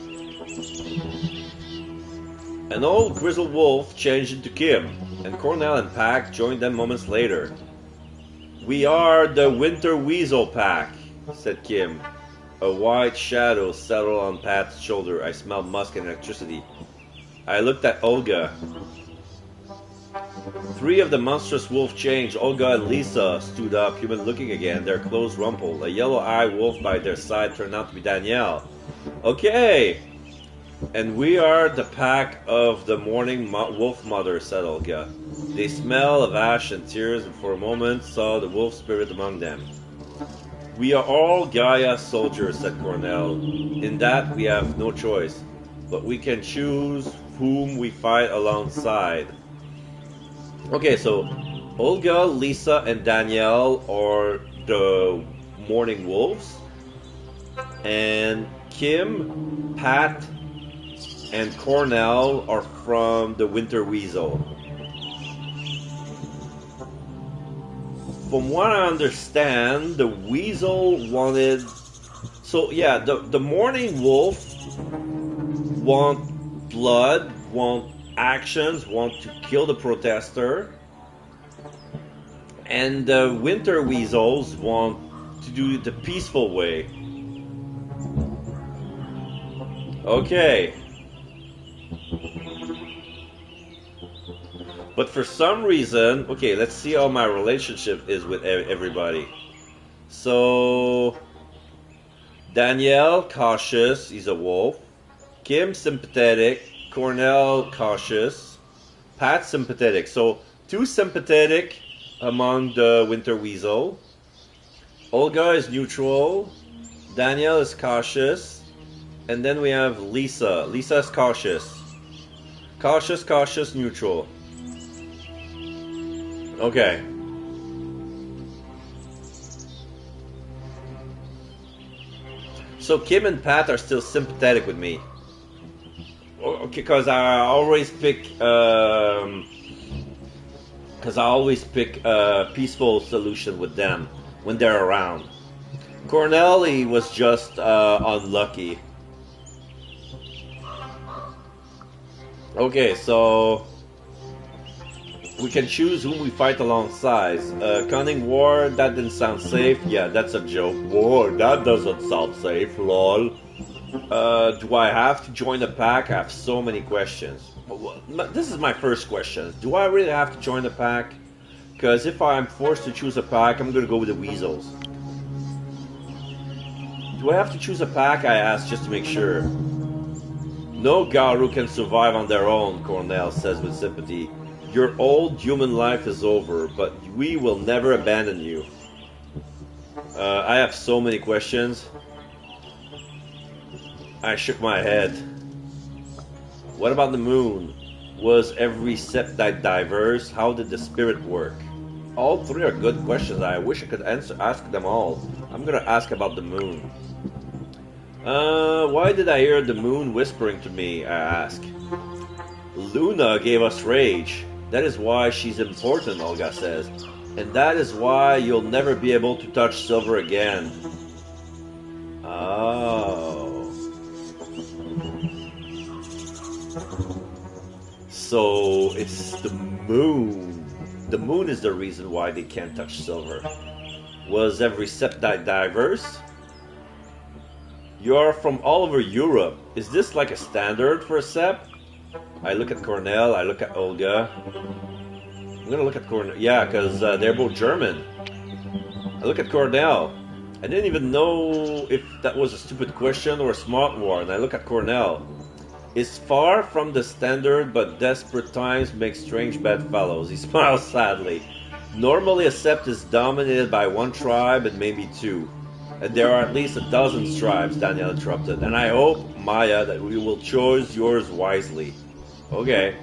An old grizzled wolf changed into Kim, and Cornell and Pack joined them moments later. We are the Winter Weasel Pack, said Kim. A white shadow settled on Pat's shoulder. I smelled musk and electricity. I looked at Olga. 3 of the monstrous wolf changed. Olga and Lisa stood up, human looking again, their clothes rumpled. A yellow-eyed wolf by their side turned out to be Danielle. Okay, and we are the pack of the morning wolf mother, said Olga. They smell of ash and tears, and for a moment saw the wolf spirit among them. We are all Gaia soldiers, said Cornell. In that we have no choice, but we can choose whom we fight alongside. Okay, so Olga, Lisa, and Danielle are the morning wolves, and Kim, Pat, and Cornell are from the Winter Weasel. From what I understand, the Weasel wanted... So yeah, the Morning Wolf want blood, want actions, want to kill the protester. And the Winter Weasels want to do it the peaceful way. Okay. But for some reason, okay, let's see how my relationship is with everybody. So, Danielle, cautious, he's a wolf. Kim, sympathetic. Cornell, cautious. Pat, sympathetic. So, 2 sympathetic among the Winter Weasel. Olga is neutral. Danielle is cautious. And then we have Lisa. Lisa is cautious. Cautious, cautious, neutral. Okay. So Kim and Pat are still sympathetic with me. Okay, because I always pick a peaceful solution with them when they're around. Cornell, he was just unlucky. Okay, so we can choose whom we fight alongside. Cunning war, that didn't sound safe. Yeah, that's a joke. War, that doesn't sound safe, lol. Do I have to join the pack? I have so many questions. This is my first question. Do I really have to join the pack? Because if I'm forced to choose a pack, I'm going to go with the weasels. Do I have to choose a pack? I ask just to make sure. No Garu can survive on their own, Cornell says with sympathy. Your old human life is over, but we will never abandon you. I have so many questions. I shook my head. What about the moon? Was every septite diverse? How did the spirit work? All three are good questions. I wish I could ask them all. I'm gonna ask about the moon. Why did I hear the moon whispering to me? I ask. Luna gave us rage. That is why she's important, Olga says. And that is why you'll never be able to touch silver again. Oh. So it's the moon. The moon is the reason why they can't touch silver. Was every septite diverse? You're from all over Europe. Is this like a standard for a sept? I look at Cornell, I look at Olga. I'm gonna look at Cornell. Yeah, because they're both German. I look at Cornell. I didn't even know if that was a stupid question or a smart one. I look at Cornell. It's far from the standard, but desperate times make strange bedfellows. He smiles sadly. Normally a sept is dominated by one tribe and maybe two. And there are at least a dozen tribes, Daniel interrupted. And I hope, Maya, that we will choose yours wisely. Okay.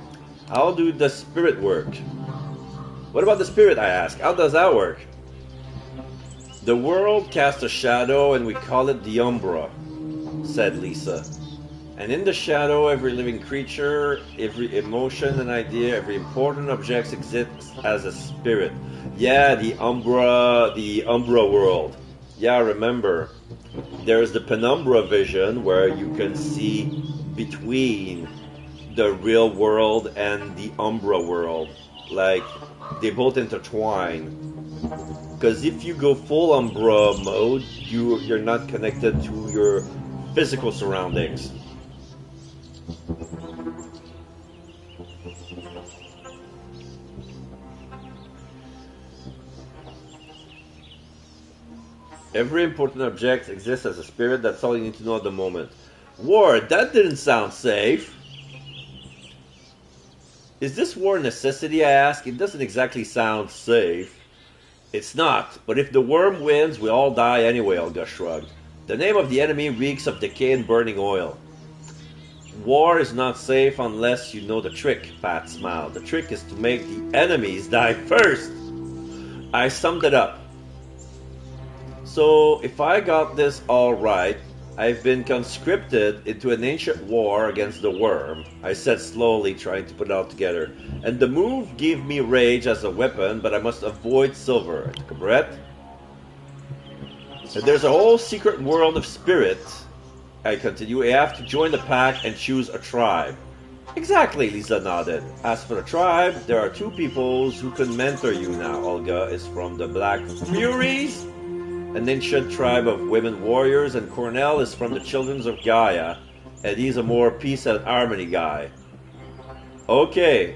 How do the spirit work? What about the spirit, I ask? How does that work? The world casts a shadow and we call it the Umbra, said Lisa. And in the shadow, every living creature, every emotion and idea, every important object exists as a spirit. Yeah, the Umbra world. Yeah, remember, there's the penumbra vision where you can see between the real world and the Umbra world. Like, they both intertwine. Because if you go full Umbra mode, you're not connected to your physical surroundings. Every important object exists as a spirit. That's all you need to know at the moment. War, that didn't sound safe. Is this war a necessity, I ask? It doesn't exactly sound safe. It's not, but if the worm wins, we all die anyway, Olga shrugged. The name of the enemy reeks of decay and burning oil. War is not safe unless you know the trick, Pat smiled. The trick is to make the enemies die first. I summed it up. So, if I got this all right, I've been conscripted into an ancient war against the worm, I said slowly, trying to put it all together. And the move gave me rage as a weapon, but I must avoid silver. I took a breath. And there's a whole secret world of spirit, I continue. I have to join the pack and choose a tribe. Exactly, Lisa nodded. As for the tribe, there are two peoples who can mentor you now. Olga is from the Black Furies, an ancient tribe of women warriors, and Cornell is from the Children of Gaia, and he's a more peace and harmony guy. Okay.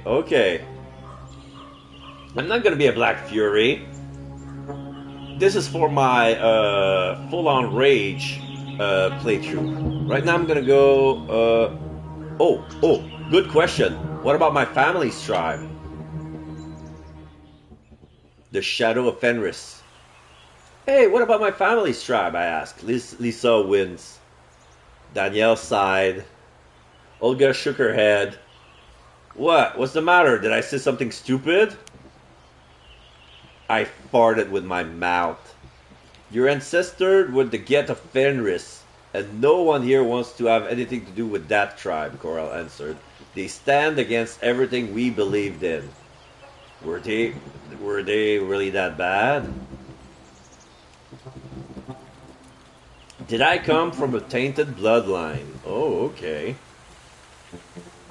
I'm not gonna be a Black Fury. This is for my full-on rage playthrough. Right now I'm gonna go... Oh, good question. What about my family's tribe? The Shadow of Fenris. Hey, what about my family's tribe? I asked. Lisa wins. Danielle sighed. Olga shook her head. What? What's the matter? Did I say something stupid? I farted with my mouth. Your ancestor were the Get of Fenris, and no one here wants to have anything to do with that tribe, Coral answered. They stand against everything we believed in. Were they really that bad? Did I come from a tainted bloodline? Oh, okay.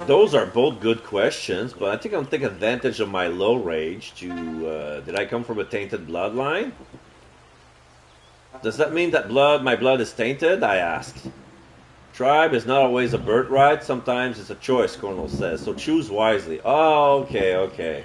Those are both good questions, but I think I'll take advantage of my low rage to... did I come from a tainted bloodline? Does that mean that my blood is tainted? I asked. Tribe is not always a birthright. Sometimes it's a choice, Cornel says. So choose wisely. Oh, okay, okay.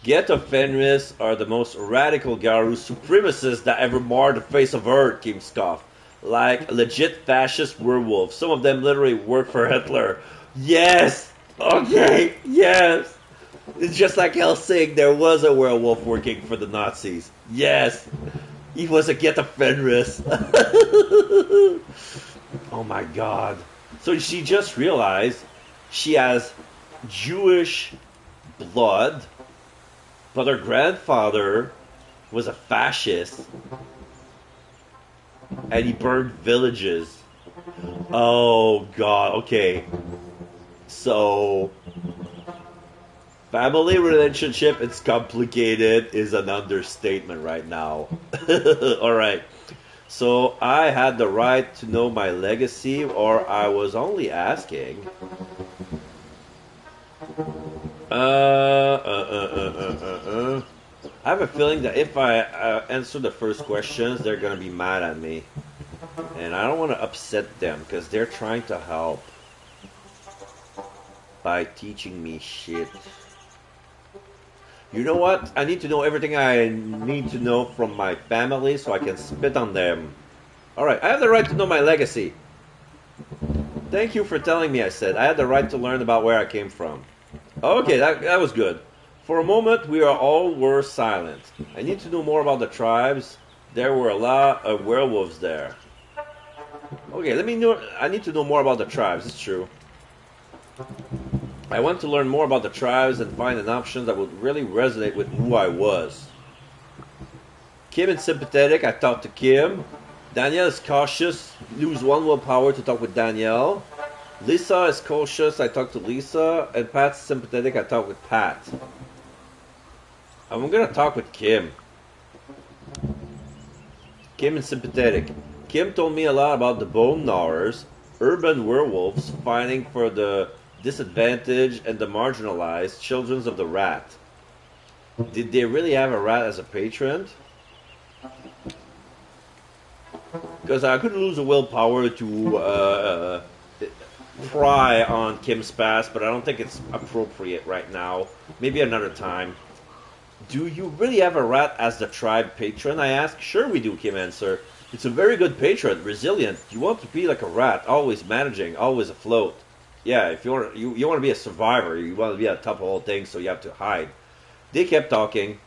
Get of Fenris are the most radical Garu supremacists that ever marred the face of Earth, Kim scoffed. Like legit fascist werewolves. Some of them literally work for Hitler. Yes! Okay, yes! It's just like Helsing, there was a werewolf working for the Nazis. Yes! He was a Get of Fenris. Oh my god. So she just realized she has Jewish blood, but her grandfather was a fascist and he burned villages. Oh god, okay. So family relationship, it's complicated, is an understatement right now. Alright. So I had the right to know my legacy, or I was only asking. I have a feeling that if I answer the first questions, they're gonna be mad at me. And I don't want to upset them, because they're trying to help by teaching me shit. You know what? I need to know everything I need to know from my family so I can spit on them. Alright, I have the right to know my legacy. Thank you for telling me, I said. I had the right to learn about where I came from. Okay, that was good. For a moment, we all were silent. I need to know more about the tribes. There were a lot of werewolves there. Okay, I need to know more about the tribes, it's true. I want to learn more about the tribes and find an option that would really resonate with who I was. Kim is sympathetic, I talked to Kim. Danielle is cautious, lose one willpower to talk with Danielle. Lisa is cautious, I talked to Lisa. And Pat's sympathetic, I talked with Pat. I'm gonna talk with Kim. Kim is sympathetic. Kim told me a lot about the bone gnawers, urban werewolves fighting for the disadvantaged and the marginalized children of the rat. Did they really have a rat as a patron? Because I could lose a willpower to pry on Kim's past, but I don't think it's appropriate right now. Maybe another time. Do you really have a rat as the tribe patron? I asked. Sure we do, Kim answered. It's a very good patron, resilient. You want to be like a rat, always managing, always afloat. Yeah, if you want to be a survivor, you want to be on top of all things, so you have to hide. They kept talking.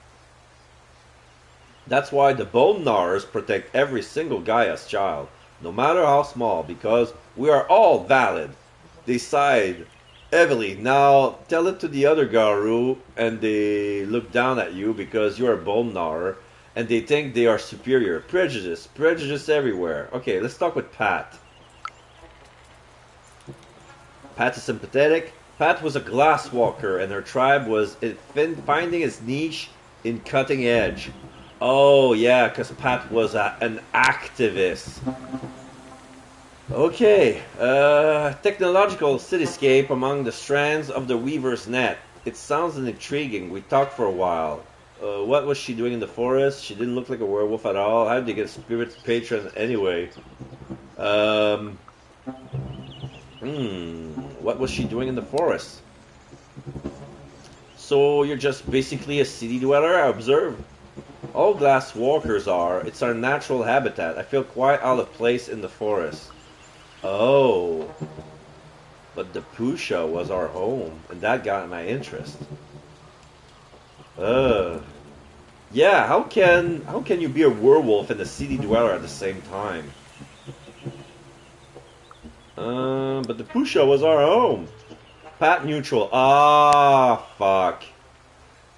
That's why the bone gnawers protect every single Gaia's child, no matter how small, because we are all valid. They sighed heavily. Now tell it to the other Garu, and they look down at you because you're a bone gnawer, and they think they are superior. Prejudice everywhere. Okay, let's talk with Pat. Pat is sympathetic. Pat was a glass walker, and her tribe was finding its niche in cutting edge. Oh, yeah, because Pat was an activist. Okay, technological cityscape among the strands of the weaver's net. It sounds intriguing. We talked for a while. What was she doing in the forest? She didn't look like a werewolf at all. How did they get spirit patron anyway? What was she doing in the forest? So you're just basically a city dweller, I observe. All glass walkers are. It's our natural habitat. I feel quite out of place in the forest. Oh. But the Pusha was our home, and that got my interest. Yeah, how can you be a werewolf and a city dweller at the same time? But the Pusha was our home. Pat neutral. Ah, fuck.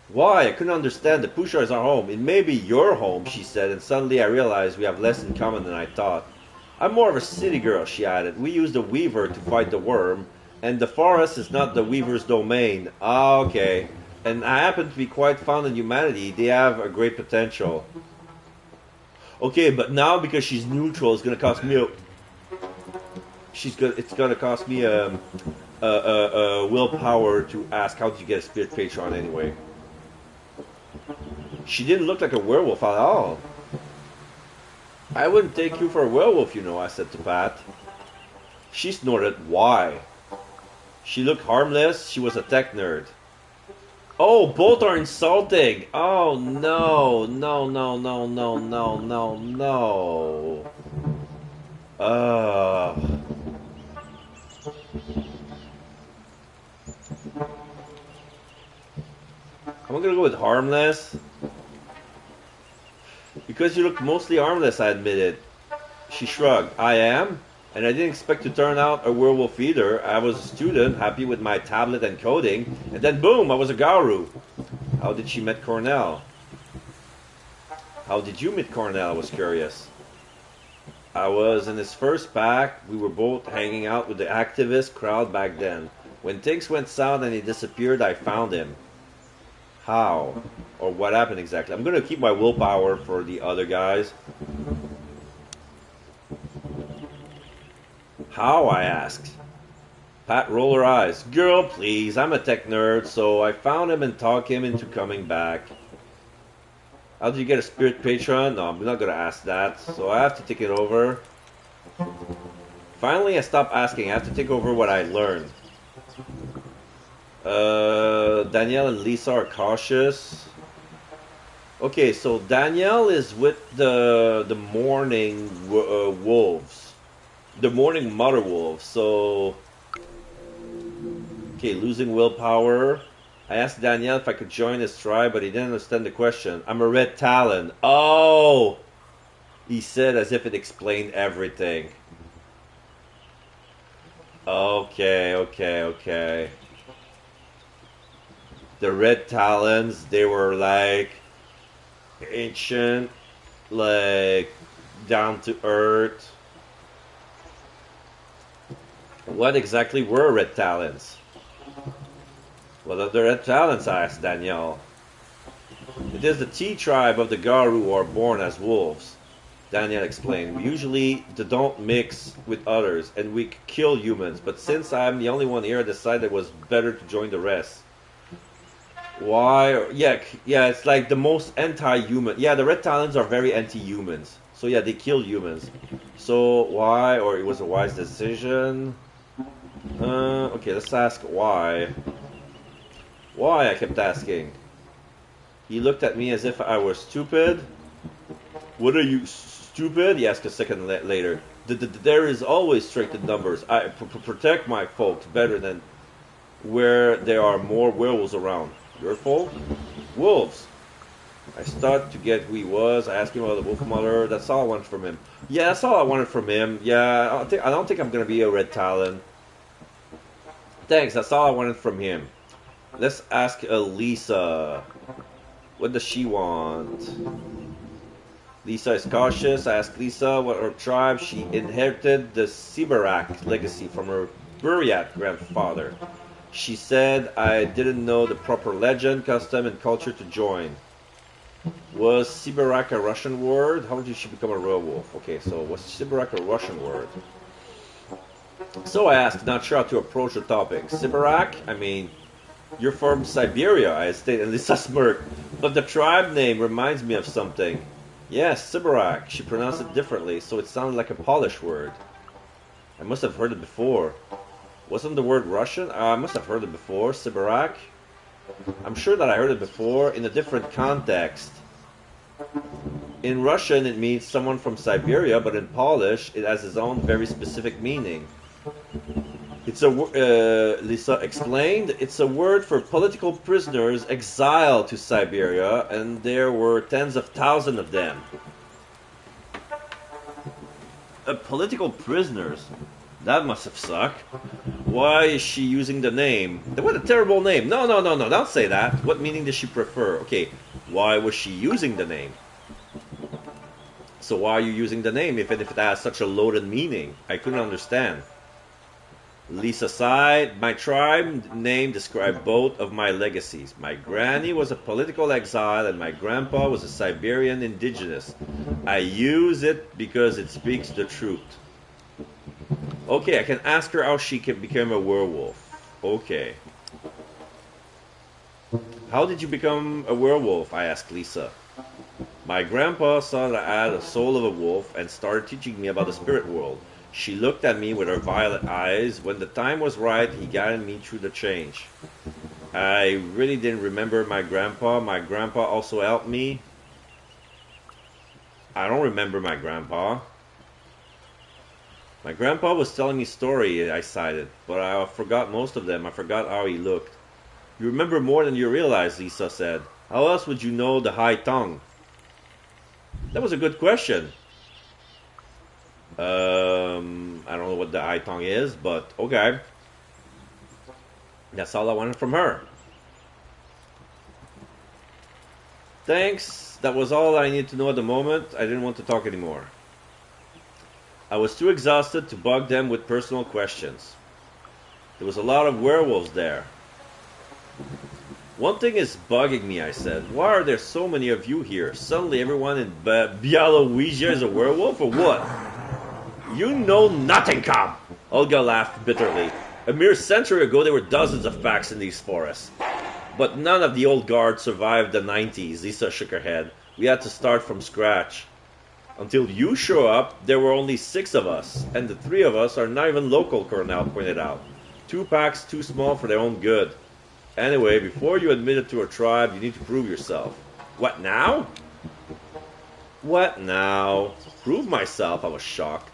Why? I couldn't understand. The Pusha is our home. It may be your home, she said, and suddenly I realized we have less in common than I thought. I'm more of a city girl, she added. We use the Weaver to fight the worm, and the forest is not the Weaver's domain. Ah, okay. And I happen to be quite fond of humanity. They have a great potential. Okay, but now because she's neutral, it's gonna cost me it's gonna cost me willpower to ask how did you get a spirit patron anyway. She didn't look like a werewolf at all. I wouldn't take you for a werewolf, you know, I said to Pat. She snorted, "Why?" She looked harmless. She was a tech nerd. Oh, both are insulting. Oh, no. No, no, no, no, no, no, no. I'm gonna go with harmless. Because you look mostly harmless, I admitted. She shrugged. I am? And I didn't expect to turn out a werewolf either. I was a student, happy with my tablet and coding, and then boom, I was a Garu. How did she meet Cornell? How did you meet Cornell? I was curious. I was in his first pack. We were both hanging out with the activist crowd back then. When things went south and he disappeared, I found him. How? Or what happened exactly? I'm gonna keep my willpower for the other guys. How? I asked. Pat rolled her eyes. Girl, please, I'm a tech nerd, so I found him and talked him into coming back. How did you get a spirit patron? No, I'm not gonna ask that, so I have to take it over. Finally, I stopped asking. I have to take over what I learned. Danielle and Lisa are cautious. Okay, so Danielle is with the morning wolves. The morning mother wolves, so... Okay, losing willpower. I asked Danielle if I could join his tribe, but he didn't understand the question. I'm a red talon. Oh! He said as if it explained everything. Okay, okay, okay. The red talons, they were like ancient, like down to earth. What exactly were red talons? What are the red talons? I asked Danielle. It is the T tribe of the Garu who are born as wolves. Danielle explained. We usually don't mix with others and we kill humans, but since I'm the only one here, I decided it was better to join the rest. Why? Yeah, it's like the most anti-human. Yeah, the red talons are very anti-humans. So yeah, they kill humans. So why? Or it was a wise decision? Okay, let's ask why. Why? I kept asking. He looked at me as if I were stupid. What are you, stupid? He asked a second later. There is always strength in numbers. I protect my folks better than where there are more werewolves around. Your folk? Wolves. I started to get who he was. I asked him about the wolf mother. That's all I wanted from him. Yeah, that's all I wanted from him. Yeah, I don't think I'm gonna be a red talon. Thanks, that's all I wanted from him. Let's ask Lisa. What does she want? Lisa is cautious. I asked Lisa what her tribe. She inherited the Sibarak legacy from her Buryat grandfather. She said I didn't know the proper legend, custom, and culture to join. Was Sibarak a Russian word? How did she become a werewolf? Okay, so was Sibarak a Russian word? So I asked, not sure how to approach the topic. Sibarak? I mean, you're from Siberia, I stated, and Lisa smirked. But the tribe name reminds me of something. Yes, Sibarak. She pronounced it differently, so it sounded like a Polish word. I must have heard it before. Wasn't the word Russian? I must have heard it before. Sibarak? I'm sure that I heard it before in a different context. In Russian, it means someone from Siberia, but in Polish, it has its own very specific meaning. It's a Lisa explained. It's a word for political prisoners exiled to Siberia, and there were tens of thousands of them. Political prisoners. That must have sucked. Why is she using the name? What a terrible name. No, don't say that. What meaning does she prefer? Okay, why was she using the name? So why are you using the name if it has such a loaded meaning? I couldn't understand. Lisa sighed. My tribe name described both of my legacies. My granny was a political exile and my grandpa was a Siberian indigenous. I use it because it speaks the truth. Okay, I can ask her how she became a werewolf. Okay. How did you become a werewolf? I asked Lisa. My grandpa saw that I had a soul of a wolf and started teaching me about the spirit world. She looked at me with her violet eyes. When the time was right, he guided me through the change. I really didn't remember my grandpa. My grandpa also helped me. I don't remember my grandpa. My grandpa was telling me story, I cited, but I forgot most of them. I forgot how he looked. You remember more than you realize, Lisa said. How else would you know the high tongue? That was a good question. I don't know what the high tongue is, but okay. That's all I wanted from her. Thanks. That was all I needed to know at the moment. I didn't want to talk anymore. I was too exhausted to bug them with personal questions. There was a lot of werewolves there. One thing is bugging me, I said. Why are there so many of you here? Suddenly everyone in Białowieża is a werewolf, or what? You know nothing, Cobb! Olga laughed bitterly. A mere century ago there were dozens of packs in these forests. But none of the old guard survived the 90s, Lisa shook her head. We had to start from scratch. Until you show up, there were only 6 of us, and the 3 of us are not even local, Cornell pointed out. 2 packs too small for their own good. Anyway, before you admit it to a tribe, you need to prove yourself. What now? What now? Prove myself, I was shocked.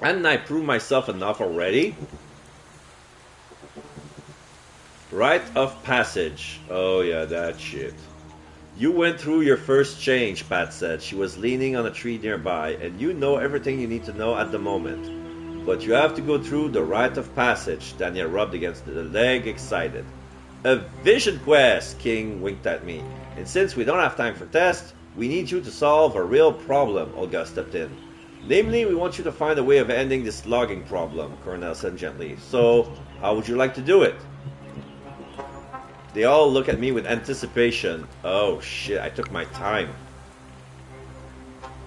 Hadn't I proved myself enough already? Rite of passage. Oh yeah, that shit. You went through your first change, Pat said. She was leaning on a tree nearby, and you know everything you need to know at the moment. But you have to go through the rite of passage. Daniel rubbed against the leg, excited. A vision quest, King winked at me. And since we don't have time for tests, we need you to solve a real problem, Olga stepped in. Namely, we want you to find a way of ending this logging problem, Cornell said gently. So, how would you like to do it? They all look at me with anticipation. Oh shit, I took my time.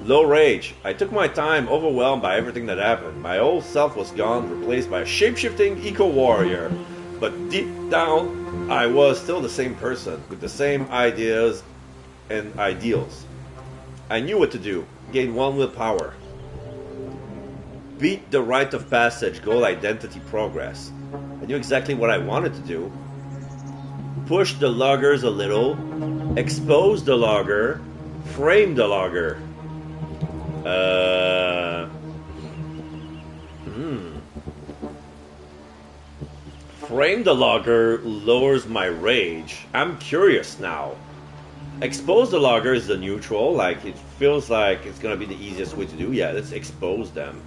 Low rage. I took my time, overwhelmed by everything that happened. My old self was gone, replaced by a shape-shifting eco-warrior. But deep down, I was still the same person, with the same ideas and ideals. I knew what to do. Gain 1 willpower. Beat the rite of passage, goal identity progress. I knew exactly what I wanted to do. Push the loggers a little, expose the logger, frame the logger. Frame the logger lowers my rage. I'm curious now. Expose the logger is the neutral, like it feels like it's gonna be the easiest way to do. Yeah, let's expose them.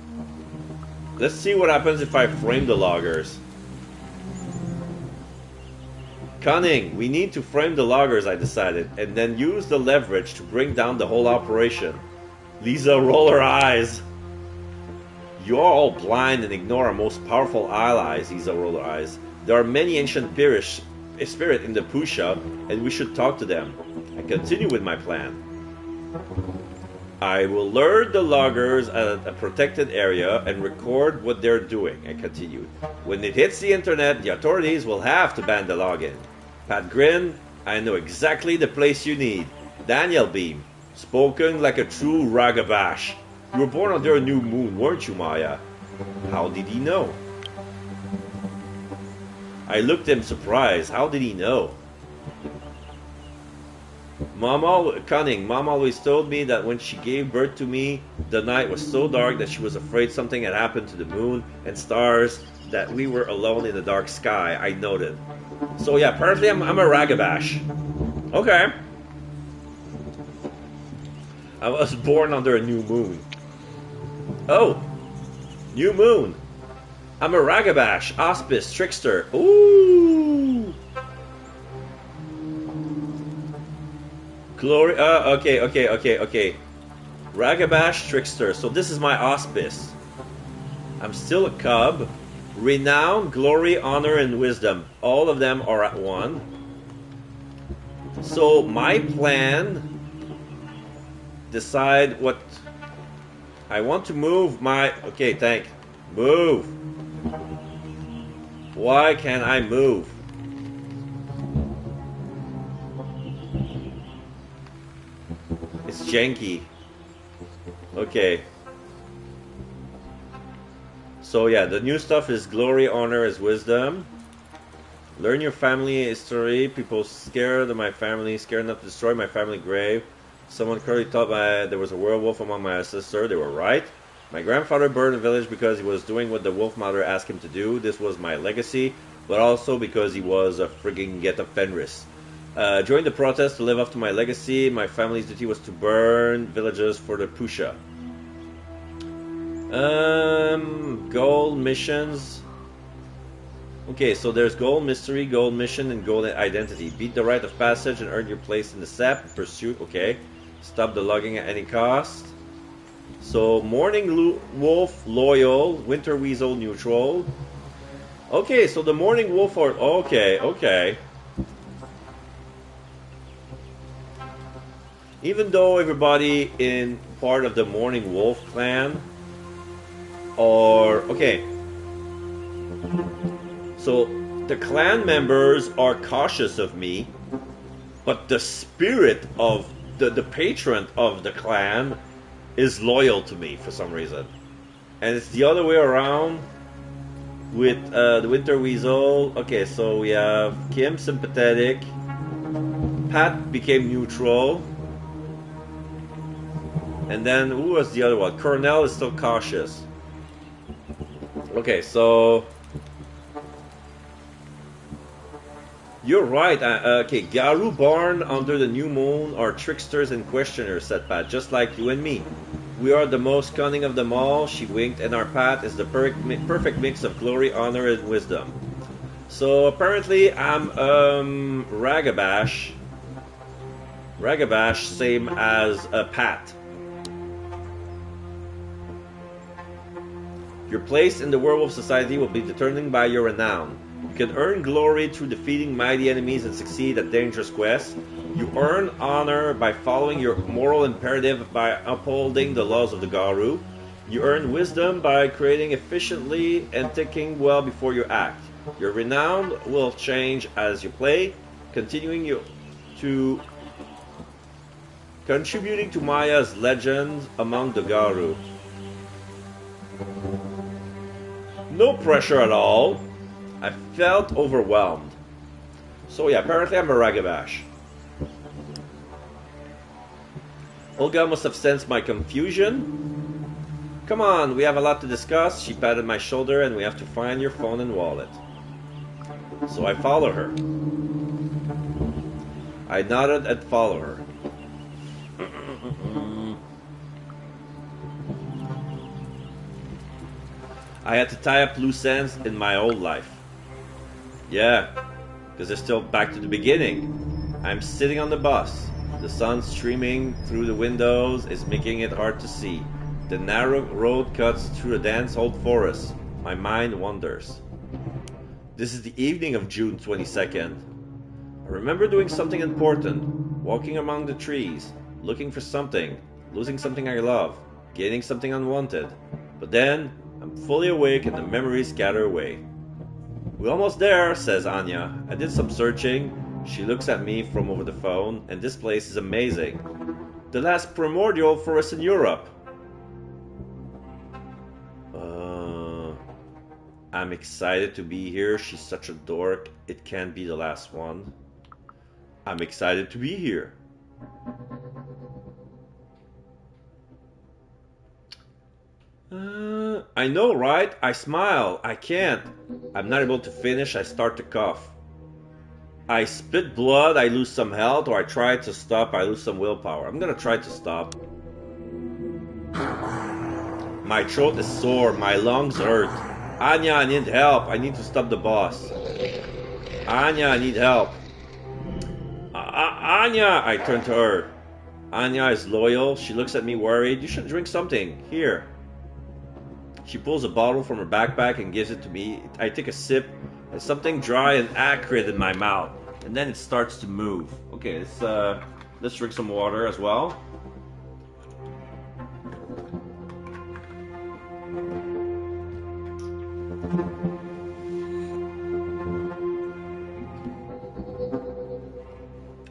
Let's see what happens if I frame the loggers. Cunning, we need to frame the loggers, I decided, and then use the leverage to bring down the whole operation. Lisa rolled her eyes. You are all blind and ignore our most powerful allies, Lisa rolled her eyes. There are many ancient spirits in the Pusha, and we should talk to them. I continue with my plan. I will lure the loggers at a protected area and record what they're doing, I continued. When it hits the internet, the authorities will have to ban the login. Pat grinned. I know exactly the place you need. Daniel beamed. Spoken like a true ragabash. You were born under a new moon, weren't you, Maya? How did he know? I looked at him surprised. How did he know? Mom always told me that when she gave birth to me, the night was so dark that she was afraid something had happened to the moon and stars, that we were alone in the dark sky, I noted. So yeah, apparently I'm a ragabash. Okay. I was born under a new moon. Oh, new moon. I'm a ragabash, auspice, trickster. Ooh. Glory. Okay. Ragabash, trickster. So this is my auspice. I'm still a cub. Renown, glory, honor, and wisdom. All of them are at 1. So my plan. Decide what. I want to move my. Okay, thank. Move. Why can't I move? It's janky. Okay. So yeah, the new stuff is glory, honor, is wisdom. Learn your family history. People scared of my family, scared enough to destroy my family grave. Someone currently thought there was a werewolf among my ancestors. They were right. My grandfather burned the village because he was doing what the wolf mother asked him to do. This was my legacy, but also because he was a frigging get of Fenris. Joined the protest to live up to my legacy. My family's duty was to burn villages for the Pusha. Gold missions. Okay, so there's gold mystery, gold mission, and gold identity. Beat the rite of passage and earn your place in the SAP pursuit. Okay. Stop the logging at any cost. So morning wolf loyal, winter weasel neutral. Okay, so the morning wolf are okay. Even though everybody in part of the morning wolf clan are okay. So the clan members are cautious of me, but the spirit of the patron of the clan is loyal to me for some reason. And it's the other way around with the Winter Weasel. Okay, so we have Kim sympathetic, Pat became neutral, and then who was the other one? Cornell is still cautious. Okay, so you're right. Okay, Garu born under the new moon are tricksters and questioners, said Pat, just like you and me. We are the most cunning of them all, she winked, and our path is the perfect mix of glory, honor, and wisdom. So apparently I'm Ragabash. Ragabash, same as Pat. Your place in the werewolf society will be determined by your renown. You can earn glory through defeating mighty enemies and succeed at dangerous quests. You earn honor by following your moral imperative by upholding the laws of the Garu. You earn wisdom by creating efficiently and thinking well before you act. Your renown will change as you play, contributing to Maya's legend among the Garu. No pressure at all. I felt overwhelmed. So yeah, apparently I'm a Ragabash. Olga must have sensed my confusion. Come on, we have a lot to discuss. She patted my shoulder, and we have to find your phone and wallet. So I follow her. I nodded and followed her. I had to tie up loose ends in my old life. Yeah, because they're still back to the beginning. I'm sitting on the bus. The sun streaming through the windows is making it hard to see. The narrow road cuts through a dense old forest. My mind wanders. This is the evening of June 22nd. I remember doing something important, walking among the trees, looking for something, losing something I love, gaining something unwanted. But then, I'm fully awake and the memories scatter away. We're almost there, says Anya. I did some searching. She looks at me from over the phone, and this place is amazing. The last primordial forest in Europe. I'm excited to be here. She's such a dork. It can't be the last one. I'm excited to be here. I know, right? I smile. I can't. I'm not able to finish. I start to cough. I spit blood. I lose some health. Or I try to stop. I lose some willpower. I'm gonna try to stop. My throat is sore. My lungs hurt. Anya, I need help. I need to stop the boss. Anya, I need help. Anya! I turn to her. Anya is loyal. She looks at me worried. You should drink something. Here. She pulls a bottle from her backpack and gives it to me. I take a sip, and something dry and acrid in my mouth. And then it starts to move. Okay, let's drink some water as well.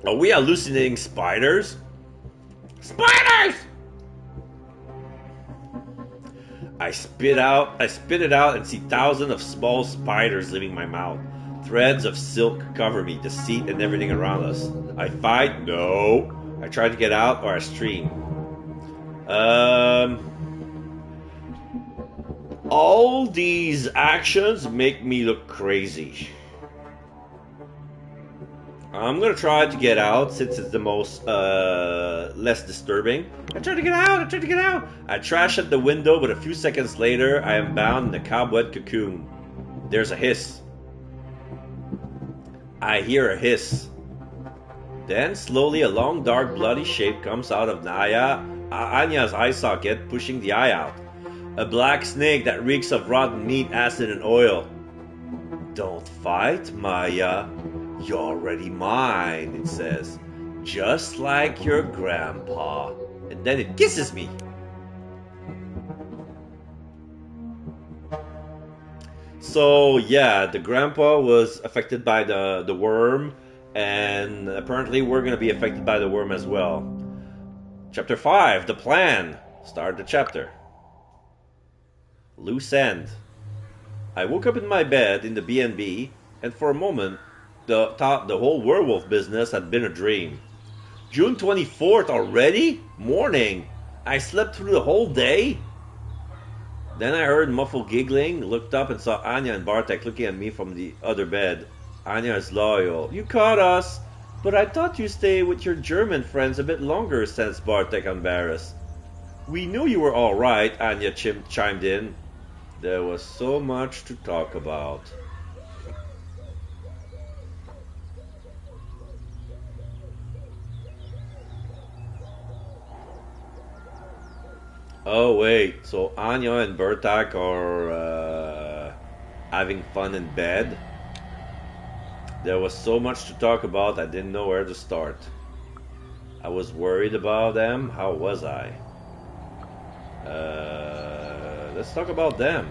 Are we hallucinating spiders? Spiders! I spit it out and see thousands of small spiders leaving my mouth. Threads of silk cover me, the seat and everything around us. I fight? No. I try to get out or I scream. All these actions make me look crazy. I'm gonna try to get out since it's the most less disturbing. I try to get out. I trash at the window, but a few seconds later, I am bound in a cobweb cocoon. There's a hiss. I hear a hiss. Then slowly a long, dark, bloody shape comes out of Anya's eye socket, pushing the eye out. A black snake that reeks of rotten meat, acid, and oil. Don't fight, Maya. You're already mine, it says. Just like your grandpa. And then it kisses me. So, yeah, the grandpa was affected by the worm. And apparently we're going to be affected by the worm as well. Chapter 5, The Plan. Start the chapter. Loose end. I woke up in my bed in the B&B, and for a moment, thought the whole werewolf business had been a dream. June 24th already? Morning. I slept through the whole day? Then I heard muffled giggling, looked up and saw Anya and Bartek looking at me from the other bed. Anya is loyal. You caught us! But I thought you'd stay with your German friends a bit longer, says Bartek embarrassed. We knew you were alright, Anya chimed in. There was so much to talk about. Oh wait, so Anya and Bartek are having fun in bed? There was so much to talk about I didn't know where to start. I was worried about them. How was I? Let's talk about them.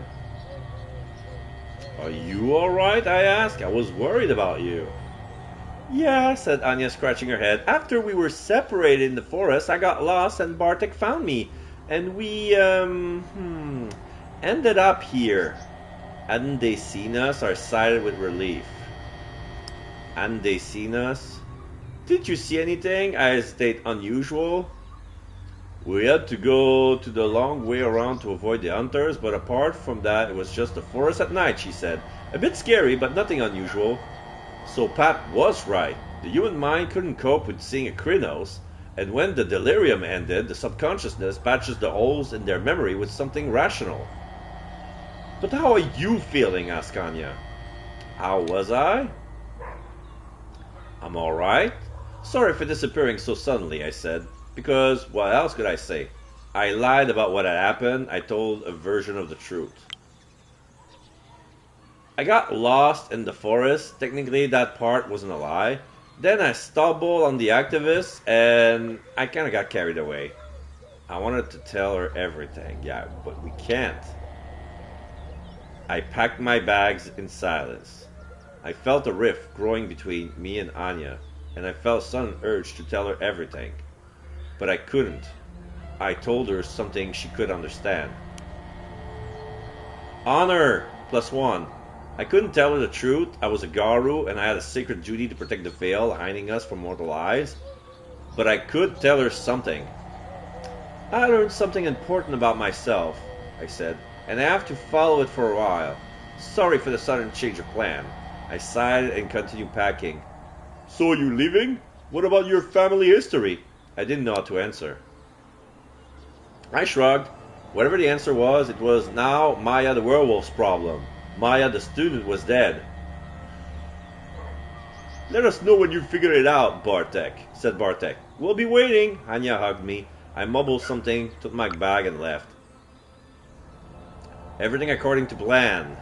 Are you alright? I asked. I was worried about you. Yeah, said Anya, scratching her head. After we were separated in the forest, I got lost and Bartek found me. And we, ended up here. Hadn't they seen us? I sighed with relief. Hadn't they seen us? Didn't you see anything? I hesitate. Unusual? We had to go to the long way around to avoid the hunters, but apart from that, it was just the forest at night, she said. A bit scary, but nothing unusual. So Pat was right. The human mind couldn't cope with seeing a Krynos, and when the delirium ended, the subconsciousness patches the holes in their memory with something rational. But how are you feeling? Asked Anya. How was I? I'm alright. Sorry for disappearing so suddenly, I said. Because what else could I say? I lied about what had happened. I told a version of the truth. I got lost in the forest. Technically, that part wasn't a lie. Then I stumbled on the activists, and I kind of got carried away. I wanted to tell her everything, yeah, but we can't. I packed my bags in silence. I felt a rift growing between me and Anya, and I felt a sudden urge to tell her everything. But I couldn't. I told her something she could understand. Honor +1. I couldn't tell her the truth. I was a Garu and I had a sacred duty to protect the veil, hiding us from mortal eyes. But I could tell her something. I learned something important about myself, I said, and I have to follow it for a while. Sorry for the sudden change of plan. I sighed and continued packing. So you leaving? What about your family history? I didn't know how to answer. I shrugged. Whatever the answer was, it was now Maya the werewolf's problem. Maya the student was dead. Let us know when you figure it out, Bartek, said Bartek. We'll be waiting. Anya hugged me. I mumbled something, took my bag and left. Everything according to plan.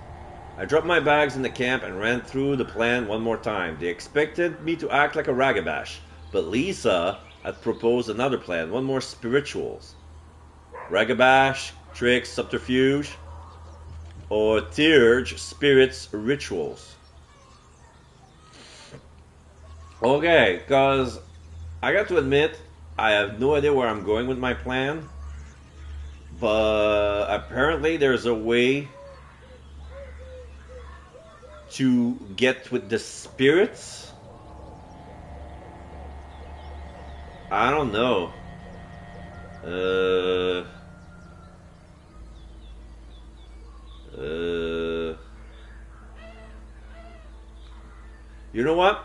I dropped my bags in the camp and ran through the plan one more time. They expected me to act like a ragabash, but Lisa had proposed another plan, one more spirituals. Ragabash, tricks, subterfuge, or Theurge, spirits, rituals. Okay, because I got to admit, I have no idea where I'm going with my plan, But apparently there's a way to get with the spirits. I don't know. You know what?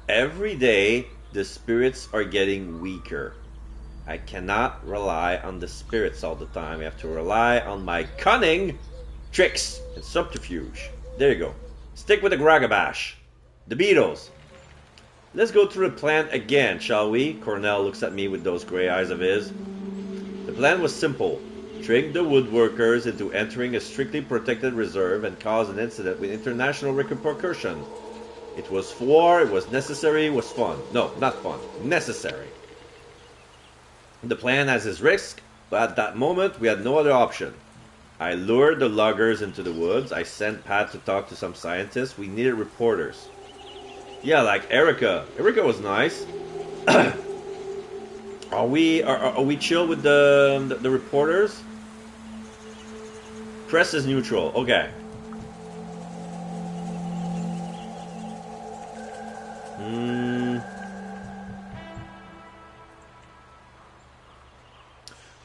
Every day the spirits are getting weaker. I cannot rely on the spirits all the time. I have to rely on my cunning tricks and subterfuge. There you go. Stick with the Gragabash. The Beatles. Let's go through the plan again, shall we? Cornell looks at me with those gray eyes of his. The plan was simple. Trick the woodworkers into entering a strictly protected reserve and cause an incident with international repercussions. It was war, it was necessary, it was fun. No, not fun. Necessary. The plan has its risk, but at that moment we had no other option. I lured the loggers into the woods. I sent Pat to talk to some scientists. We needed reporters. Yeah, like Erica. Erica was nice. Are we chill with the reporters? Press is neutral. Okay.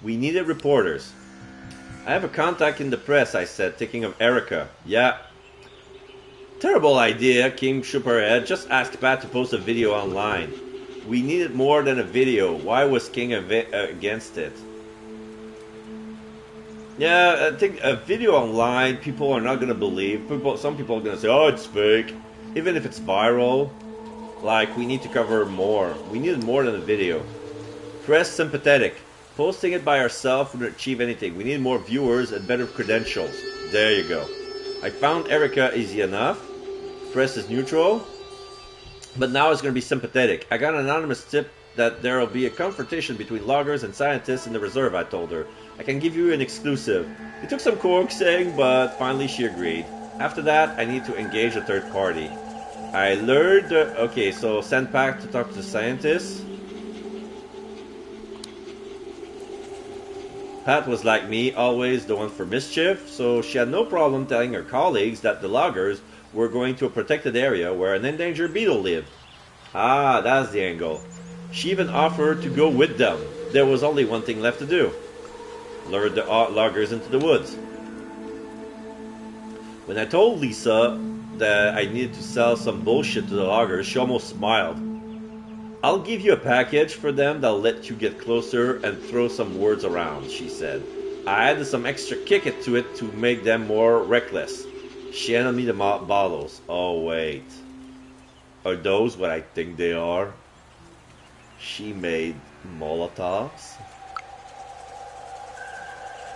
We needed reporters. I have a contact in the press, I said, thinking of Erica. Yeah. Terrible idea, Kim shook her head. Just ask Pat to post a video online. We needed more than a video. Why was King against it? Yeah, I think a video online, people are not going to believe. Some people are going to say, oh, it's fake. Even if it's viral. Like, we need to cover more. We needed more than a video. Press sympathetic. Posting it by ourselves wouldn't achieve anything. We need more viewers and better credentials. There you go. I found Erica easy enough. Press is neutral. But now it's going to be sympathetic. I got an anonymous tip that there will be a confrontation between loggers and scientists in the reserve, I told her. I can give you an exclusive. It took some coaxing, but finally she agreed. After that, I need to engage a third party. I lured... okay, so send Pat to talk to the scientists. Pat was like me, always the one for mischief, so she had no problem telling her colleagues that the loggers were going to a protected area where an endangered beetle lived. Ah, that's the angle. She even offered to go with them. There was only one thing left to do. Lured the loggers into the woods. When I told Lisa that I needed to sell some bullshit to the loggers, she almost smiled. I'll give you a package for them that'll let you get closer and throw some words around, she said. I added some extra kick to it to make them more reckless. She handed me the bottles. Oh, wait. Are those what I think they are? She made Molotovs?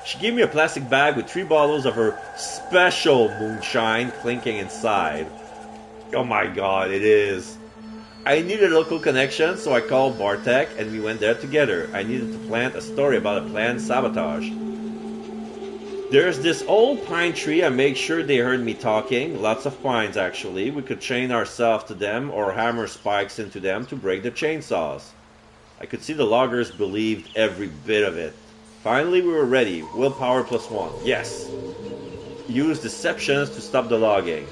She gave me a plastic bag with 3 bottles of her special moonshine clinking inside. Oh my god, it is. I needed a local connection, so I called Bartek and we went there together. I needed to plant a story about a planned sabotage. There's this old pine tree. I made sure they heard me talking. Lots of pines, actually. We could chain ourselves to them or hammer spikes into them to break the chainsaws. I could see the loggers believed every bit of it. Finally, we were ready. Willpower +1. Yes. Use deceptions to stop the logging.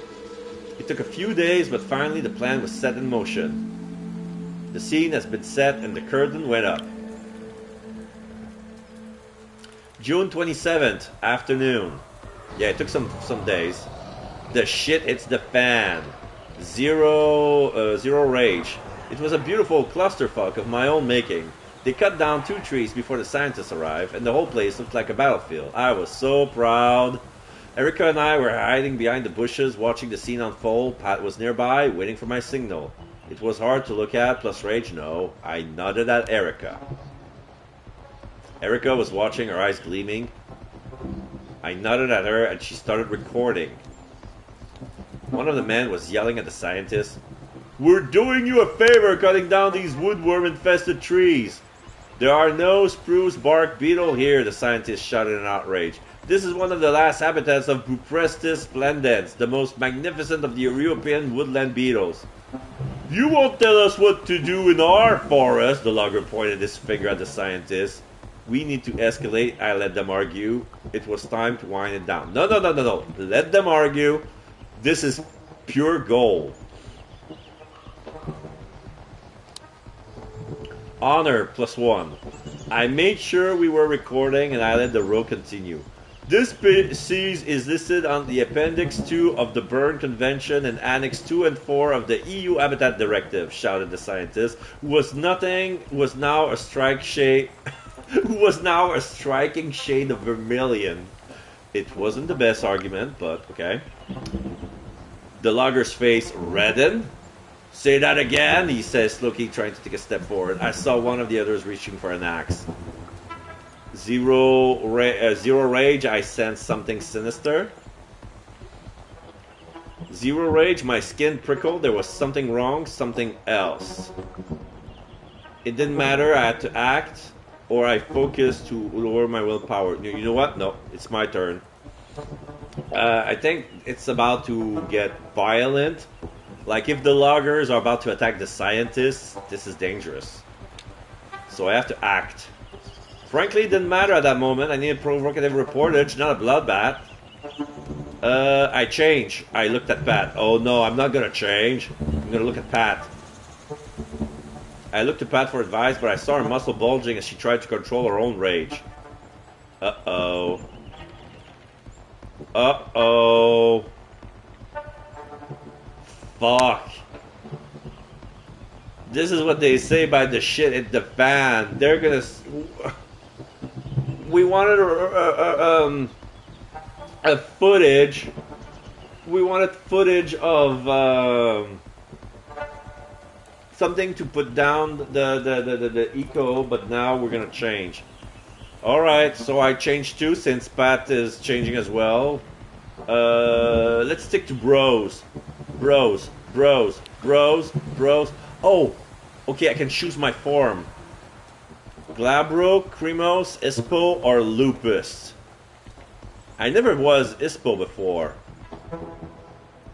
It took a few days, but finally the plan was set in motion. The scene has been set and the curtain went up. June 27th, afternoon. Yeah, it took some days. The shit hits the fan. Zero rage. It was a beautiful clusterfuck of my own making. They cut down 2 trees before the scientists arrived, and the whole place looked like a battlefield. I was so proud. Erica and I were hiding behind the bushes, watching the scene unfold. Pat was nearby, waiting for my signal. It was hard to look at, plus rage, no. I nodded at Erica. Erica was watching, her eyes gleaming. I nodded at her, and she started recording. One of the men was yelling at the scientist. We're doing you a favor cutting down these woodworm-infested trees. There are no spruce bark beetle here, the scientist shouted in outrage. This is one of the last habitats of Buprestis splendens, the most magnificent of the European woodland beetles. You won't tell us what to do in our forest, the logger pointed his finger at the scientist. We need to escalate. I let them argue. It was time to wind it down. No, no, no, no, no. Let them argue. This is pure gold. Honor +1. I made sure we were recording and I let the row continue. This species is listed on the Appendix 2 of the Berne Convention and Annex 2 and 4 of the EU Habitat Directive, shouted the scientist, who was now a striking shade of vermilion. It wasn't the best argument, but okay. The logger's face reddened. Say that again, he says, looking, trying to take a step forward. I saw one of the others reaching for an axe. Zero rage, I sense something sinister. Zero rage, my skin prickled. There was something wrong, something else. It didn't matter, I had to act, or I focused to lower my willpower. You know what? No, it's my turn. I think it's about to get violent. Like if the loggers are about to attack the scientists, this is dangerous. So I have to act. Frankly, it didn't matter at that moment. I needed provocative reportage, not a bloodbath. I change. I looked at Pat. Oh no, I'm not gonna change. I'm gonna look at Pat. I looked to Pat for advice, but I saw her muscle bulging as she tried to control her own rage. Uh-oh. Uh-oh. Fuck. This is what they say by the shit at the fan. They're gonna... We wanted a footage. We wanted footage of something to put down the eco, but now we're gonna change. Alright, so I changed too, since Pat is changing as well. Let's stick to bros. Bros. Oh, okay, I can choose my form. Glabro, Cremos, Ispo, or Lupus. I never was Ispo before.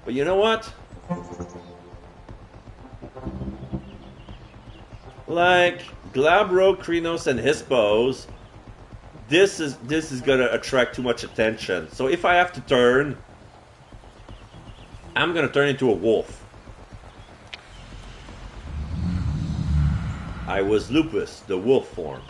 But you know what? Like, Glabro, Krenos, and Hispos, this is gonna attract too much attention. So if I have to turn, I'm gonna turn into a wolf. I was Lupus, the wolf form.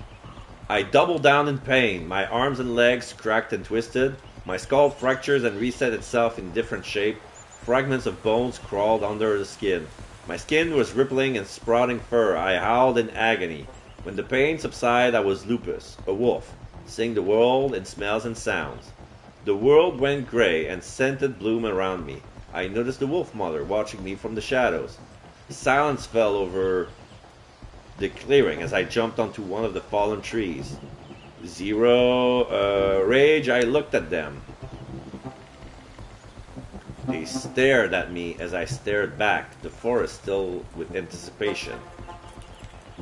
I doubled down in pain. My arms and legs cracked and twisted. My skull fractured and reset itself in different shape. Fragments of bones crawled under the skin. My skin was rippling and sprouting fur. I howled in agony. When the pain subsided, I was Lupus, a wolf, seeing the world in smells and sounds. The world went gray and scented bloom around me. I noticed the wolf mother watching me from the shadows. Silence fell over the clearing as I jumped onto one of the fallen trees. Zero rage, I looked at them. They stared at me as I stared back, the forest still with anticipation.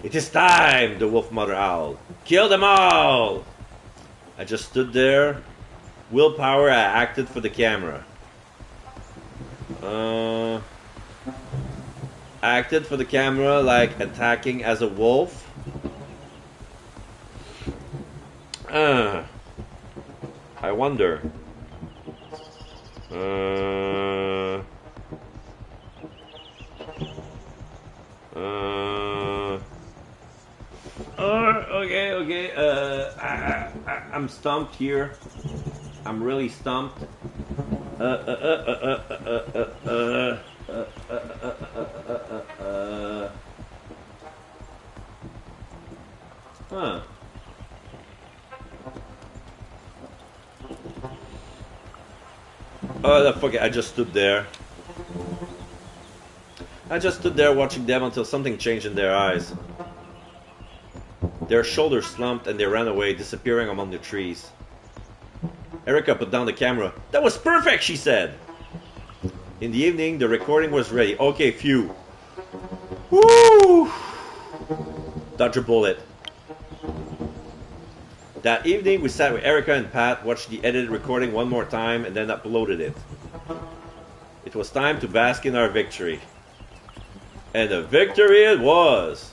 It is time, the wolf mother howled. Kill them all! I just stood there. Willpower, I acted for the camera. I acted for the camera like attacking as a wolf. I wonder. Okay. I'm stumped here. I'm really stumped. Oh, fuck it. I just stood there. I just stood there watching them until something changed in their eyes. Their shoulders slumped and they ran away, disappearing among the trees. Erica put down the camera. That was perfect, she said. In the evening, the recording was ready. Okay, phew. Woo! Dodge a bullet. That evening, we sat with Erica and Pat, watched the edited recording one more time, and then uploaded it. It was time to bask in our victory. And a victory it was!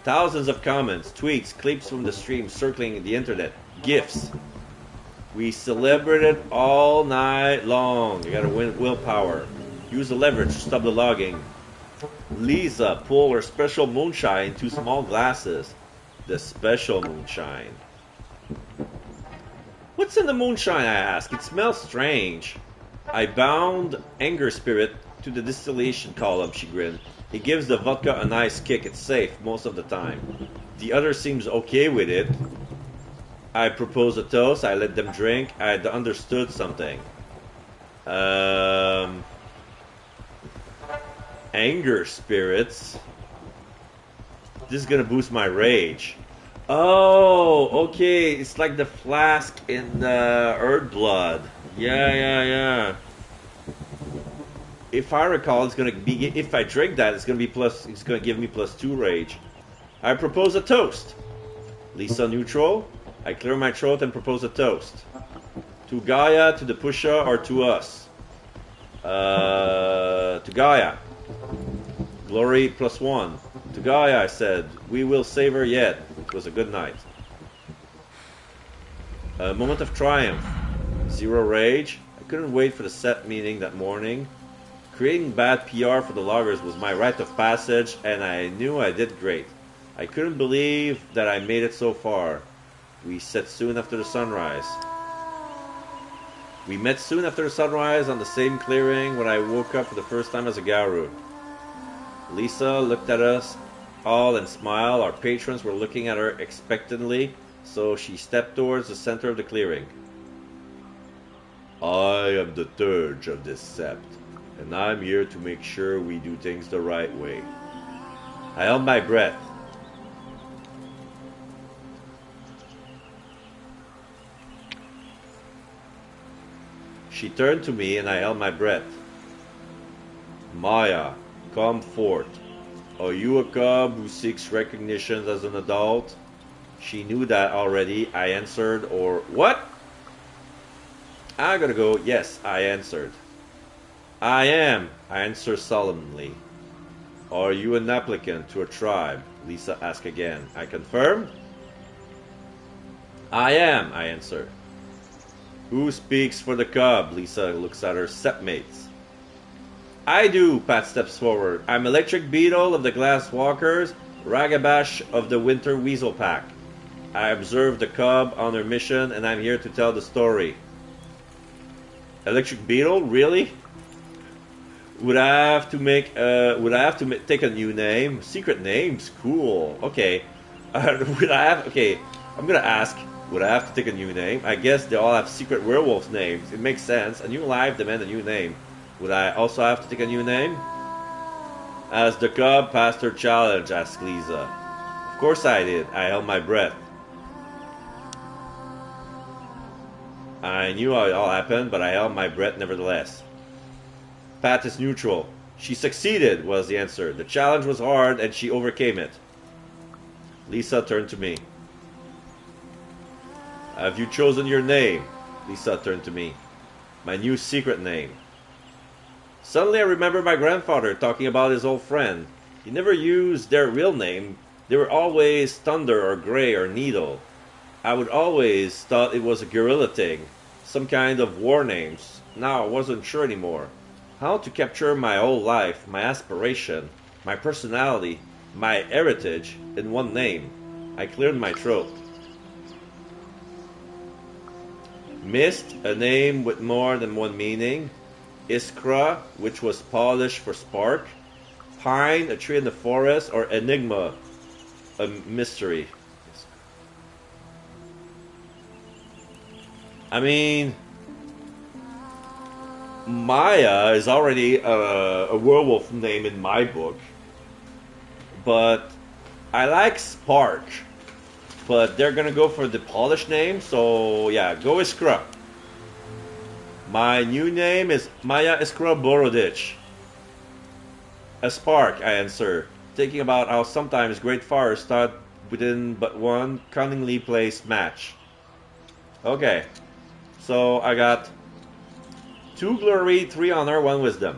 Thousands of comments, tweets, clips from the stream circling the internet, GIFs. We celebrated all night long. You gotta win willpower. Use the leverage to stop the logging. Lisa pulled her special moonshine into small glasses. The special moonshine. What's in the moonshine, I ask? It smells strange. I bound Anger Spirit to the distillation column, she grinned. It gives the vodka a nice kick. It's safe most of the time. The other seems okay with it. I proposed a toast. I let them drink. I had understood something. Anger spirits. This is gonna boost my rage. Oh, okay. It's like the flask in the Earth Blood. Yeah. If I recall, it's gonna be, if I drink that, it's gonna be plus. It's gonna give me +2 rage. I propose a toast. Lisa neutral. I clear my throat and propose a toast. To Gaia, to the Pusha, or to us? To Gaia. Glory +1. To Gaia, I said. We will save her yet. It was a good night. A moment of triumph. 0 rage. I couldn't wait for the set meeting that morning. Creating bad PR for the loggers was my rite of passage, and I knew I did great. I couldn't believe that I made it so far. We set soon after the sunrise. We met soon after the sunrise on the same clearing when I woke up for the first time as a Garu. Lisa looked at us all and smiled. Our patrons were looking at her expectantly, so she stepped towards the center of the clearing. I am the Turge of this sept, and I'm here to make sure we do things the right way. I held my breath. She turned to me and I held my breath. Maya, come forth. Are you a cub who seeks recognition as an adult? She knew that already. I answered, or what? I gotta go. Yes, I answered. I am, I answered solemnly. Are you an applicant to a tribe? Lisa asked again. I confirm. I am, I answered. Who speaks for the cub? Lisa looks at her stepmates. I do, Pat steps forward. I'm Electric Beetle of the Glass Walkers, Ragabash of the Winter Weasel Pack. I observed the cub on her mission, and I'm here to tell the story. Electric Beetle? Really? Would I have to take a new name? Secret names? Cool. Okay. Okay, I'm gonna ask. Would I have to take a new name? I guess they all have secret werewolf names. It makes sense. A new life demands a new name. Would I also have to take a new name? As the cub passed her challenge, asked Lisa. Of course I did. I held my breath. I knew how it all happened, but I held my breath nevertheless. Pat is neutral. She succeeded, was the answer. The challenge was hard, and she overcame it. Lisa turned to me. Have you chosen your name? Lisa turned to me. My new secret name. Suddenly I remembered my grandfather talking about his old friend. He never used their real name. They were always Thunder or Grey or Needle. I would always thought it was a guerrilla thing. Some kind of war names. Now I wasn't sure anymore. How to capture my whole life, my aspiration, my personality, my heritage in one name. I cleared my throat. Mist, a name with more than one meaning. Iskra, which was Polish for spark. Pine, a tree in the forest. Or Enigma, a mystery. I mean, Maya is already a werewolf name in my book. But I like Spark. But they're gonna go for the Polish name, so yeah, go Iskra. My new name is Maya Iskra Borodich. A spark, I answer, thinking about how sometimes great fires start within but one cunningly placed match. Okay, so I got 2 glory, 3 honor, 1 wisdom.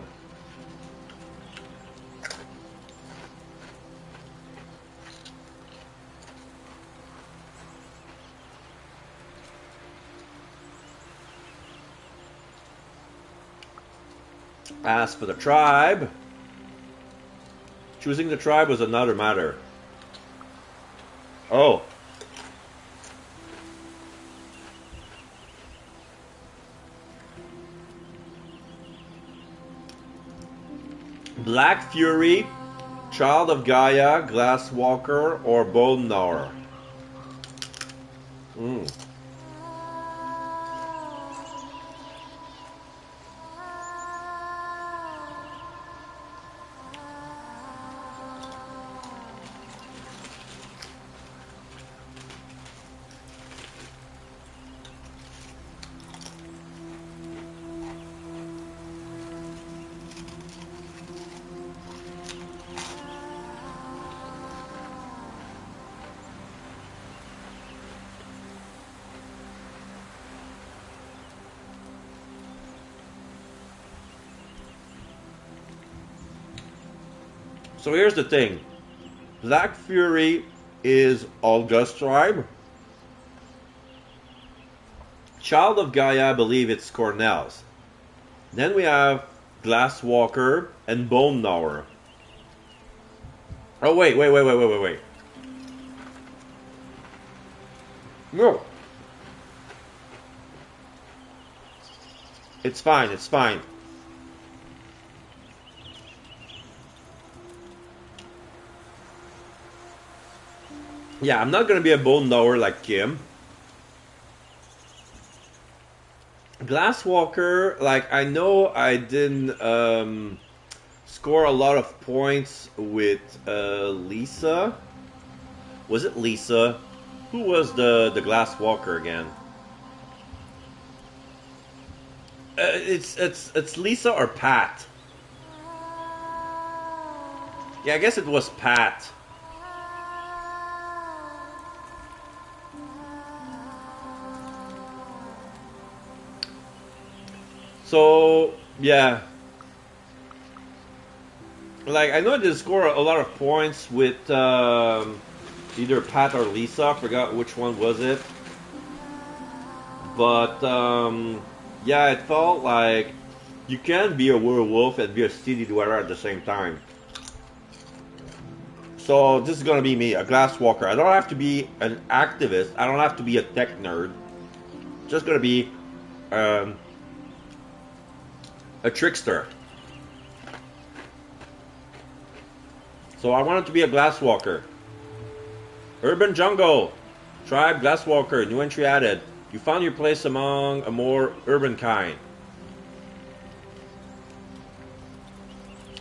As for the tribe, choosing the tribe was another matter. Oh. Black Fury, Child of Gaia, Glasswalker, or Bone Gnawer. So here's the thing. Black Fury is Olga's tribe. Child of Gaia, I believe it's Cornell's. Then we have Glasswalker and Bone Gnawer. Oh, wait. No. It's fine. Yeah, I'm not gonna be a Bone Gnawer like Kim. Glasswalker, like, I know I didn't score a lot of points with Lisa. Was it Lisa? Who was the Glasswalker again? It's Lisa or Pat. Yeah, I guess it was Pat. So, yeah. Like, I know I did score a lot of points with either Pat or Lisa. I forgot which one was it. But, yeah, it felt like you can be a werewolf and be a steady dweller at the same time. So, this is going to be me, a Glasswalker. I don't have to be an activist. I don't have to be a tech nerd. Just going to be a trickster. So I wanted to be a Glasswalker. Urban Jungle. Tribe Glasswalker. New entry added. You found your place among a more urban kind.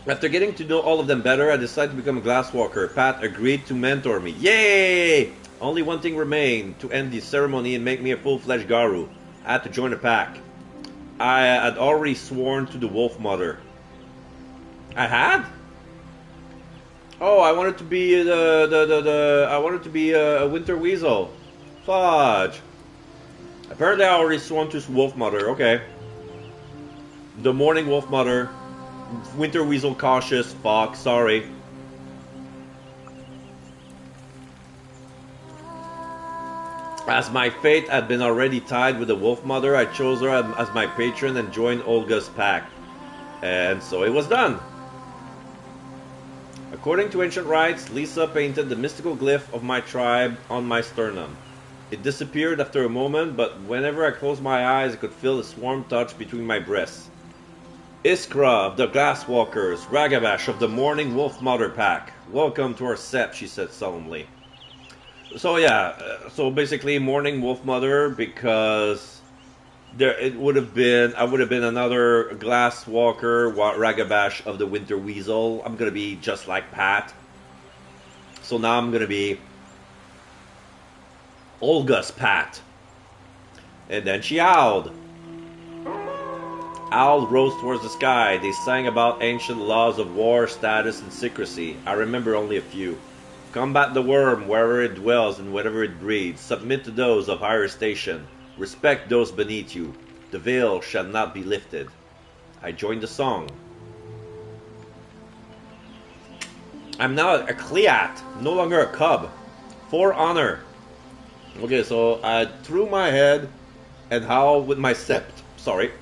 After getting to know all of them better, I decided to become a Glasswalker. Pat agreed to mentor me. Yay! Only one thing remained to end the ceremony and make me a full-fledged Garu. I had to join the pack. I had already sworn to the Wolf Mother. I had? Oh, I wanted to be I wanted to be a Winter Weasel. Fudge. Apparently, I already sworn to Wolf Mother. Okay. The Morning Wolf Mother. Winter Weasel cautious. Fuck. Sorry. As my fate had been already tied with the Wolf Mother, I chose her as my patron and joined Olga's pack. And so it was done. According to ancient rites, Lisa painted the mystical glyph of my tribe on my sternum. It disappeared after a moment, but whenever I closed my eyes, I could feel its warm touch between my breasts. Iskra of the Glasswalkers, Ragabash of the Morning Wolf Mother pack. Welcome to our set, she said solemnly. So yeah, so basically Morning Wolf Mother, because I would have been another Glasswalker, Ragabash of the Winter Weasel. I'm gonna be just like Pat. So now I'm gonna be Olga's Pat. And then she howled. Owl rose towards the sky. They sang about ancient laws of war, status, and secrecy. I remember only a few. Combat the worm wherever it dwells and whatever it breeds. Submit to those of higher station. Respect those beneath you. The veil shall not be lifted. I joined the song. I'm now a Cleat, no longer a cub. For honor. Okay, so I threw my head and howled with my sept. Sorry.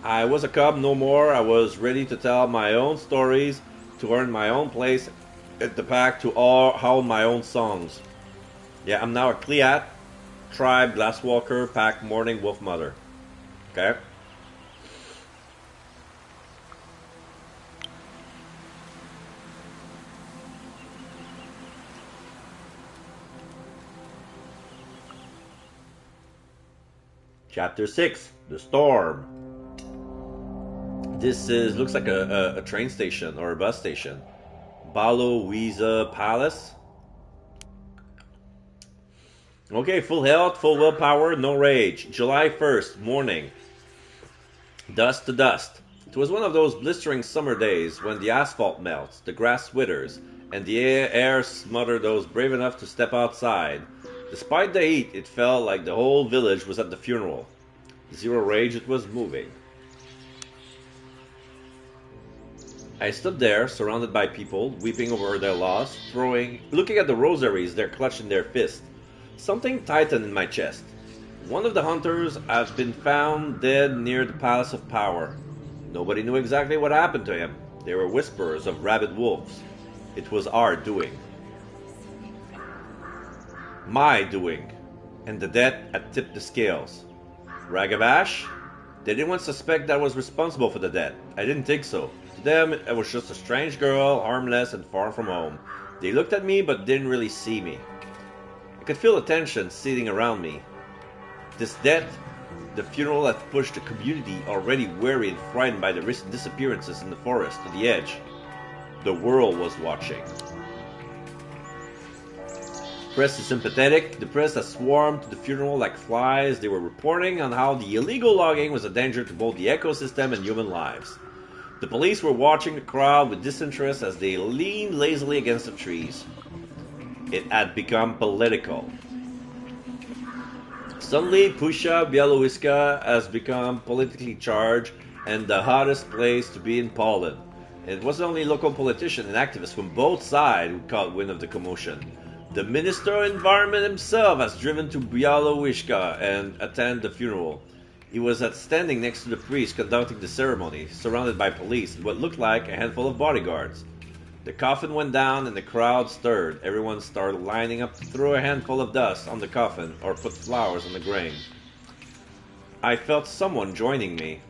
I was a cub no more. I was ready to tell my own stories, to earn my own place at the pack, to howl my own songs. Yeah, I'm now a Cleat, tribe, glasswalker, pack, morning, wolf mother. Okay? Chapter 6, The Storm. This looks like a train station or a bus station. Balowiza Palace. Okay, full health, full willpower, no rage. July 1st, morning. Dust to dust. It was one of those blistering summer days when the asphalt melts, the grass withers, and the air smothers those brave enough to step outside. Despite the heat, it felt like the whole village was at the funeral. Zero rage, it was moving. I stood there, surrounded by people, weeping over their loss, looking at the rosaries they're clutched in their fists. Something tightened in my chest. One of the hunters has been found dead near the Palace of Power. Nobody knew exactly what happened to him. There were whispers of rabid wolves. It was our doing. My doing. And the death had tipped the scales. Ragabash? Did anyone suspect that I was responsible for the death? I didn't think so. To them, I was just a strange girl, harmless and far from home. They looked at me but didn't really see me. I could feel the tension seething around me. This death, the funeral had pushed the community, already wary and frightened by the recent disappearances in the forest, to the edge. The world was watching. Press is sympathetic. The press has swarmed to the funeral like flies. They were reporting on how the illegal logging was a danger to both the ecosystem and human lives. The police were watching the crowd with disinterest as they leaned lazily against the trees. It had become political. Suddenly, Pusha Białowieska has become politically charged and the hottest place to be in Poland. It wasn't only local politicians and activists from both sides who caught wind of the commotion. The Minister of Environment himself has driven to Białowieska and attend the funeral. He was standing next to the priest conducting the ceremony, surrounded by police and what looked like a handful of bodyguards. The coffin went down and the crowd stirred. Everyone started lining up to throw a handful of dust on the coffin or put flowers on the grave. I felt someone joining me.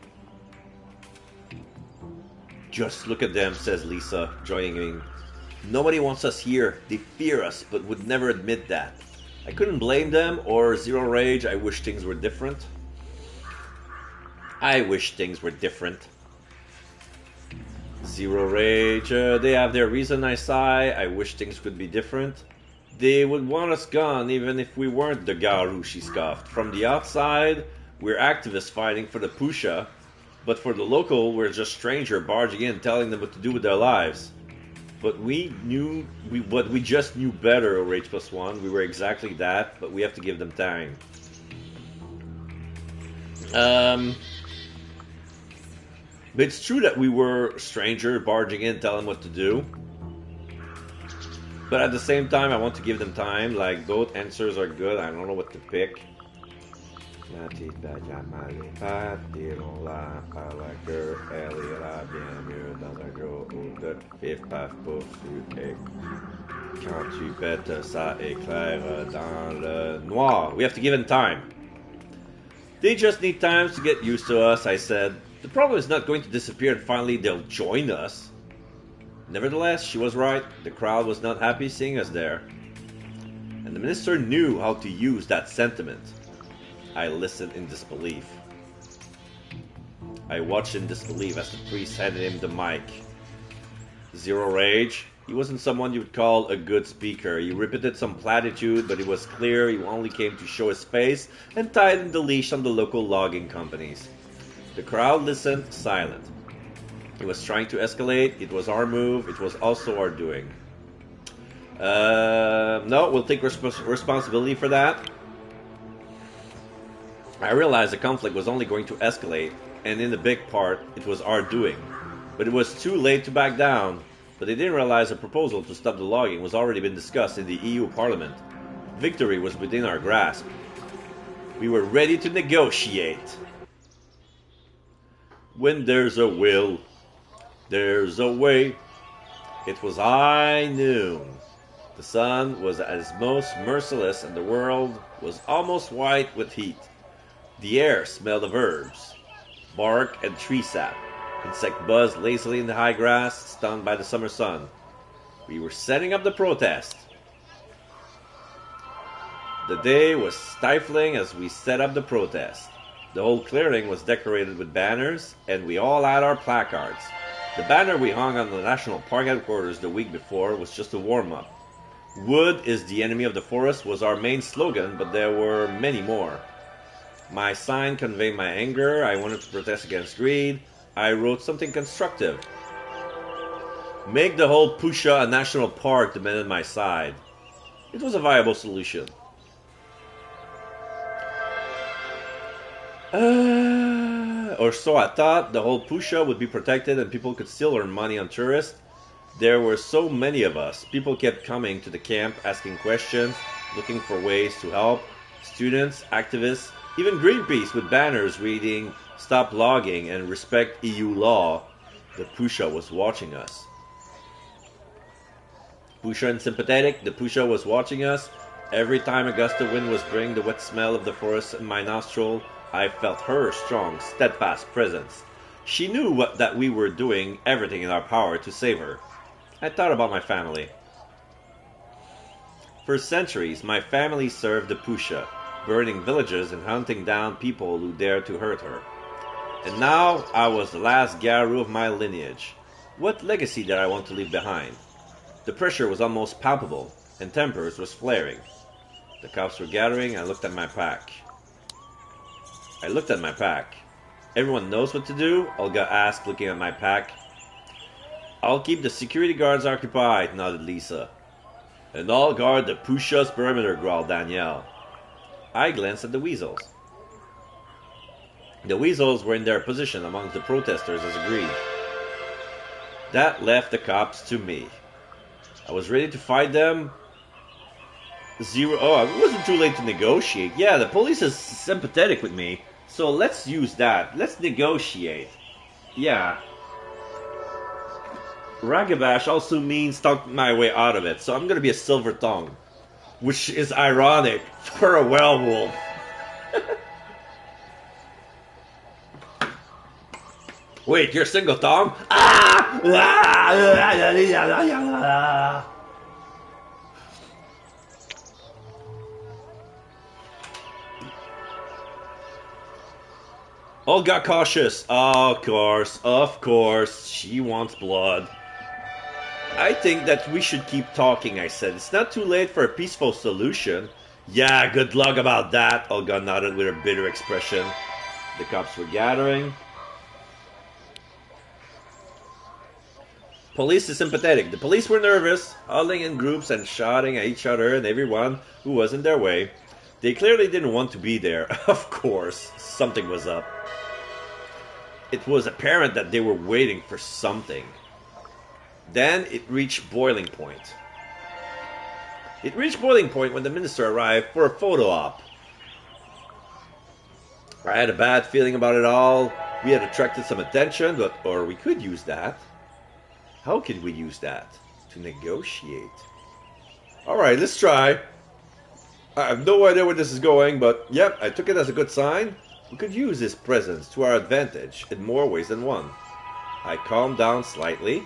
Just look at them, says Lisa, joining me. Nobody wants us here. They fear us, but would never admit that. I couldn't blame them, or zero rage. I wish things were different. I wish things were different. Zero rage. They have their reason, I sigh. I wish things could be different. They would want us gone even if we weren't the Garu, she scoffed. From the outside, we're activists fighting for the Pusha, but for the local, we're just strangers barging in telling them what to do with their lives. But we just knew better, Rage Plus One. We were exactly that, but we have to give them time. But it's true that we were strangers barging in, telling them what to do. But at the same time, I want to give them time. Like, both answers are good. I don't know what to pick. Quand tu pètes, ça éclaire dans le noir. We have to give them time. They just need time to get used to us, I said. The problem is not going to disappear and finally they'll join us. Nevertheless, she was right. The crowd was not happy seeing us there. And the minister knew how to use that sentiment. I listened in disbelief. I watched in disbelief as the priest handed him the mic. Zero rage. He wasn't someone you would call a good speaker. He repeated some platitude, but it was clear he only came to show his face and tighten the leash on the local logging companies. The crowd listened, silent. He was trying to escalate. It was our move. It was also our doing. No, we'll take responsibility for that. I realized the conflict was only going to escalate, and in the big part, it was our doing. But it was too late to back down. But they didn't realize a proposal to stop the logging was already been discussed in the EU Parliament. Victory was within our grasp. We were ready to negotiate. When there's a will, there's a way. It was high noon. The sun was at its most merciless and the world was almost white with heat. The air smelled of herbs, bark, and tree sap. Insects buzzed lazily in the high grass, stunned by the summer sun. We were setting up the protest. The day was stifling as we set up the protest. The whole clearing was decorated with banners, and we all had our placards. The banner we hung on the National Park headquarters the week before was just a warm-up. Wood is the enemy of the forest was our main slogan, but there were many more. My sign conveyed my anger. I wanted to protest against greed. I wrote something constructive. Make the whole Pusha a national park, demanded my side. It was a viable solution. Or so I thought. The whole Pusha would be protected and people could still earn money on tourists. There were so many of us. People kept coming to the camp, asking questions, looking for ways to help. Students, activists, even Greenpeace with banners reading "Stop logging" and "Respect EU law." The Pusha was watching us. Pusha and sympathetic, the Pusha was watching us. Every time a gust of wind was bringing the wet smell of the forest in my nostril, I felt her strong, steadfast presence. She knew that we were doing everything in our power to save her. I thought about my family. For centuries, my family served the Pusha, burning villages and hunting down people who dared to hurt her. And now I was the last Garou of my lineage. What legacy did I want to leave behind? The pressure was almost palpable, and tempers was flaring. The cops were gathering, and I looked at my pack. Everyone knows what to do? Olga asked, looking at my pack. I'll keep the security guards occupied, nodded Lisa. And I'll guard the Pusha's perimeter, growled Danielle. I glanced at the weasels. The weasels were in their position amongst the protesters as agreed. That left the cops to me. I was ready to fight them. Oh, it wasn't too late to negotiate. Yeah, the police is sympathetic with me, so let's use that. Let's negotiate. Yeah. Ragabash also means talk my way out of it, so I'm gonna be a silver tongue, which is ironic for a werewolf. Wait, you're single tongue? Olga cautious. Of course, she wants blood. I think that we should keep talking, I said. It's not too late for a peaceful solution. Yeah, good luck about that, Olga nodded with a bitter expression. The cops were gathering. Police is sympathetic. The police were nervous, huddling in groups and shouting at each other and everyone who was in their way. They clearly didn't want to be there. Of course, something was up. It was apparent that they were waiting for something. Then it reached boiling point. It reached boiling point when the minister arrived for a photo op. I had a bad feeling about it all. We had attracted some attention, or we could use that. How could we use that? To negotiate. Alright, let's try. I have no idea where this is going, but yep, I took it as a good sign. We could use his presence to our advantage in more ways than one. I calmed down slightly.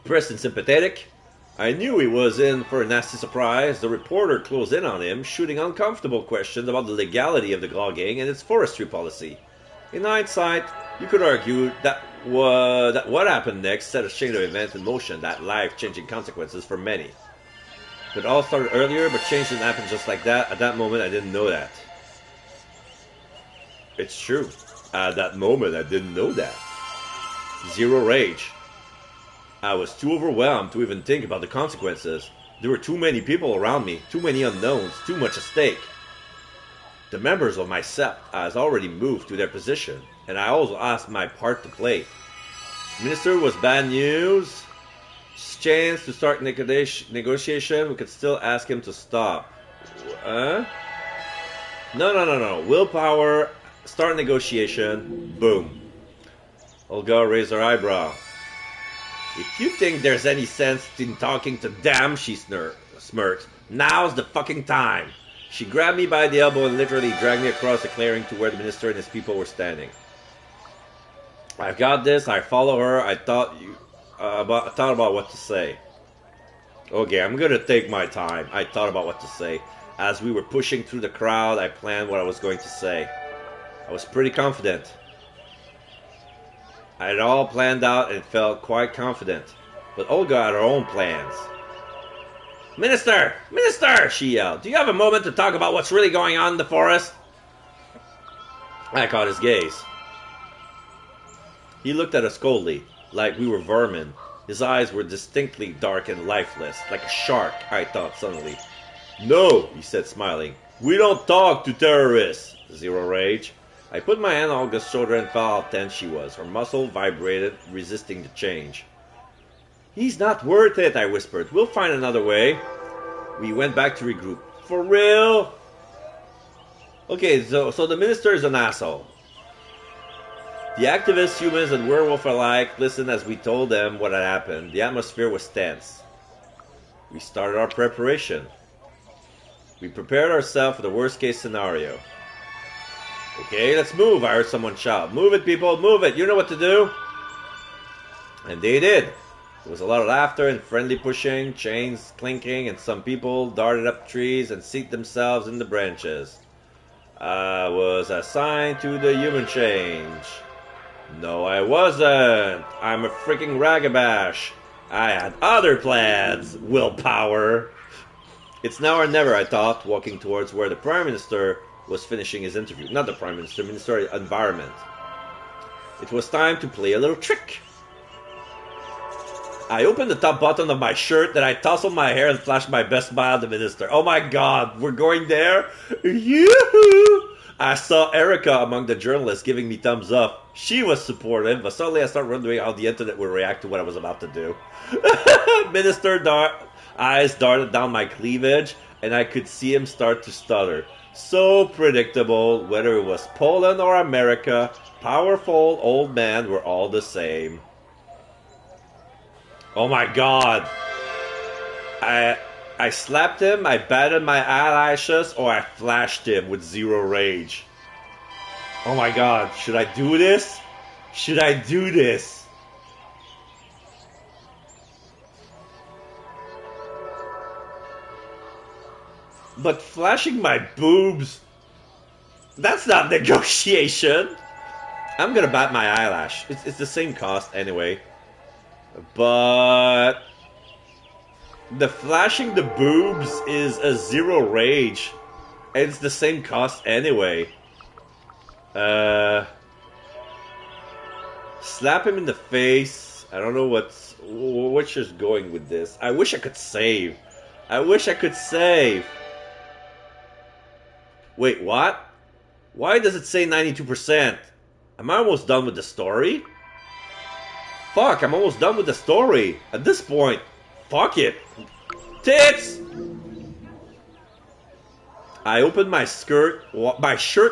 Preston sympathetic. I knew he was in for a nasty surprise. The reporter closed in on him, shooting uncomfortable questions about the legality of the logging and its forestry policy. In hindsight, you could argue that what happened next set a chain of events in motion that life-changing consequences for many. It all started earlier, but change didn't happen just like that. At that moment, I didn't know that. It's true. At that moment, I didn't know that. Zero rage. I was too overwhelmed to even think about the consequences. There were too many people around me, too many unknowns, too much at stake. The members of my sept has already moved to their position, and I also asked my part to play. Minister was bad news. Chance to start negotiation. We could still ask him to stop. No. Willpower Start negotiation. Boom. Olga raised her eyebrow. If you think there's any sense in talking to them, she smirked, now's the fucking time. She grabbed me by the elbow and literally dragged me across the clearing to where the minister and his people were standing. I've got this. I follow her. I thought about what to say. Okay, I'm gonna take my time. I thought about what to say. As we were pushing through the crowd, I planned what I was going to say. I was pretty confident. I had all planned out and felt quite confident. But Olga had her own plans. Minister! Minister! She yelled. Do you have a moment to talk about what's really going on in the forest? I caught his gaze. He looked at us coldly, like we were vermin. His eyes were distinctly dark and lifeless, like a shark, I thought suddenly. No, he said, smiling. We don't talk to terrorists. Zero rage. I put my hand on Olga's shoulder and felt how tense she was. Her muscle vibrated, resisting the change. He's not worth it, I whispered. We'll find another way. We went back to regroup. For real? Okay, so the minister is an asshole. The activists, humans, and werewolf alike listened as we told them what had happened. The atmosphere was tense. We started our preparation. We prepared ourselves for the worst-case scenario. Okay, let's move, I heard someone shout. Move it, people, move it, you know what to do. And they did. There was a lot of laughter and friendly pushing, chains clinking, and some people darted up trees and seated themselves in the branches. I was assigned to the human change. No, I wasn't. I'm a freaking ragabash. I had other plans. Willpower. It's now or never, I thought, walking towards where the Prime Minister was finishing his interview. Not the Prime Minister, Minister of Environment. It was time to play a little trick. I opened the top button of my shirt, then I tousled my hair and flashed my best smile at the minister. Oh my god, we're going there? Yoo-hoo! I saw Erica among the journalists giving me thumbs up. She was supportive, but suddenly I started wondering how the internet would react to what I was about to do. Minister eyes darted down my cleavage, and I could see him start to stutter. So predictable, whether it was Poland or America, powerful old men were all the same. Oh my god. I slapped him, I batted my eyelashes, or I flashed him with zero rage. Oh my god, should I do this? Should I do this? But flashing my boobs, that's not negotiation. I'm gonna bat my eyelash. It's the same cost anyway. But the flashing the boobs is a zero rage. And it's the same cost anyway. Slap him in the face. I don't know what's just going with this. I wish I could save. I wish I could save. Wait, what? Why does it say 92%? Am I almost done with the story? Fuck, I'm almost done with the story. At this point, fuck it. Tits! I opened my shirt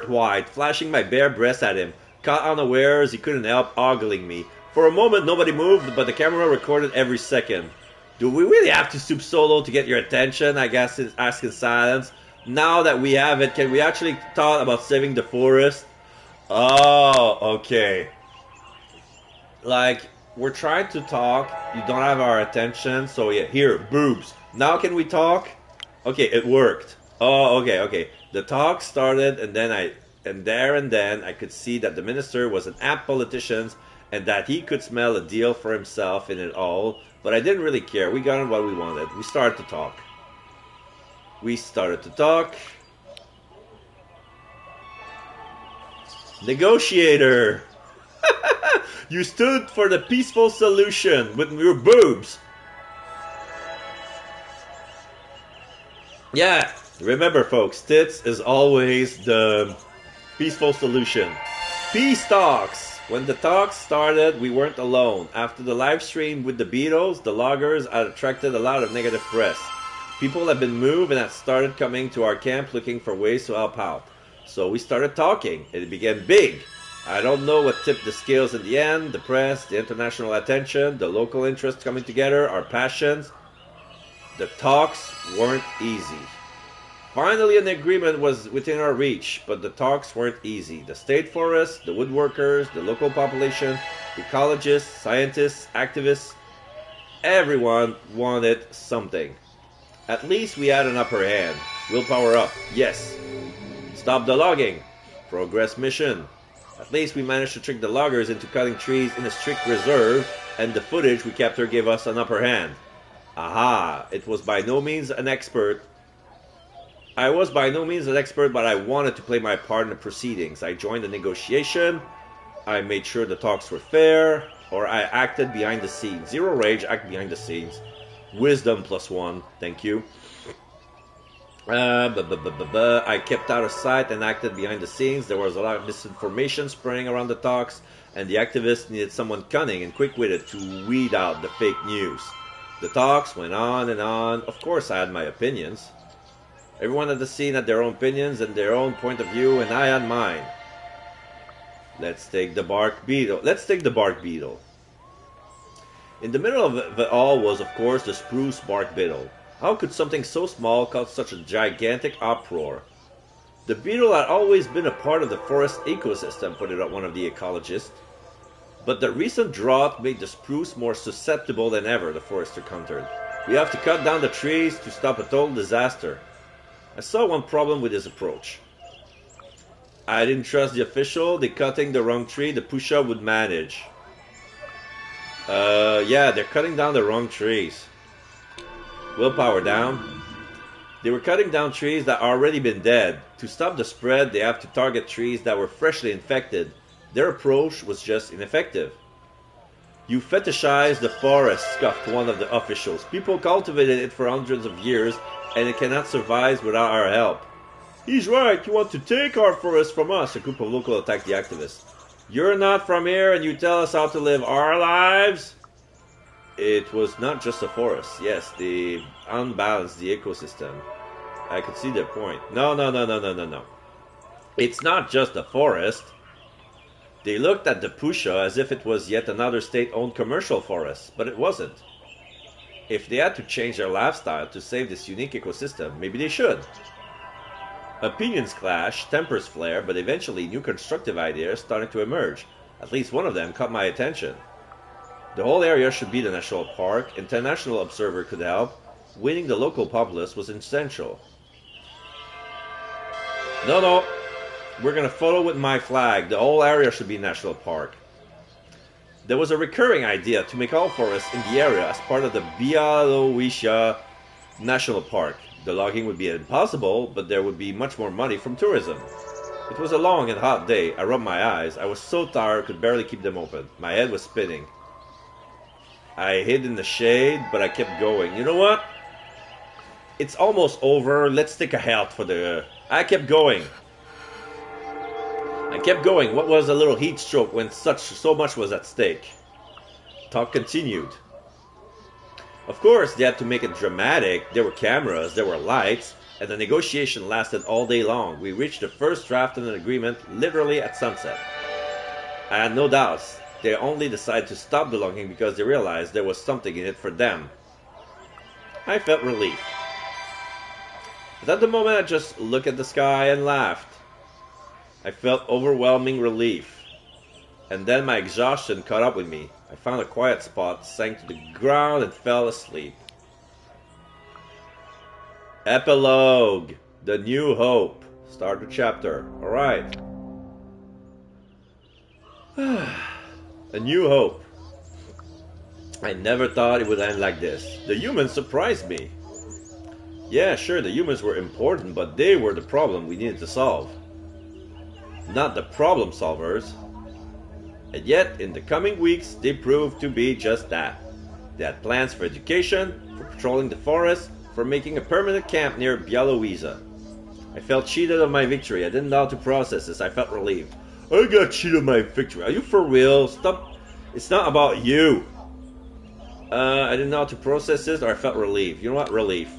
wide, flashing my bare breast at him. Caught unawares, he couldn't help ogling me. For a moment, nobody moved, but the camera recorded every second. Do we really have to stoop so low to get your attention? I guess it's asked in silence. Now that we have it, can we actually talk about saving the forest? Oh, okay. Like, we're trying to talk, you don't have our attention, so yeah, here, boobs. Now can we talk? Okay, it worked. Oh, okay. The talk started, and then I could see that the minister was an apt politician, and that he could smell a deal for himself in it all, but I didn't really care. We got what we wanted. We started to talk. Negotiator! You stood for the peaceful solution with your boobs. Yeah, remember folks, tits is always the peaceful solution. Peace talks. When the talks started, we weren't alone. After the live stream with the Beatles, the loggers had attracted a lot of negative press. People had been moved and had started coming to our camp looking for ways to help out. So we started talking, and it began big. I don't know what tipped the scales in the end, the press, the international attention, the local interests coming together, our passions. The talks weren't easy. Finally, an agreement was within our reach, but the talks weren't easy. The state forest, the woodworkers, the local population, ecologists, scientists, activists, everyone wanted something. At least we had an upper hand. Willpower up, yes. Stop the logging. Progress mission. At least we managed to trick the loggers into cutting trees in a strict reserve, and the footage we captured gave us an upper hand. Aha! It was by no means an expert. I was by no means an expert, but I wanted to play my part in the proceedings. I joined the negotiation. I made sure the talks were fair, or I acted behind the scenes. Zero rage, act behind the scenes. Wisdom +1, thank you. I kept out of sight and acted behind the scenes. There was a lot of misinformation spreading around the talks, and the activists needed someone cunning and quick-witted to weed out the fake news. The talks went on and on. Of course I had my opinions. Everyone at the scene had their own opinions and their own point of view, and I had mine. Let's take the bark beetle. In the middle of it all was, of course, the spruce bark beetle. How could something so small cause such a gigantic uproar? The beetle had always been a part of the forest ecosystem, put it up one of the ecologists. But the recent drought made the spruce more susceptible than ever, the forester countered. We have to cut down the trees to stop a total disaster. I saw one problem with his approach. I didn't trust the official. They cutting the wrong tree. The pusher would manage. Yeah, they're cutting down the wrong trees. Willpower down. They were cutting down trees that already been dead. To stop the spread, they have to target trees that were freshly infected. Their approach was just ineffective. You fetishize the forest, scoffed one of the officials. People cultivated it for hundreds of years, and it cannot survive without our help. He's right, you want to take our forest from us, a group of locals attacked the activists. You're not from here and you tell us how to live our lives? It was not just a forest. Yes, they unbalanced the ecosystem. I could see their point. No. It's not just a forest. They looked at the Pusha as if it was yet another state-owned commercial forest, but it wasn't. If they had to change their lifestyle to save this unique ecosystem, maybe they should. Opinions clash, tempers flare, but eventually new constructive ideas started to emerge. At least one of them caught my attention. The whole area should be the national park. International observer could help. Winning the local populace was essential. No. We're gonna follow with my flag. The whole area should be national park. There was a recurring idea to make all forests in the area as part of the Bialowieza National Park. The logging would be impossible, but there would be much more money from tourism. It was a long and hot day. I rubbed my eyes. I was so tired I could barely keep them open. My head was spinning. I hid in the shade, but I kept going. You know what? It's almost over. Let's take a halt for the... I kept going. What was a little heat stroke when so much was at stake? Talk continued. Of course, they had to make it dramatic. There were cameras, there were lights, and the negotiation lasted all day long. We reached the first draft of an agreement literally at sunset. I had no doubts. They only decided to stop the logging because they realized there was something in it for them. I felt relief. But at the moment, I just looked at the sky and laughed. I felt overwhelming relief. And then my exhaustion caught up with me. I found a quiet spot, sank to the ground, and fell asleep. Epilogue. The New Hope. Start the chapter. Alright. A New Hope. I never thought it would end like this. The humans surprised me. Yeah, sure, the humans were important, but they were the problem we needed to solve. Not the problem solvers. And yet, in the coming weeks, they proved to be just that. They had plans for education, for patrolling the forest, for making a permanent camp near Bialowieza. I felt cheated of my victory. I didn't know how to process this. I felt relieved. I got cheated of my victory. Are you for real? Stop. It's not about you. I didn't know how to process this, or I felt relief. You know what? Relief.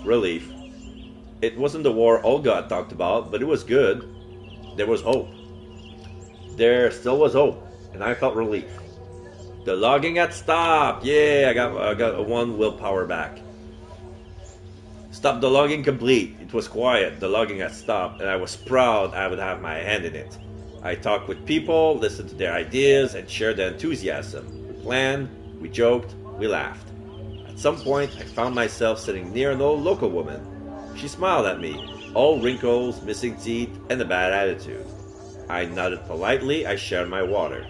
It wasn't the war Olga had talked about, but it was good. There was hope. There still was hope, and I felt relief. The logging had stopped. Yeah, I got one willpower back. Stop the logging complete. It was quiet. The logging had stopped, and I was proud I would have my hand in it. I talked with people, listened to their ideas, and shared their enthusiasm. We planned, we joked, we laughed. At some point, I found myself sitting near an old local woman. She smiled at me, all wrinkles, missing teeth, and a bad attitude. I nodded politely. I shared my water.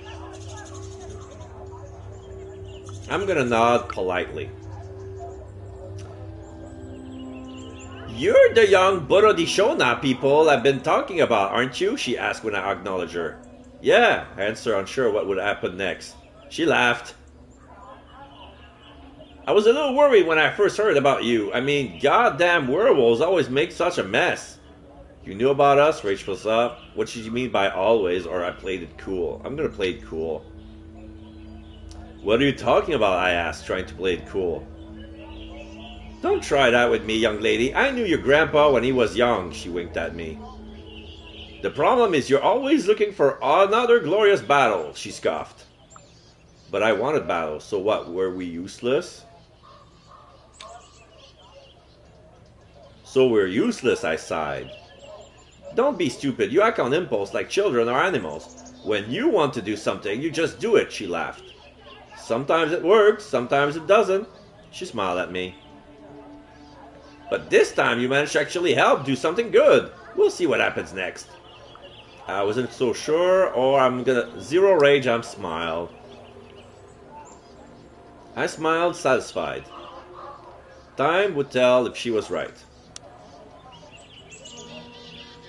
I'm gonna nod politely. You're the young Burro di Shona people I've been talking about, aren't you? She asked when I acknowledged her. Yeah, I answered, unsure what would happen next. She laughed. I was a little worried when I first heard about you. I mean, goddamn werewolves always make such a mess. You knew about us? Rachel was up. What did you mean by always, or I played it cool? I'm gonna play it cool. What are you talking about? I asked, trying to play it cool. Don't try that with me, young lady. I knew your grandpa when he was young, she winked at me. The problem is you're always looking for another glorious battle, she scoffed. But I wanted battle, so what, were we useless? So we're useless, I sighed. Don't be stupid, you act on impulse like children or animals. When you want to do something, you just do it, she laughed. Sometimes it works, sometimes it doesn't. She smiled at me. But this time you managed to actually help do something good. We'll see what happens next. I wasn't so sure, or I'm gonna zero rage, I'm smiled. I smiled, satisfied. Time would tell if she was right.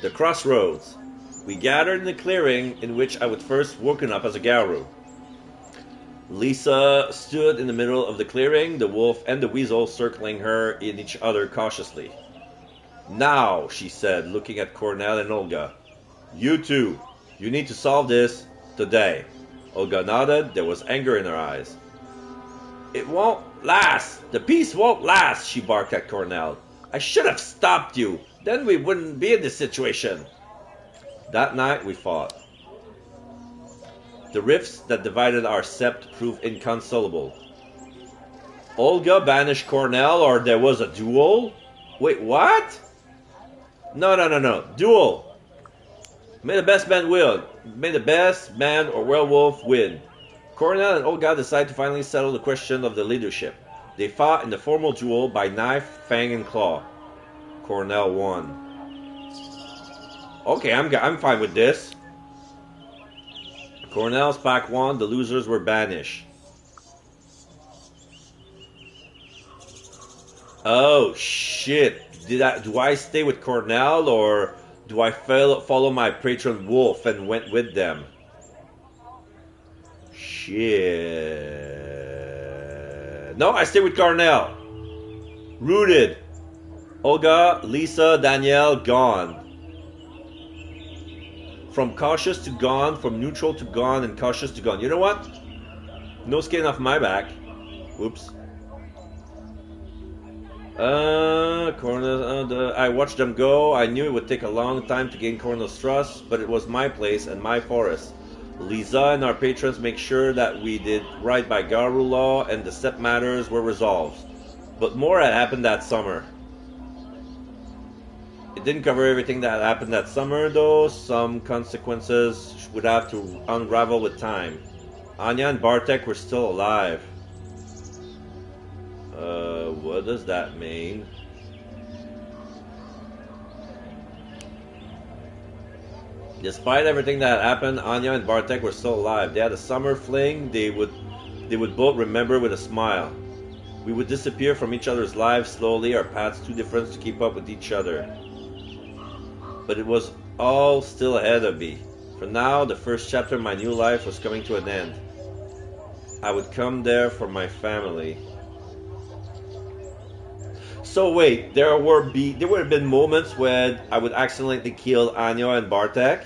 The crossroads. We gathered in the clearing in which I would first woken up as a Garu. Lisa stood in the middle of the clearing, the wolf and the weasel circling her in each other cautiously. Now, she said, looking at Cornell and Olga. You two, you need to solve this today. Olga nodded. There was anger in her eyes. It won't last. The peace won't last, she barked at Cornell. I should have stopped you. Then we wouldn't be in this situation. That night we fought. The rifts that divided our sept proved inconsolable. Olga banished Cornell, or there was a duel? Wait, what? No. Duel. May the best man win. May the best man or werewolf win. Cornell and Olga decided to finally settle the question of the leadership. They fought in the formal duel by knife, fang, and claw. Cornell won. Okay, I'm fine with this. Cornell's pack won, the losers were banished. Oh shit. Do I stay with Cornell, or do I follow my patron wolf and went with them? Shit. No, I stay with Cornell. Rooted. Olga, Lisa, Danielle, gone. From cautious to gone, from neutral to gone, and cautious to gone. You know what? No skin off my back. Whoops. Cornell, I watched them go. I knew it would take a long time to gain Cornell's trust, but it was my place and my forest. Lisa and our patrons make sure that we did right by Garu law and the step matters were resolved. But more had happened that summer. It didn't cover everything that happened that summer, though. Some consequences would have to unravel with time. Anya and Bartek were still alive. What does that mean? Despite everything that happened, Anya and Bartek were still alive. They had a summer fling they would both remember with a smile. We would disappear from each other's lives slowly, our paths too different to keep up with each other. But it was all still ahead of me. For now, the first chapter of my new life was coming to an end. I would come there for my family. So wait, there would have been moments when I would accidentally kill Anya and Bartek,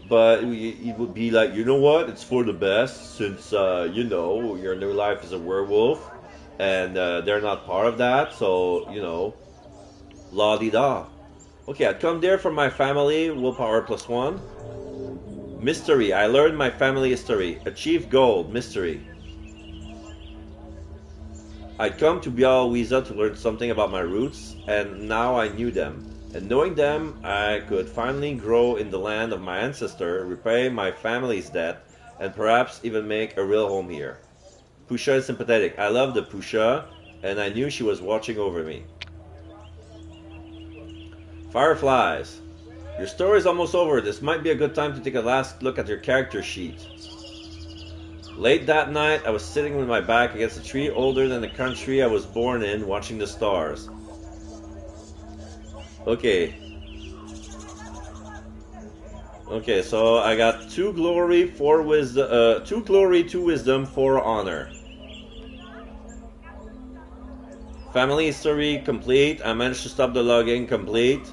but it would be like, you know what, it's for the best, since you know, your new life is a werewolf, and they're not part of that, so, you know, la-di-da. Okay, I'd come there for my family, willpower +1. Mystery, I learned my family history. Achieve gold, mystery. I'd come to Białowieża to learn something about my roots, and now I knew them. And knowing them, I could finally grow in the land of my ancestor, repay my family's debt, and perhaps even make a real home here. Pusha is sympathetic. I loved the Pusha, and I knew she was watching over me. Fireflies. Your story is almost over. This might be a good time to take a last look at your character sheet. Late that night, I was sitting with my back against a tree older than the country I was born in, watching the stars. Okay. Okay, so I got 2 glory, 4 wisdom, 2 glory, 2 wisdom, 4 honor. Family history complete. I managed to stop the logging complete.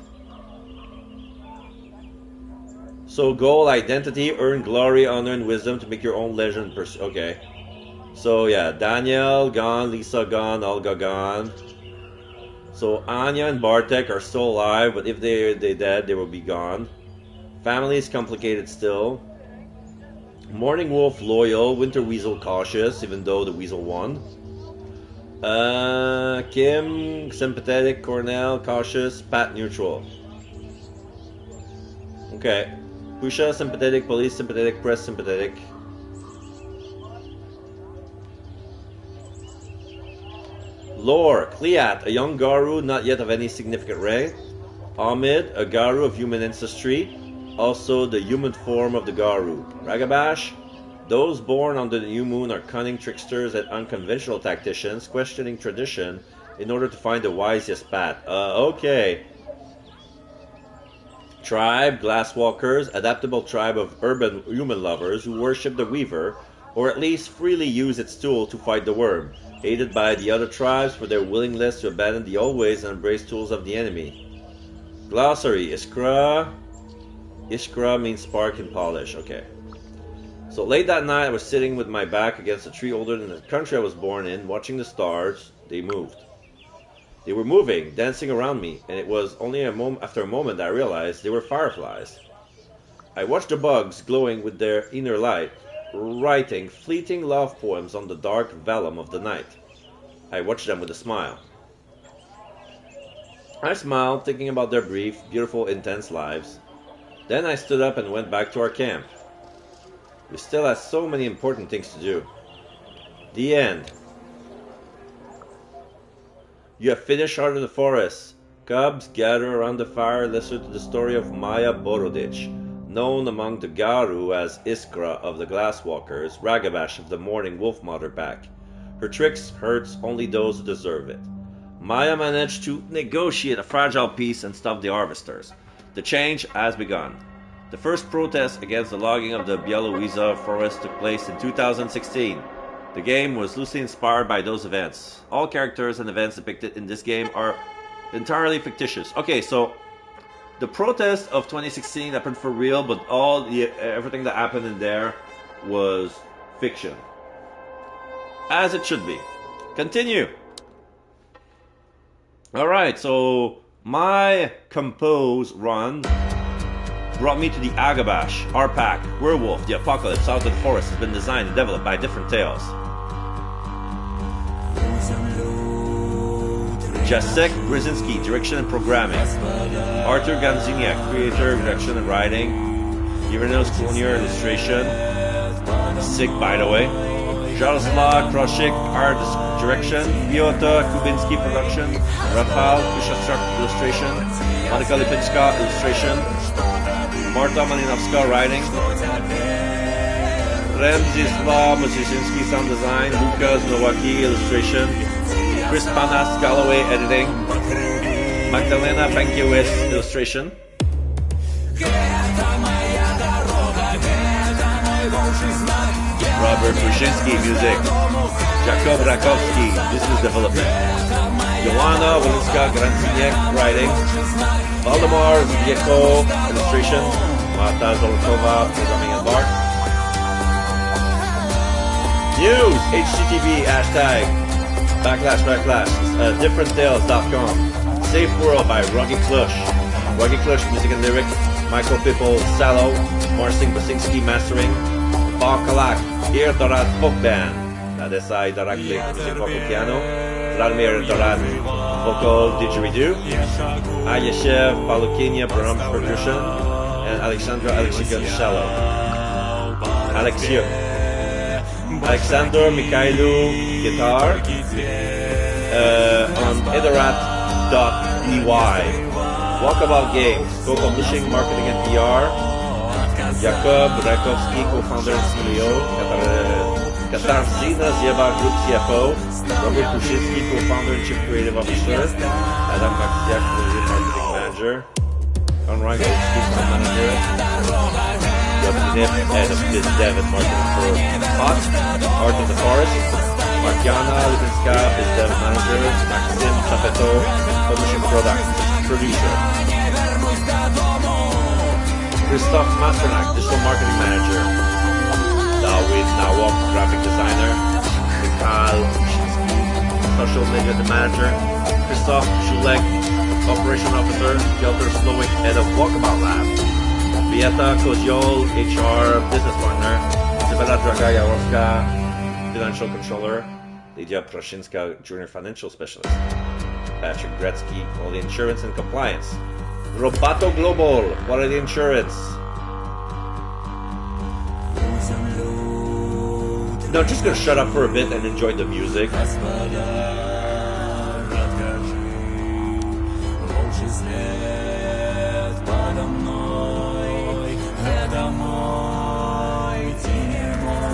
So goal, identity, earn glory, honor, and wisdom to make your own legend. Okay. So yeah, Daniel gone, Lisa gone, Olga gone. So Anya and Bartek are still alive, but if they're dead, they will be gone. Family is complicated still. Morning Wolf loyal, Winter Weasel cautious, even though the Weasel won. Kim sympathetic, Cornell cautious, Pat neutral. Okay. Pusha sympathetic, police sympathetic, press sympathetic. Lore, Cleat, a young Garu not yet of any significant rank. Ahmed, a Garu of human ancestry, also the human form of the Garu. Ragabash, those born under the new moon are cunning tricksters and unconventional tacticians, questioning tradition in order to find the wisest path. Okay. Tribe, Glasswalkers, adaptable tribe of urban human lovers who worship the Weaver, or at least freely use its tool to fight the worm, aided by the other tribes for their willingness to abandon the old ways and embrace tools of the enemy. Glossary, Iskra. Iskra means spark and polish, okay. So late that night I was sitting with my back against a tree older than the country I was born in, watching the stars. They moved. They were moving, dancing around me, and it was only after a moment that I realized they were fireflies. I watched the bugs glowing with their inner light, writing fleeting love poems on the dark vellum of the night. I watched them with a smile. I smiled, thinking about their brief, beautiful, intense lives. Then I stood up and went back to our camp. We still had so many important things to do. The end. You have finished Heart of the Forest. Cubs gather around the fire, listen to the story of Maya Borodich, known among the Garu as Iskra of the Glasswalkers, Ragabash of the Morning Wolf Mother Pack. Her tricks hurts only those who deserve it. Maya managed to negotiate a fragile peace and stop the harvesters. The change has begun. The first protest against the logging of the Białowieża forest took place in 2016. The game was loosely inspired by those events. All characters and events depicted in this game are entirely fictitious. Okay, so the protest of 2016 happened for real, but everything that happened in there was fiction. As it should be. Continue. Alright, so my compose run brought me to the Agabash. Our pack, Werewolf, the Apocalypse, Out of the Forest has been designed and developed by Different Tales. Jacek Brzezinski, direction and programming. Arthur Ganziniak, creator, direction and writing. Iranos Klonier, illustration. Sick, by the way. Jaroslav Kroshik, art direction. Piotr Kubinski, production. Rafał Kuszaszczak, illustration. Monika Lipinska, illustration. Marta Malinowska, writing. Remzislav Mosiszynski, sound design. Lukas Nowacki, illustration. Chris Panas, Galloway, editing. Magdalena Bankiewicz, illustration. Robert Brzezinski, music. Jakub Rakowski, business development. Joanna Walinska-Granciniak, writing. Valdemar Zbieko, illustration. Marta Zolotova, programming and art. News, HTTP, hashtag, // differenttales.com. Safe World by Rocky Clush. Rocky Clutch, music and lyric. Michael Pipple, Sallow. Marcin Bosinski, mastering. Bob Kalak, Ir Dorad Folk Band. Nadesai Daraklik, music vocal piano. Vladimir Dorad, vocal didgeridoo. Ayeshev Palukinia, drums percussion. And Alexandra Alexika, cello. Alexander Mikhailu, guitar. On Edorat.py. Walkabout Games, co-publishing, marketing and PR. Jakub Rakovsky, co-founder and CEO. Katarzyna Zieba, group CFO. Robert Kushinsky, co-founder and chief creative officer. Adam Maksiak, marketing manager. Conrad Goldsky, fund manager. Yevgenyev, head of biz dev and marketing for Hot. Art of the Forest. Markiana Lipinska, biz dev manager. Maxim Chapeto, publishing producer. Christoph Masternak, digital marketing manager. Dawid Nawok, graphic designer. Mikhail Shinsky, social media manager. Christoph Shulek, operation officer. Piotr Slowik, head of Walkabout Lab. Beata Koziol, HR business partner. Isabella Dragajarovska, financial controller. Lydia Prashinska, junior financial specialist. Patrick Gretzky, quality insurance and compliance. Robato Global, quality insurance. Now I'm just going to shut up for a bit and enjoy the music.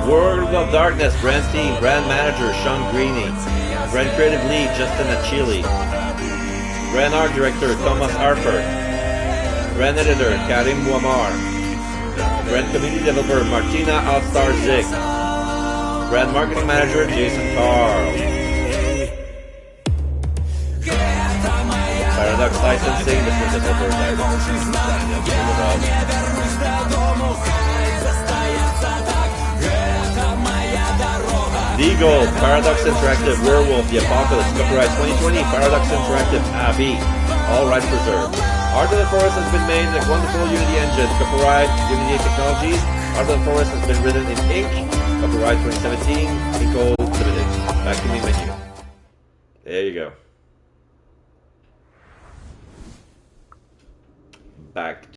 World of Darkness, brand team, brand manager, Sean Greeny. Brand creative lead, Justin Achille. Brand art director, Thomas Harper. Brand editor, Karim Muammar. Brand community developer, Martina Alstar Zik. Brand marketing manager, Jason Carl. Paradox licensing, business developer, Legal, Paradox Interactive, Werewolf, The Apocalypse, copyright 2020, Paradox Interactive, AB, all rights reserved. Art of the Forest has been made in a wonderful Unity engine, copyright Unity Technologies. Art of the Forest has been written in ink, copyright 2017, Inco Limited. Back to me menu. There you go. Back